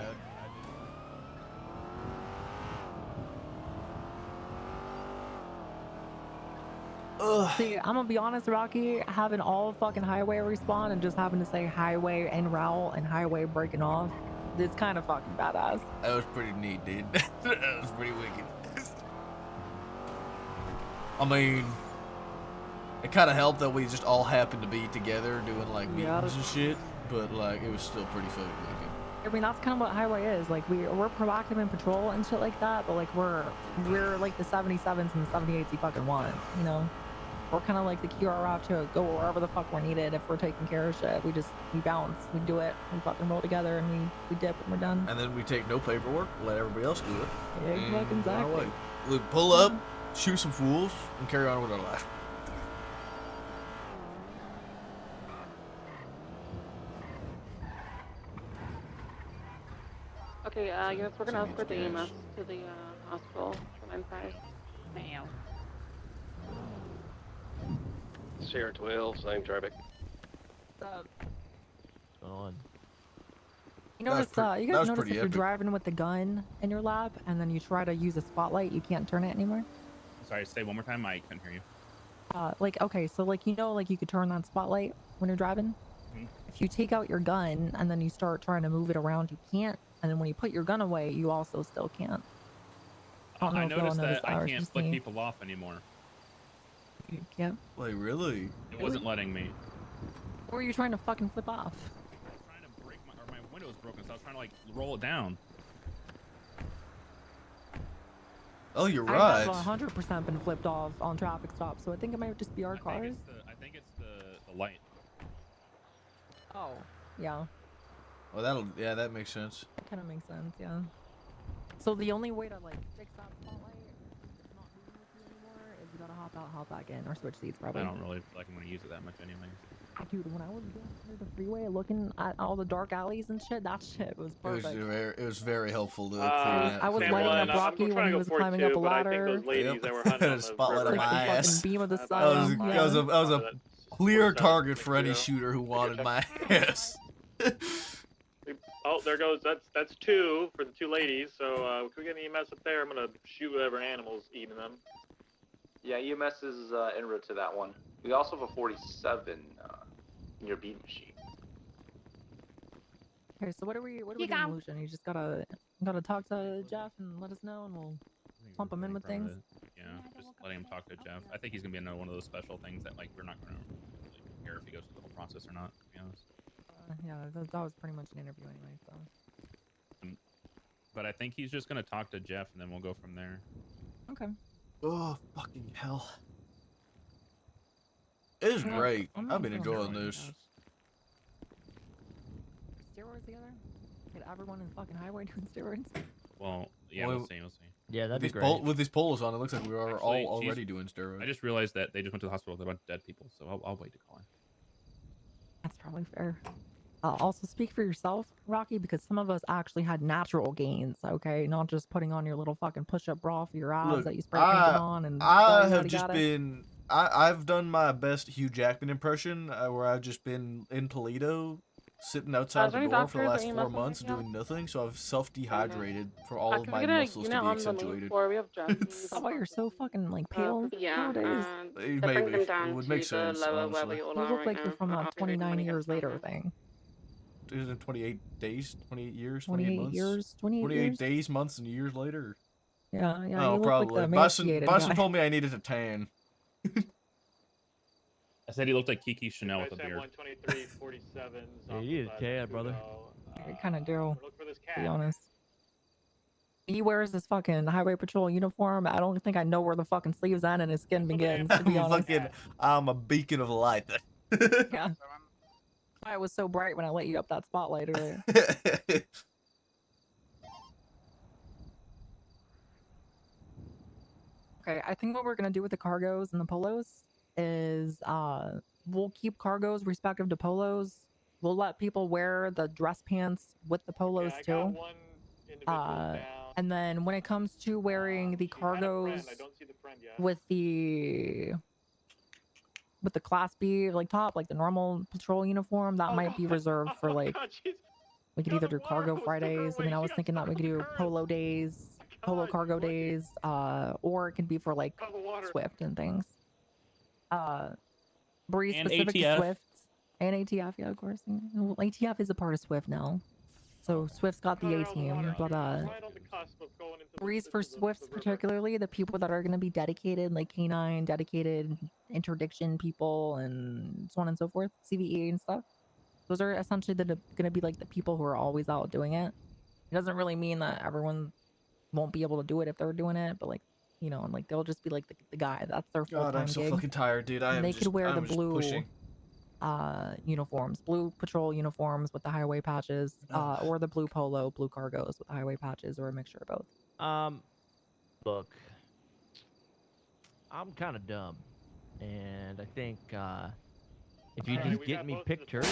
See, I'm gonna be honest, Rocky, having all fucking highway respawn and just having to say highway en route and highway breaking off, it's kind of fucking badass. That was pretty neat, dude. That was pretty wicked. I mean, it kind of helped that we just all happened to be together doing like meetings and shit, but like it was still pretty fucking wicked. I mean, that's kind of what highway is. Like we're proactive in patrol and shit like that, but like we're like the 77s and the 78s you fucking want, you know? We're kind of like the QRF to go wherever the fuck we're needed. If we're taking care of shit, we bounce, we do it, we fucking roll together, and we dip when we're done. And then we take no paperwork, let everybody else do it. Yeah, and fucking exactly. run away. We pull up, shoot some fools, and carry on with our life. Okay, units, we're gonna escort the EMS to the hospital for 9-5. Damn. Sierra 12, same traffic. What's going on? You notice, you guys notice if you're driving with the gun in your lap and then you try to use a spotlight, you can't turn it anymore? Sorry, say one more time. I couldn't hear you. Like, okay, so like, you know, like you could turn on spotlight when you're driving. If you take out your gun and then you start trying to move it around, you can't. And then when you put your gun away, you also still can't. I noticed that I can't flick people off anymore. You can't? Wait, really? It wasn't letting me. Or are you trying to fucking flip off? I was trying to break my window was broken, so I was trying to like roll it down. Oh, you're right. I have 100% been flipped off on traffic stops, so I think it might just be our cars. I think it's the light. Oh, yeah. Well, that makes sense. That kind of makes sense, yeah. So the only way to like fix that spotlight if it's not moving with you anymore is you gotta hop out, hop back in, or switch seats probably. I don't really like I'm gonna use it that much anyways. Dude, when I was going through the freeway looking at all the dark alleys and shit, that shit was perfect. It was very helpful to clean I was lighting up Rocky when he was climbing up a ladder. Those ladies that were hunting on the spotlight on my ass. Beam of the sun. I was a clear target for any shooter who wanted my ass. Oh, there goes. That's 2 for the 2 ladies. So can we get an EMS up there? I'm gonna shoot whatever animal's eating them. Yeah, EMS is en route to that one. We also have a 47 in your beat machine. Okay, so what are we doing, Lucian? You just gotta talk to Jeff and let us know, and we'll plump him in with things. Yeah, just letting him talk to Jeff. I think he's gonna be another one of those special things that like we're not gonna really care if he goes through the whole process or not. To be honest. Yeah, that was pretty much an interview anyway. So. But I think he's just gonna talk to Jeff, and then we'll go from there. Okay. Oh fucking hell! It is great. I've been enjoying this. Steroids together? Get everyone in fucking highway doing steroids? Well, yeah, we'll see. Yeah, that'd be great. With these polos on, it looks like we are all already doing steroids. I just realized that they just went to the hospital with a bunch of dead people, so I'll wait to call him. That's probably fair. Also, speak for yourself, Rocky, because some of us actually had natural gains, okay? Not just putting on your little fucking push-up bra for your abs that you spray painted on. And I have just been... I've done my best Hugh Jackman impression, where I've just been in Toledo, sitting outside the door for the last 4 months doing nothing, so I've self-dehydrated for all of my muscles to be accentuated. That's why you're so fucking, like, pale nowadays. Maybe. It would make sense, honestly. You look like you're from that 29 years later thing. Is it 28 days, 28 years, 28 months? years, 28 days, months, and years later? Yeah. Oh, you probably. Look like the Bussin told me I needed a tan. I said he looked like Kiki Chanel with a beard. 123, yeah, you need a tan, brother. I kind of do, to be honest. He wears this fucking highway patrol uniform. I don't think I know where the fucking sleeves end and his skin begins, to be honest. I'm a beacon of light. Yeah. I was so bright when I lit you up that spotlight earlier. Okay, I think what we're gonna do with the cargos and the polos is we'll keep cargos respective to polos. We'll let people wear the dress pants with the polos too. And then when it comes to wearing the cargos with the class B like top, like the normal patrol uniform, that might be reserved for like we could either do cargo Fridays. I mean, I was thinking that we could do polo days, polo cargo days, or it could be for like Swift and things. Breeze specific to Swift and ATF, yeah, of course. Well, ATF is a part of Swift now, so Swift's got the A team, but Breeze for Swifts particularly, the people that are going to be dedicated, like K9, dedicated interdiction people, and so on and so forth, CVE and stuff. Those are essentially going to be like the people who are always out doing it. It doesn't really mean that everyone won't be able to do it if they're doing it, but like, you know, and like they'll just be like the guy. That's their full-time God, I'm so gig. fucking tired, dude. They could wear the blue uniforms, blue patrol uniforms with the highway patches, or the blue polo, blue cargos with the highway patches, or a mixture of both. Look, I'm kind of dumb, and I think if you just get me pictures,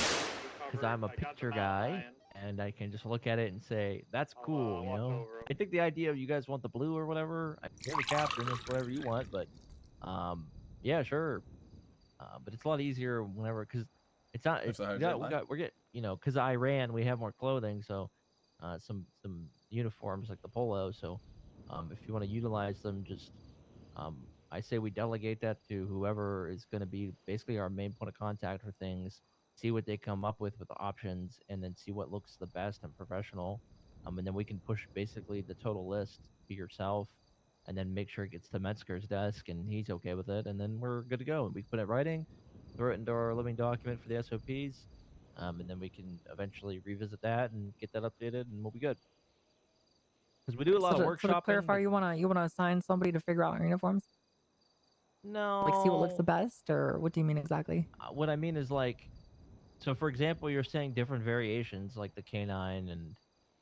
because I'm a picture guy, and I can just look at it and say, that's cool, you know? I think the idea of you guys want the blue or whatever, I can capture this, whatever you want, but yeah, sure. But it's a lot easier whenever, because it's not, we're getting, you know, because I ran, we have more clothing, so some uniforms like the polo. So if you want to utilize them, just I say we delegate that to whoever is going to be basically our main point of contact for things. See what they come up with the options, and then see what looks the best and professional. And then we can push basically the total list to yourself, and then make sure it gets to Metzger's desk, and he's okay with it, and then we're good to go. We put it in writing, throw it into our living document for the SOPs, and then we can eventually revisit that and get that updated, and we'll be good. Because we do a lot of workshopping. So to clarify, you wanna assign somebody to figure out our uniforms? No. Like see what looks the best, or what do you mean exactly? What I mean is like, so for example, you're saying different variations like the K9 and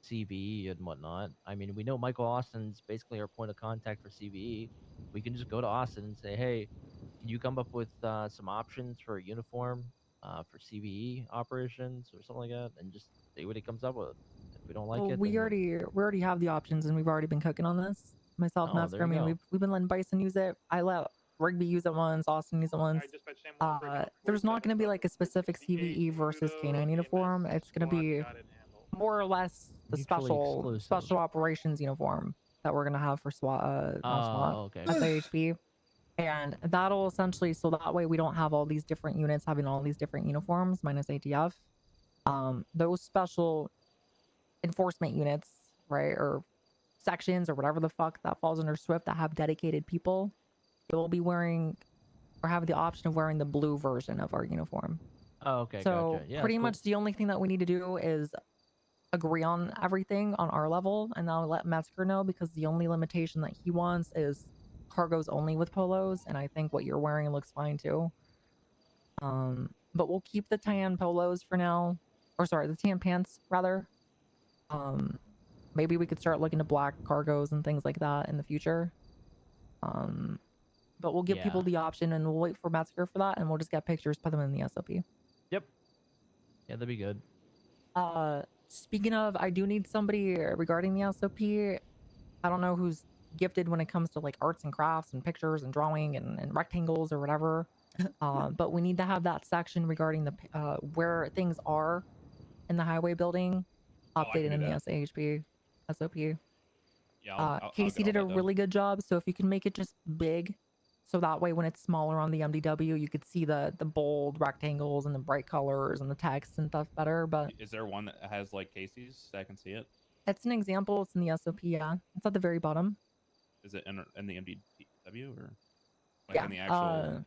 CVE and whatnot. I mean, we know Michael Austin's basically our point of contact for CVE. We can just go to Austin and say, hey, can you come up with some options for a uniform for CVE operations or something like that, and just see what he comes up with. If we don't like Well, it, we then already have the options, and we've already been cooking on this. Myself, Oh, Metzger. there I you mean, go. we've been letting Bison use it. I let Rigby use it once. Austin use it once. There's not going to be like a specific CVE versus K9 uniform. It's going to be more or less the Mutually exclusive. special operations uniform that we're going to have for SWAT, not SWAT, okay. SAHP. And that'll essentially, so that way we don't have all these different units having all these different uniforms minus ATF. Those special enforcement units, right, or sections or whatever the fuck that falls under SWIFT that have dedicated people, they will be wearing or have the option of wearing the blue version of our uniform. Oh, okay, So gotcha. Yeah, pretty cool. much the only thing that we need to do is agree on everything on our level, and I'll let Metzger know, because the only limitation that he wants is cargos only with polos, and I think what you're wearing looks fine too. But we'll keep the tan polos for now, or sorry, the tan pants rather. Maybe we could start looking to black cargos and things like that in the future. But we'll give people the option, and we'll wait for Metzger for that, and we'll just get pictures, put them in the SOP. Yep. Yeah, that'd be good. Speaking of, I do need somebody regarding the SOP. I don't know who's gifted when it comes to like arts and crafts and pictures and drawing and rectangles or whatever. But we need to have that section regarding the where things are in the highway building updated in the SAHP SOP. Yeah, Casey did a really good job, so if you can make it just big, so that way when it's smaller on the MDW, you could see the bold rectangles and the bright colors and the text and stuff better. But Is there one that has like Casey's so I can see it? it's an example. It's in the SOP. Yeah, it's at the very bottom. Is it in the MDW or like in the Yeah, actual?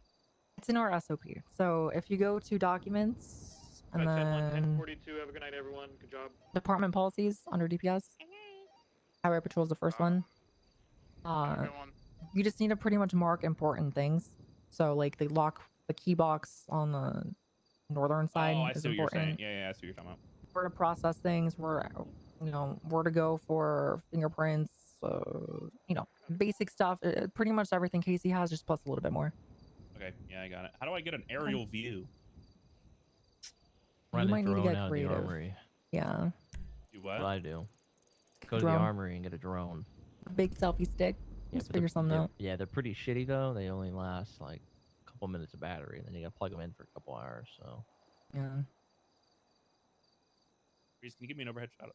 it's in our SOP. So if you go to documents and then 1042. Have a good night, everyone. Good job. department policies under DPS, highway patrol is the first one. You just need to pretty much mark important things. So like the key box on the northern side Oh, I is see what you're saying. important. Yeah, I see what you're talking about. Where to process things, where to go for fingerprints, basic stuff. Pretty much everything Casey has, just plus a little bit more. Okay, yeah, I got it. How do I get an aerial view? You Run a might need to drone get out of the creative. armory. Yeah. Do what? What I do. Go to the Drone. armory and get a drone. Big selfie stick. Yeah, Just but figure something out. Yeah, they're pretty shitty though. They only last like a couple minutes of battery, and then you gotta plug them in for a couple hours. So. Yeah. Reese, can you give me an overhead shot?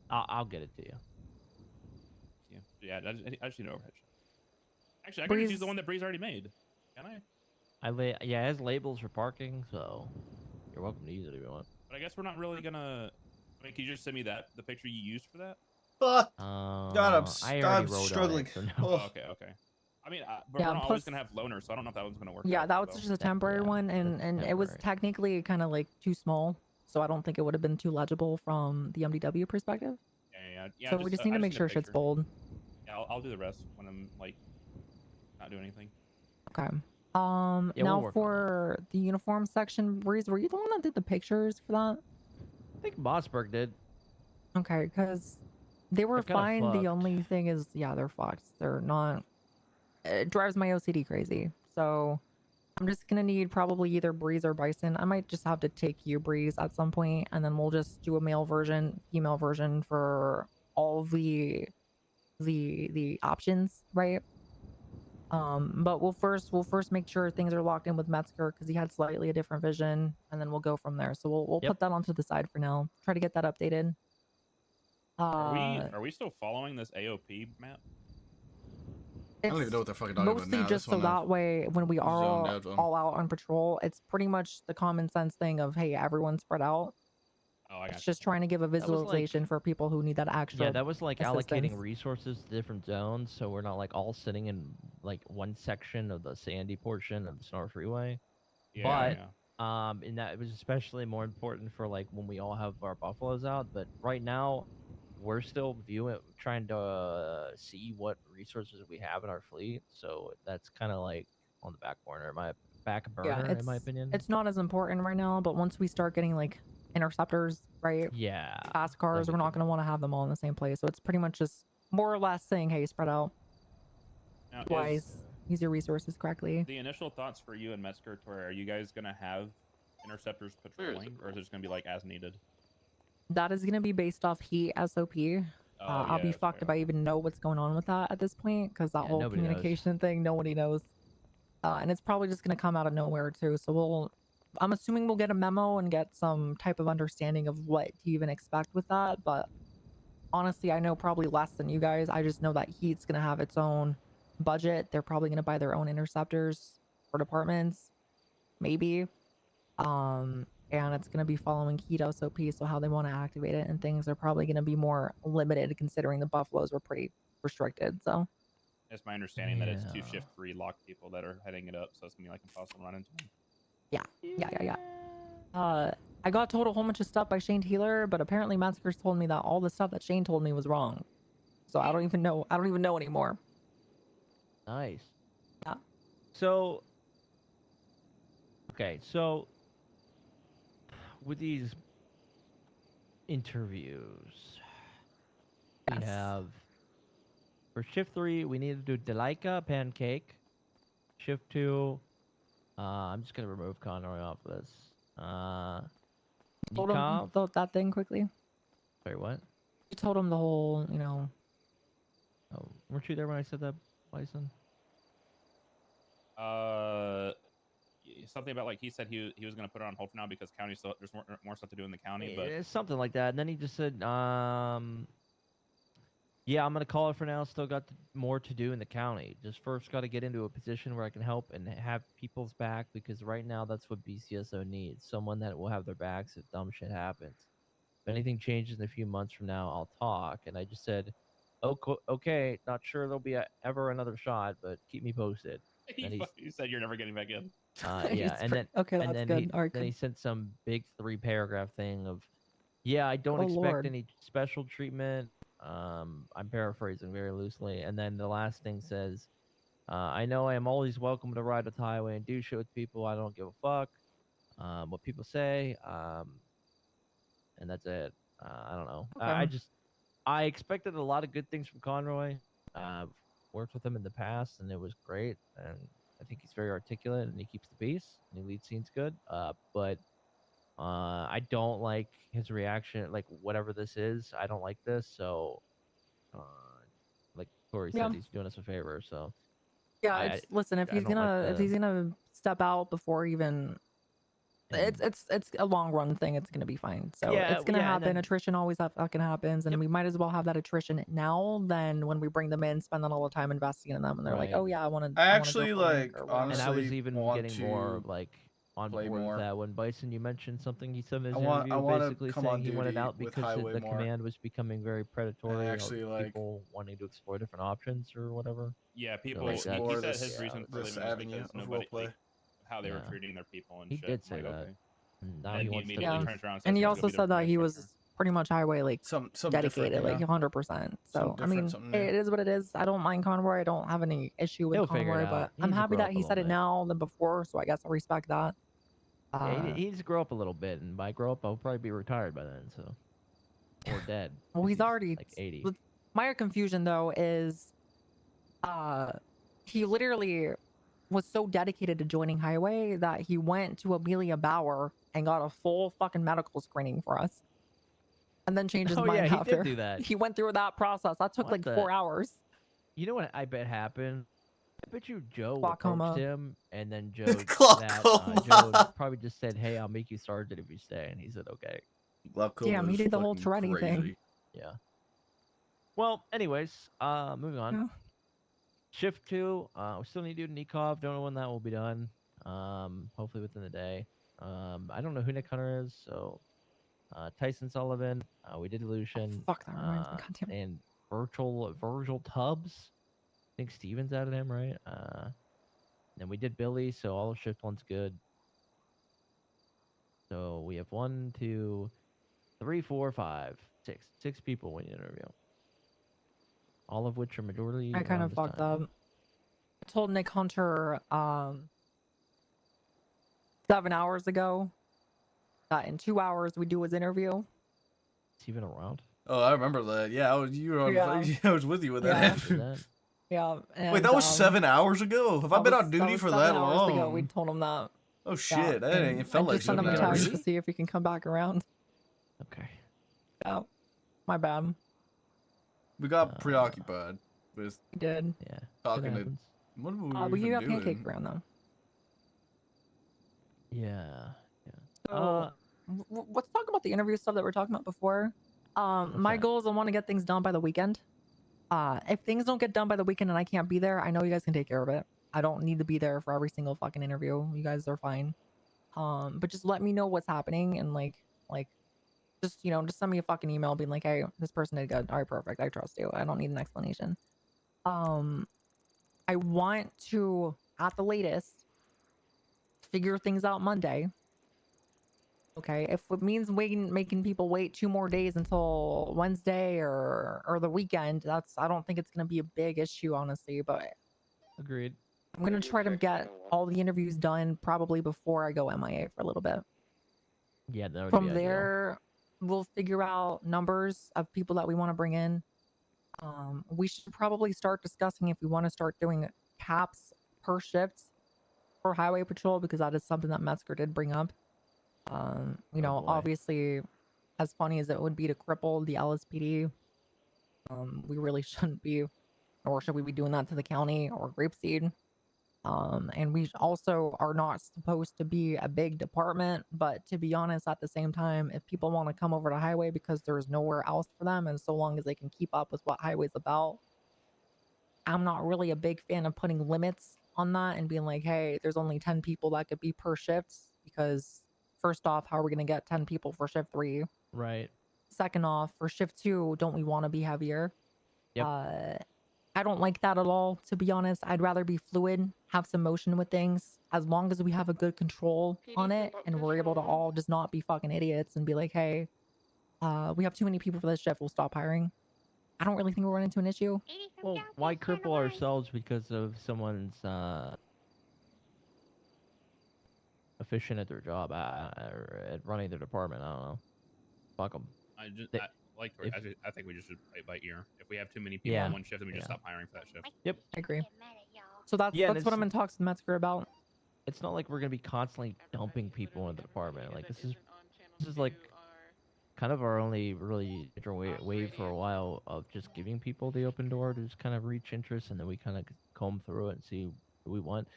I'll get it to you. Yeah, I just need an overhead shot. Actually, I can just use the one that Breeze already made. Can I? It has labels for parking, so you're welcome to use it if you want. But I guess we're not really gonna. I mean, can you just send me the picture you used for that? Fuck. God, I'm struggling. So no. Oh, okay. I mean, but Yeah, we're not plus- always gonna have loaners, so I don't know if that one's gonna work. Yeah, out, that was though. just a temporary one, and it was technically kind of like too small, so I don't think it would have been too legible from the MDW perspective. Yeah. So we just need to make sure shit's bold. Yeah, I'll do the rest when I'm like not doing anything. Okay. Yeah, we'll now work for the uniform section, Breeze, were you the one that did the pictures for that? I think Mossberg did. Okay, because they were They're kinda fine. The fucked. only thing is, yeah, they're fucked. They're not. It drives my OCD crazy. So I'm just gonna need probably either Breeze or Bison. I might just have to take you, Breeze, at some point, and then we'll just do a male version, female version for all the options, right? But we'll first make sure things are locked in with Metzger because he had slightly a different vision, and then we'll go from there. So we'll put that onto the side for now. Try to get that updated. Are we still following this AOP map? I don't even know what they're fucking talking about Mostly now. just so that way when we are zoned out on. all out on patrol, it's pretty much the common sense thing of, hey, everyone spread out. Oh, I got It's just trying to give a visualization for people who need that extra. Yeah, that was like assistance. allocating resources to different zones, so we're not like all sitting in like one section of the sandy portion of the Sonora Freeway. Yeah, But and that was especially more important for like when we all have our buffaloes out. But right now, we're still trying to see what resources we have in our fleet. So that's kind of like on the back burner, in my opinion. It's not as important right now, but once we start getting like interceptors, right? Yeah. Fast cars, we're not going to want to have them all in the same place. So it's pretty much just more or less saying, hey, spread out. Now, Use your resources correctly. The initial thoughts for you and Metzger, are you guys gonna have interceptors patrolling, or is it just gonna be like as needed? That is going to be based off heat SOP. I'll be fucked if I even know what's going on with that at this point, because that whole communication thing, nobody knows. And it's probably just going to come out of nowhere too. So I'm assuming we'll get a memo and get some type of understanding of what to even expect with that. But honestly, I know probably less than you guys. I just know that heat's going to have its own budget. They're probably going to buy their own interceptors for departments, maybe. And it's going to be following heat SOP, so how they want to activate it, and things are probably going to be more limited considering the buffaloes were pretty restricted. So It's my understanding that it's 2 shift 3 lock people that are heading it up, so it's gonna be like impossible to run into them. Yeah. I got told a whole bunch of stuff by Shane Healer, but apparently Metzger's told me that all the stuff that Shane told me was wrong. So I don't even know anymore. Nice. Yeah. So, okay, so with these interviews, we have for shift 3, we need to do Delaika Pancake. Shift 2, I'm just gonna remove Conroy off this. Told him that thing quickly. Sorry, what? You told him the whole, you know. Oh, weren't you there when I said that, Bison? Something about like he said he was gonna put it on hold for now because county still there's more stuff to do in the county. But It's something like that. And then he just said, yeah, I'm gonna call it for now. Still got more to do in the county. Just first got to get into a position where I can help and have people's back, because right now that's what BCSO needs. Someone that will have their backs if dumb shit happens. If anything changes in a few months from now, I'll talk. And I just said, okay, not sure there'll be ever another shot, but keep me posted. He said you're never getting back in. Yeah, and then that's good. Then he sent some big 3-paragraph thing of, yeah, I don't expect any special treatment. I'm paraphrasing very loosely, and then the last thing says, I know I am always welcome to ride with the highway and do shit with people. I don't give a fuck what people say. And that's it. I don't know. I expected a lot of good things from Conroy. I've worked with him in the past, and it was great. And I think he's very articulate, and he keeps the peace, and he leads scenes good. But I don't like his reaction. Like, whatever this is, I don't like this. So, like Corey said, he's doing us a favor. So, yeah, listen, if he's gonna step out before even. It's a long run thing. It's gonna be fine. So it's gonna happen. Attrition always fucking happens, and we might as well have that attrition now than when we bring them in, spend all the time investing in them, and they're like, oh yeah, I want to. I actually like honestly. And I was even getting more like on board with that when Bison, you mentioned something he said in his interview, basically saying he wanted out because the command was becoming very predatory. Actually, like people wanting to explore different options or whatever. Yeah, people. He said his reason for leaving was because nobody. How they were treating their people and he shit. did say like, that. Okay. Now he wants immediately turns around and he also said that he was pretty much highway like dedicated, like 100%. So I mean, it is what it is. I don't mind Conroy. I don't have any issue with Conroy, but I'm happy that he said it now than before. So I guess I respect that. He needs to grow up a little bit, and by grow up, I'll probably be retired by then. So, or dead. Well, he's already like 80. My confusion though is, he literally was so dedicated to joining highway that he went to Amelia Bauer and got a full fucking medical screening for us, and then changed his mind he after. did do that. He went through that process. That took like 4 hours. You know what I bet happened? I bet you Joe Glaucoma. approached him, and then Joe Glaucoma. Joe probably just said, "Hey, I'll make you sergeant if you stay," and he said, "Okay." Glaucoma Damn, he is did the whole fucking Tourette thing. crazy. Yeah. Well, anyways, moving on. Yeah. Shift 2, we still need to do Nikov. Don't know when that will be done. Hopefully within the day. I don't know who Nick Hunter is, so Tyson Sullivan. We did Lucian. Fuck, that reminds me. God damn it. And Virgil Tubbs. I think Steven's added him, right? Then we did Billy, so all of shift 1's good. So we have 1, 2, 3, 4, 5, 6. 6 people we need to interview. All of which are majority. I kind of fucked up. I told Nick Hunter 7 hours ago that in 2 hours we do his interview. Is he even around? Oh, I remember that. Yeah, you were on. Yeah. I was with you when that happened. Yeah. And, Wait, that was 7 hours ago. Have I been on duty for that 7 hours ago. long? We told him that. Oh shit! That ain't it felt I like just sent him 7 a hours. text to see if he can come back around. Okay. Yeah. My bad. We got preoccupied with. We did. Yeah. Talking to. What were we But you even got doing? pancake around though. Yeah. So, let's talk about the interview stuff that we are talking about before. My goal is I want to get things done by the weekend. If things don't get done by the weekend and I can't be there, I know you guys can take care of it. I don't need to be there for every single fucking interview. You guys are fine. But just let me know what's happening and like, just send me a fucking email being like, hey, this person did good. All right, perfect. I trust you. I don't need an explanation. I want to, at the latest, figure things out Monday. Okay, if it means making people wait 2 more days until Wednesday or the weekend, I don't think it's gonna be a big issue, honestly. But agreed. I'm gonna try to get all the interviews done probably before I go MIA for a little bit. Yeah, that would From be ideal. there, we'll figure out numbers of people that we want to bring in. We should probably start discussing if we want to start doing caps per shift for highway patrol, because that is something that Metzger did bring up. Obviously, as funny as it would be to cripple the LSPD, we really shouldn't be, nor should we be doing that to the county or Grapeseed. And we also are not supposed to be a big department, but to be honest, at the same time, if people want to come over to highway because there's nowhere else for them, and so long as they can keep up with what highway's about, I'm not really a big fan of putting limits on that and being like, hey, there's only 10 people that could be per shift, because first off, how are we going to get 10 people for shift 3? Right. Second off, for shift 2, don't we want to be heavier? Yep. I don't like that at all, to be honest. I'd rather be fluid, have some motion with things, as long as we have a good control on it and we're able to all just not be fucking idiots and be like, hey, we have too many people for this shift, we'll stop hiring. I don't really think we'll run into an issue. Well, why cripple ourselves because of someone's efficient at their job at running their department? I don't know. Fuck them. I think we just should play it by ear. If we have too many people Yeah. on one shift, then we just stop hiring for that shift. Yep. I agree. So that's and what I'm in talks with Metzger about. It's not like we're gonna be constantly dumping people in the department. Like this is like kind of our only really wave for a while of just giving people the open door to just kind of reach interest, and then we kind of comb through it and see who we want.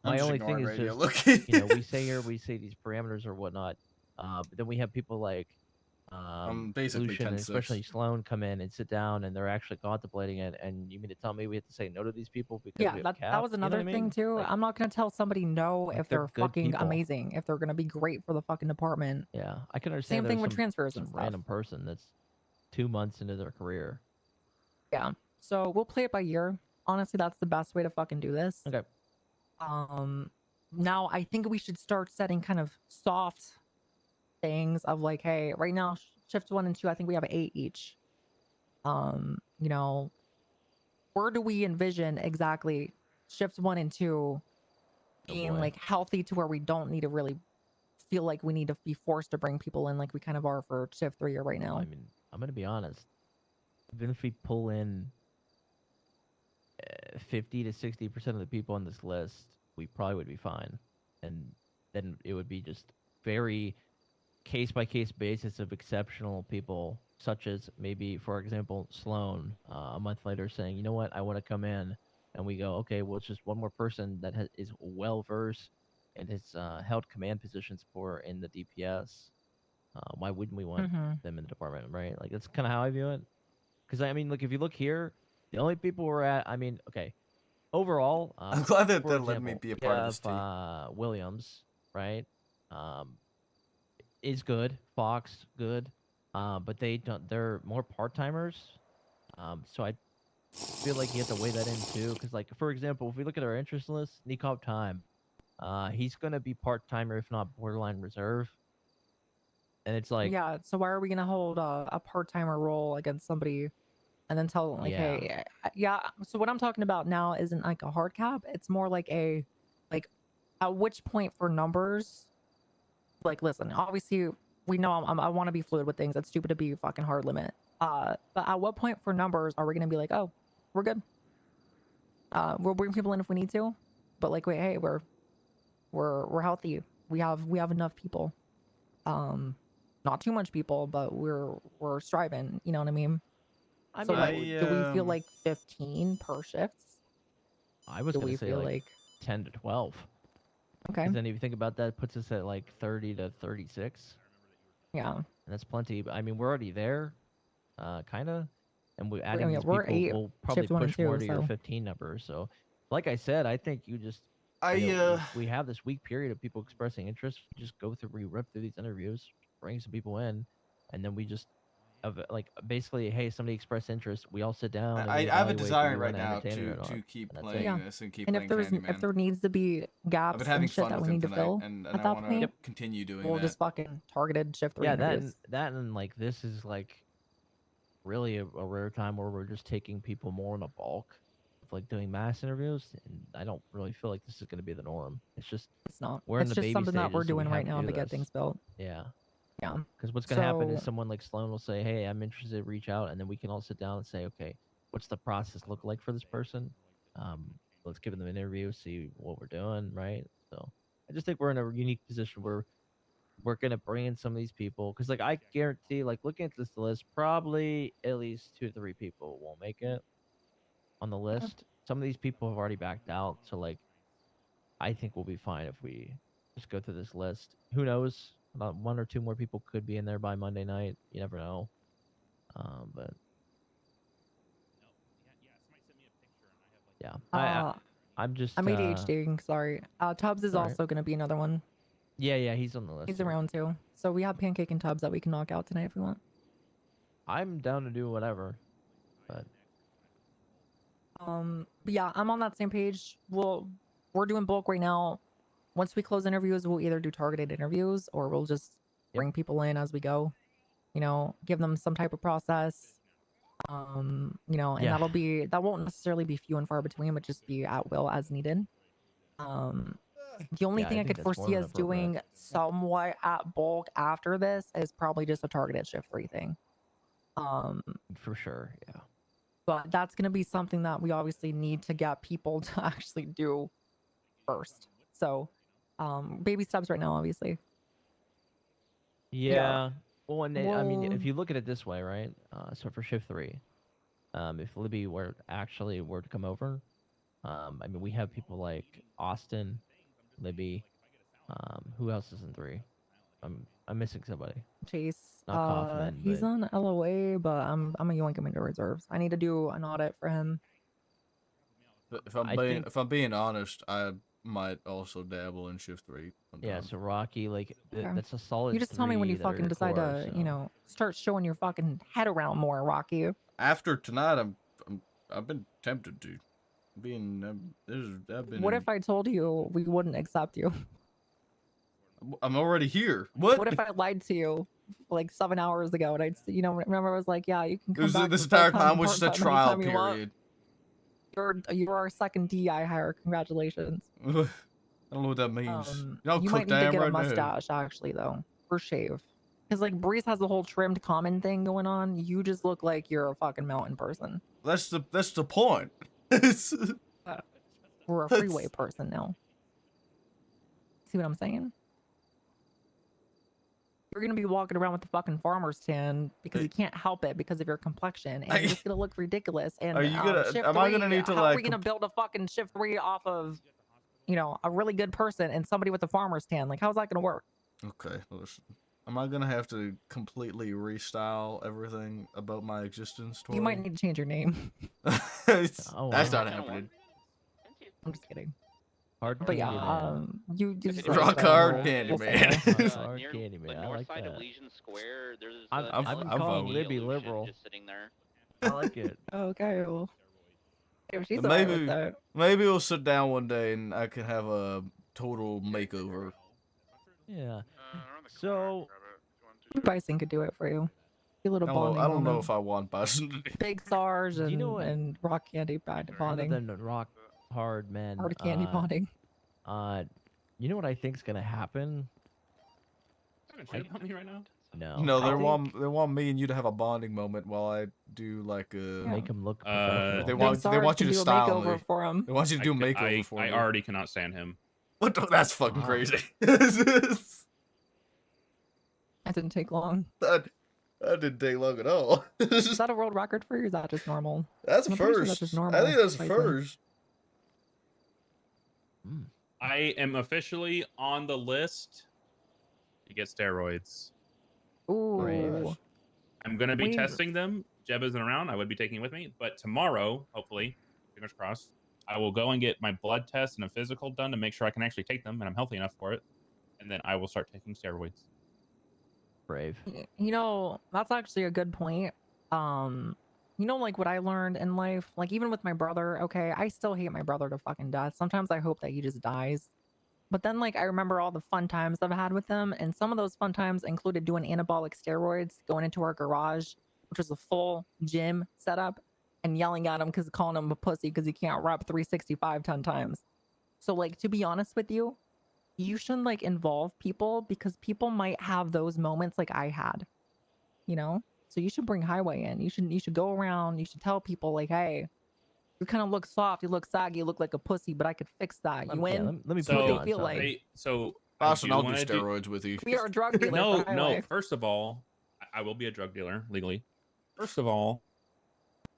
My only thing is just we say these parameters or whatnot, but then we have people like basically Lucian, and 10-6. especially Sloan, come in and sit down and they're actually contemplating it, and you mean to tell me we have to say no to these people because we Yeah, have that cap? was You know another what I thing mean? too. Like, I'm not gonna tell somebody no if they're they're good fucking people. amazing, if they're gonna be great for the fucking department. yeah, I can understand. Same thing with some transfers and stuff. random person that's 2 months into their career. Yeah. So we'll play it by ear. Honestly, that's the best way to fucking do this. Okay. Now I think we should start setting kind of soft things of like, hey, right now shift 1 and 2, I think we have 8 each. Where do we envision exactly shift 1 and 2 being like healthy to where we don't need to really feel like we need to be forced to bring people in like we kind of are for shift 3 right now? I mean, I'm gonna be honest. Even if we pull in 50 to 60% of the people on this list, we probably would be fine, and then it would be just very case-by-case basis of exceptional people, such as maybe, for example, Sloan, a month later saying, you know what, I want to come in and we go, okay, well, it's just one more person that is well versed and has held command positions for in the DPS. Why wouldn't we want them in the department, right? Like that's kind of how I view it. Because I mean, look, if you look here, the only people we're at, I mean, okay, overall, I'm glad that for that let me example, be a we part of this have, team. Williams, right? Is good. Fox, good. But they're more part timers. So I feel like you have to weigh that in too. Because like for example, if we look at our interest list, Nikov Time, he's gonna be part timer if not borderline reserve. And it's like, Yeah, so why are we gonna hold a part-timer role against somebody and then tell them like, Yeah. hey, yeah. So what I'm talking about now isn't like a hard cap. It's more like like at which point for numbers, like, listen, obviously we know I want to be fluid with things. It's stupid to be fucking hard limit. But at what point for numbers are we gonna be like, oh, we're good? We'll bring people in if we need to, but like, wait, hey, we're healthy. We have enough people. Not too much people, but we're striving. You know what I mean? I So mean, like, do we feel like 15 per shifts? I was Do gonna we say feel like 10 to 12. Okay. 'Cause then if you think about that, it puts us at like 30 to 36. Yeah. And that's plenty. But I mean, we're already there, kind of. And we adding mean, these we're people 8 will probably shift 1 and push more 2, to your so 15 numbers. So, like I said, I think you just we have this week period of people expressing interest. We just go through, we rip through these interviews, bring some people in, and then we just like basically, hey, somebody expressed interest. We all sit down. And we I have a evaluate, do desire we right wanna now entertain it or to not, keep and that's it. playing this and keep And playing if Candyman. there needs to be I've been gaps having and shit fun that with we him need to tonight, fill and at I that want point, to continue doing we'll that. just fucking targeted shift 3 Yeah, interviews. that and like this is like really a rare time where we're just taking people more in a bulk of like doing mass interviews, and I don't really feel like this is going to be the norm. It's just It's not. we're in It's the just baby something that we're stages, so we doing right have to now do to get this. things built. Yeah. Yeah. Because what's going to happen is So someone like Sloan will say, "Hey, I'm interested. Reach out," and then we can all sit down and say, "Okay, what's the process look like for this person? Let's give them an interview, see what we're doing, right?" So I just think we're in a unique position where we're gonna bring in some of these people because, like, I guarantee, like, looking at this list, probably at least 2 to 3 people won't make it on the list. Some of these people have already backed out, so like, I think we'll be fine if we just go through this list. Who knows? About 1 or 2 more people could be in there by Monday night. You never know. But yeah, I'm just I'm ADHD. Sorry. Tubbs is all right. also going to be another one. Yeah, he's on the list. He's here. around too. So we have Pancake and Tubbs that we can knock out tonight if we want. I'm down to do whatever, but yeah, I'm on that same page. We're doing bulk right now. Once we close interviews, we'll either do targeted interviews or we'll just bring people in as we go. You know, give them some type of process. You know, and Yeah. that won't necessarily be few and far between, but just be at will as needed. The only Yeah, thing I I think could that's more foresee than us doing somewhat at bulk after this is probably just a targeted shift 3 thing. For sure, yeah. But that's going to be something that we obviously need to get people to actually do first. So, baby steps right now, obviously. Yeah. Well, and I mean, Well- if you look at it this way, right? So for shift 3, if Libby were to come over, I mean, we have people like Austin, Libby. Who else is in 3? I'm missing somebody. Chase. Not Kaufman, He's but on LOA, but I'm a yoink him into reserves. I need to do an audit for him. But if I'm being honest, I might also dabble in shift 3. yeah. So Rocky, like Okay. that's a solid. You just tell me when you 3 that are fucking your decide core, to, so. you know, start showing your fucking head around more, Rocky. After tonight, I've been tempted to. I've been. What if I told you we wouldn't accept you? I'm already here. What? What if I lied to you like 7 hours ago and remember I was like, yeah, you can come back. This entire time was just a trial period. You're our second DI hire. Congratulations. I don't know what that means. You might need to get a mustache, actually, though, or shave. Because like Breeze has the whole trimmed common thing going on. You just look like you're a fucking mountain person. That's the point. We're a freeway person now. See what I'm saying? You're gonna be walking around with the fucking farmer's tan because you can't help it because of your complexion, and you're just gonna look ridiculous. And Are you gonna? shift Am I gonna three, need to how are like? we gonna build a fucking shift 3 off of, you know, a really good person and somebody with a farmer's tan? Like, how's that gonna work? Okay, listen. Am I gonna have to completely restyle everything about my existence? Tori? You might need to change your name. That's not happening. I'm just kidding. Hard But yeah, Candyman. you just Rock hard we'll say Candyman. Hard Near Candyman. the I north like side that. of Legion Square, there's I'm I'm calling voting. Libby illusion liberal. just sitting there. I like it. Okay, well, if she's alright with that. Maybe we'll sit down one day and I can have a total makeover. Yeah. So Bison could do it for you. A little bonding. I don't know moment. if I want Bison to do Big Sarge and, you know what? and Rock Candy bonding. Other than rock hard men. Hard candy bonding. You know what I think's gonna happen? Trying to cheat on me right now? No. No, they want me and you to have a bonding moment while I do like a make them look professional. they want you to style me. For him. They want you to do a makeover for me. I already cannot stand him. What? That's fucking crazy. That didn't take long. That didn't take long at all. Is that a world record for you? Or is that just normal? That's I'm pretty sure first. that's just normal. I think that's Bison. first. I am officially on the list to get steroids. Ooh. I'm gonna be Wait. testing them. Jeb isn't around. I would be taking it with me, but tomorrow, hopefully, fingers crossed, I will go and get my blood test and a physical done to make sure I can actually take them and I'm healthy enough for it, and then I will start taking steroids. Brave. You know, that's actually a good point. You know, like what I learned in life, like even with my brother, okay, I still hate my brother to fucking death. Sometimes I hope that he just dies. But then, like, I remember all the fun times I've had with him, and some of those fun times included doing anabolic steroids, going into our garage, which was a full gym setup, and yelling at him because calling him a pussy because he can't rep 365 10 times. So, like, to be honest with you, you shouldn't like involve people because people might have those moments like I had, you know? So you should bring Highway in. You should go around, you should tell people like, hey, you kind of look soft, you look saggy, you look like a pussy, but I could fix that. You win? Let me See what they feel like. Boston, I'll do steroids with you. We are a drug dealer. No, for no. Highway. First of all, I will be a drug dealer legally. First of all,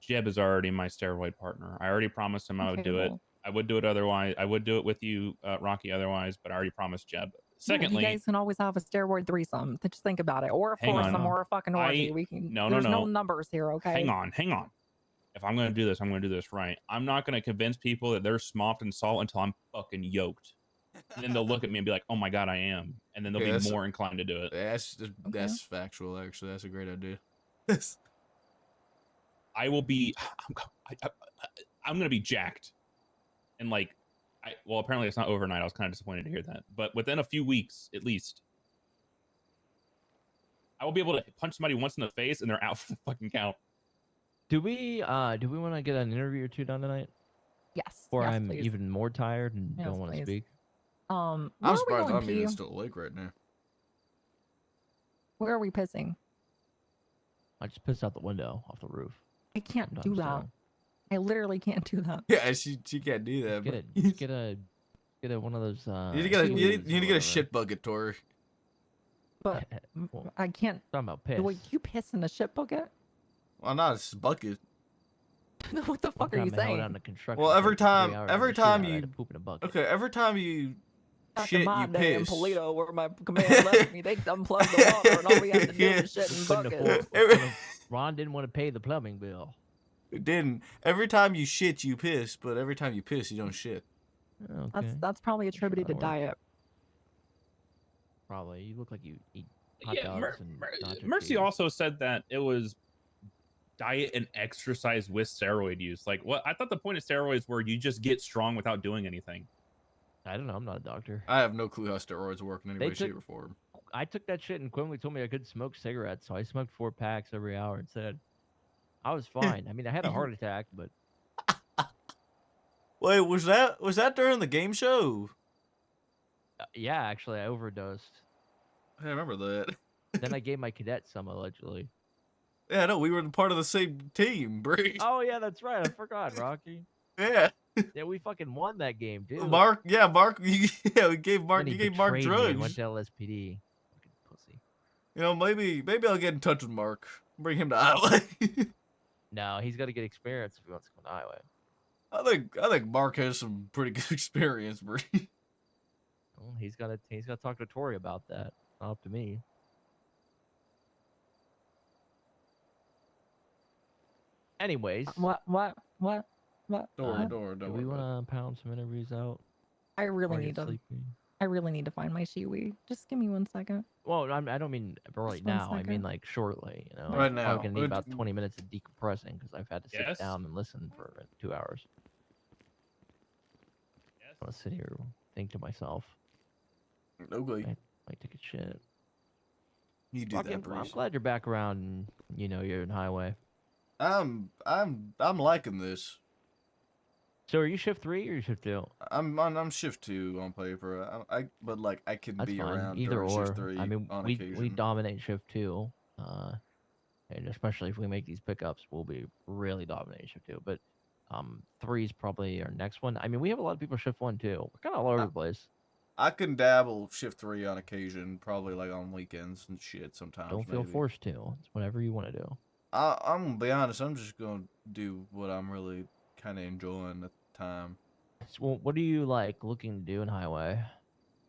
Jeb is already my steroid partner. I already promised him I would do it. I would do it otherwise. I would do it with you, Rocky, otherwise, but I already promised Jeb. Secondly, you guys can always have a steroid threesome. Just think about it, or a foursome, or a fucking orgy. We can. There's no numbers here, okay? Hang on. If I'm gonna do this, I'm gonna do this right. I'm not gonna convince people that they're smocked and salt until I'm fucking yoked. And then they'll look at me and be like, "Oh my god, I am," and then they'll be more inclined to do it. That's factual. Actually, that's a great idea. I will be. I'm gonna be jacked, and like, well, apparently it's not overnight. I was kind of disappointed to hear that, but within a few weeks at least, I will be able to punch somebody once in the face and they're out for the fucking count. Do we want to get an interview or two done tonight? Yes. Or yes, I'm please. even more tired and Yes, don't want to please. speak. I'm surprised I'm even still awake right now. Where are we pissing? I just pissed out the window off the roof. I can't do that. I literally can't do that. Yeah, she can't do that. Get a one of those. You need to get a shit bucket, Tori. But I can't. Talking about piss. Wait, you piss in a shit bucket? Well, not it's a bucket. What the fuck are you saying? Well, every time you poop in a bucket. Okay, every time you Back shit, in my you day in piss. Polito, where my command left me, they unplugged the water, and all we had to do was shit in buckets. Ron didn't want to pay the plumbing bill. It didn't. Every time you shit, you piss, but every time you piss, you don't shit. Okay. That's probably attributed to diet. Probably. You look like you eat hot Yeah, dogs and nacho Mercy cheese. also said that it was diet and exercise with steroid use. Like, what? I thought the point of steroids were you just get strong without doing anything. I don't know. I'm not a doctor. I have no clue how steroids work in any They way, took- shape, or form. I took that shit and Quimley told me I could smoke cigarettes, so I smoked 4 packs every hour and said I was fine. I mean, I had a heart attack, but Wait, was that during the game show? yeah, actually, I overdosed. I remember that. Then I gave my cadet some allegedly. Yeah, no, we were part of the same team, Bree. Oh yeah, that's right. I forgot, Rocky. Yeah. Yeah, we fucking won that game, dude. Mark, we gave Mark, Then he you gave Mark betrayed me and drugs. went to LSPD. Fucking pussy. You know, maybe I'll get in touch with Mark. Bring him to highway. No, he's got to get experience if he wants to come to highway. I think Mark has some pretty good experience, Bree. Well, he's got to talk to Tori about that. Not up to me. Anyways. What? Do we want to pound some interviews out? I really Or need get to. sleepy? I really need to find my Shiwi. Just give me 1 second. Well, I don't mean right Just 1 now. I mean second. like shortly. You know, Right I'm now. probably gonna need about 20 minutes of decompressing because I've had to sit Yes? down and listen for 2 hours. Yes. I'm gonna sit here, think to myself. Okay. Might take a shit. You do Fucking- that, Breeze. I'm glad you're back around and you're in highway. I'm liking this. So are you shift 3 or you shift 2? I'm shift 2 on paper. But like I can That's be fine. around Either during or. shift 3 I mean, on we occasion. dominate shift 2. And especially if we make these pickups, we'll be really dominating shift 2. But 3 is probably our next one. I mean, we have a lot of people shift 1 too. We're kind of all over the place. I can dabble shift 3 on occasion, probably like on weekends and shit sometimes. Don't feel maybe. forced to. It's whatever you want to do. I'm gonna be honest. I'm just gonna do what I'm really kind of enjoying at the time. So, what are you like looking to do in highway?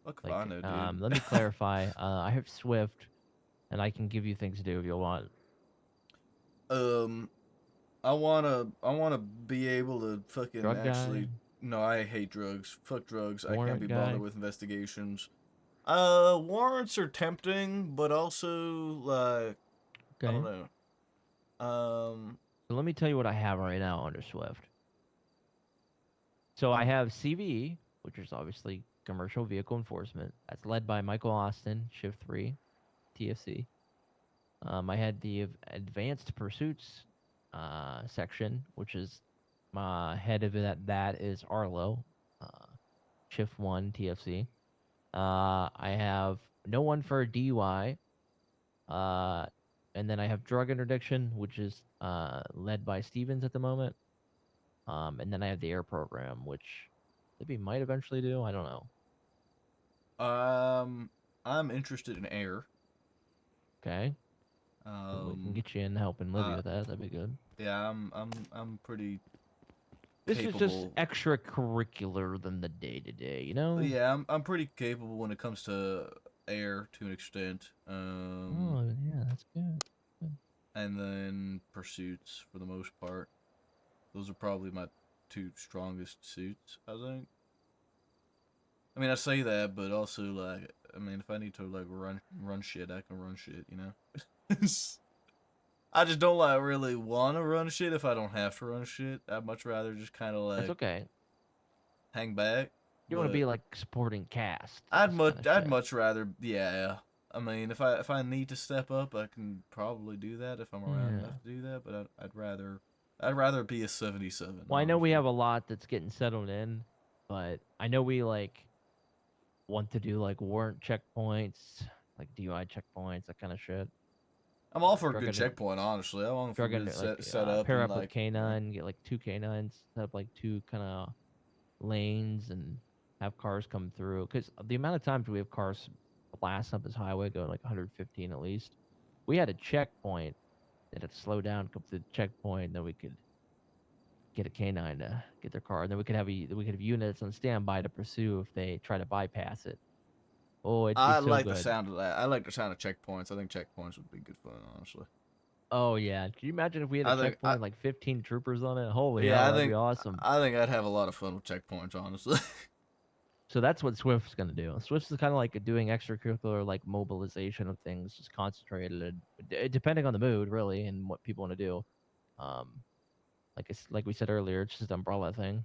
Look, Like, fine, dude. let me clarify. I have Swift, and I can give you things to do if you want. I wanna be able to fucking Drug actually. guy? No, I hate drugs. Fuck drugs. I can't Warrant be guy? bothered with investigations. Warrants are tempting, but also like I don't know. So let me tell you what I have right now under Swift. So I have CVE, which is obviously commercial vehicle enforcement. That's led by Michael Austin, Shift 3, TFC. I had the advanced pursuits section, which is head of that is Arlo, Shift 1, TFC. I have no one for a DUI. And then I have drug interdiction, which is led by Stevens at the moment. And then I have the air program, which maybe might eventually do. I don't know. I'm interested in air. Okay. So we can get you in helping Libby with that. That'd be good. Yeah, I'm pretty. This capable. is just extracurricular than the day-to-day, you know? Yeah, I'm pretty capable when it comes to air to an extent. Oh yeah, that's good. And then pursuits for the most part. Those are probably my 2 strongest suits, I think. I mean, I say that, but also like, I mean, if I need to like run shit, I can run shit, you know. I just don't like really want to run shit if I don't have to run shit. I'd much rather just kind of like. That's okay. Hang back. You want to be like supporting cast. I'd much rather, yeah. I mean, if I need to step up, I can probably do that if I'm around enough to do that. But I'd rather be a 77. Well, I know we have a lot that's getting settled in, but I know we like want to do like warrant checkpoints, like DUI checkpoints, that kind of shit. I'm all for a good checkpoint, honestly. I want for a good set up. Pair and, up with K9, get like 2 K9s, set up like 2 kind of lanes, and have cars come through. Because the amount of times we have cars blast up this highway going like 115 at least. We had a checkpoint that had to slow down, come through the checkpoint, then we could get a K9 to get their car, and then we could have units on standby to pursue if they try to bypass it. Oh, it'd be I so like good. the sound of that. I like the sound of checkpoints. I think checkpoints would be good fun, honestly. Oh yeah, can you imagine if we had a checkpoint like 15 troopers on it? Holy hell, that'd be awesome. I think I'd have a lot of fun with checkpoints, honestly. So that's what Swift's gonna do. Swift's is kind of like doing extracurricular like mobilization of things, just concentrated, depending on the mood, really, and what people want to do. Like we said earlier, it's just an umbrella thing.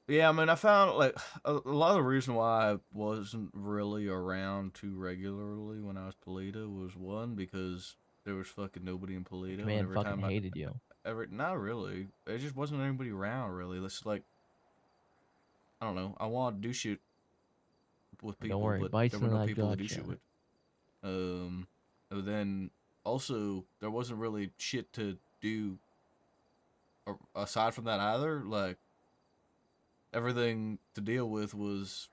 Yeah, I mean, I found like a lot of the reason why I wasn't really around too regularly when I was Polito was one, because there was fucking nobody in Polito. Man, every fucking time hated you. Not really. There just wasn't anybody around really. It's like, I don't know. I wanted to do shit with people, Don't worry, but Bison, there were no I people to do gotcha. shit with. Then also there wasn't really shit to do aside from that either. Like, everything to deal with was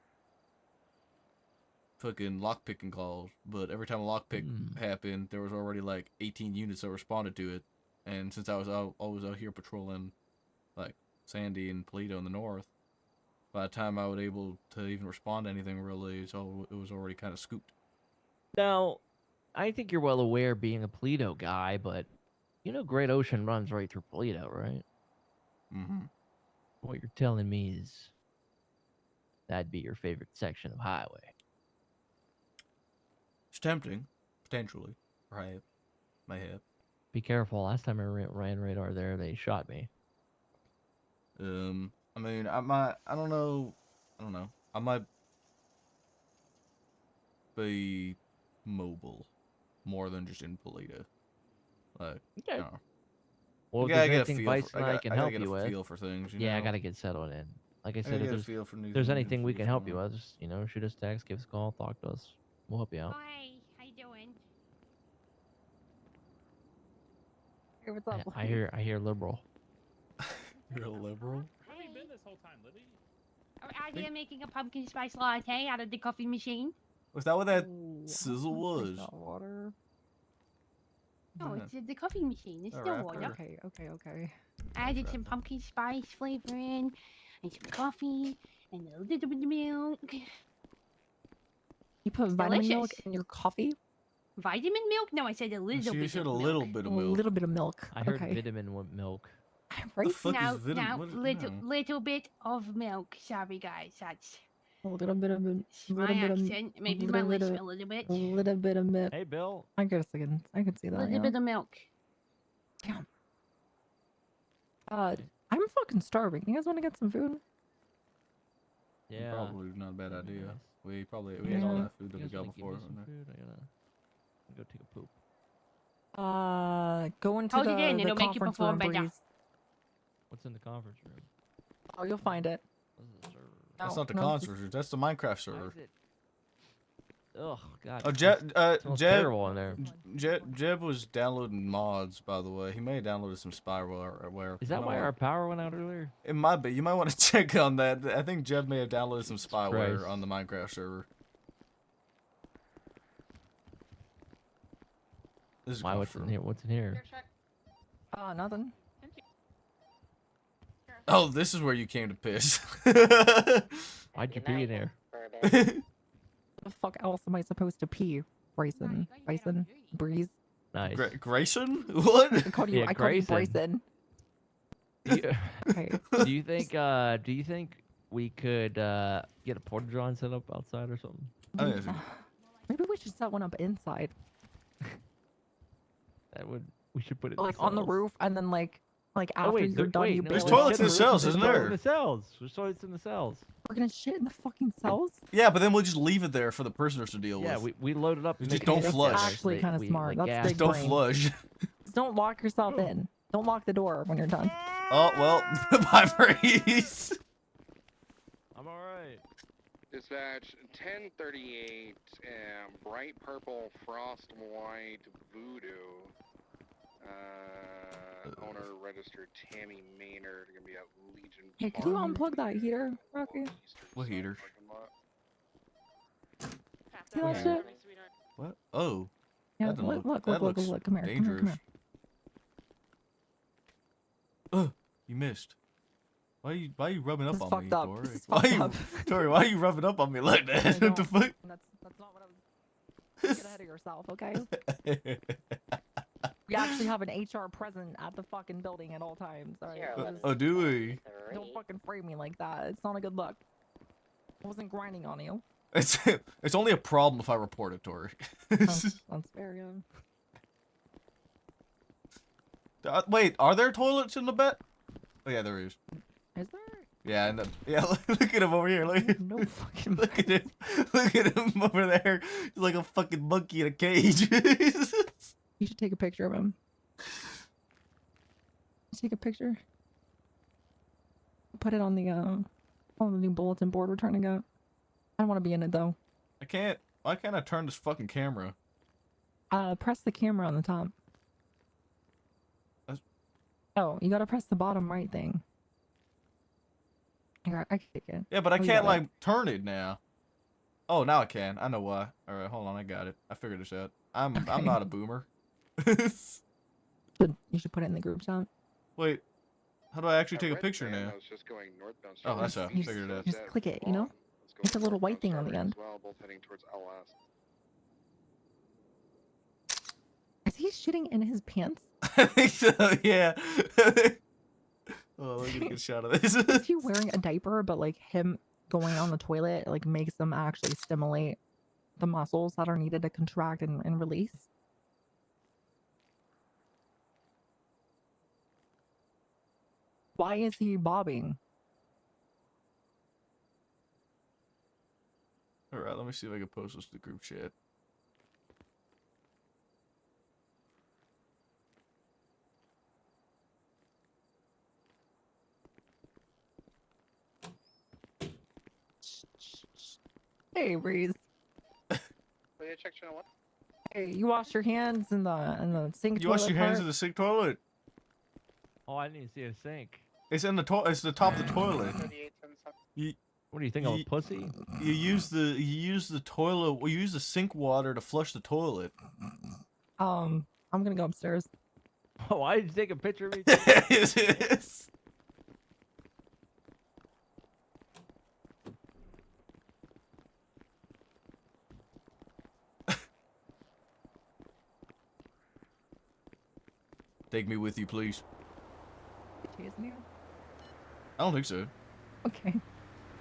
fucking lockpicking calls, but every time a lockpick happened, there was already like 18 units that responded to it. And since I was always out here patrolling, like Sandy and Polito in the north, by the time I was able to even respond to anything really, it was already kind of scooped. Now, I think you're well aware, being a Polito guy, but you know Great Ocean runs right through Polito, right? Mm-hmm. What you're telling me is that'd be your favorite section of highway. It's tempting, potentially, right? My head. Be careful. Last time I ran radar there, they shot me. I mean, I don't know. I might be mobile more than just in Polito. Like, Okay. I don't know. Well, if I there's gotta anything Bison and I can help you with. Feel for things, you yeah, know? I gotta get settled in. Like I said, gotta if feel for new there's things, anything we see can what's help you going with, just, shoot us a text, give us a call, talk to us. We'll help you out. Hi, how you doing? Hey, what's up? I hear liberal. You're a liberal? Where have you been this whole time, Libby? I'm out here making a pumpkin spice latte out of the coffee machine. Was that what that sizzle was? Water. No, it's the coffee machine. It's A still rapper. water. Okay. I added some pumpkin spice flavor in, and some coffee, and a little bit of milk. You put vitamin milk in your coffee? Vitamin milk? No, I said a little bit. You said a little bit of milk. A little bit of milk. I heard okay. vitamin milk. Right? Now, little bit of milk. Sorry, guys. That's a little bit of my accent. Maybe my lips a little bit. A little bit of milk. Hey, Bill. I guess I can see that. A little bit of milk. Damn. I'm fucking starving. You guys want to get some food? Yeah. Probably not a bad idea. Nice. We ate all that food that we got before. Food? I gotta go take a poop. Go into Hold the, it in, the it'll make you conference perform room, better. Breeze. What's in the conference room? Oh, you'll find it. That's No, not the no, conference room. That's the Minecraft server. Oh God. Oh, Jeb, terrible in there. Jeb was downloading mods, by the way. He may have downloaded some spyware. Is that why our power went out earlier? It might be. You might want to check on that. I think Jeb may have downloaded some spyware Christ. on the Minecraft server. This is Why? What's in here? What's in here? Nothing. Oh, this is where you came to piss. Why'd you pee in there? The fuck else am I supposed to pee? Bryson, Breeze. Nice. Grayson? What? I called you. Yeah, I called you Grayson. Bryson. Okay. Do you think we could get a porta john set up outside or something? Maybe we should set one up inside. We should put it Like on the roof, and then like after you're done, you There's build toilets in the cells, isn't there? In the cells. There's toilets in the cells. We're gonna shit in the fucking cells. Yeah, but then we'll just leave it there for the prisoners to deal Yeah, with. we load it up. And Just make don't it flush. That's actually kind of smart. That's Just big don't brain. flush. Just don't lock yourself in. Don't lock the door when you're done. Oh, well, bye, Breeze. I'm alright. Dispatch 1038, bright purple, frost white, voodoo. Owner registered Tammy Maynard, gonna be at Legion. Hey, can you unplug that heater, Rocky? What heater? See that shit? What? Oh. Yeah, That doesn't look, that looks come here, dangerous. come here. You missed. Why are you rubbing up This is on me, fucked up. Tori? This is Why fucked you, up. Tori, why are you rubbing up on me like that? What the fuck? That's not what I was. Get ahead of yourself, okay? We actually have an HR present at the fucking building at all times. All right? Oh, do we? Don't fucking frame me like that. It's not a good look. I wasn't grinding on you. It's only a problem if I report it, Tori. That's fair, yeah. Wait, are there toilets in the bed? Oh yeah, there is. Is there? Yeah, look at him over here. Look, no fucking. Look at him. Look at him over there. He's like a fucking monkey in a cage. You should take a picture of him. Take a picture. Put it on the new bulletin board we're trying to get. I don't want to be in it though. I can't. Why can't I turn this fucking camera? Press the camera on the top. Oh, you gotta press the bottom right thing. Here, I can take it. Yeah, but I Oh, you can't got it. like turn it now. Oh, now I can. I know why. All right, hold on. I got it. I figured this out. I'm not a boomer. You should put it in the group chat. Wait, how do I actually take a picture now? Just going northbound. Oh, that's how. I You figured it out. just click it, you know? It's a little white thing on the end. As well, both heading towards LS. Is he shitting in his pants? I think so, yeah. Oh, let me get a good shot of this. Is he wearing a diaper, but like him going on the toilet like makes them actually stimulate the muscles that are needed to contract and release? Why is he bobbing? Alright, let me see if I can post this to the group chat. Hey, Breeze. Hey, you wash your hands in the sink. You wash toilet your hands part? in the sink toilet? Oh, I didn't see a sink. It's in the it's the top of the toilet. What do you think? I'm a pussy? You use the toilet. Well, you use the sink water to flush the toilet. I'm gonna go upstairs. Oh, why did you take a picture of me? Take me with you, please. Isn't here? I don't think so. Okay.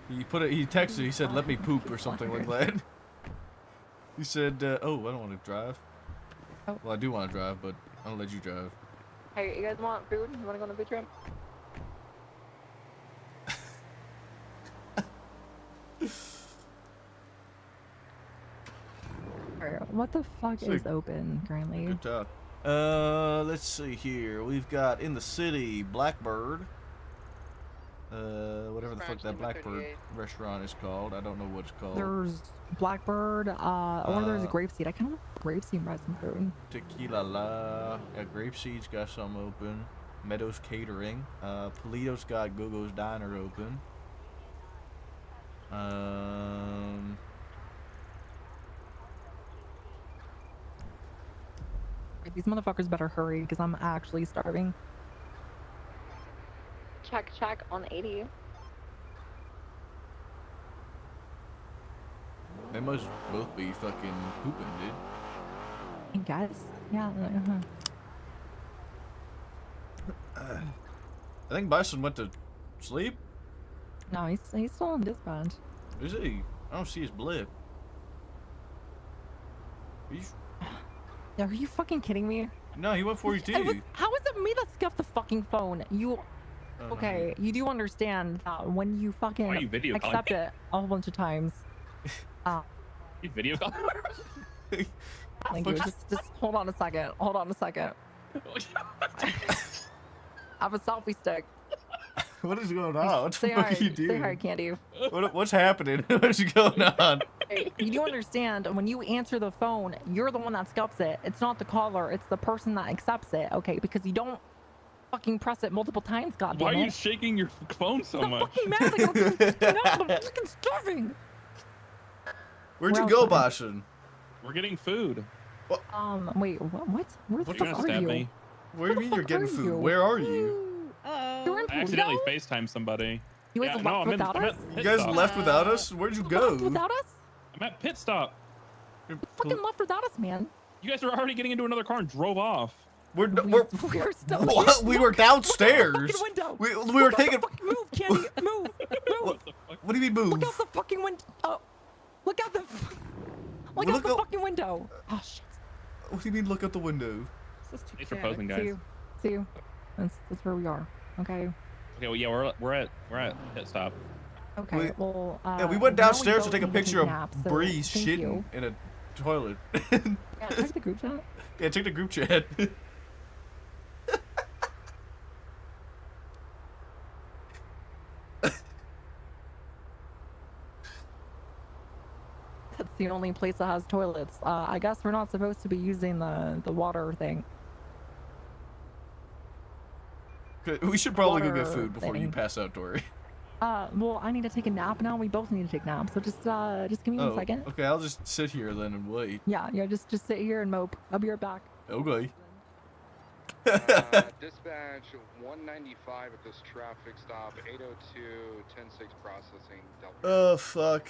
He texted, he said, let me poop or something like that. He said, oh, I don't want to drive. Oh. Well, I do want to drive, but I'll let you drive. Hey, you guys want food? You want to go on a food trip? What the fuck is open currently? Good talk. Let's see here. We've got in the city Blackbird. Whatever the fuck that Blackbird restaurant is called. I don't know what it's called. There's Blackbird, or there's a Grapeseed. I kind of like Grapeseed brought some food. Tequila La. Yeah, Grapeseed's got some open. Meadows Catering. Polito's got Go-Go's Diner open. These motherfuckers better hurry because I'm actually starving. Check on 80. They must both be fucking pooping, dude. I guess. Yeah. I think Bison went to sleep. No, he's still on dispatch. Is he? I don't see his blip. Are you fucking kidding me? No, he went 42. How is it me that scuffed the fucking phone? You... Okay, you do understand that when you fucking Why are you video calling? accept it a whole bunch of times. You video call? Thank you. Just hold on a second. Hold on a second. I have a selfie stick. What is going on? What the Say fuck hi. are you doing? Say hi, Candy. What's happening? What's going on? Hey, you do understand when you answer the phone, you're the one that scuffs it. It's not the caller. It's the person that accepts it. Okay, because you don't fucking press it multiple times. God damn it. Why are you shaking your phone so much? Fucking mad. I'm fucking starving. Where'd you go, Boston? We're getting food. Wait, what? Where the What, fuck you gonna are stab you? me? What do you mean you're getting food? you? Where are you? You're in I accidentally Toledo? FaceTimed somebody. You guys yeah, left without us? You guys left without us? Where'd you go? Left without us? I'm at pit stop. You fucking left without us, man. You guys were already getting into another car and drove off. We're still what? We were downstairs. Look out the fucking window. We were Look out taking. the fucking move, Candy. Move. Move. What do you mean move? Look out the fucking window. Oh. Look out the. Look out the fucking window. Oh shit. What do you mean look out the window? Thanks for posing, guys. See you. That's where we are. Okay. Okay, well, yeah, we're at pit stop. Okay. Well. Yeah, we went now downstairs to both take a need picture of nap, so Breeze thank shitting you. in a toilet. Yeah, check the group chat. Yeah, check the group chat. That's the only place that has toilets. I guess we're not supposed to be using the water thing. We should probably go get Water food before you thing. pass out, Tori. Well, I need to take a nap now. We both need to take naps. So just give me 1 second. Okay, I'll just sit here then and wait. Yeah, just sit here and mope. I'll be right back. Okay. Dispatch 195 at this traffic stop, 802, 10-6 processing. Delta. Oh, fuck.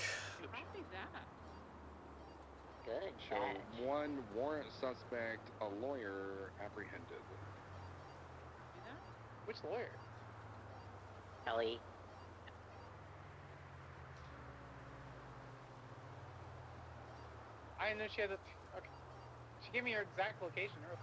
Good. Show one warrant suspect, a lawyer apprehended. Which lawyer? Ellie. I didn't know she had a. Okay. She gave me her exact location earlier.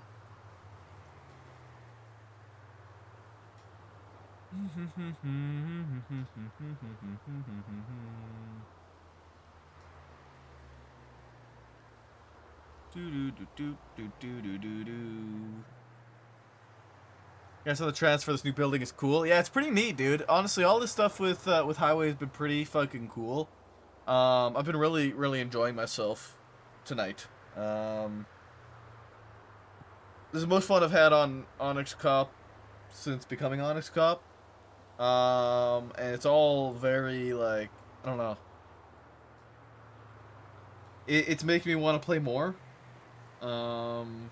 Yeah, so the transfer for this new building is cool. Yeah, it's pretty neat, dude. Honestly, all this stuff with Highway has been pretty fucking cool. I've been really enjoying myself tonight. This is the most fun I've had on ONX Cop since becoming ONX Cop. And it's all very, like, I don't know. It's making me want to play more. And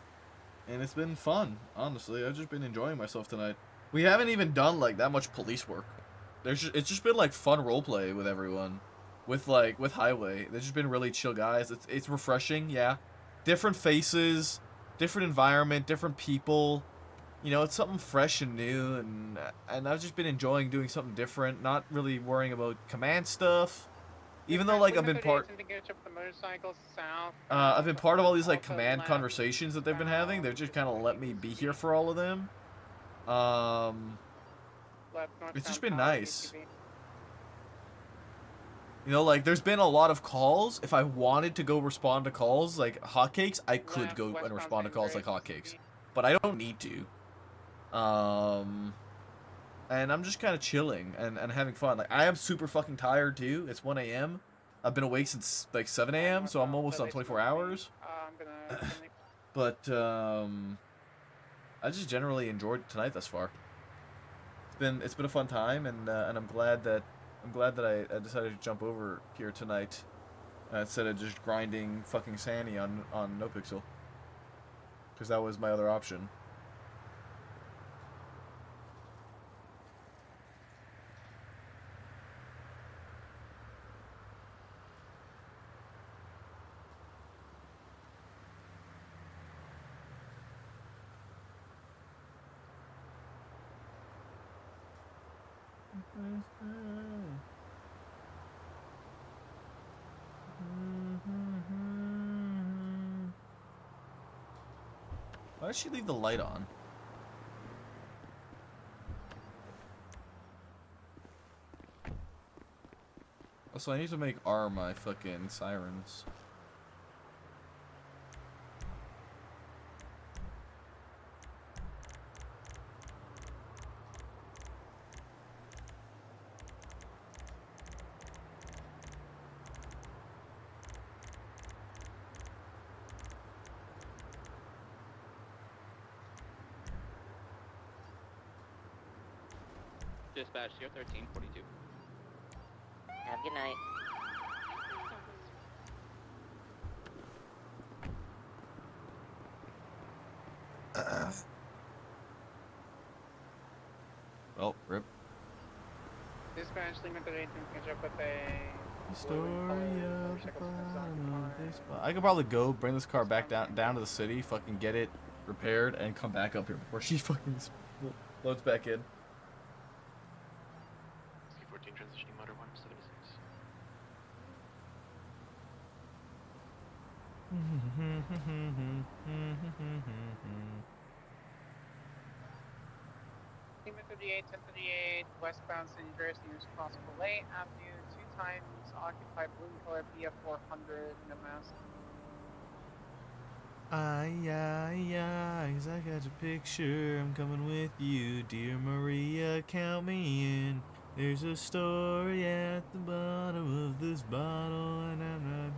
it's been fun, honestly. I've just been enjoying myself tonight. We haven't even done, like, that much police work. It's just been, like, fun roleplay with everyone. With Highway. They've just been really chill guys. It's refreshing, yeah. Different faces, different environment, different people. You know, it's something fresh and new, and I've just been enjoying doing something different, not really worrying about command stuff. Even though, like, I've been part of all these, like, command conversations that they've been having. They've just kind of let me be here for all of them. It's just been nice. You know, like, there's been a lot of calls. If I wanted to go respond to calls like hotcakes, I could go and respond to calls like hotcakes. But I don't need to. And I'm just kind of chilling and having fun. Like, I am super fucking tired, too. It's 1 a.m. I've been awake since, like, 7 a.m., so I'm almost on 24 hours. But, I just generally enjoyed tonight thus far. It's been a fun time, and I'm glad that I decided to jump over here tonight instead of just grinding fucking Sandy on NoPixel. Because that was my other option. Why did she leave the light on? Also, I need to make R my fucking sirens. Dispatch, you're 1342. Have a good night. Well, rip. Dispatch, Lima 38 can catch up with a. Story of the bottom of this spot. I could probably go bring this car back down to the city, fucking get it repaired, and come back up here before she fucking loads back in. C14 transitioning motor 176. Lima 38, 1038, westbound City Drifts, use possible late avenue, 2 times occupied blue color BF 400, no mask. Eyes, I got your picture. I'm coming with you, dear Maria. Count me in. There's a story at the bottom of this bottle, and I'm not.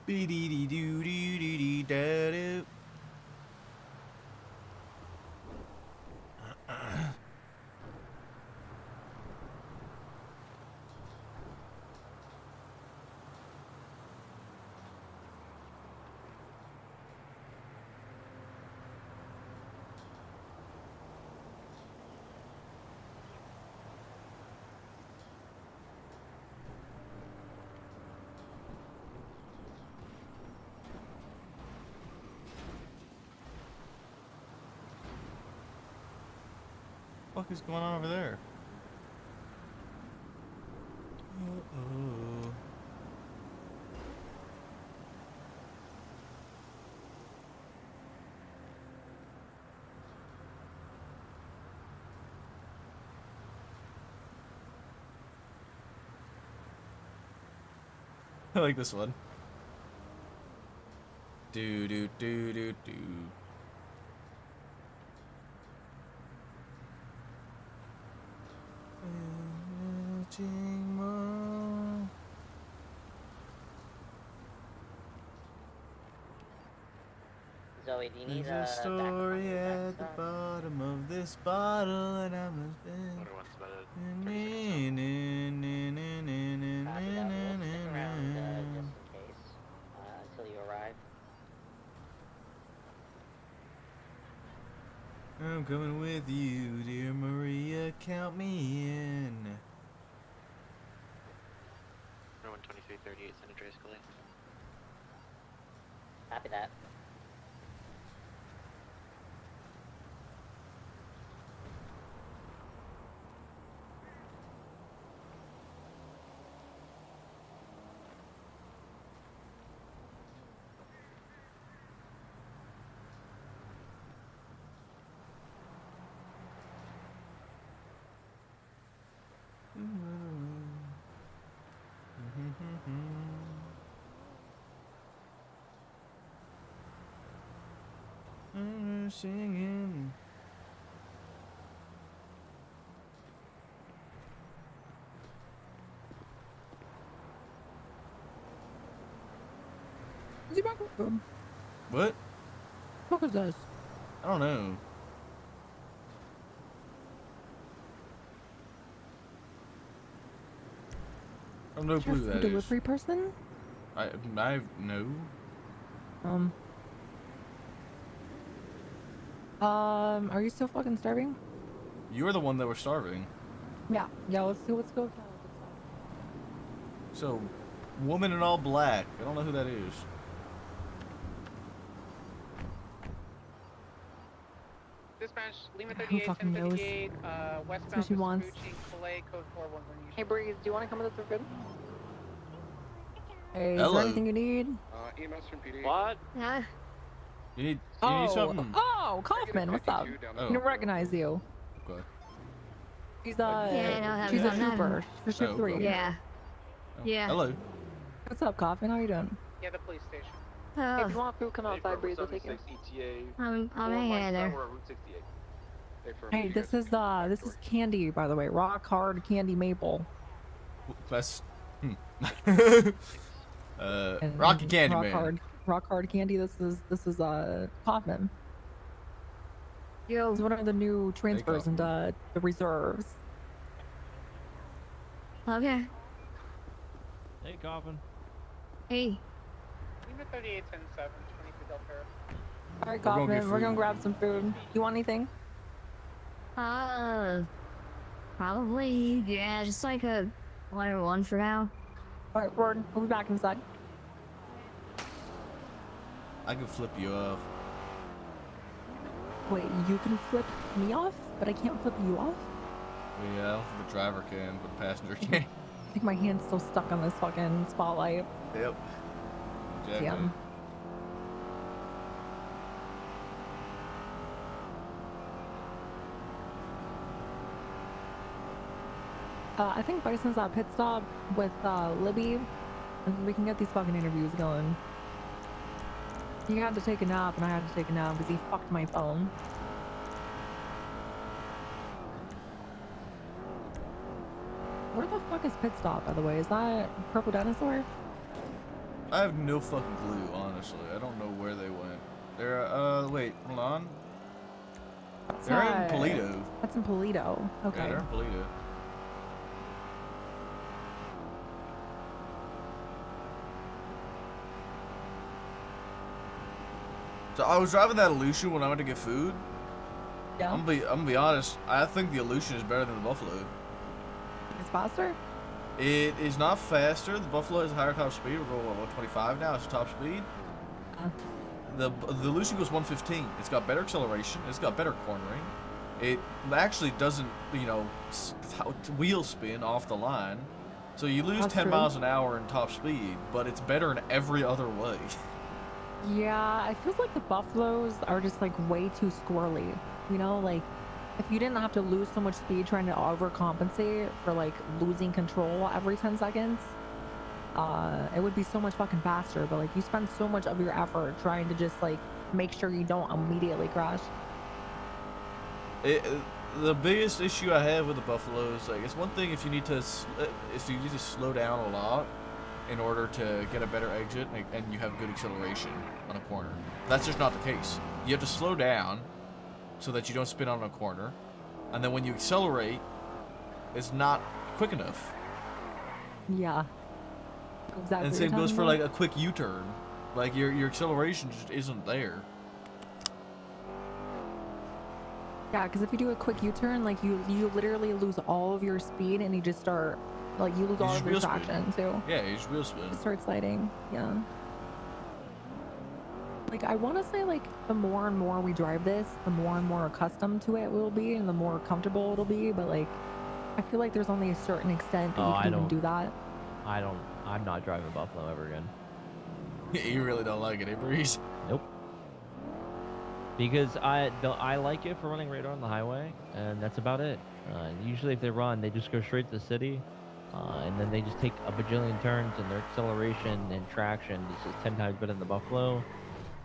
Be-dee-dee-doo-dee-dee-dee-da-doo. What the fuck is going on over there? Uh-oh. I like this one. Do do do do do. Zoe, do you need There's a story at the bottom of this bottle, and I must be. Until you arrive. I'm coming with you, dear Maria. Count me in. 12338 San Andreas Calais. Copy that. Singing. Is he back with them? What? What is this? I don't know. I have no clue who that is. Delivery person? I no. Are you still fucking starving? You're the one that was starving. Yeah, let's go. So, woman in all black. I don't know who that is. Dispatch, Lima Who 38, fucking knows? 1058, westbound what she wants. Vespucci, Calais, code 411. Hey Breeze, do you want to come with us for good? Hey, is Hello. there anything you need? EMS from PD. What? You need something? Oh, Kaufman, what's up? Oh. I don't recognize you. Okay. She's Yeah, I know how she's a I'm having- trooper for shift 3. Yeah. Oh, Yeah. Hello. What's up, Kaufman? How you doing? Yeah, the police station. Hey, if you want food, come outside, Breeze. We'll take you. I'm hanging there. Hey, this is candy, by the way. Rock hard candy maple. That's And Rocky Candyman. rock hard candy. This is Kaufman. Yo. He's one of the new transfers Kaufman. into the reserves. Okay. Hey, Coffin. Hey. Lima 38, 107, 23 Del Perro. All right, We're gonna get Kaufman, we're gonna food. grab some food. You want anything? Probably. Yeah, just like a whatever one for now. All right, Ford. We'll be back inside. I can flip you off. Wait, you can flip me off, but I can't flip you off? Yeah, I don't think the driver can, but the passenger can. I think my hand's still stuck on this fucking spotlight. Yep. Exactly. Damn. I think Bison's at pit stop with Libby, and we can get these fucking interviews going. He had to take a nap, and I had to take a nap because he fucked my phone. Where the fuck is pit stop, by the way? Is that Purple Dinosaur? I have no fucking clue, honestly. I don't know where they went. They're, wait, hold on. They're in Polito. That's in Polito. Okay. Yeah, they're in Polito. So I was driving that Aleutian when I went to get food. Yeah. I'm gonna be honest. I think the Aleutian is better than the Buffalo. It's faster? It is not faster. The Buffalo has a higher top speed. We're going, what, 125 now? It's top speed. The Aleutian goes 115. It's got better acceleration. It's got better cornering. It actually doesn't, you know, wheel spin off the line. So you lose 10 miles an hour in top speed, but it's better in every other way. Yeah, I feel like the Buffaloes are just like way too squirrely. You know, like if you didn't have to lose so much speed trying to overcompensate for like losing control every 10 seconds, it would be so much fucking faster. But like you spend so much of your effort trying to just like make sure you don't immediately crash. The biggest issue I have with the Buffaloes, like, it's one thing if you need to slow down a lot in order to get a better exit and you have good acceleration on a corner. That's just not the case. You have to slow down so that you don't spin on a corner, and then when you accelerate, it's not quick enough. Yeah. Exactly. And same goes for like a quick U-turn. Like your acceleration just isn't there. Yeah, because if you do a quick U-turn, like you literally lose all of your speed and you just start, like you lose all of your traction too. Yeah, you just wheel spin. You start sliding, yeah. Like I want to say like the more and more we drive this, the more and more accustomed to it we'll be and the more comfortable it'll be, but like I feel like there's only a certain extent that you can even do that. I'm not driving Buffalo ever again. You really don't like it, eh, Breeze? Nope. Because I like it for running radar on the highway, and that's about it. Usually if they run, they just go straight to the city, and then they just take a bajillion turns, and their acceleration and traction is just 10 times better than the Buffalo,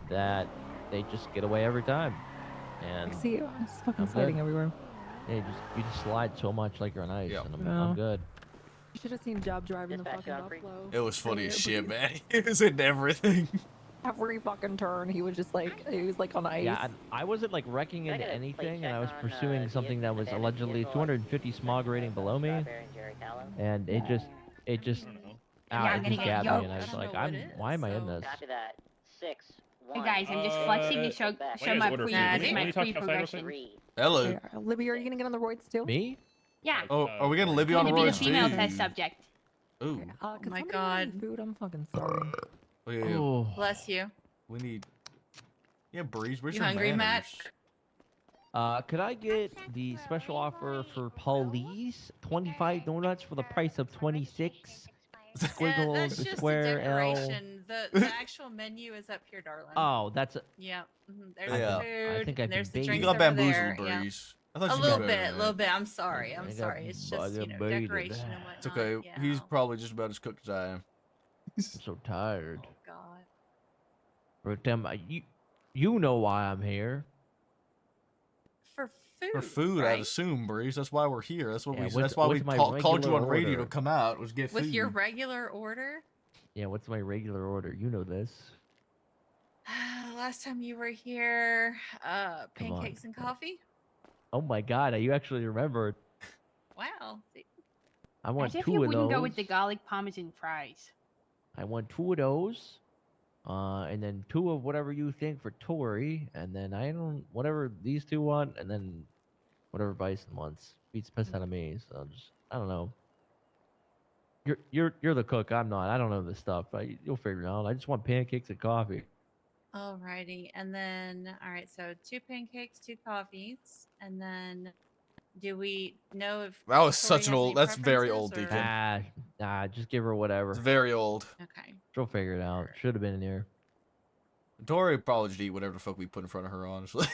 that they just get away every time. And I see you. It's fucking sliding everywhere. Yeah, you just slide so much like you're on ice, and I'm good. You should have seen Dub driving the fucking Buffalo. It was funny as shit, man. He was in everything. Every fucking turn, he was just like, on ice. Yeah, I wasn't like wrecking into anything, and I was pursuing something that was allegedly 250 smog rating below me, and it just it just gapped me, and I was like, why am I in this? Hey guys, I'm just flexing to show my pre-progression. Hello. Hey, Libby, are you gonna get on the roids too? Me? Yeah. Oh, are we getting Libby on the roids roids too? Female test subject. Ooh. Oh my god. Food? I'm fucking sorry. Oh, yeah. Oh. Bless you. We need. Yeah, Breeze. Where's You your hungry, manners? Matt? Could I get the special offer for Paulie's 25 donuts for the price of 26? Squiggle, that's the just square a decoration. The actual menu is up here, darling. Oh, that's a... Yeah. There's Yeah. the food. I think I and there's the can drinks You got over bamboozled, there. Breeze. Yeah. I thought A you little knew bit, better a little bit. I'm sorry. I'm sorry. It's just, decoration and whatnot. It's okay. Yeah. He's probably just about as cooked as I am. I'm so tired. Oh, God. Pretend you know why I'm here. For food. For food, right? I'd assume, Breeze. That's why we're here. That's what Yeah, we. That's why we called you on regular radio order? to come out. Was get With food. your regular order? Yeah, what's my regular order? You know this. Last time you were here, pancakes and coffee? Oh my god, you actually remembered. Wow. I want As if 2 you of wouldn't those. go with the garlic parmesan fries. I want 2 of those. And then 2 of whatever you think for Tori, and then whatever these 2 want, and then whatever Bison wants. Beats the piss out of me, so just I don't know. You're the cook. I'm not. I don't know this stuff. You'll figure it out. I just want pancakes and coffee. Alrighty, and then alright, so 2 pancakes, 2 coffees, and then do we know if That was Tori such an has old. any That's very preferences, old, or- Deacon. Just give her whatever. It's very old. Okay. She'll figure it out. Should have been in here. Tori would probably just eat whatever the fuck we put in front of her, honestly.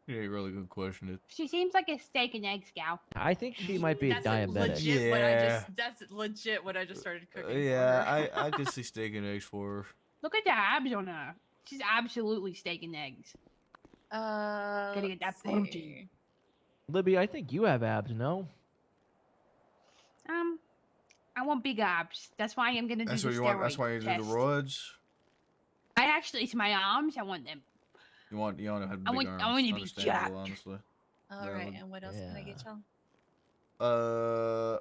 Yeah, really good question. She seems like a steak and eggs gal. I think she might be a diabetic. That's legit what I just started cooking. Yeah, I could see steak and eggs for her. Look at the abs on her. She's absolutely steak and eggs. Gotta get that protein. Libby, I think you have abs, no? I want big abs. That's why I'm gonna do That's the what you steroid want. That's why you do the test. roids. It's my arms. I want them. You want to have big I want arms. to be Understandable, jacked. honestly. All That right, would- and what else can I get y'all?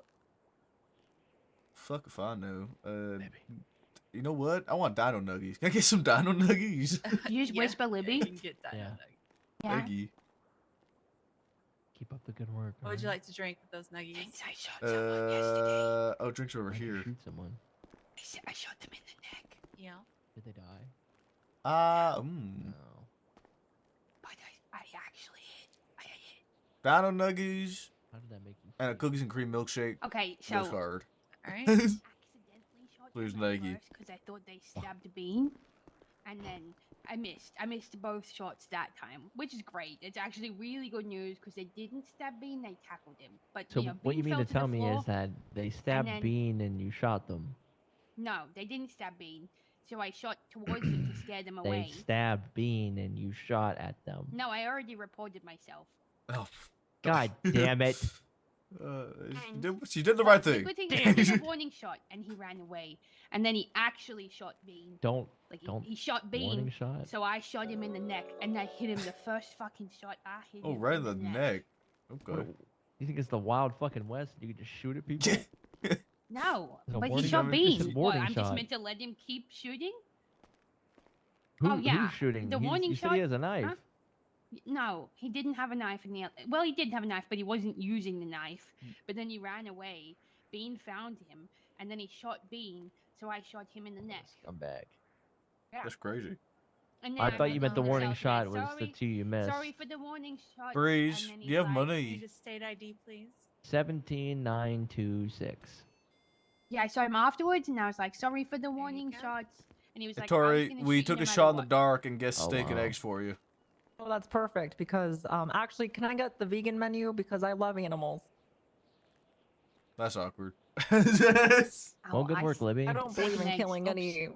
Fuck if I know. You know what? I want dino nuggies. Can I get some dino nuggies? You just whisper Libby. You can get dino nuggets. Yeah. Thank you. Keep up the good work. What would you like to drink with those nuggies? Oh, drinks over here. Shoot someone. I shot them in the neck. Yeah. Did they die? No. But I actually hit. I hit. Dino nuggies. How did that make you? And a cookies and cream milkshake. Okay, Goes so- hard. All right. Please, Nike. Because I thought they stabbed Bean, and then I missed. I missed both shots that time, which is great. It's actually really good news because they didn't stab Bean; they tackled him. But So you know, what you Bean mean fell to tell the me floor. is that they stabbed then- Bean and you shot them. No, they didn't stab Bean. So I shot towards them to scare them They away. stabbed Bean and you shot at them. No, I already reported myself. Oh. God damn it. She did the right The thing. good thing is he did a warning shot and he ran away, and then he actually shot Bean. Don't. He shot Bean. Warning shot? So I shot him in the neck, and I hit him the first fucking shot. I hit Oh, him right in the neck. Okay. What, you think it's the Wild fucking West? You can just shoot at people? No, It's a but he warning shot shot. Bean. It's a What? warning I'm just shot. meant to let him keep shooting? Who, Oh, yeah. Who's shooting? The He's- warning you said shot. he has a knife. Huh? No, he didn't have a knife in the. Well, he did have a knife, but he wasn't using the knife. But then he ran away. Bean found him, and then he shot Bean. So I shot him in the neck. I'm back. Yeah. That's crazy. And then I thought you meant the went warning myself, shot and was the two you missed. Sorry for the warning shot. Breeze, and then do you have he's like- money? Just state ID, please. 17926. Yeah, I saw him afterwards, and I was like, "Sorry for the warning shots." And he was like, "I was Tori, gonna we shoot took you a no shot matter in the what." dark and guessed Oh, steak and wow. eggs for you. Well, that's perfect because actually, can I get the vegan menu because I love animals. That's awkward. Well, good work, Libby. I don't believe in Eggs. killing Oops. any.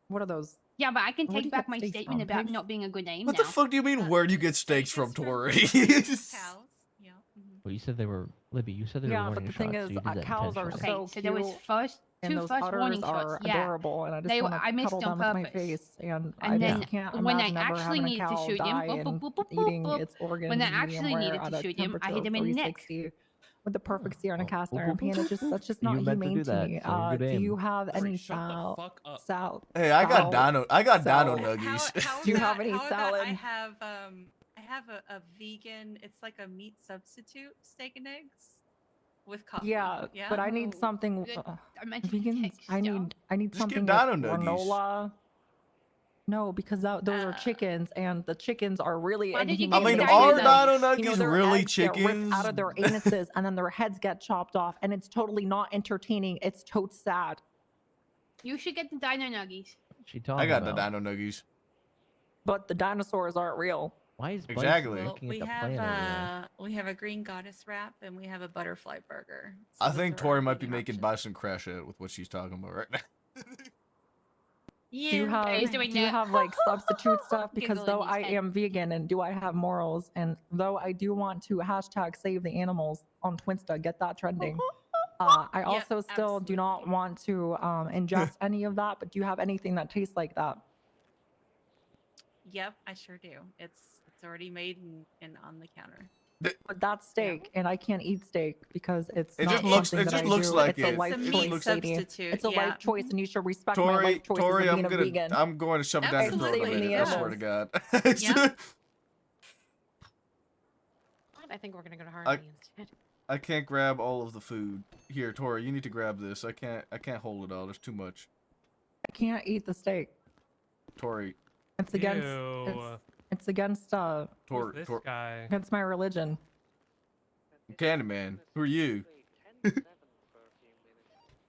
What are those? Yeah, but I can Where do take you back get my steaks statement from? about Pigs? not being a good name What now. the fuck do you mean? Where do you get steaks from, Tori? Cows. Yeah. Well, you said they were Libby. You said they were Yeah, but warning the shots. thing so is, you did that cows are intentionally. Okay, so there was cute, and two those first udders warning are shots. Yeah. adorable, and I just They want were- to I missed cuddle on them with my purpose. face, and I And then just can't when I imagine ever actually having a needed to cow shoot him, die boop, boop, and boop, boop, eating boop. its organs When I medium actually rare needed at to a shoot him, I temperature hit of him in the neck. 360 with the perfect sear and a cast boop, iron boop, pan. boop, That's just You not meant to humane do to that, me. so good Do aim. you have any shut the fuck up. Hey, I got dino Sal- nuggies. Do you have any how about salad? I have a vegan. It's like a meat substitute steak and eggs with coffee. Yeah, but I need something. I mentioned Vegans. I need Just something get with dino nuggies. granola. No, because those are chickens, and the chickens are really Why did you inhumane. get I mean, dino are nuggies? dino nuggies their really eggs get ripped chickens? out of their anuses, and then their heads get chopped off, and it's totally not entertaining. It's totes sad. You should get the dino nuggies. She talking I got about? the dino nuggies. But the dinosaurs aren't real. Why is Bryce Exactly. Well, looking we at the have plan over there? we have a green goddess wrap and we have a butterfly burger. So I those think are Tori our might be vegan making options. bison crash out with what she's talking about right now. Yeah. Do you have He's doing do you that. have like substitute stuff? Because Giggle in though his I head. am vegan and do I have morals, and though I do want to hashtag save the animals on Twinsta, get that trending. I also still do not want to ingest any of that. But do you have anything that tastes like that? Yep, I sure do. It's already made and on the counter. But that's steak, and I can't eat steak because it's It not just looks- something it that just I looks do. like it's a it. life It just choice, looks- lady. substitute, It's a yeah. life choice, and you should respect my Tori, life choices Tori, of being a I'm vegan. going to shove it down your throat in a Absolutely, minute. I yeah. swear to God. Yep. I think we're gonna go to I- Harley instead. I can't grab all of the food. Here, Tori, you need to grab this. I can't hold it all. There's too much. I can't eat the steak. Tori, It's against it's against Tori, this Tori, guy? against my religion. Candyman, who are you?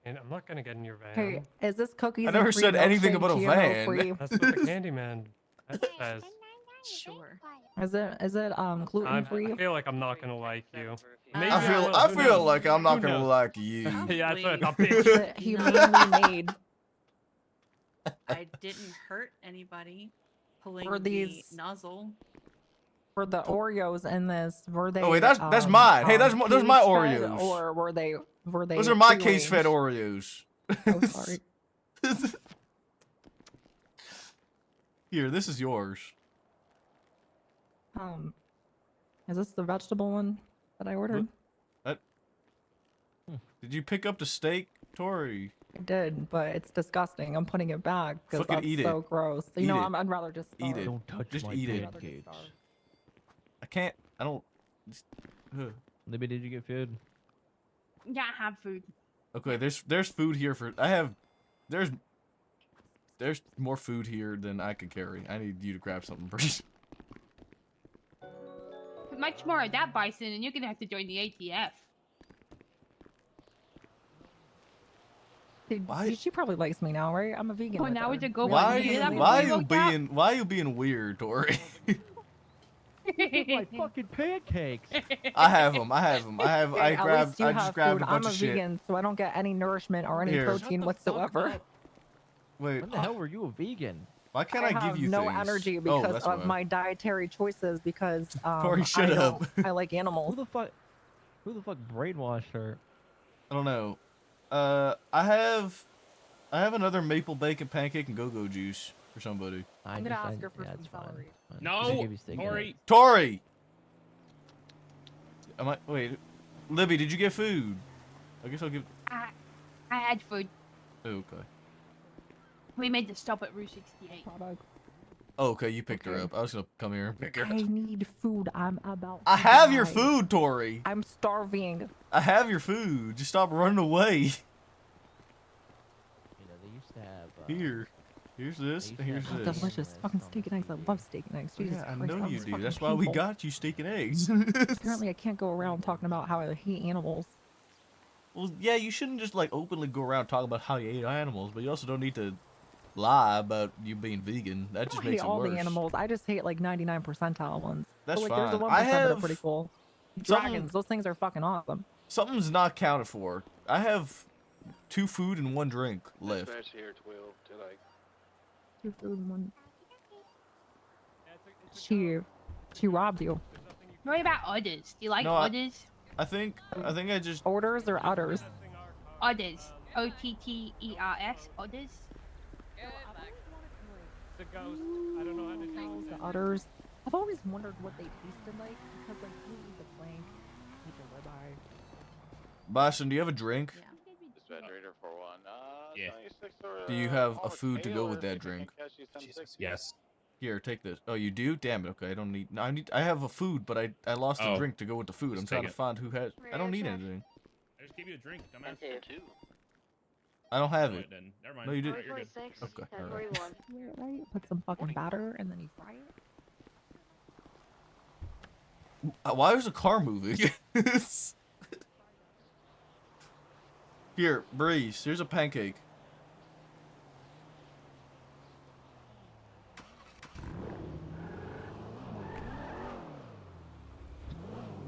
And I'm not gonna get in your van. Hey, is this cookies? I never and cream said anything milkshake about a GMO van. free? That's what the Candyman says. Sure. Is it gluten free? I feel like I'm not gonna like you. Maybe I will, feel who feel knows? like I'm not Who gonna knows? like you. Yeah, that's what I Is bitch. it humanely made? I didn't hurt anybody pulling Were these- the nozzle. Were the Oreos in this? Were they? Oh wait, that's mine. Hey, those are my cage-fed, Oreos. Or were they? Those are my free-range? cage-fed Oreos. Oh, sorry. Here, this is yours. Is this the vegetable one that I ordered? Did you pick up the steak, Tori? I did, but it's disgusting. I'm putting it back because Fucking that's eat so it. gross. You Eat know, it. I'd rather just starve. Eat it. Don't touch Just my eat it. pancakes. I can't. I don't. Libby, did you get food? Yeah, I have food. Okay, there's food here for. I have. There's more food here than I can carry. I need you to grab something, please. Much more of that, Bison, and you're gonna have to join the ATF. She probably likes me now, right? I'm a vegan. Oh, with now her. it's a go. Why are you you being weird, Tori? My fucking pancakes. I have them. I At grabbed. least you I just have grabbed food. a bunch I'm a of shit. vegan, so I don't get any nourishment or any Here. protein whatsoever. Wait. When the hell were you a vegan? Why can't I, give have you no things? energy Oh, because that's of why. my dietary choices because Tori, shut up. I like animals. Who the fuck brainwashed her? I don't know. I have another maple bacon pancake and go-go juice for somebody. I'm gonna ask her for some celery. No, Tori. Tori. Wait, Libby, did you get food? I guess I'll give. I had food. Oh, okay. We made the stop at Route 68. Oh, okay, you picked her up. I was gonna come here and pick her I up. need food. I'm about. I to have your die. food, Tori. I'm starving. I have your food. Just stop running away. You know, they used to have. Here. Here's this. and Here's Oh, this. delicious. Fucking steak and eggs. I love steak and eggs. Jesus Yeah, I Christ, know that you was do. fucking That's why we painful. got you steak and eggs. Apparently, I can't go around talking about how I hate animals. Well, yeah, you shouldn't just like openly go around talking about how you hate animals, but you also don't need to lie about you being vegan. That just I hate makes it all worse. the animals. I just hate like 99 percentile ones. That's but, like, There's the fine. 1% I that are have pretty cool. something- Dragons. Those things are fucking awesome. Something's not counted for. I have 2 food and 1 drink left. Dispatch here 12 tonight. 2 food and 1. She robbed you. What about others? Do you like No, others? I think I just Orders or udders? Others. OTTERS. Others. The ghost. I don't know how to do The udders. I've always wondered what they tasted like because like you eat the flank, eat the ribeye. Boston, do you have a drink? Dispatch rater for one. Yeah. Do you have a food to go with that drink? Yes. Here, take this. Oh, you do? Damn it. Okay, I don't need. No, I have a food, but I lost a Oh. drink to go with the food. I'm Just trying take to it. find who has. I don't need anything. I just gave you a drink, dumbass. I don't have Oh, it. then. Never mind. No, you did. Alright, you're good. Okay. Category alright. 1. Right? Put some fucking batter and then you fry it. Why is the car moving? Here, Breeze. Here's a pancake.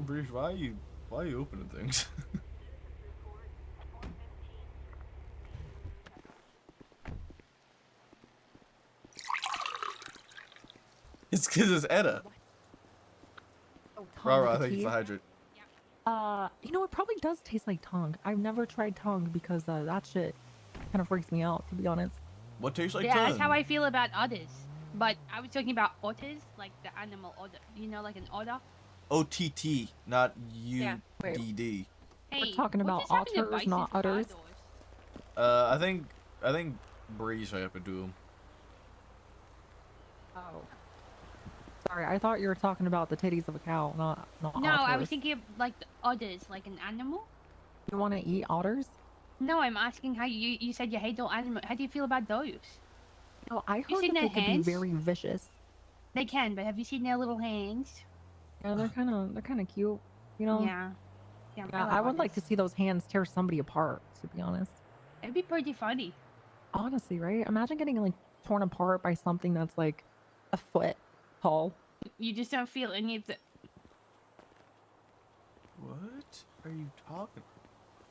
Breeze, why are you opening things? It's because it's Edda. Oh, Rara, tongue thank you tea. for hydrate. You know, it probably does taste like tongue. I've never tried tongue because that shit kind of freaks me out, to be honest. What tastes like Yeah, tongue? that's how I feel about otters. But I was talking about otters, like the animal otter. You know, like an otter. OTT, not Yeah. UDD. Hey, talking what about just happened to otters, Bison's not car udders. doors? I think Breeze had to do them. Oh. Sorry, I thought you were talking about the titties of a cow, not No, I was otters. thinking of like the otters, like an animal. You want to eat otters? No, I'm asking how you said you hate all animals. How do you feel about those? No, I You heard seen that they their could be hands? very vicious. They can, but have you seen their little hands? Yeah, they're kind of cute. You know? Yeah. Yeah, Yeah, I would like to see those hands tear somebody apart. To be honest. It'd be pretty funny. Honestly, right? Imagine getting like torn apart by something that's like a foot tall. You just don't feel any of the. What are you talking?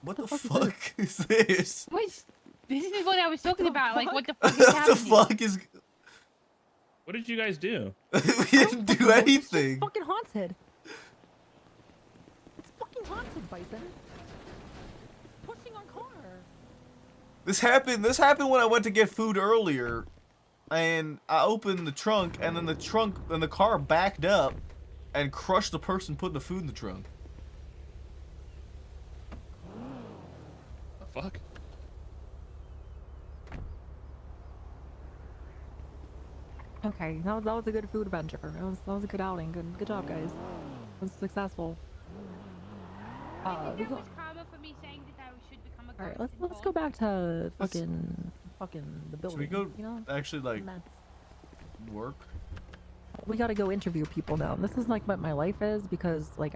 What the fuck is this? This is what I was talking about. Like, what the fuck is What the happening? fuck is? What did you guys do? We didn't do anything. It's fucking haunted. It's fucking haunted, Bison. Pushing on car. This happened when I went to get food earlier, and I opened the trunk, and then the car backed up and crushed the person putting the food in the trunk. The fuck? Okay, that was a good food adventure. That was a good outing. Good job, guys. It was successful. We go. All right, let's go back to fucking the building. Should we go you know? actually like work? We gotta go interview people now. This is like what my life is because like,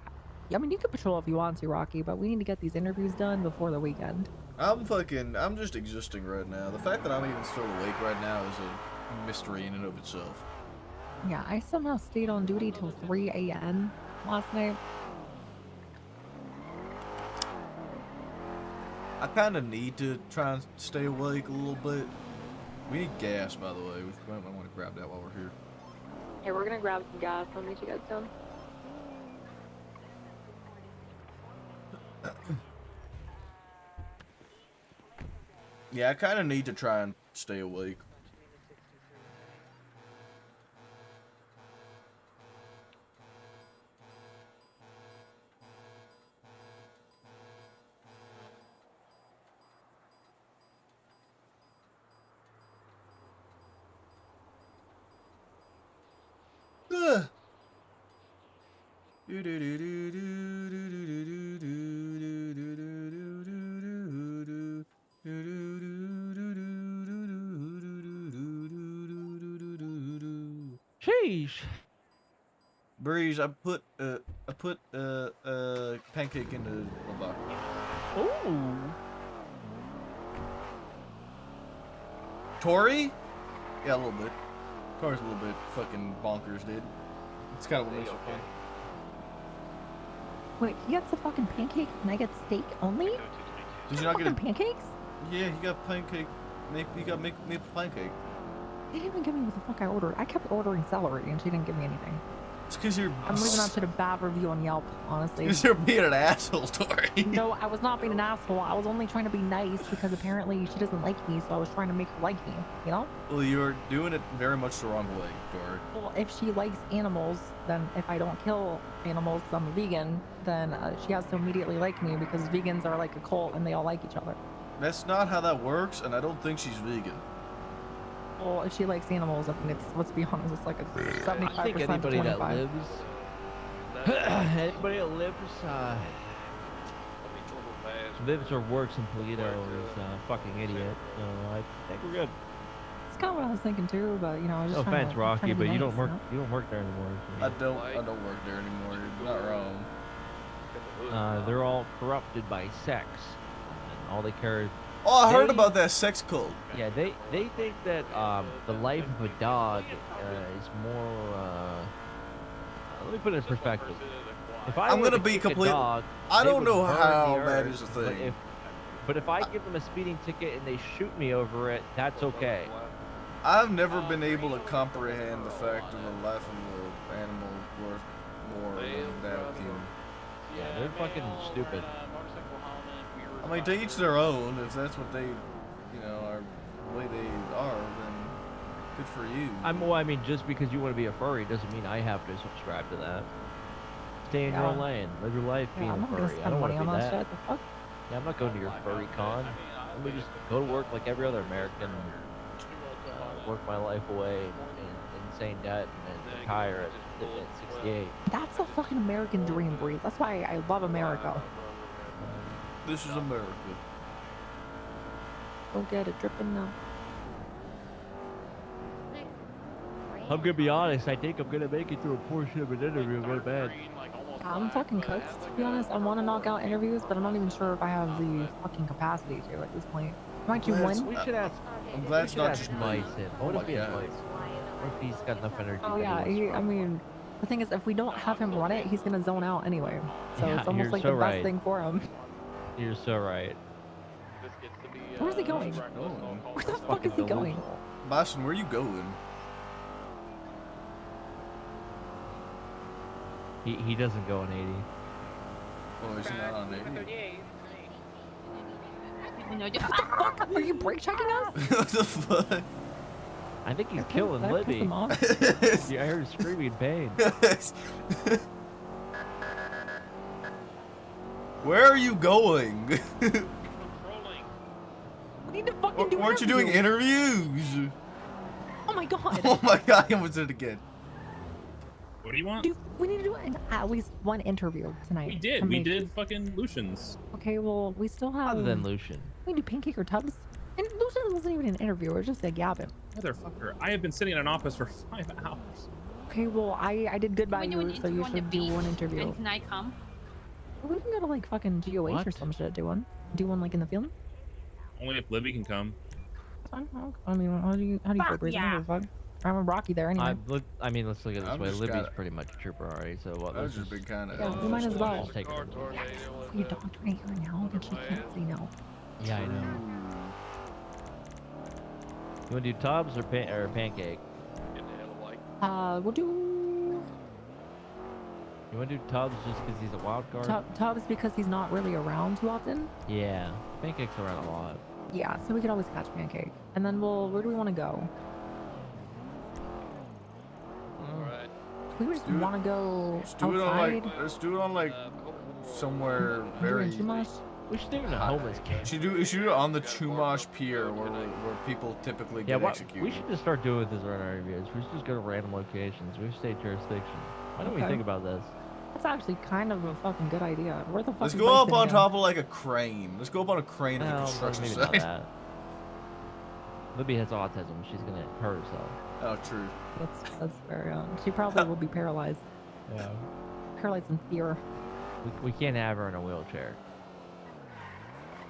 I mean, you can patrol if you want to, Rocky, but we need to get these interviews done before the weekend. I'm just existing right now. The fact that I'm even still awake right now is a mystery in and of itself. Yeah, I somehow stayed on duty till 3 a.m. last night. I kind of need to try and stay awake a little bit. We need gas, by the way. We might want to grab that while we're here. Hey, we're gonna grab some gas. I'll meet you guys soon. Yeah, I kind of need to try and stay awake. Sheesh. Breeze, I put pancake into a box. Ooh. Tori? Yeah, a little bit. Tori's a little bit fucking bonkers, dude. It's kind of what makes it fun. Wait, he gets a fucking pancake and I get steak only? Did you not get pancakes? Yeah, he got pancake. You got maple pancake. They didn't even give me what the fuck I ordered. I kept ordering celery and she didn't give me anything. It's because you're. I'm leaving out to a bad review on Yelp, honestly. Because you're being an asshole, Tori. No, I was not being an asshole. I was only trying to be nice because apparently she doesn't like me, so I was trying to make her like me, you know? Well, you're doing it very much the wrong way, Tori. Well, if she likes animals, then if I don't kill animals because I'm a vegan, then she has to immediately like me because vegans are like a cult and they all like each other. That's not how that works, and I don't think she's vegan. Well, if she likes animals, I mean, let's be honest, it's like a 75% I think anybody to 25. that lives, anybody that lives or works in Toledo is a fucking idiot. So I think we're good. It's kind of what I was thinking too, but you know, I was No just trying offense, to, Rocky, trying to but be you nice, don't work. know? You don't work there anymore. I don't work there anymore. You're not wrong. They're all corrupted by sex, and all they care is. Oh, I heard about that sex cult. Yeah, they think that the life of a dog is more. Let me put it in perspective. If I'm were gonna to be kick a complete. dog, I they don't would know burn how the that earth, is a thing. But if I give them a speeding ticket and they shoot me over it, that's okay. I've never been able to comprehend the fact of the life of an animal worth more than that of human. Yeah, they're fucking stupid. I mean, to each their own. If that's what they, you know, are the way they are, then good for you. Well, I mean, just because you want to be a furry doesn't mean I have to subscribe to that. Stay in your own lane. Live your life being I'm a not gonna furry. I spend don't want money to on be that that. shit. The fuck? Yeah, I'm not going to your furry con. Let me just go to work like every other American, work my life away in insane debt, and then retire at 68. That's a fucking American dream, Breeze. That's why I love America. This is America. Don't get it dripping now. I'm gonna be honest. I think I'm gonna make it through a portion of an interview real bad. I'm fucking cooked, to be honest. I want to knock out interviews, but I'm not even sure if I have the fucking capacity to at this point. Might you win? We should ask. I'm glad it's not ask just me. Bison. Oh What my if he has God. Bison? What if he's got enough energy? Oh that yeah, he wants I mean, the thing is, if we don't have him run it, he's gonna zone out anyway. So Yeah, it's almost you're like so the best right. thing for him. You're so right. Where's he going? Where the fuck is he going? Boston, where you going? He doesn't go on 80. Oh, is he not on 80? 38. People know. What the fuck? Are you brake checking us? What the fuck? I think he's Okay, killing that pissed Libby. him off. Yeah, I heard screaming in pain. Where are you going? We need to fucking do Weren't you doing interviews? Oh my god. Oh my god, I almost did it again. What do you want? Dude, we need to do at least one interview tonight. We did. to We make- did fucking Lucian's. Okay, well, we still have... Other than Lucian. We do Pancake or Tubbs. And Lucian wasn't even an interview. It was just like yapping. Motherfucker, I have been sitting in an office for 5 hours. Okay, well, I did good by Can we do an you, so interview you on the should do beach? one interview. And can I come? We can go to like fucking GOH or What? some shit. Do one. Do one like in the field. Only if Libby can come. Fine, I mean, how do you Fuck break yeah. fuck? I'm a Rocky there anyway. I mean, let's look at it this I'm way. just Libby's gotta- pretty much a trooper already, so what? That was Let's just been kind of. Yeah, we might as well. Just take it. You don't turn it here now, then she can't say no. Yeah, I know. You want to do Tubbs or Pancake? We'll do You want to do Tubbs just because he's a wild card? Tubbs because he's not really around too often. Yeah, Pancake's around a lot. Yeah, so we could always catch Pancake. And then where do we want to go? Alright. We just want to go Let's do it on outside. like. Let's do it on like somewhere Do it very. in Chumash? We should do it in a homeless camp. You should do it on the Chumash Pier where people typically Yeah, get executed. we should just start doing this around our interviews. We should just go to random locations. We should state jurisdiction. Why don't we Okay. think about this? That's actually kind of a fucking good idea. Where the fuck Let's is go up Bryson on again? top of like a crane. Let's go up on a crane at the Well, construction maybe site. not that. Libby has autism. She's gonna hurt herself. Oh, true. That's very she probably will be paralyzed. Yeah. Paralyzed in fear. We can't have her in a wheelchair.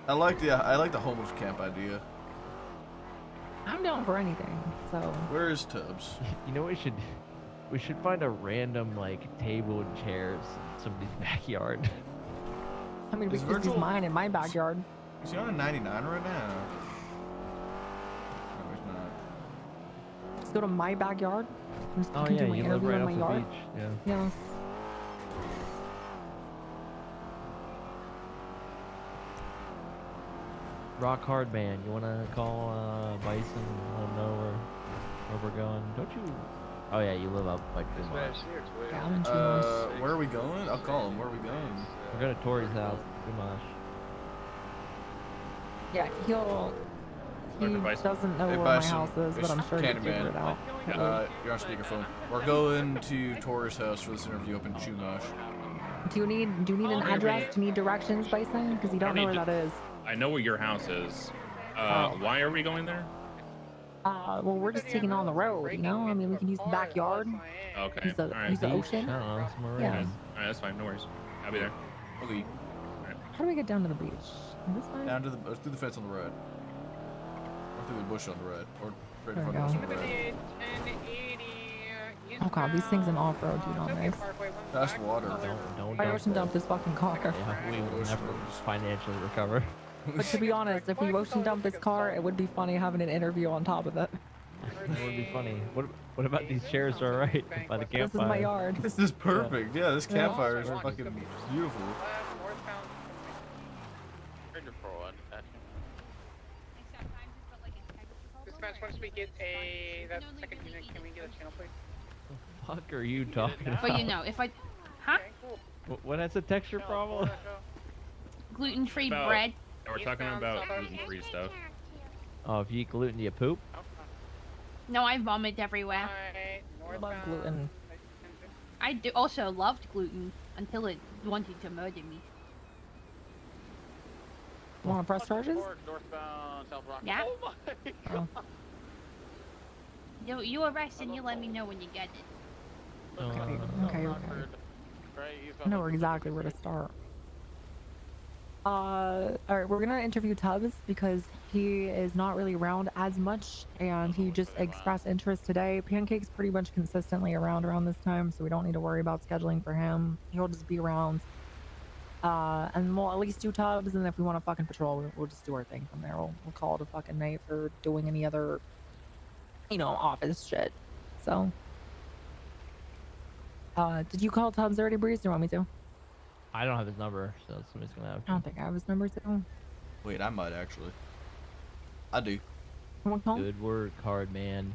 I like the homeless camp idea. I'm down for anything. So Where is Tubbs? You know what we should find a random like table and chairs in somebody's backyard. I mean, we Is could just use Virgil- mine in my backyard. Is he on a 99 right now? No, he's not. Just go to my backyard. And just Oh fucking yeah, do my you live interview right in off my the yard. beach. Yeah. Yeah. Rock hard man. You wanna call Bison and let him know where we're going? Don't you? Oh yeah, you live up like this much. Yeah, I'm in Chumash. Where are we going? I'll call him. Where are we going? We're going to Tori's house. Chumash. Yeah, he doesn't know Hey, where my Bison, house is, but it's I'm sure he'll figure Candyman. it out. You're on speakerphone. We're going to Tor's house for this interview up in Chumash. Do you need an address? Do you need directions, Bison? Because you don't know where that is. I know where your house is. Oh. Why are we going there? Well, we're just taking on the road, you know? I mean, we can use the backyard. Okay. Use the, Alright. use the ocean. I don't know. Somewhere Yeah. Alright, that's fine. No worries. I'll be there. Okay. How do we get down to the beach? This way? Down to through the fence on the right. Or through the bush on the right. Or right in There front we of us go. on the right. 1080 Oh god, these things in off-road do not mix. That's water. Don't I ocean dumped this fucking car. Yeah, we will never financially recover. But to be honest, if we ocean dump this car, it would be funny having an interview on top of it. That would be funny. What about these chairs are right by the campfire? This is my yard. This is perfect. Yeah, this Yeah. campfire is fucking beautiful. Dispatch, once we get that second unit, can we get a channel, please? Fuck are you talking about? But you know, if I, huh? What has a texture problem? Gluten-free About- bread. We're talking about gluten-free stuff. Oh, if you eat gluten, do you poop? No, I vomit everywhere. I love gluten. I also loved gluten until it wanted to murder me. Want to press charges? Northbound, South Rock. Yeah. Oh my Oh. You arrest and you let me know when you get it. Okay. I know exactly where to start. Alright, we're gonna interview Tubbs because he is not really around as much and he just expressed interest today. Pancake's pretty much consistently around this time, so we don't need to worry about scheduling for him. He'll just be around. And we'll at least do Tubbs, and if we want to fucking patrol, we'll just do our thing from there. We'll call it a fucking night for doing any other, you know, office shit. So. Did you call Tubbs already, Breeze? Do you want me to? I don't have his number, so somebody's gonna have I to. don't think I have his number too. Wait, I might actually. I do. Someone call him? Good work, hard man.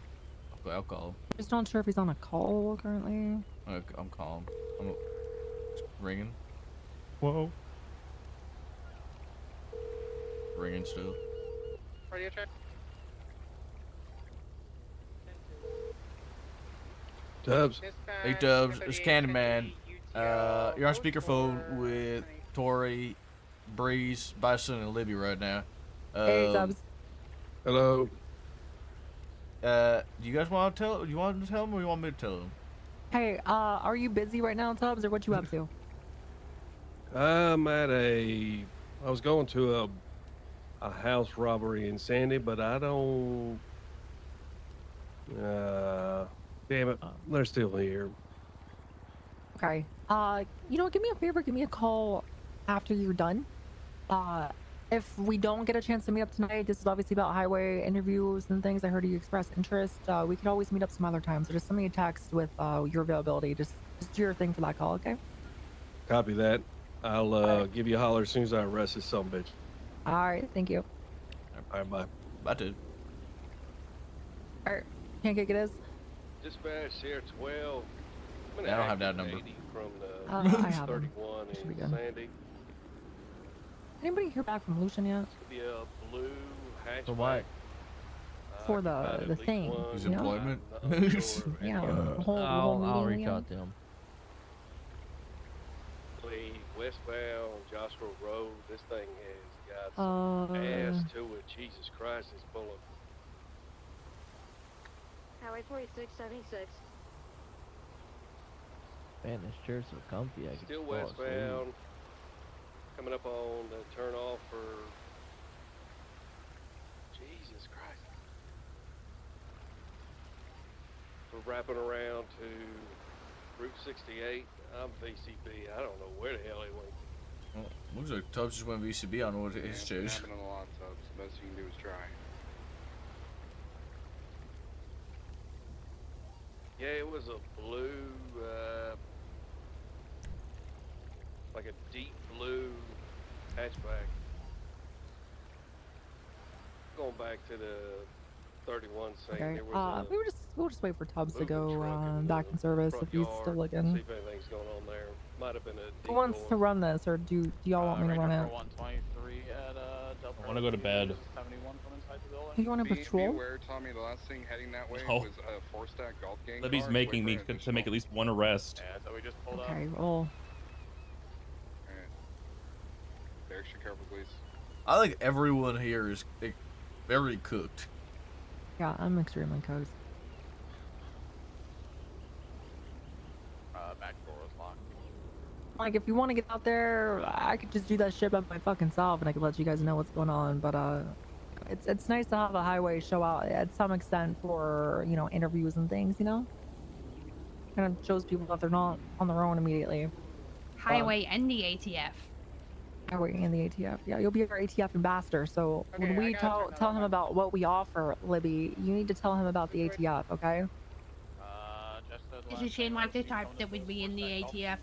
Okay, I'll call him. I'm just not sure if he's on a call currently. Okay, I'm calling. I'm ringing. Whoa. Ringing still. Radio check. Tubbs. Hey Tubbs, it's Candyman. You're on speakerphone with Tori, Breeze, Bison, and Libby right now. Hey Tubbs. Hello. Do you guys want to tell? You want to tell him, or you want me to tell him? Hey, are you busy right now, Tubbs, or what you up to? I'm at a. I was going to a house robbery in Sandy, but I don't. Damn it, they're still here. Okay. You know what? Give me a favor. Give me a call after you're done. If we don't get a chance to meet up tonight, this is obviously about highway interviews and things. I heard you express interest. We could always meet up some other time. So just send me a text with your availability. Just do your thing for that call, okay? Copy that. I'll give you a holler as soon as I arrest this son of a bitch. All right. Thank you. All right, bye. Bye, dude. All right. Pancake it is. Dispatch here 12. I don't have that number. From the I have 31 Should be in good. Sandy. Anybody hear back from Lucian yet? Be a blue hatchback. For what? For the thing. His you know? employment. Yeah. The whole I'll meeting, reach out to him. Westbound Joshua Road. This thing has got some ass to it. Jesus Christ, it's full of. Highway 4676. Man, this chair's so comfy. I could Still fall asleep. westbound. Coming up on the turn off for. Jesus Christ. We're wrapping around to Route 68. I'm VCB. I don't know where the hell he went. Well, looks like Tubbs just went VCB on what his chase. Happening a lot, so the best you can do is try. Yeah, it was a blue, like a deep blue hatchback. Going back to the 31 scene, Okay. there was We'll just wait for Tubbs to moving go truck in back the in service front if he's yard, still See looking. if anything's going on there. Might have been a Who wants to run this, or do y'all want me to run it? 123 at I want to go to bed. 71 from inside the building. You want to Be patrol? aware, Tommy, the last thing heading that way Oh. was a four-stack golf gang. Libby's car, making me wait for an to make at least one arrest. Yeah, so we just pulled Okay, up. well, Be extra careful, please. I think everyone here is very cooked. yeah, I'm extremely cooked. Back door was locked. Like, if you want to get out there, I could just do that shit by my fucking self, and I could let you guys know what's going on. But it's nice to have a highway show out at some extent for interviews and things. Kind of shows people that they're not on their own immediately. Highway and the ATF. Highway and the ATF. Yeah, you'll be our ATF ambassador. So when we tell him about what we offer, Libby, you need to tell him about the ATF, okay? Is it seem like the type that would be in the ATF?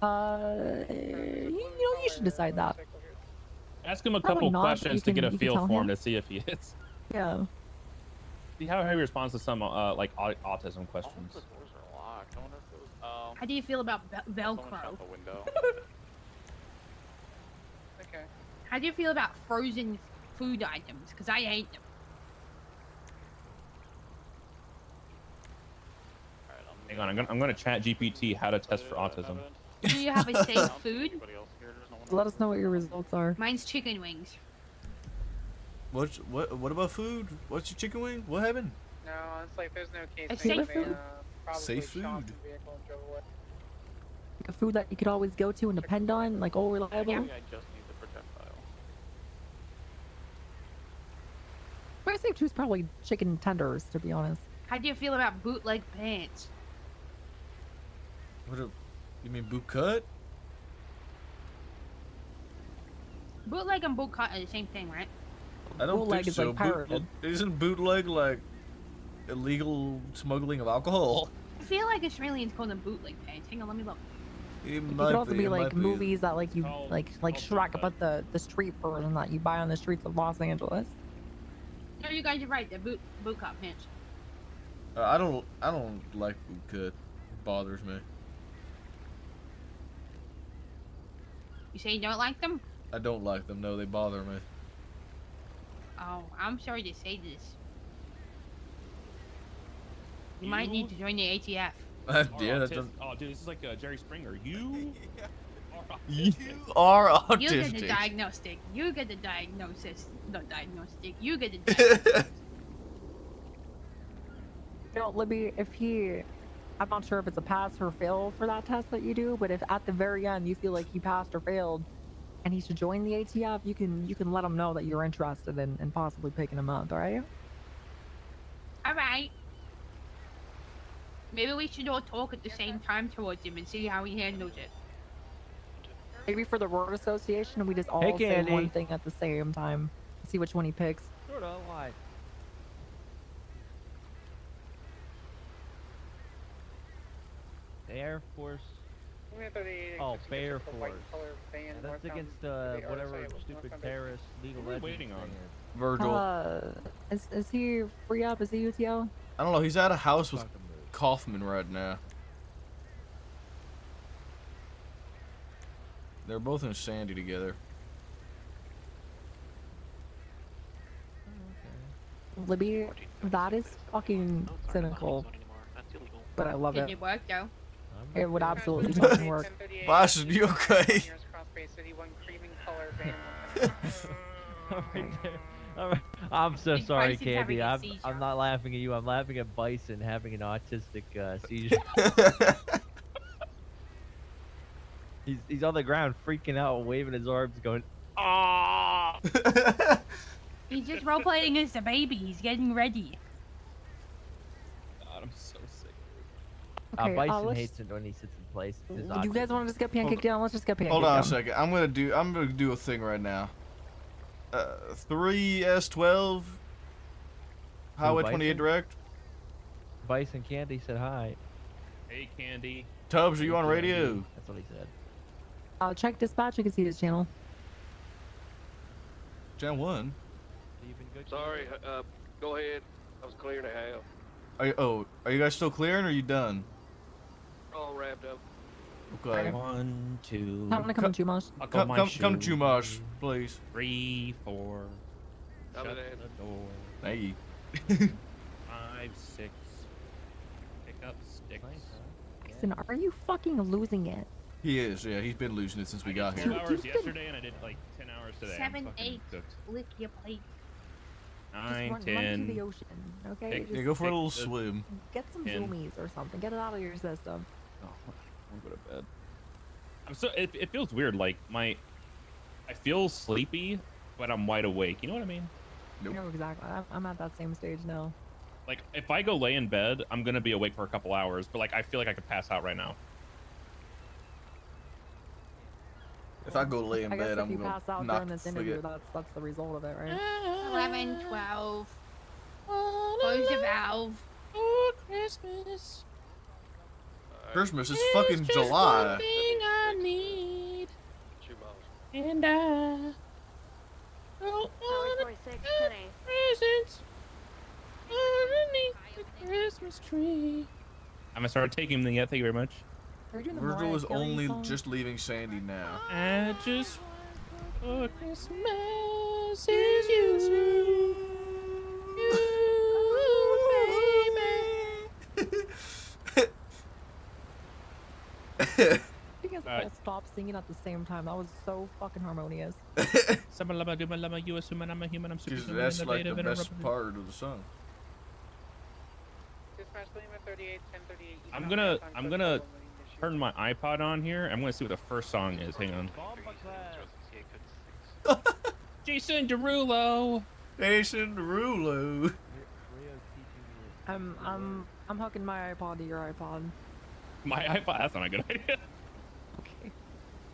You should decide that. Ask him a Probably couple not, but questions you to can- get a you can feel tell for him him. to see if he is. Yeah. See how he responds to some like autism questions. How do you feel about Velcro? Okay. How do you feel about frozen food items? Because I hate them. Hang on, I'm gonna chat GPT how to test for autism. Do you have a safe food? Let us know what your results are. Mine's chicken wings. What about food? What's your chicken wing? What happened? No, it's like there's no case. A safe food? Probably Safe stop food. the vehicle and drove away. Like a food that you could always go to and depend on, like all reliable. I just need the projectile. My safe too is probably chicken tenders, to be honest. How do you feel about bootleg pants? You mean boot cut? Bootleg and boot cut are the same thing, right? I don't Bootleg think is so. like pirated. Isn't bootleg like illegal smuggling of alcohol? I feel like Australians call them bootleg pants. Hang on, let me look. It could also be like movies that like you like Shrek, but the street version that you buy on the streets of Los Angeles. No, you guys are right. They're boot cut pants. I don't like boot cut. It bothers me. You say you don't like them? I don't like them. No, they bother me. Oh, I'm sorry to say this. You might need to join the ATF. Yeah, that doesn't. Oh, dude, this is like Jerry Springer. You You are autistic. You get the diagnostic. You get the diagnosis. Not diagnostic. You get the diagnosis. You know, Libby, if he, I'm not sure if it's a pass or fail for that test that you do, but if at the very end you feel like he passed or failed, and he should join the ATF, you can let him know that you're interested in possibly picking him up, alright? Alright. Maybe we should all talk at the same time towards him and see how he handles it. Maybe for the road association, we just all say Candy. one thing at the same time. See which one he picks. Sort of. Why? Air Force. Oh, Bear Force. Yeah, that's against whatever stupid terrorist legal legend. Waiting on Virgil. Is he free up? Is he UTO? I don't know. He's at a house with Kaufman right now. They're both in Sandy together. Libby, that is fucking cynical. But I love Did it. it work though? It would absolutely fucking work. Boston, you okay? I'm so Big sorry, Bison's having Candy. a I'm seizure. not laughing at you. I'm laughing at Bison having an autistic seizure. He's on the ground freaking out, waving his arms, going, "Ah!" He's just role playing as a baby. He's getting ready. God, I'm so sick. Okay, Bison let's- hates it when he sits in place. It's his You guys autism. want to just get pancake down? Let's just get pancake Hold down. on a second. I'm gonna do a thing right now. 3S12 Highway Bison? 28 direct. Bison Candy said hi. Hey, Candy. Tubbs, are you on Candy. radio? That's what he said. Check dispatch. You can see his channel. Gen 1. Sorry, go ahead. I was clearing a half. Are you guys still clearing or are you done? All wrapped up. Okay. 1, 2. I'm gonna come to Chumash. Come to Chumash, please. 3, 4. Copy Shut that. the door. Hey. 5, 6. Pick up sticks. Listen, are you fucking losing it? He is, yeah. He's been losing it since we got 12 here. hours yesterday, and I did like 10 hours today. I'm 7, fucking 8. cooked. Lick your plate. 9, Run 10. to the ocean, okay? Pick- Just Yeah, go for a little Six, swim. get some 10. zoomies or something. Get it out of your system. Oh, I'm going to bed. I'm so it feels weird. Like I feel sleepy, but I'm wide awake. You know what I mean? You know exactly. I'm at that same stage now. Like if I go lay in bed, I'm gonna be awake for a couple hours, but like I feel like I could pass out right now. If I go lay in I guess bed, if I'm you gonna pass out knock during this interview, forget. that's the result of it, right? 11, 12. Close the valve. Oh, Christmas. Christmas is fucking July. I need. 2 miles. And I don't want presents underneath the Christmas tree. I'm gonna start taking them yet. Thank you very much. Virgil is only just leaving Sandy now. I just want for Christmas is you. You guys all stopped singing at the same time. That was so fucking harmonious. You assume I'm a human. I'm super Because human, that's like the innovative, best and part of the song. Dispatch Lima 38, 1038. I'm gonna turn my iPod on here. I'm gonna see what the first song is. Hang on. Jason Derulo. Jason Derulo. I'm hooking my iPod to your iPod. My iPod. That's not a good idea.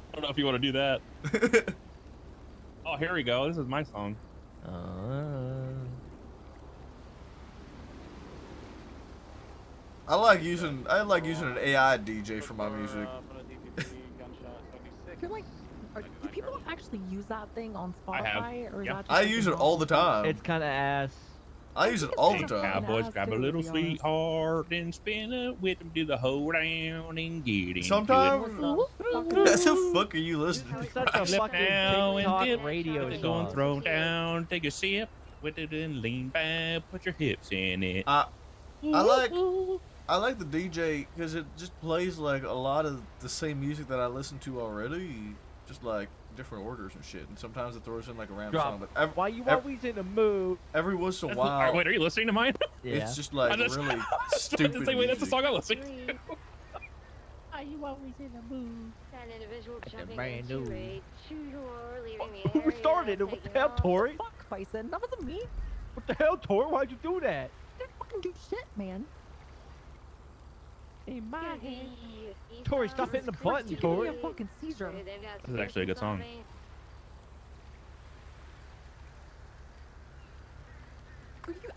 I don't know if you want to do that. Oh, here we go. This is my song. I like using an AI DJ for my music. You're like, do people actually use that thing on I have. Spotify, or is Yeah. that just I like use a it all novel the time. It's kind of ass. I use it all the kinda time. fucking Cowboys ass grab a too, to little be honest. sweetheart and spin it with them, do the hold down and get into Sometimes. it. What the fuck are you listening It's to? such a Flip fucking now and TikTok dip. radio Go and song. throw down, take a sip with it and lean back, put your hips in it. I like the DJ because it just plays like a lot of the same music that I listen to already, just like different orders and shit. And sometimes it throws in like a random song. But Why you always in the mood? Every once in a That's while, wait, are you listening to mine? Yeah. it's just like I just- really I was stupid. about to say, wait, that's the music. song I listen to. Why you always in the mood? An individual jumping brand into new. a two-door, leaving the Who area, started it? What the taking hell, off. Tori? Fuck, Bison. That wasn't me. What the hell, Tori? Why'd you do that? Didn't fucking do shit, man. In my Gonna head. be east Tori, on stop hitting the Christ, button, you're Tori. gonna be A fucking seizure. They've got This is actually a good suspicions on song. me.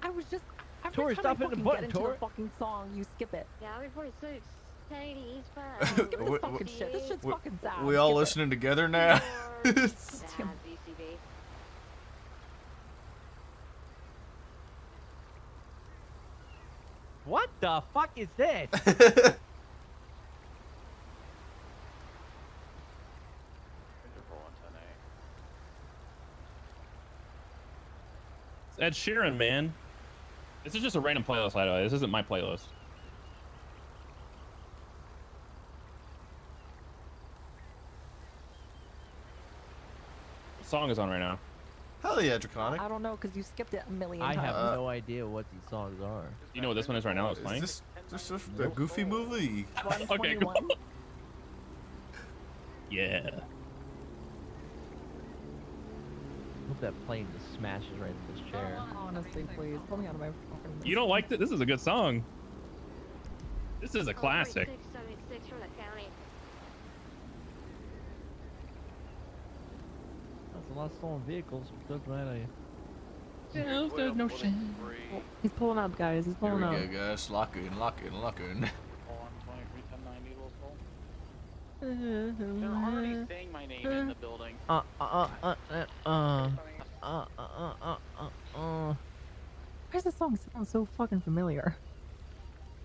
I was just. Every Tori, time stop I hitting the fucking button, get into Tori. the fucking song, you skip it. Yeah, 46, 1080 eastbound. Skip this fucking shit. This shit's fucking sad. We all Skip it. listening together now. VCB. What the fuck is this? It's Ed Sheeran, man. This is just a random playlist, by the way. This isn't my playlist. What song is on right now? Hell yeah, Draconic. I don't know, because you skipped it a million I times. have no idea what these songs are. You know what this one is right now? It's playing. Is this a Goofy movie? Okay, cool. Yeah. Hope that plane just smashes right into this chair. Honestly, please. Pull me out of my fucking. You don't like it? This is a good song. This is a classic. 676 from the county. That's a lot of stolen vehicles. Doesn't matter. There's no shame. He's pulling up, guys. He's Here pulling we up. go, guys. Lock in, lock in, lock in. They're already saying my name in the building. Why does this song sound so fucking familiar?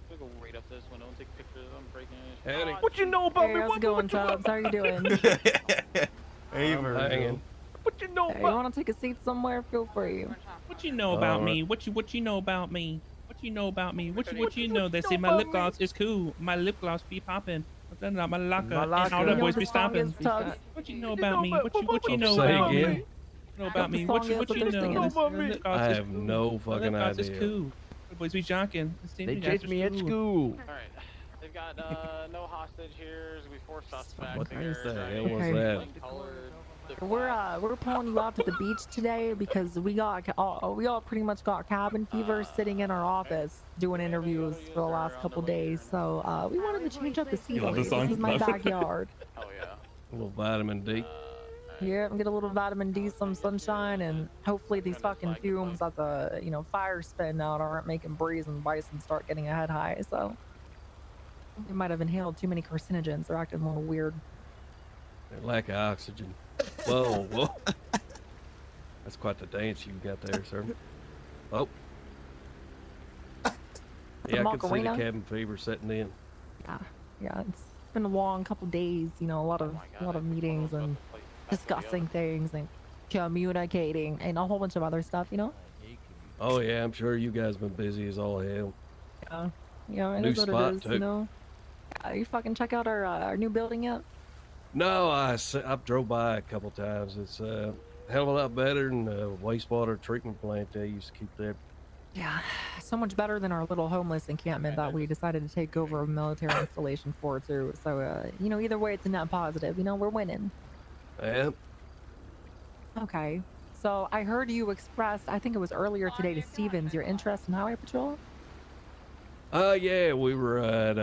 I'm gonna go right up this window and take pictures of them breaking in. Howdy. What you know about Hey, me? how's it going, Tubbs? How are you doing? Hey, I'm Virgil. hanging. What you know Hey, you want to take a seat somewhere? Feel free. What you know about me? What you know about me? What you know about me? What you know? They say my lip gloss is cool. My lip gloss be popping. But then my locker and all You the know boys what be the song stopping. is, Tubbs? What you know about me? What you know Say about again. me? Know about me? What What the you song is that they're know? singing? Lip gloss I is have cool. no My fucking lip gloss is idea. cool. The boys be jocking. They chased me at school. Alright. They've got no hostage here. We 4 suspects. What here. the hell was Okay. that? We're pulling you out to the beach today because we all pretty much got cabin fever sitting in our office doing interviews for the last couple days. So we wanted to change up the You love scenery. this song? This is my backyard. Oh yeah. A little vitamin D. Yeah, and get a little vitamin D, some sunshine, and hopefully these fucking fumes that the fire spitting out aren't making Breeze and Bison start getting a head high. So they might have inhaled too many carcinogens. They're acting a little weird. Lack of oxygen. Whoa, whoa. That's quite the dance you got there, sir. Oh. Yeah, I can see the Macarena? cabin fever setting in. Yeah, it's been a long couple days. A lot of meetings and discussing things and communicating and a whole bunch of other stuff. Oh yeah, I'm sure you guys been busy as all hell. Yeah, it New is what spot, it is. too. You fucking check out our new building yet? No, I drove by a couple times. It's a hell of a lot better than the wastewater treatment plant they used to keep there. Yeah, so much better than our little homeless encampment that we decided to take over a military installation for too. So either way, it's a net positive. We're winning. Yeah. Okay. So I heard you express, I think it was earlier today to Stevens, your interest in highway patrol. Yeah, we were at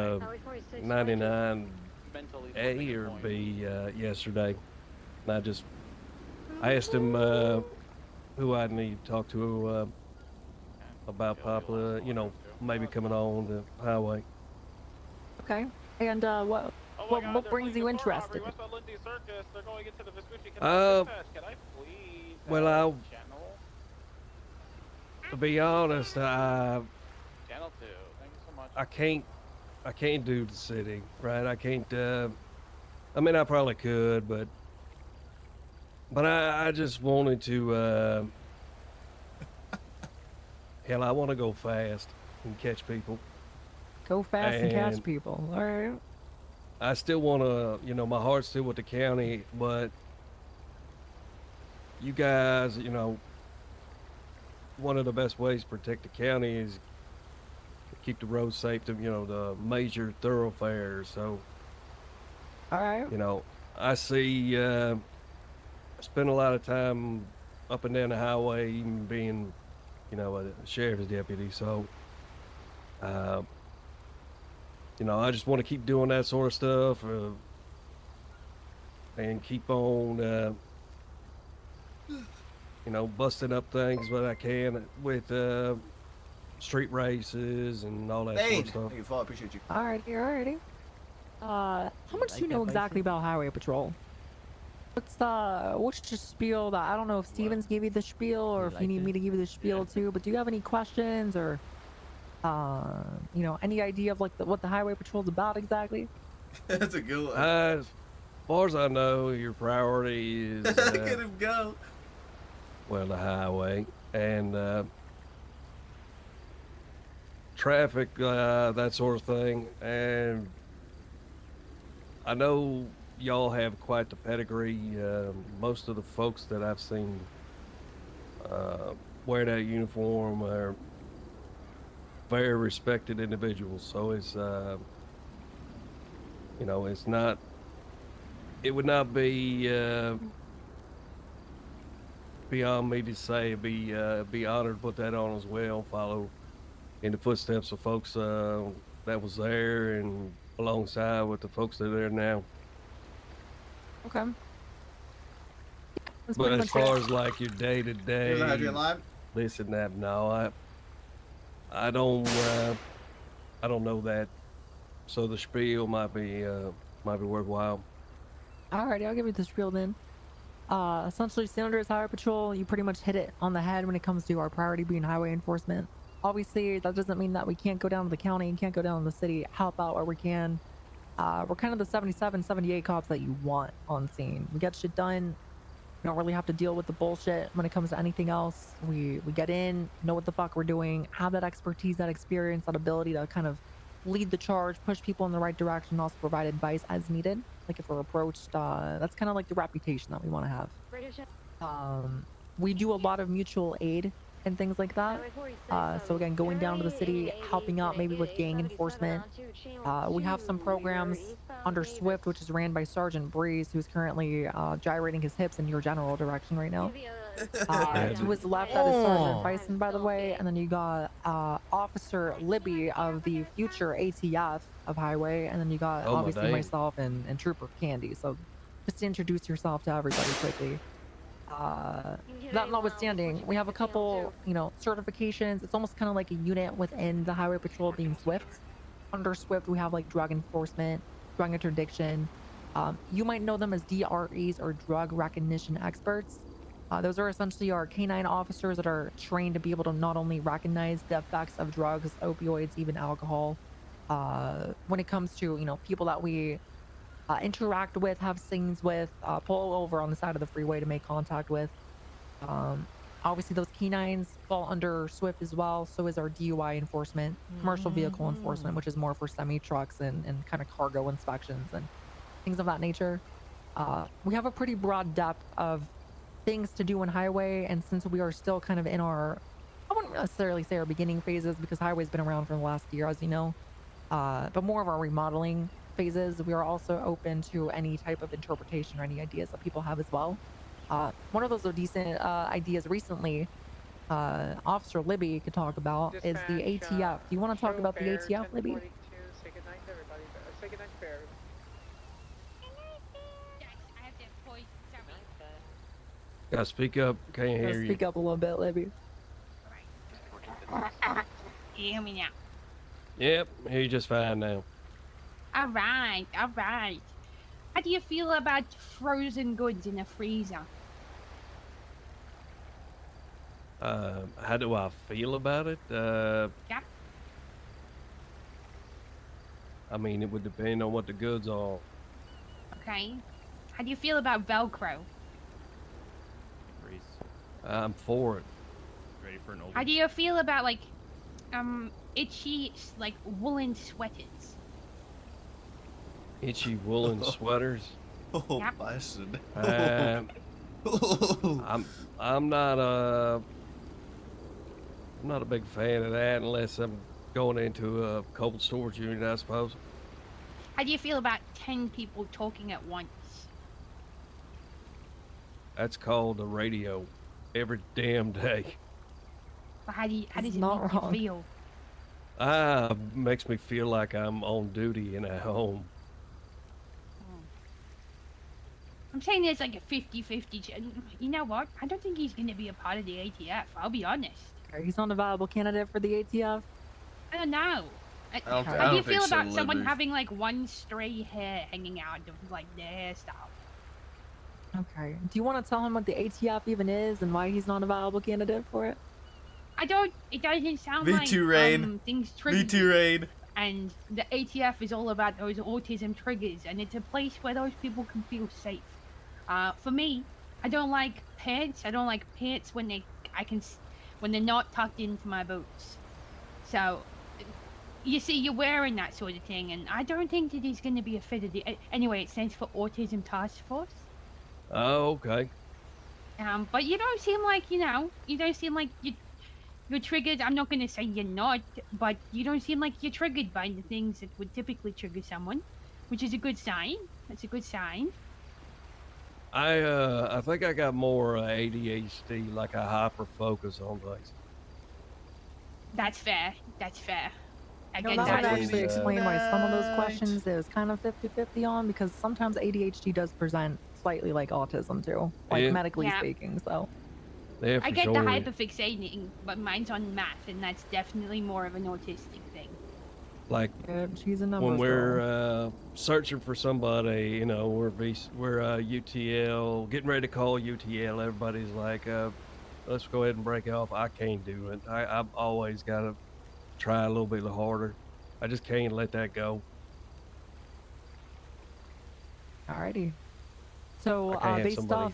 99 A or B yesterday. And I asked him who I need to talk to about Papa, maybe coming on the highway. Okay. And what brings you interested? Westbound Lindsay Circus. They're going into the Vespucci. Dispatch, Can I please well, channel? to be honest, Channel 2. Thank you so much. I can't do the city, right? I can't. I mean, I probably could, but I just wanted to. Hell, I want to go fast and catch people. Go fast and catch people. All right. I still want to, you know, my heart's still with the county, but you guys, you know, one of the best ways to protect the county is to keep the roads safe to, you know, the major thoroughfares. So, all right. You know, I see, I spend a lot of time up and down the highway, even being, you know, a sheriff's deputy. So, you know, I just want to keep doing that sort of stuff and keep on, you know, busting up things what I can with street races and all that sort of stuff. Thank you, Fall. I appreciate you. Alrighty, alrighty. How much do you know exactly about highway patrol? What's your spiel? That I don't know if Stevens gave you the spiel or if you need me to give you the spiel too. But do you have any questions or, you know, any idea of like what the highway patrol's about exactly? That's a good one. As far as I know, your priority is Look at him go. Well, the highway and traffic, that sort of thing. And I know y'all have quite the pedigree. Most of the folks that I've seen wear that uniform are very respected individuals. So it's, you know, it's not, it would not be beyond me to say, be honored to put that on as well, follow in the footsteps of folks that was there and alongside with the folks that are there now. Okay. But as far as like your day to day, You're live? Listen, that no, I don't know that. So the spiel might be worthwhile. Alrighty, I'll give you the spiel then. Essentially, Senators Highway Patrol, you pretty much hit it on the head when it comes to our priority being highway enforcement. Obviously, that doesn't mean that we can't go down to the county and can't go down to the city, help out where we can. We're kind of the 77, 78 cops that you want on scene. We get shit done. We don't really have to deal with the bullshit when it comes to anything else. We get in, know what the fuck we're doing, have that expertise, that experience, that ability to kind of lead the charge, push people in the right direction, also provide advice as needed. Like if we're approached, that's kind of like the reputation that we want to have. We do a lot of mutual aid and things like that. So again, going down to the city, helping out maybe with gang enforcement. We have some programs under Swift, which is ran by Sergeant Breeze, who's currently gyrating his hips in your general direction right now. To his left, that is Sergeant Bison, by the way. And then you got Officer Libby of the future ATF of Highway. And then you got obviously myself and Trooper Candy. So just to introduce yourself to everybody quickly. That notwithstanding, we have a couple, you know, certifications. It's almost kind of like a unit within the Highway Patrol being Swift. Under Swift, we have like drug enforcement, drug interdiction. You might know them as DREs or drug recognition experts. Those are essentially our canine officers that are trained to be able to not only recognize the effects of drugs, opioids, even alcohol, when it comes to, you know, people that we interact with, have scenes with, pull over on the side of the freeway to make contact with. Obviously, those canines fall under Swift as well. So is our DUI enforcement, commercial vehicle enforcement, which is more for semi-trucks and kind of cargo inspections and things of that nature. We have a pretty broad depth of things to do in highway, and since we are still kind of in our, I wouldn't necessarily say our beginning phases because highway's been around for the last year, as you know, but more of our remodeling phases, we are also open to any type of interpretation or any ideas that people have as well. One of those decent ideas recently, Officer Libby could talk about is the ATF. Do you want to talk about the ATF, Libby? Say goodnight to everybody. Say goodnight to Bear. I have to point. Gotta speak up. Can't hear you. Speak up a little bit, Libby. Can you hear me now? Yep, hear you just fine now. All right, all right. How do you feel about frozen goods in a freezer? How do I feel about it? Yeah. I mean, it would depend on what the goods are. Okay. How do you feel about Velcro? I'm for it. Ready for an old How do you feel about like, itchy like woolen sweaters? Itchy woolen sweaters. Oh, Yep. bison. I'm not a big fan of that unless I'm going into a cold storage unit, I suppose. How do you feel about 10 people talking at once? That's called the radio every damn day. But how does it It's make not you wrong. feel? Makes me feel like I'm on duty in a home. I'm saying there's like a 50-50. You know what? I don't think he's going to be a part of the ATF. I'll be honest. He's not a viable candidate for the ATF. I don't know. How do you feel about someone having like one stray hair hanging out of like their hairstyle? Okay. Do you want to tell him what the ATF even is and why he's not a viable candidate for it? I don't. It doesn't sound Me like too, Rain. things trigger. Me too, Rain. And the ATF is all about those autism triggers, and it's a place where those people can feel safe. For me, I don't like pants. I don't like pants when when they're not tucked into my boots. So, you see, you're wearing that sort of thing, and I don't think that he's going to be a fit of the. Anyway, it stands for Autism Task Force. Oh, okay. But you don't seem like you don't seem like you're triggered. I'm not going to say you're not, but you don't seem like you're triggered by the things that would typically trigger someone, which is a good sign. That's a good sign. I think I got more ADHD, like a hyper focus on things. That's fair. That's fair. That would actually explain why some of those questions it was kind of 50-50 on, because sometimes ADHD does present slightly like autism too, like medically speaking. So yeah, I get the hyperfixating, but mine's on math, and that's definitely more of an autistic thing. Like she's a when we're searching for somebody, you know, we're UTL, getting ready to call UTL. Everybody's like, let's go ahead and break off. I can't do it. I've always got to try a little bit harder. I just can't let that go. Alrighty. So based off.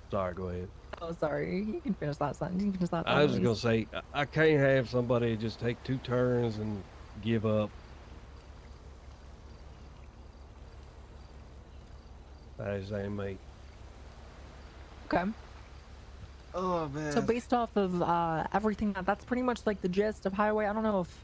Sorry, go ahead. Oh, sorry. You can finish that sentence. You can finish that I was sentence. just gonna say I can't have somebody just take 2 turns and give up. That just ain't me. Okay. Oh man. So based off of everything, that's pretty much like the gist of Highway. I don't know if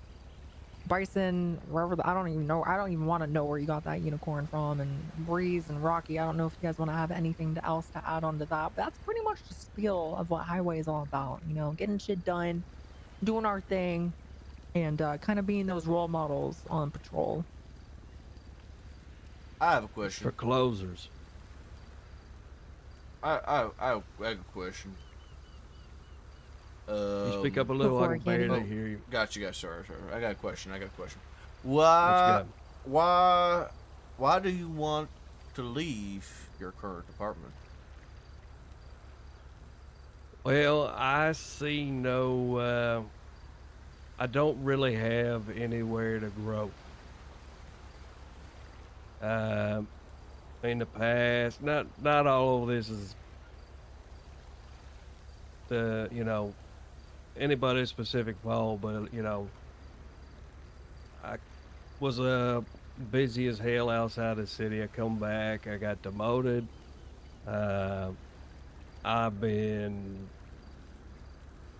Bryson, wherever I don't even know. I don't even want to know where you got that unicorn from, and Breeze and Rocky. I don't know if you guys want to have anything else to add on to that. But that's pretty much the spiel of what Highway is all about. You know, getting shit done, doing our thing, and kind of being those role models on patrol. I have a question. For closers. I have a question. You speak up a little, I can barely hear you. Got you guys. Sorry. I got a question. Why do you want to leave your current department? Well, I see no, I don't really have anywhere to grow. In the past, not all of this is the, you know, anybody's specific fault, but you know, I was busy as hell outside the city. I come back, I got demoted. I've been,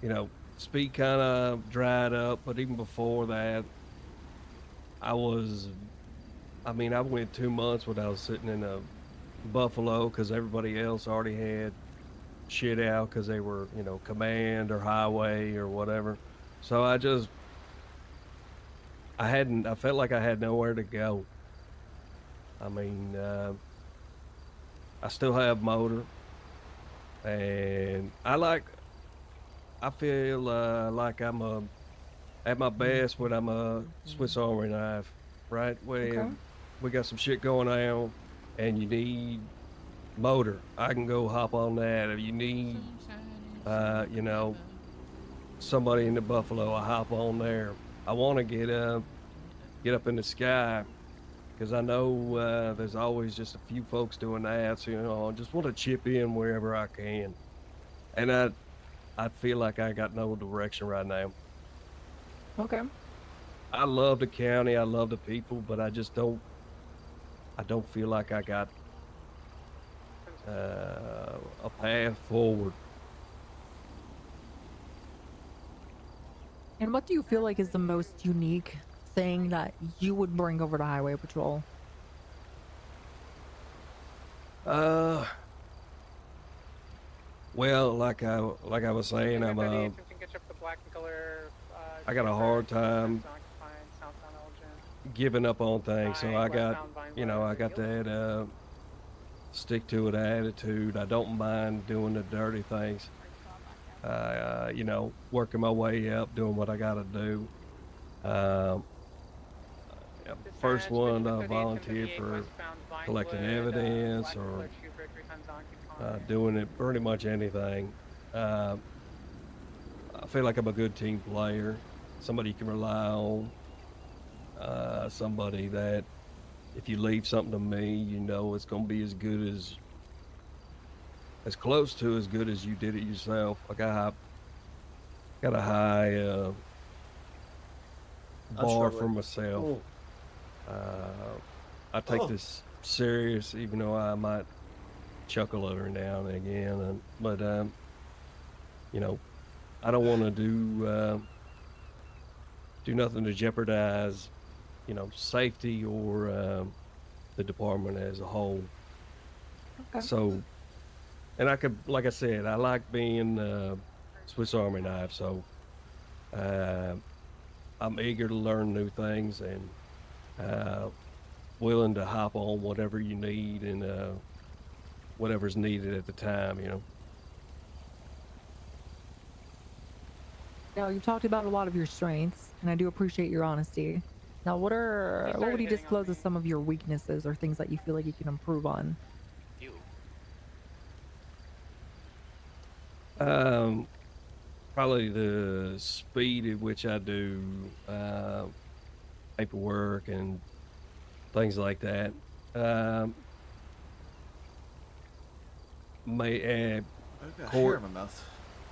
you know, speed kind of dried up, but even before that, I went 2 months without sitting in a Buffalo because everybody else already had shit out because they were, you know, command or highway or whatever. So I felt like I had nowhere to go. I mean, I still have motor, and I feel like I'm at my best when I'm a Swiss Army knife. right? Okay. We got some shit going on, and you need motor. I can go hop on that. If you need, you know, somebody in the Buffalo, I hop on there. I want to get up in the sky, because I know there's always just a few folks doing that. So, you know, I just want to chip in wherever I can. And I feel like I got no direction right now. Okay. I love the county, I love the people, but I don't feel like I got a path forward. And what do you feel like is the most unique thing that you would bring over to Highway Patrol? Well, like I was saying, I got a hard time giving up on things. So I got that stick to it attitude. I don't mind doing the dirty things. You know, working my way up, doing what I got to do. First one to volunteer for collecting evidence or doing it pretty much anything. I feel like I'm a good team player, somebody you can rely on, somebody that if you leave something to me, you know it's going to be as close to as good as you did it yourself. Like I got a high bar for myself. I take this serious, even though I might chuckle every now and again. But you know, I don't want to do nothing to jeopardize, you know, safety or the department as a whole. Okay. So, and I could, like I said, I like being Swiss Army knife. So, I'm eager to learn new things and willing to hop on whatever you need and whatever's needed at the time, you know. Now, you've talked about a lot of your strengths, and I do appreciate your honesty. Now, what would you disclose as some of your weaknesses or things that you feel like you can improve on? Probably the speed at which I do paperwork and things like that. Court, my mouth.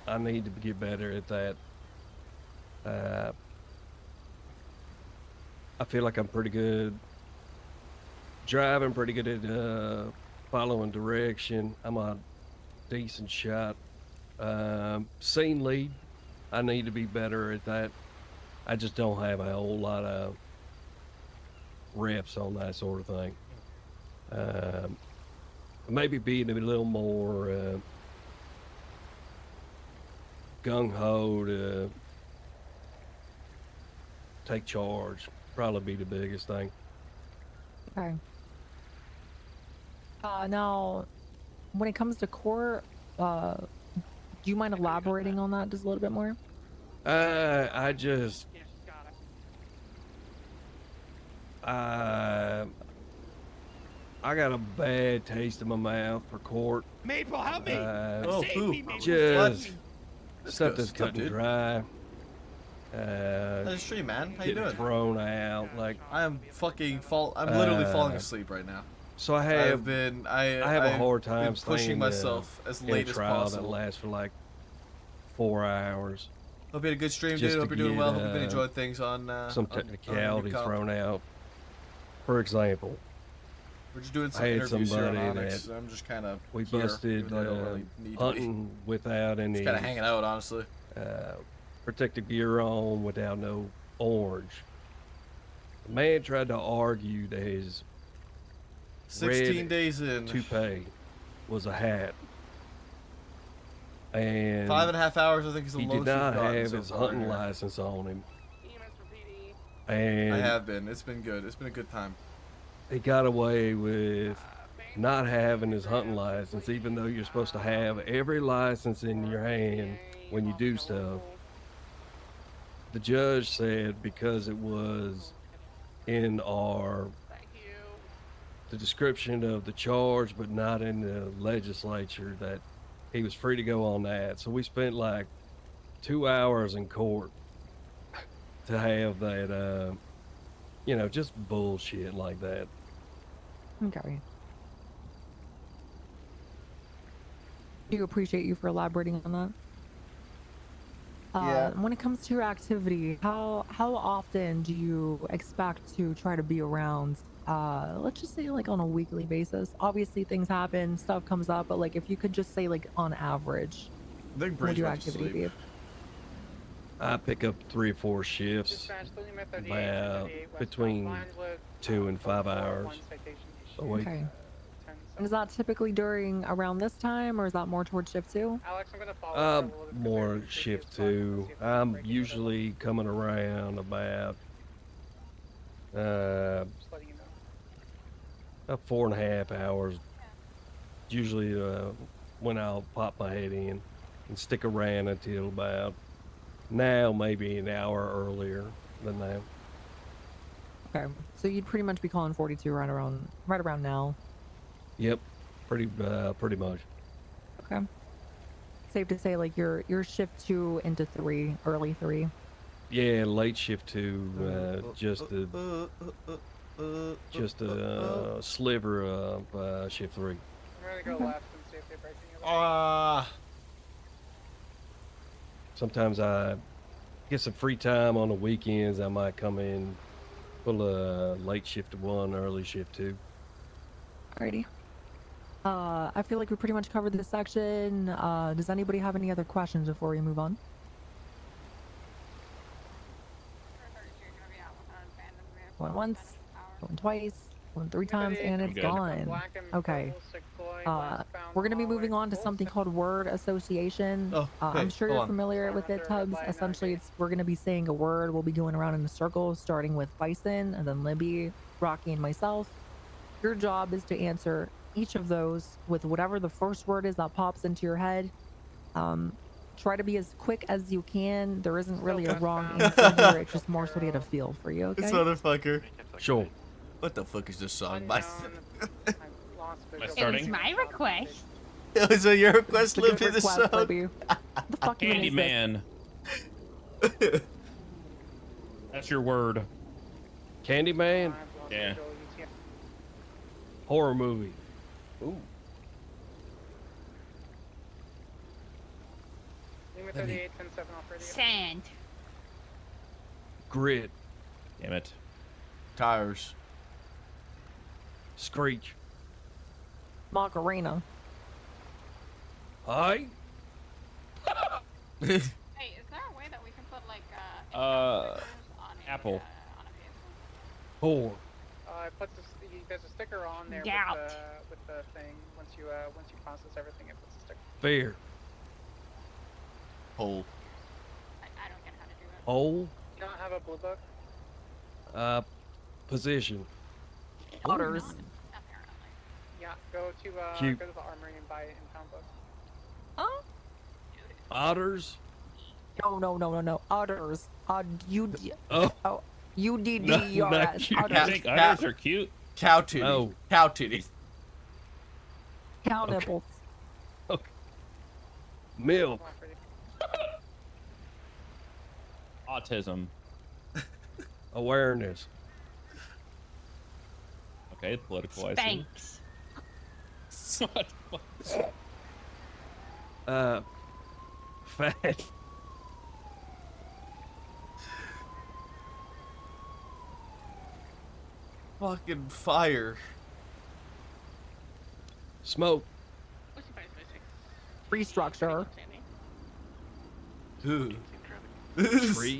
I need to get better at that. I feel like I'm pretty good driving, pretty good at following direction. I'm a decent shot. Scene lead, I need to be better at that. I just don't have a whole lot of reps on that sort of thing. Maybe being a little more gung-ho to take charge, probably be the biggest thing. Okay. Now, when it comes to court, do you mind elaborating on that just a little bit more? I got a bad taste in my mouth for court. Maple, help me! Save me, Maple. Just Let's stuff go, that's cut and dry. Nice stream, man. How you doing? Thrown out. Like I am I'm literally falling asleep right now. So I have a hard time pushing myself as late as possible. That lasts for like 4 hours. Hope you had a good stream, dude. Hope you're doing well. Hope you've been enjoying things on some technicality thrown out. For example, we're just doing some I had interviews here on somebody ONX. that I'm just kind of we busted hunting without any. Just kind of hanging out, honestly. Protective gear on without no orange. The man tried to argue that his 16 days in toupee was a hat. And 5.5 hours, I think, is the he lowest did not we've gotten have so his far hunting here. license on him. And I have been. It's been good. It's been a good time. He got away with not having his hunting license, even though you're supposed to have every license in your hand when you do stuff. The judge said because it was in the description of the charge, but not in the legislature, that he was free to go on that. So we spent like 2 hours in court to have that, you know, just bullshit like that. Okay. Do appreciate you for elaborating on that. Yeah. When it comes to your activity, how often do you expect to try to be around? Let's just say like on a weekly basis. Obviously things happen, stuff comes up, but like if you could just say like on average, what would your activity be? I pick up 3 or 4 shifts, about between 2 and 5 hours a week. Okay. And is that typically during around this time, or is that more towards shift 2? Alex, I'm gonna follow More shift 2. I'm usually coming around about about 4.5 hours. Usually when I'll pop my head in and stick around until about now, maybe an hour earlier than that. Okay, so you'd pretty much be calling 42 right around now. Yep, pretty much. Okay. Safe to say like your shift 2 into 3, early 3. Yeah, late shift 2, just a sliver of shift 3. I'm gonna go left and see if they break any of Sometimes I get some free time on the weekends. I might come in, pull a late shift 1, early shift 2. Alrighty. I feel like we pretty much covered this section. Does anybody have any other questions before we move on? Going once, going twice, going 3 times, and it's gone. Okay. We're going to be moving on to something called word association. I'm sure you're familiar with it, Tubbs. Essentially, we're going to be saying a word. We'll be going around in a circle, starting with Bison, and then Libby, Rocky, and myself. Your job is to answer each of those with whatever the first word is that pops into your head. Try to be as quick as you can. There isn't really a wrong answer here. It's just more so to get a feel for you, okay? This motherfucker. Sure. What the fuck is this song? By It was my request. Was it your request, It's a good Libby? This request, song? Libby. The fuck even is this? Candyman. That's your word. Candyman? Yeah. Horror movie. Ooh. Sand. Grit. Damn it. Tires. Screech. Macarena. Hi. Hey, is there a way that we can put like Apple. Four. It puts there's a sticker on there Doubt. with the thing. Once you process everything, it puts a sticker. Fair. Hole. I don't get how to do it. Hole. You don't have a blue book? Position. Otters. Yeah, go to Cute. go to the armory and buy it in pound book. Oh? Otters. No. Otters. Oh. UDDERS. You think others are cute? Cow titty. No. Cow titty. Cow nipples. Okay. Milk. Autism. Awareness. Okay, political. I see. Thanks. What? Fat. Fucking fire. Smoke. Restructure. Tree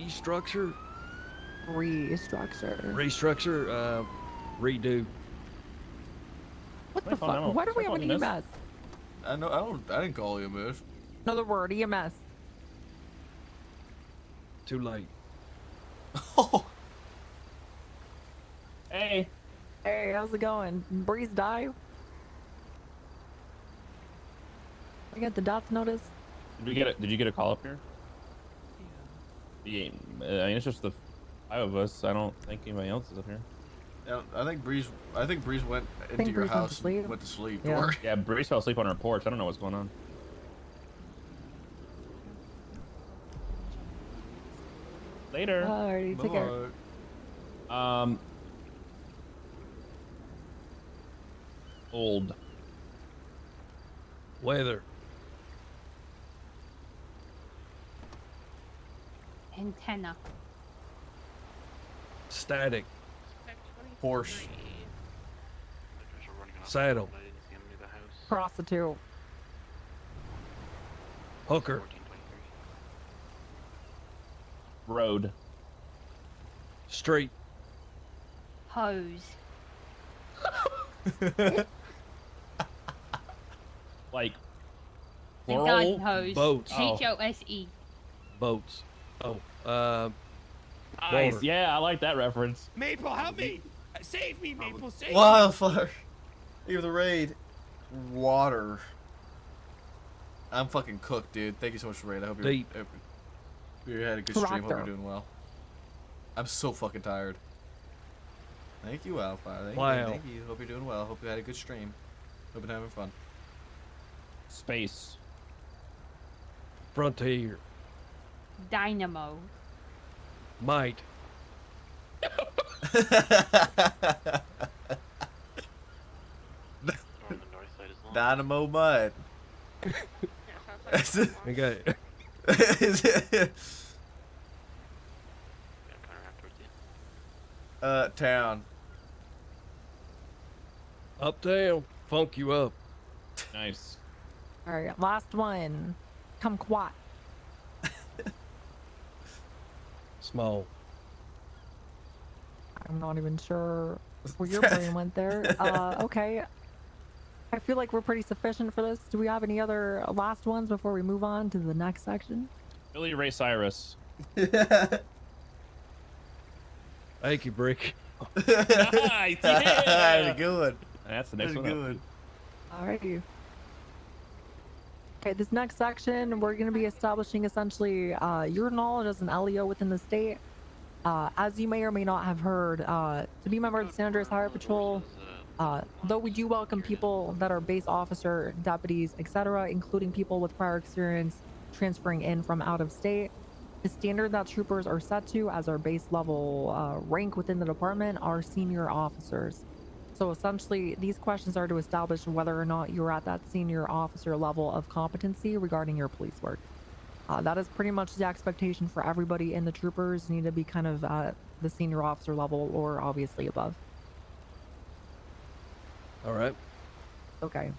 structure. Restructure. Restructure. Redo. What the fuck? Why do we have an EMS? I didn't call you, miss. Another word, EMS. Too late. Hey. Hey, how's it going? Breeze die? I got the death notice. Did you get a call up here? Yeah. I mean, it's just the 5 of us. I don't think anybody else is up here. Yeah, I think Breeze went into your Breeze went to house sleep. and went to sleep. Yeah. Or Yeah, Breeze fell asleep on her porch. I don't know what's going on. Later. Alrighty, take care. Old. Weather. Antenna. Static. Horse. Saddle. Prostitute. Hooker. Road. Street. Hose. Like The plural. garden hose. Boats. H-O-S-E. Boats. Oh. Nice. Water. Yeah, I like that reference. Maple, help me! Save me, Maple, save me! Wildfire. Give the raid. Water. I'm fucking cooked, dude. Thank you so much for the raid. I hope you had a good stream. Hope you're Raptor. doing well. I'm so fucking tired. Thank you, Wildfire. Wow. Thank you. Hope you're doing well. Hope you had a good stream. Hope you're having fun. Space. Frontier. Dynamo. Might. Dynamo mud. We got town. Uptown. Funk you up. Nice. Alright, last one. Kumquat. Small. I'm not even sure where your brain went there. Okay. I feel like we're pretty sufficient for this. Do we have any other last ones before we move on to the next section? Billy Ray Cyrus. Thank you, Brick. Nice. Yeah. Good. That's the next one. Good. Alrighty. Okay, this next section, we're going to be establishing essentially your knowledge as an LEO within the state. As you may or may not have heard, to be a member of the San Andreas Highway Patrol, though we do welcome people that are base officer, deputies, etc., including people with prior experience transferring in from out of state, the standard that troopers are set to as our base level rank within the department are senior officers. So essentially, these questions are to establish whether or not you're at that senior officer level of competency regarding your police work. That is pretty much the expectation for everybody in the troopers. You need to be kind of at the senior officer level or obviously above. All right. Okay.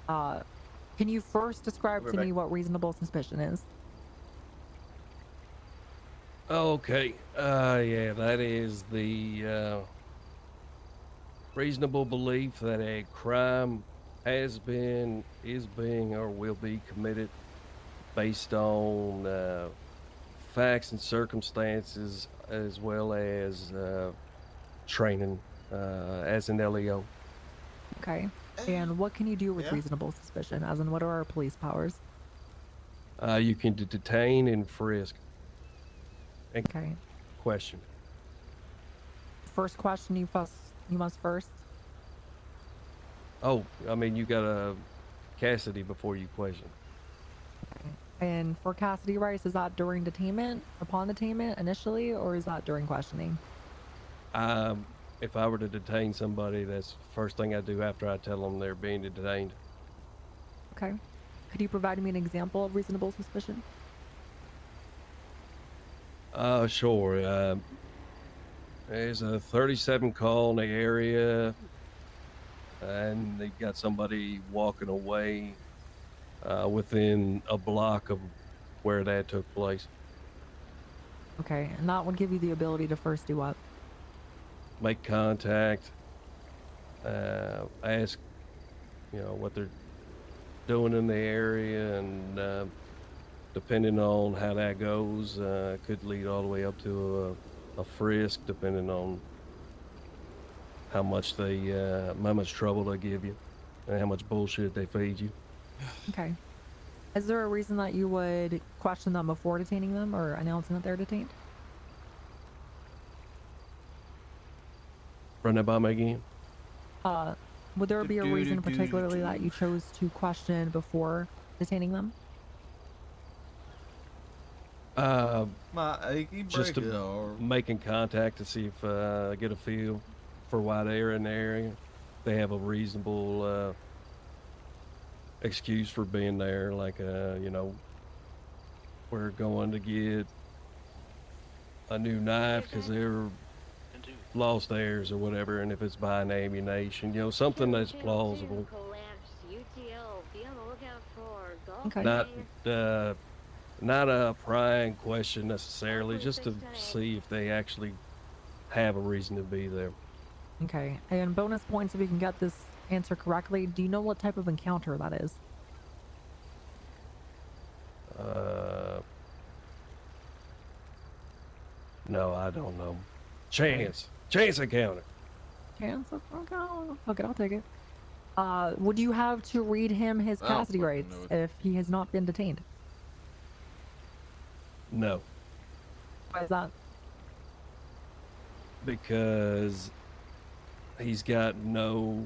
Can you first describe to me what reasonable suspicion is? Okay. Yeah, that is the reasonable belief that a crime has been, is being, or will be committed based on facts and circumstances, as well as training as an LEO. Okay. And what can you do with reasonable suspicion? As in, what are our police powers? You can detain and frisk. And okay. Question. First question you must first. Oh, I mean, you got a Cassidy before you question. And for Cassidy Rice, is that during detainment, upon detainment initially, or is that during questioning? If I were to detain somebody, that's the first thing I do after I tell them they're being detained. Okay. Could you provide me an example of reasonable suspicion? Sure. There's a 37 call in the area, and they got somebody walking away within a block of where that took place. Okay, and that would give you the ability to first do what? Make contact, ask, what they're doing in the area, and depending on how that goes, could lead all the way up to a frisk, depending on how much trouble they give you and how much bullshit they feed you. Okay. Is there a reason that you would question them before detaining them or announcing that they're detained? Run that by me again. Would there be a reason particularly that you chose to question before detaining them? Just making contact to see if get a feel for why they're in the area. They have a reasonable excuse for being there, like you know, we're going to get a new knife because they're lost theirs or whatever, and if it's buying ammunition, you know, something that's plausible. Okay. Not a prying question necessarily, just to see if they actually have a reason to be there. Okay. And bonus points if you can get this answer correctly. Do you know what type of encounter that is? No, I don't know. Chance encounter. Chance? Okay, I'll take it. Would you have to read him his custody rights if he has not been detained? No. Why is that? Because he's got no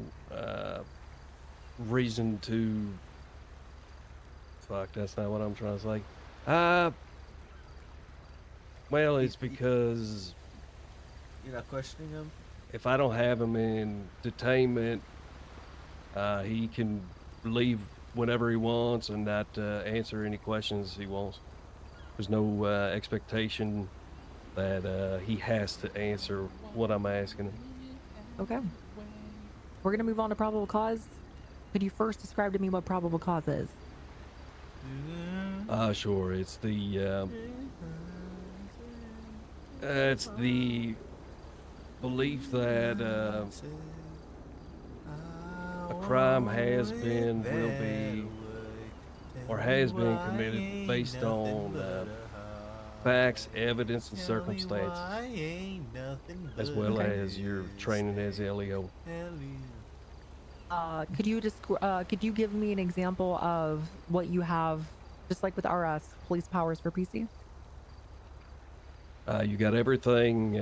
reason to. Fuck, that's not what I'm trying to say. Well, it's because you're not questioning him. If I don't have him in detainment, he can leave whenever he wants and not answer any questions he wants. There's no expectation that he has to answer what I'm asking him. Okay. We're gonna move on to probable cause. Could you first describe to me what probable cause is? Sure. It's the belief that a crime has been, will be, or has been committed based on facts, evidence, and circumstances, as well as your training as LEO. Could you give me an example of what you have, just like with RS, police powers for PC? You got everything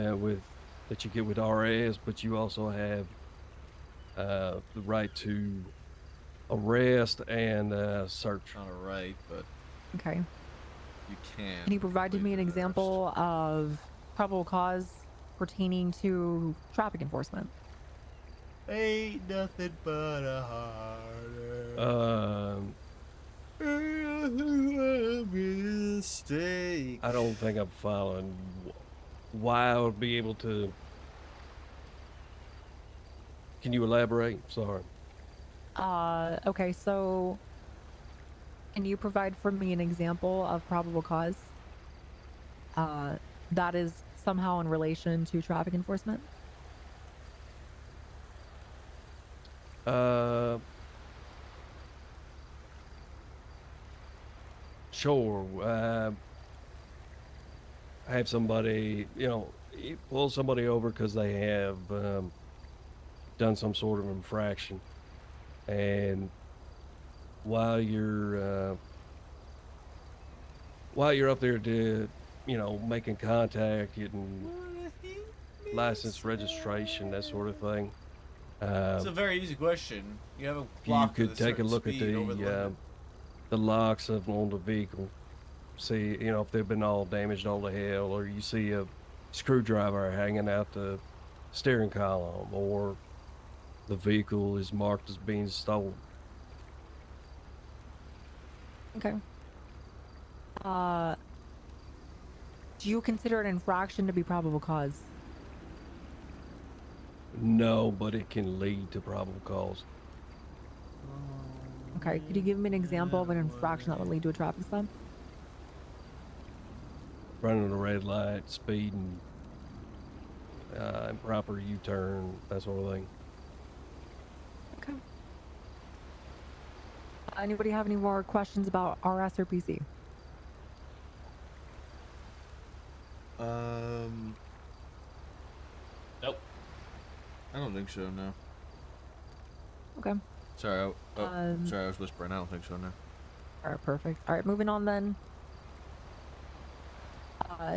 that you get with RS, but you also have the right to arrest and search. Not a right, but okay. You can. Can you provide to me an example of probable cause pertaining to traffic enforcement? Ain't nothing but a heartache. Mistake. I don't think I'm following why I would be able to. Can you elaborate? Sorry. Okay, so can you provide for me an example of probable cause that is somehow in relation to traffic enforcement? Sure. I have somebody, you know, you pull somebody over because they have done some sort of infraction, and while you're up there to, you know, making contact, getting license, registration, that sort of thing. It's a very easy question. You have a you could take a look at the locks on the vehicle, see, you know, if they've been all damaged all to hell, or you see a screwdriver hanging out the steering column, or the vehicle is marked as being stolen. Okay. Do you consider an infraction to be probable cause? No, but it can lead to probable cause. Okay, could you give me an example of an infraction that would lead to a traffic stop? Running a red light, speeding, improper U-turn, that sort of thing. Okay. Anybody have any more questions about RS or PC? Nope. I don't think so, no. Okay. Sorry, sorry, I was whispering. I don't think so, no. Alright, perfect. Alright, moving on then.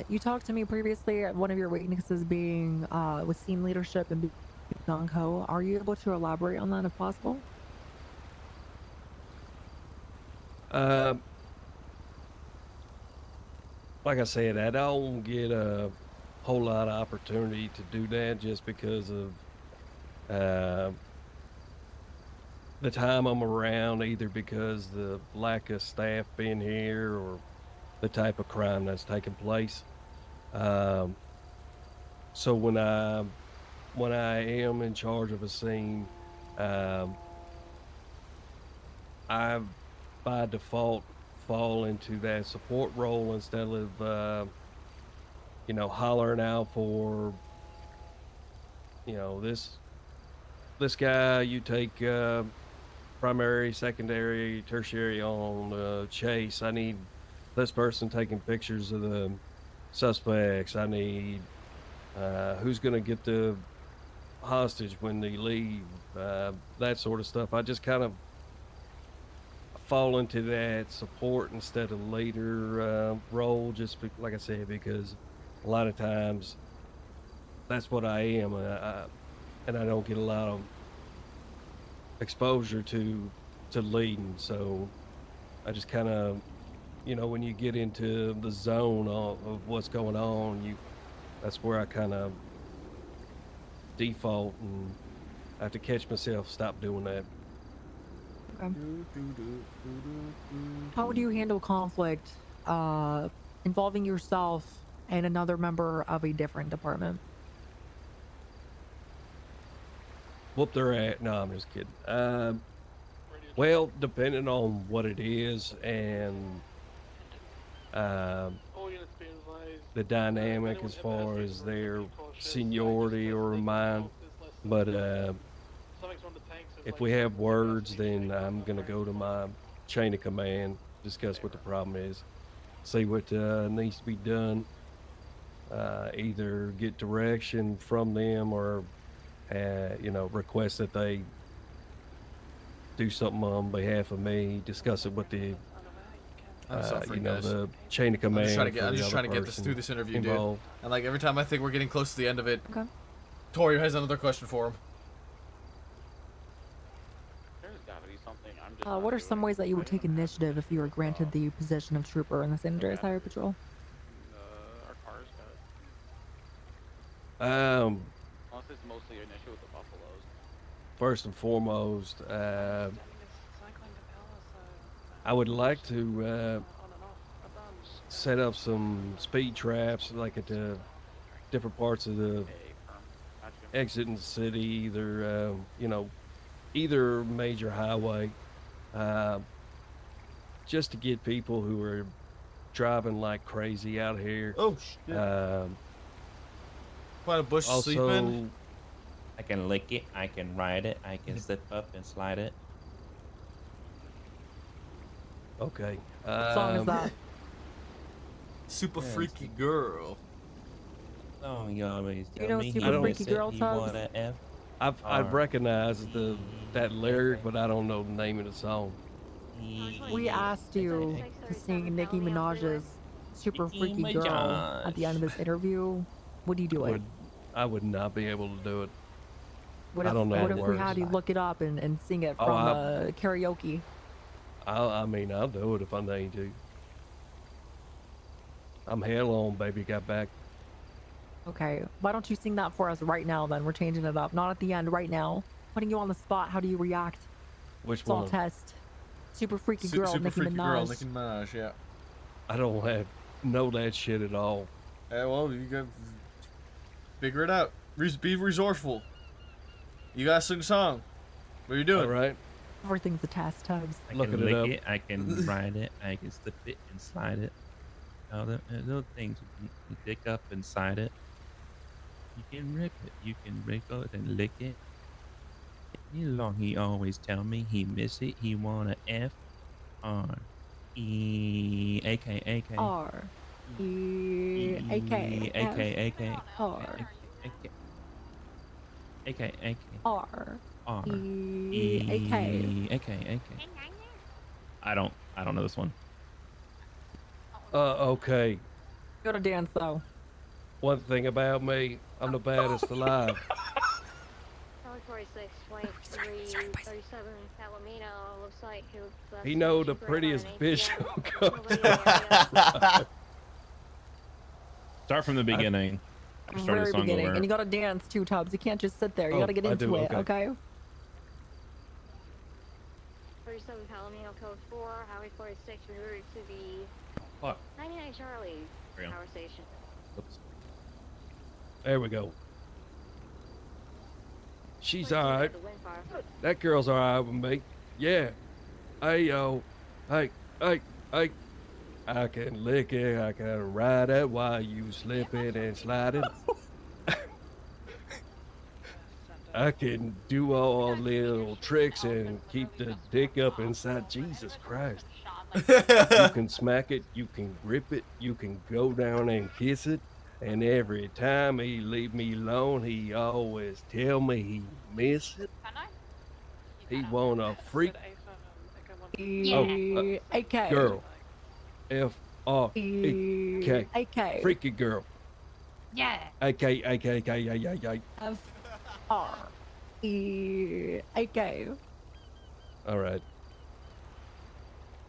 You talked to me previously, one of your weaknesses being with scene leadership and Dunko, are you able to elaborate on that if possible? Like I said, I don't get a whole lot of opportunity to do that just because of the time I'm around, either because the lack of staff being here or the type of crime that's taking place. So when I am in charge of a scene, I by default fall into that support role instead of hollering out for this guy. You take primary, secondary, tertiary on chase. I need this person taking pictures of the suspects. I need who's going to get the hostage when they leave, that sort of stuff. I just kind of fall into that support instead of leader role, just like I said, because a lot of times that's what I am, and I don't get a lot of exposure to leading. So I just kind of, when you get into the zone of what's going on, that's where I kind of default, and I have to catch myself stop doing that. Okay. How would you handle conflict involving yourself and another member of a different department? Whoop their ass. No, I'm just kidding. Well, depending on what it is and the dynamic as far as their seniority or mine, but if we have words, then I'm gonna go to my chain of command, discuss what the problem is, see what needs to be done, either get direction from them or request that they do something on behalf of me, discuss it with the the chain of command. I'm just trying to get this through this interview, involved. dude. And like every time I think we're getting close to the end of it, okay. Tori has another question for him. There's gotta be something. I'm just What are some ways that you would take initiative if you were granted the position of trooper in the San Andreas Highway Patrol? our cars got it. Unless it's mostly an issue with the buffaloes. First and foremost, I would like to set up some speed traps, like at the different parts of the exit in the city, either major highway, just to get people who are driving like crazy out here. Oh shit! Quite a bush sleeping. I can lick it, I can ride it, I can zip up and slide it. Okay. What song is that? Super Freaky Girl. Oh, you always You tell know me Super he Freaky miss it, Girl, he Tubbs? wanna F. I've recognized that lyric, but I don't know the name of the song. We asked you to sing Nicki Minaj's Super Freaky Girl at the end of this interview. Would you do it? I would not be able to do it. What I if, don't know what the if we words. had you look it up and sing it from karaoke? I'll do it if I need to. I'm hell on, baby, got back. Okay, why don't you sing that for us right now then? We're changing it up. Not at the end, right now. Putting you on the spot, how do you react? Which it's all one? test. Super Freaky Girl, Super Nicki Freaky Minaj. Girl, Nicki Minaj, yeah. I don't know that shit at all. Well, you got figure it out. Be resourceful. You gotta sing a song. What are you doing? All right. Everything's a test, Tubbs. I can lick it, I can ride it, I can slip it and slide it. All the little things you pick up inside it. You can rip it, you can wrinkle it and lick it. He always tell me he miss it, he wanna F R E A K A K R E A K A K A K R A K A K R R E A K A K A K. I don't know this one. Okay. Go to dance though. One thing about me, I'm the baddest alive. 46, 23, 37, Palomino. Looks like he was. He know the prettiest bitch will come Start from the beginning. Start the Very song beginning, over. and you gotta dance too, Tubbs. You can't just sit there. You Oh, gotta get I into do, it, okay. okay? 37 Palomino, code 4, Highway 46, rerouted to the Fuck. 99 Charlie There we go. power station. Oops. There we go. She's alright. That girl's alright with me. Yeah. Hey, yo. Hey, hey, hey. I can lick it. I can ride it while you slipping and sliding. I can do all little tricks and keep the dick up inside. Jesus Christ. You can smack it. You can grip it. You can go down and kiss it. And every time he leave me alone, he always tell me he miss it. He want a freak. Yeah. AK. Girl. F-R-E-K. AK. Freaky girl. Yeah. AK. F-R-E-A-K. All right.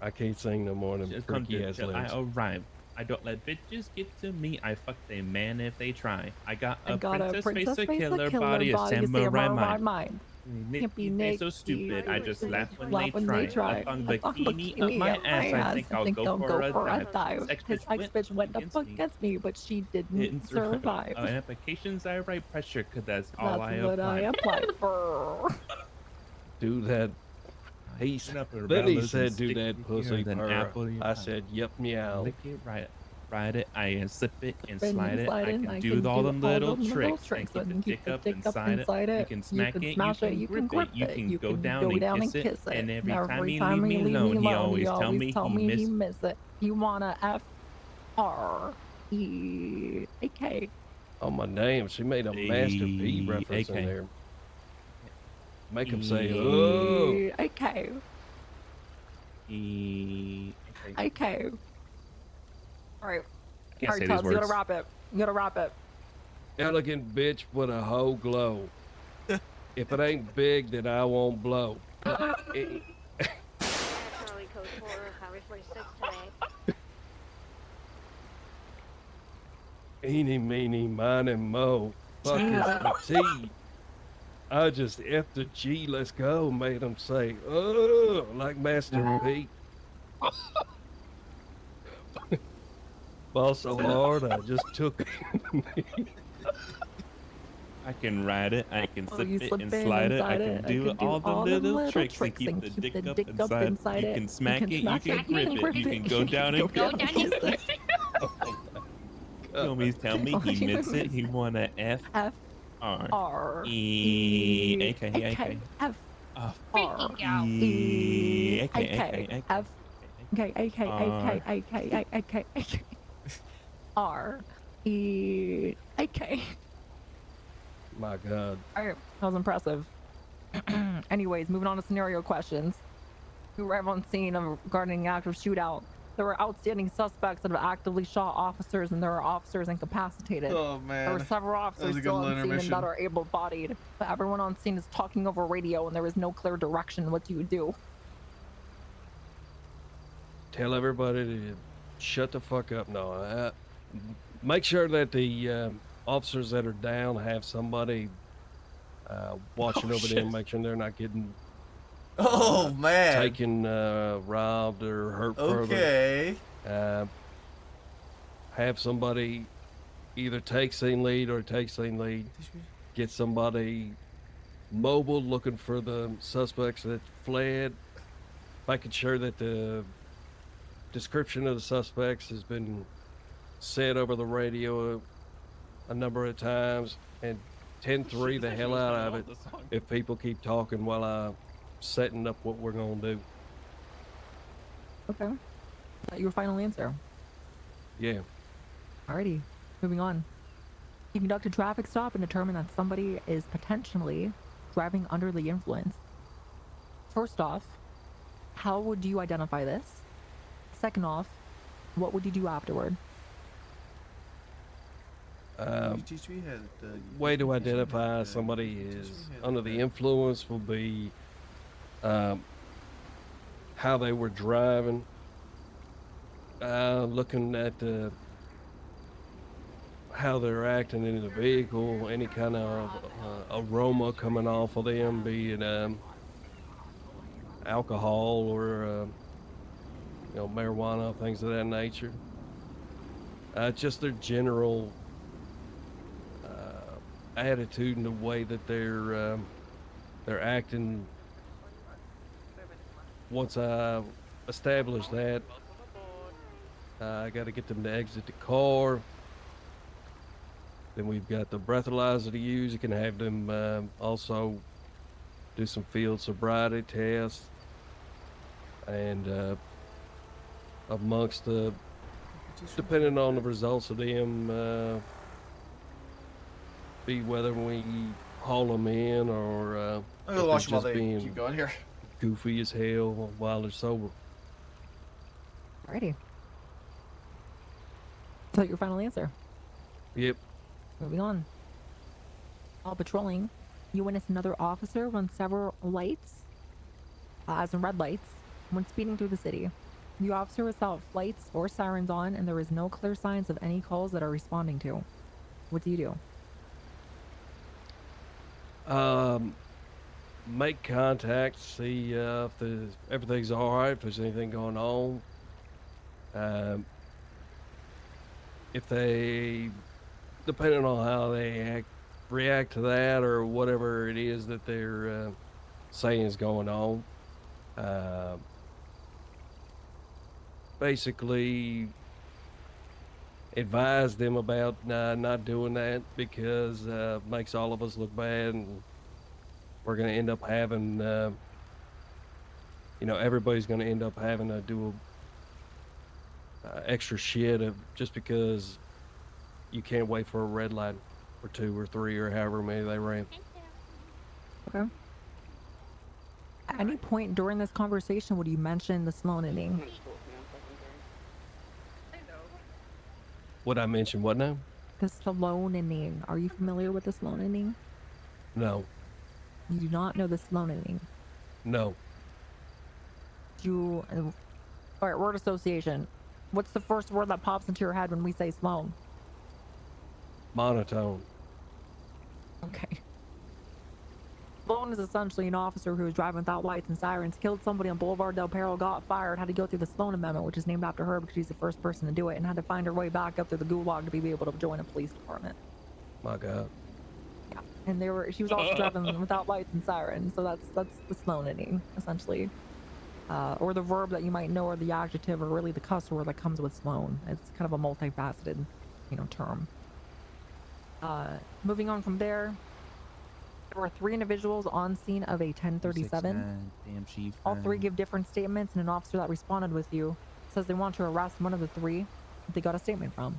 I can't sing no more than Just come freaky to ass till I lyrics. arrive. I don't let bitches get to me. I fuck a man if they try. I got I a got princess face, a face, killer body, a samurai mind. Can't be They naked. so stupid. I just laugh when Laugh they try. A thong bikini up my ass. I think I'll go for a dive. His ex-bitch went up against me, but she didn't survive. Applications I write pressure, cause that's all That's I what I apply. applied for. Do that. He then he said, "Do that pussy purr." I said, "Yep, meow." Lick it, ride it, I can slip it and Spin slide it. I slide can I do all them little them tricks. tricks And and keep the dick up inside it. You can You smack can it, smash you it, can you can grip grip it, you it, can you go can down go and down kiss and it. kiss it. And every time you time leave me alone, he always tell me he miss it. You wanna F-R-E-A-K. Oh my damn! She made a Master P reference in AK. there. Make him say, "Oh." A-K. A-K. Alright. Can't say these Tubbs, you gotta words. wrap it. You gotta wrap it. Elegant bitch with a whole glow. If it ain't big, then I won't blow. Charlie code 4, Highway 46 today. Eeny, meeny, miny, mo. Fuck is the T. I just F the G, let's go. Made him say, "Oh," like Master P. Ball so hard, I just took it. I can ride it, I can slip you it slip and in slide it. I inside can it. do all the little tricks and keep the dick up inside. You it. can smack it, you smack can grip it, you can go down and go kiss down it. Tell me he miss it. He wanna F R E A K A K F R E A K A K F K A K A K A K A K A K R E A K. My God. Alright, that was impressive. Anyways, moving on to scenario questions. We arrive on scene regarding an active shootout. There were outstanding suspects that have actively shot officers, and there are officers incapacitated. Oh man. There were several That officers was a good still little on scene and intermission. that are able-bodied, but everyone on scene is talking over radio, and there is no clear direction. What do you do? Tell everybody to shut the fuck up. No, make sure that the officers that are down have somebody watching over them, make sure they're not getting taken, robbed or hurt Okay. further. Have somebody either take scene lead or take scene lead. Get somebody mobile looking for the suspects that fled. Making sure that the description of the suspects has been said over the radio a number of times, and 10-3 the hell out of it if people keep talking while I'm setting up what we're gonna do. Okay. Is that your final answer? Yeah. Alrighty, moving on. You conduct a traffic stop and determine that somebody is potentially driving under the influence. First off, how would you identify this? Second off, what would you do afterward? Way to identify somebody is under the influence will be how they were driving, looking at how they're acting in the vehicle, any kind of aroma coming off of them, be it alcohol or marijuana, things of that nature. Just their general attitude and the way that they're acting. Once I establish that, I got to get them to exit the car. Then we've got the breathalyzer to use. You can have them also do some field sobriety tests, and amongst the, depending on the results of them, be whether we haul them in or I'm if gonna watch they're them while just they being keep going here. goofy as hell while they're sober. Alrighty. Is that your final answer? Yep. Moving on. While patrolling, you witnessed another officer run several lights, as in red lights, when speeding through the city. The officer without lights or sirens on, and there is no clear signs of any calls that are responding to. What do you do? Make contact, see if everything's all right, if there's anything going on. If they, depending on how they react to that or whatever it is that they're saying is going on, basically advise them about not doing that, because it makes all of us look bad, and we're going to end up having, everybody's going to end up having to do extra shit just because you can't wait for a red light or 2 or 3 or however many they ran. Okay. At any point during this conversation would you mention the sloaning? Would I mention what now? The sloaning. Are you familiar with the sloaning? No. You do not know the sloaning. No. Alright, word association. What's the first word that pops into your head when we say sloan? Monotone. Okay. Sloan is essentially an officer who was driving without lights and sirens, killed somebody on Boulevard Del Perro, got fired, had to go through the Sloan Amendment, which is named after her because she's the first person to do it, and had to find her way back up through the gulag to be able to join a police department. My God. Yeah, and she was also driving without lights and sirens, so that's the sloaning, essentially. Or the verb that you might know, or the adjective, or really the cuss word that comes with sloan. It's kind of a multifaceted, term. Moving on from there, there were 3 individuals on scene of a 1037. Damn chief. All 3 give different statements, and an officer that responded with you says they want to arrest one of the 3 that they got a statement from.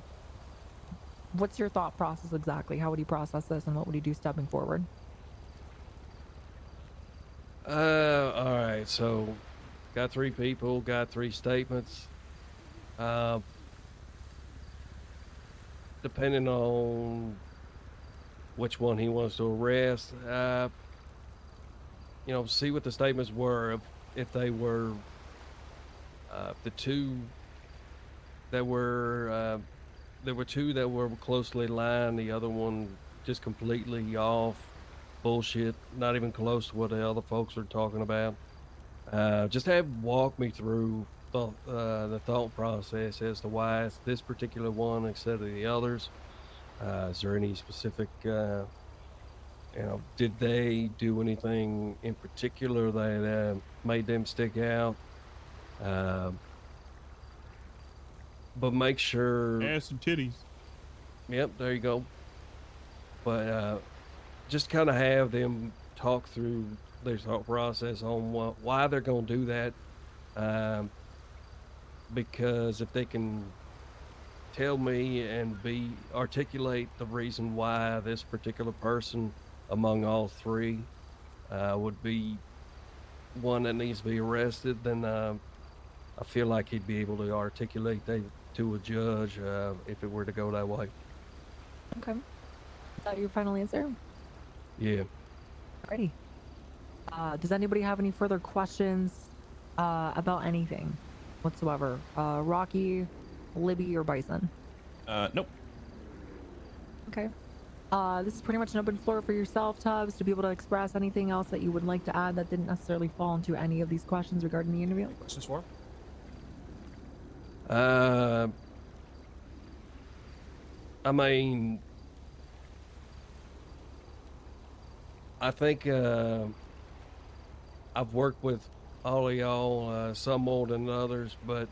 What's your thought process exactly? How would you process this, and what would you do stepping forward? All right, so got 3 people, got 3 statements. Depending on which one he wants to arrest, see what the statements were. If they were the 2 that were, there were 2 that were closely aligned, the other one just completely off, bullshit, not even close to what the other folks are talking about. Just walk me through the thought process as to why it's this particular one instead of the others. Is there any specific, did they do anything in particular that made them stick out? But make sure. Ass and titties. Yep, there you go. But just kind of have them talk through their thought process on why they're going to do that. Because if they can tell me and articulate the reason why this particular person among all 3 would be one that needs to be arrested, then I feel like he'd be able to articulate that to a judge if it were to go that way. Okay. Is that your final answer? Yeah. Alrighty. Does anybody have any further questions about anything whatsoever? Rocky, Libby, or Bison? Nope. Okay. This is pretty much an open floor for yourself, Tubbs, to be able to express anything else that you would like to add that didn't necessarily fall into any of these questions regarding the interview. Questions for? I mean, I think I've worked with all of y'all, some more than others, but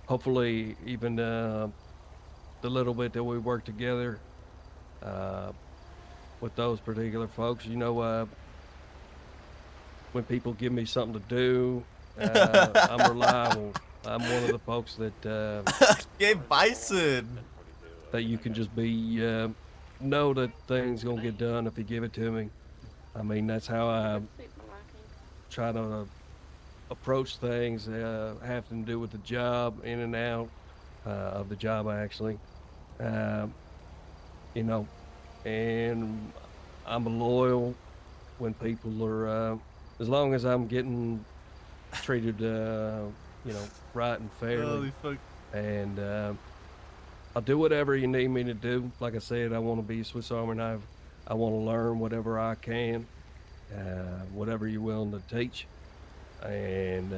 hopefully even the little bit that we work together with those particular folks, you know, when people give me something to do, I'm reliable. I'm one of the folks that Gabe Bison that you can just be know that things gonna get done if you give it to me. I mean, that's how I try to approach things having to do with the job, in and out of the job, actually. You know, and I'm loyal when people are, as long as I'm getting treated, you know, right and fairly. Holy fuck. And I'll do whatever you need me to do. Like I said, I want to be a Swiss Army knife. I want to learn whatever I can, whatever you're willing to teach. And,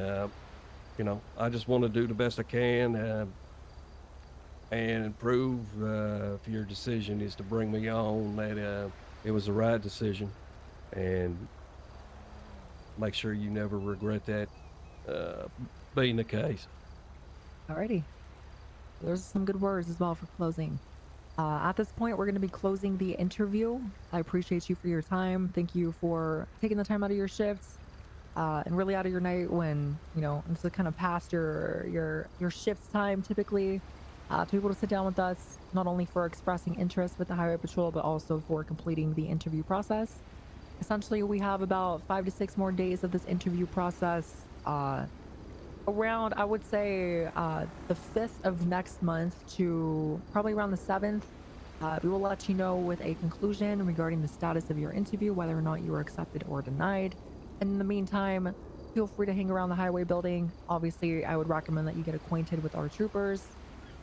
you know, I just want to do the best I can and prove if your decision is to bring me on that it was the right decision, and make sure you never regret that being the case. Alrighty. There's some good words as well for closing. At this point, we're going to be closing the interview. I appreciate you for your time. Thank you for taking the time out of your shifts and really out of your night when, you know, it's kind of past your shift's time typically to be able to sit down with us, not only for expressing interest with the Highway Patrol, but also for completing the interview process. Essentially, we have about 5 to 6 more days of this interview process. Around, I would say, the 5th of next month to probably around the 7th, we will let you know with a conclusion regarding the status of your interview, whether or not you were accepted or denied. And in the meantime, feel free to hang around the highway building. Obviously, I would recommend that you get acquainted with our troopers,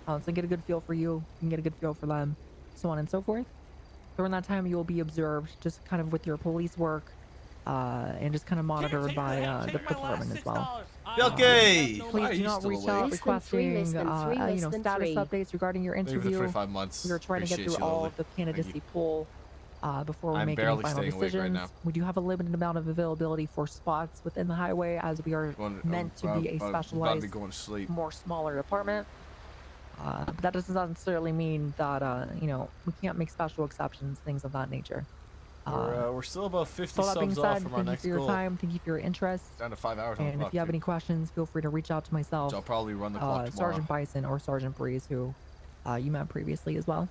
so get a good feel for you, you can get a good feel for them, so on and so forth. During that time, you will be observed just kind of with your police work and just kind of monitored by the department as well. Okay. Please do not reach out requesting, you know, status updates regarding your Thank you for the interview. 25 months. We are trying to get Appreciate through you, all Lily. of the candidacy pool before we I'm make any barely final staying awake right decisions. now. We do have a limited amount of availability for spots within the highway, as we are meant to be a about to specialized, be going to sleep. more smaller department. But that doesn't necessarily mean that you know, we can't make special exceptions, things of that nature. We're still about 50 So that being subs off said, from our thank you next for your goal. time, thank you for your interest. Down to 5 hours on the And clock, if you have dude. any questions, feel free to reach out to myself. So I'll probably run the clock tomorrow. Sergeant Bison or Sergeant Breeze, who you met previously as well.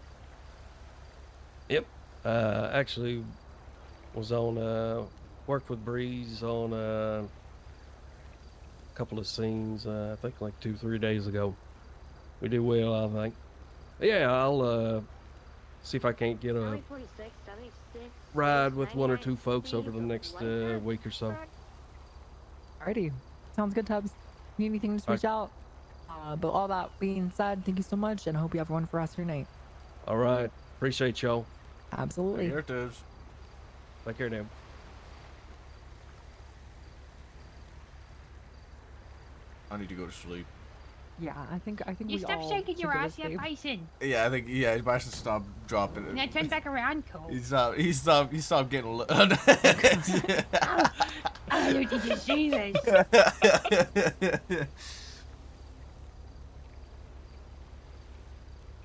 Yep. Actually was on worked with Breeze on a couple of scenes, I think like 2-3 days ago. We did well, I think. Yeah, I'll see if I can't get a ride with 1 or 2 folks over the next week or so. Alrighty, sounds good, Tubbs. Need anything, just reach out. But all that being said, thank you so much, and I hope you have one for the rest of your night. All right, appreciate y'all. Absolutely. Take care, Tubbs. Take care, Dan. I need to go to sleep. Yeah, I think You we stop all shaking should your go to ass, yeah, sleep. Bison. Yeah, I think Bison stopped dropping it. Now turn back around, Cole. He stopped getting Oh, did you see this?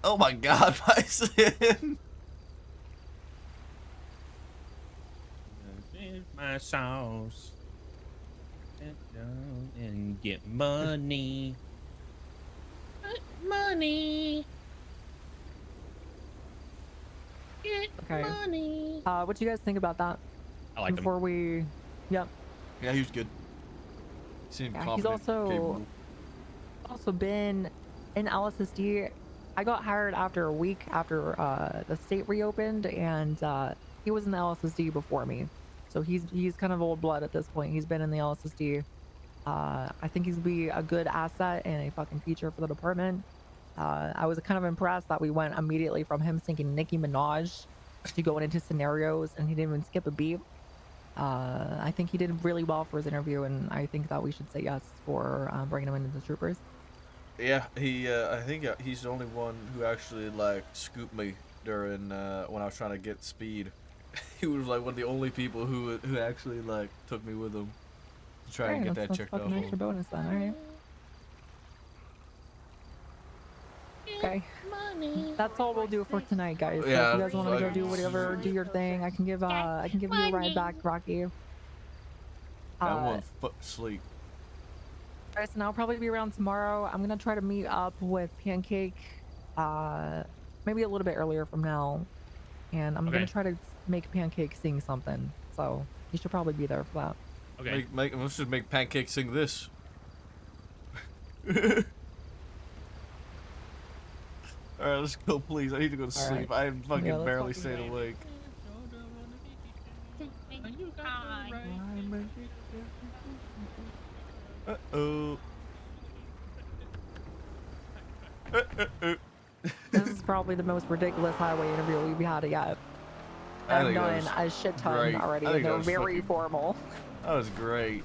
Oh my God, Bison! Here's my sauce. Sit down and get money. Money. Get Okay. money. What do you guys think about that? I like Before we, yep. Yeah, he was good. He seemed Yeah, he's confident, capable. also been in LSSD I got hired after a week after the state reopened, and he was in the LSSD before me, so he's kind of old blood at this point. He's been in the LSSD. I think he's be a good asset and a fucking feature for the department. I was kind of impressed that we went immediately from him singing Nicki Minaj to going into scenarios, and he didn't even skip a beat. I think he did really well for his interview, and I think that we should say yes for bringing him into the troopers. Yeah, I think he's the only one who actually like scooped me during when I was trying to get speed. He was like one of the only people who actually like took me with him to try and get that checked off. Fucking extra bonus then, all right. Okay, that's all we'll do for tonight, guys. So if you guys want to go do whatever, do your thing. I can give you a ride back, Rocky. I want sleep. Alright, so I'll probably be around tomorrow. I'm gonna try to meet up with Pancake, maybe a little bit earlier from now, and I'm gonna try to make Pancake sing something. So you should probably be there for that. Okay. Let's just make Pancake sing this. Alright, let's go, please. I need to go to sleep. Right. I'm fucking barely staying awake. Uh-oh. This is probably the most ridiculous highway interview we've had yet. I've done a shit ton already, and they're very formal. That was great.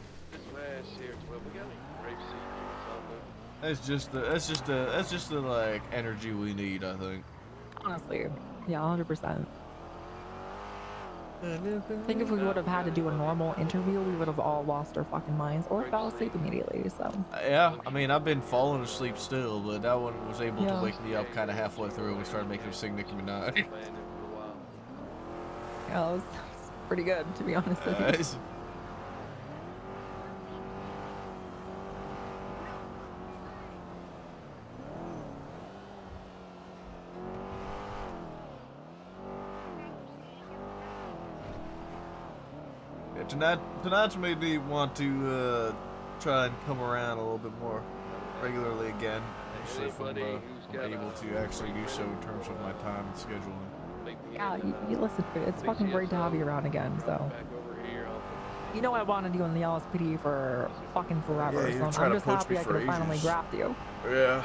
That's just the like energy we need, I think. Honestly, yeah, 100%. I think if we would have had to do a normal interview, we would have all lost our fucking minds or fell asleep immediately. So yeah, I mean, I've been falling asleep still, but that one was able to wake me up kind of halfway through, and we started making him sing Nicki Minaj. yeah, that was pretty good, to be honest with you. Tonight's made me want to try and come around a little bit more regularly again. See if I'm able to actually do so in terms of my time and scheduling. Yeah, you listen, it's fucking great to have you around again. So, you know, I wanted you in the LSPD for fucking forever. Yeah, so I'm just happy I could have finally grabbed you. Yeah.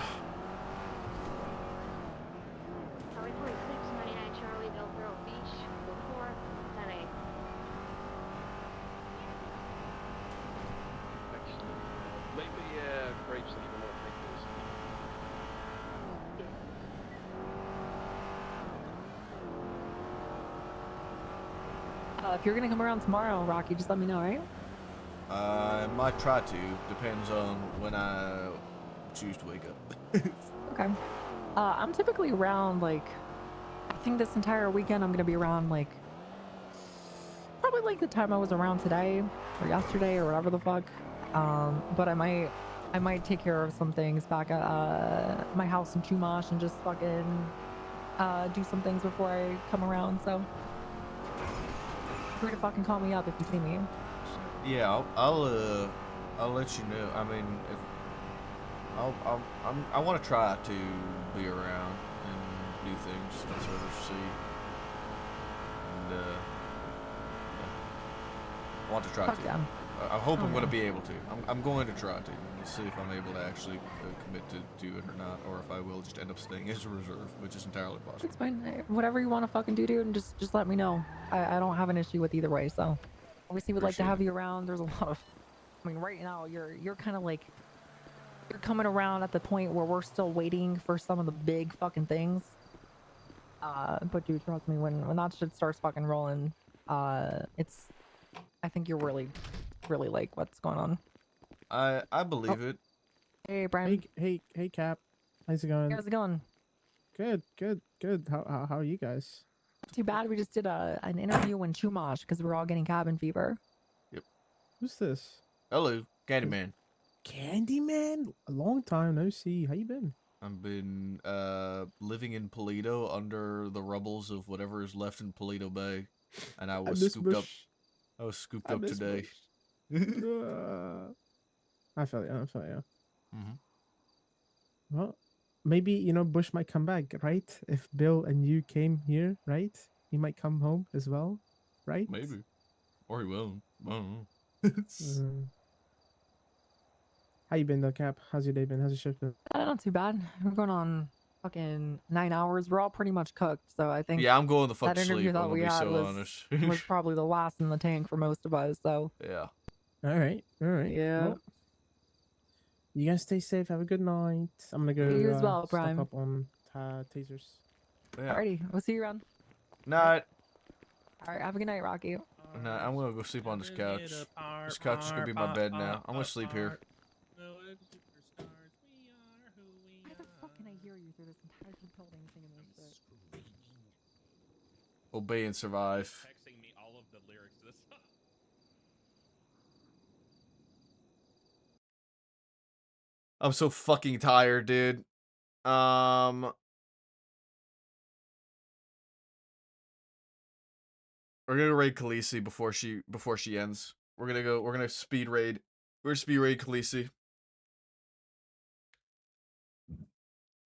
If you're gonna come around tomorrow, Rocky, just let me know, right? I might try to. Depends on when I choose to wake up. Okay. I'm typically around, like, I think this entire weekend I'm gonna be around, like, probably like the time I was around today or yesterday or whatever the fuck. But I might take care of some things back at my house in Chumash and just fucking do some things before I come around. So free to fucking call me up if you see me. Yeah, I'll let you know. I mean, if I want to try to be around and do things to sort of see, and yeah. I want to try to. Yeah. I hope I'm going to be able to. I'm going to try to. We'll see if I'm able to actually commit to do it or not, or if I will just end up staying as a reserve, which is entirely possible. It's fine. Whatever you want to fucking do, dude, and just let me know. I don't have an issue with either way. So obviously would like to have you around. There's a lot of, I mean, right now you're kind of like, you're coming around at the point where we're still waiting for some of the big fucking things. But dude, trust me, when that shit starts fucking rolling, it's, I think you're really like what's going on. I believe it. Hey, Brian. Hey, Cap. How's it going? How's it going? Good. How are you guys? Too bad we just did an interview in Chumash because we're all getting cabin fever. Yep. Who's this? Hello, Candyman. Candyman? A long time no see. How you been? I've been living in Paleto under the rubbles of whatever is left in Paleto Bay, and I was scooped up. I was scooped up today. I feel you. Mm-hmm. Well, maybe Bush might come back, right? If Bill and you came here, right? He might come home as well, right? Maybe, or he won't. I don't know. Mm. How you been though, Cap? How's your day been? How's your shift been? Not too bad. We're going on fucking 9 hours. We're all pretty much cooked, so I think Yeah, I'm going the fuck that to interview sleep. I'm that gonna we be had so was honest. was probably the last in the tank for most of us. So Yeah. All right. Yeah. Well, you guys stay safe. Have a good night. I'm gonna You go as well, stock Prime. up on tasers. Yeah. Alrighty, we'll see you around. Night. All right, have a good night, Rocky. Nah, I'm gonna go sleep on this couch. This couch is gonna be my bed now. I'm gonna sleep here. Why the fuck can I hear you through this entire building singing this shit? Obey and survive. Texting me all of the lyrics to this song. I'm so fucking tired, dude. We're gonna raid Khaleesi before she ends. We're gonna speed raid. We're gonna speed raid Khaleesi.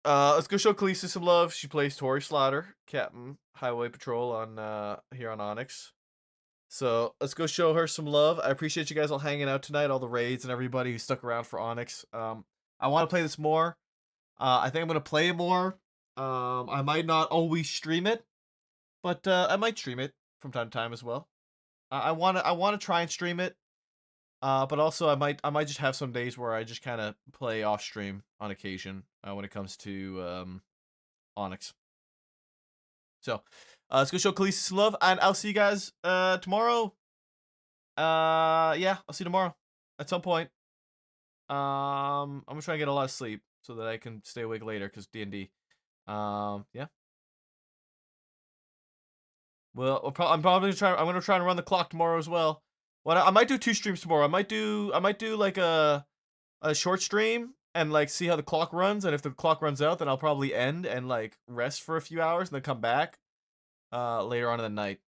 Let's go show Khaleesi some love. She plays Tori Slaughter, Captain Highway Patrol on here on Onyx. So let's go show her some love. I appreciate you guys all hanging out tonight, all the raids and everybody who stuck around for Onyx. I want to play this more. I think I'm gonna play more. I might not always stream it, but I might stream it from time to time as well. I wanna try and stream it. But also I might just have some days where I just kind of play off stream on occasion when it comes to Onyx. So let's go show Khaleesi some love, and I'll see you guys tomorrow. Yeah, I'll see you tomorrow at some point. I'm gonna try and get a lot of sleep so that I can stay awake later because D&D. Yeah. Well, I'm probably I'm gonna try and run the clock tomorrow as well. What I might do 2 streams tomorrow. I might do like a short stream and like see how the clock runs, and if the clock runs out, then I'll probably end and like rest for a few hours and then come back later on in the night.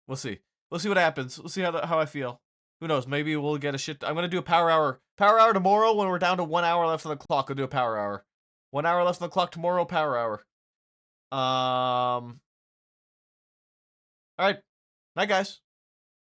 We'll see. We'll see what happens. We'll see how I feel. Who knows? Maybe we'll get a shit. I'm gonna do a power hour. Power hour tomorrow when we're down to 1 hour left on the clock. I'll do a power hour. 1 hour left on the clock tomorrow. Power hour. All right. Night, guys.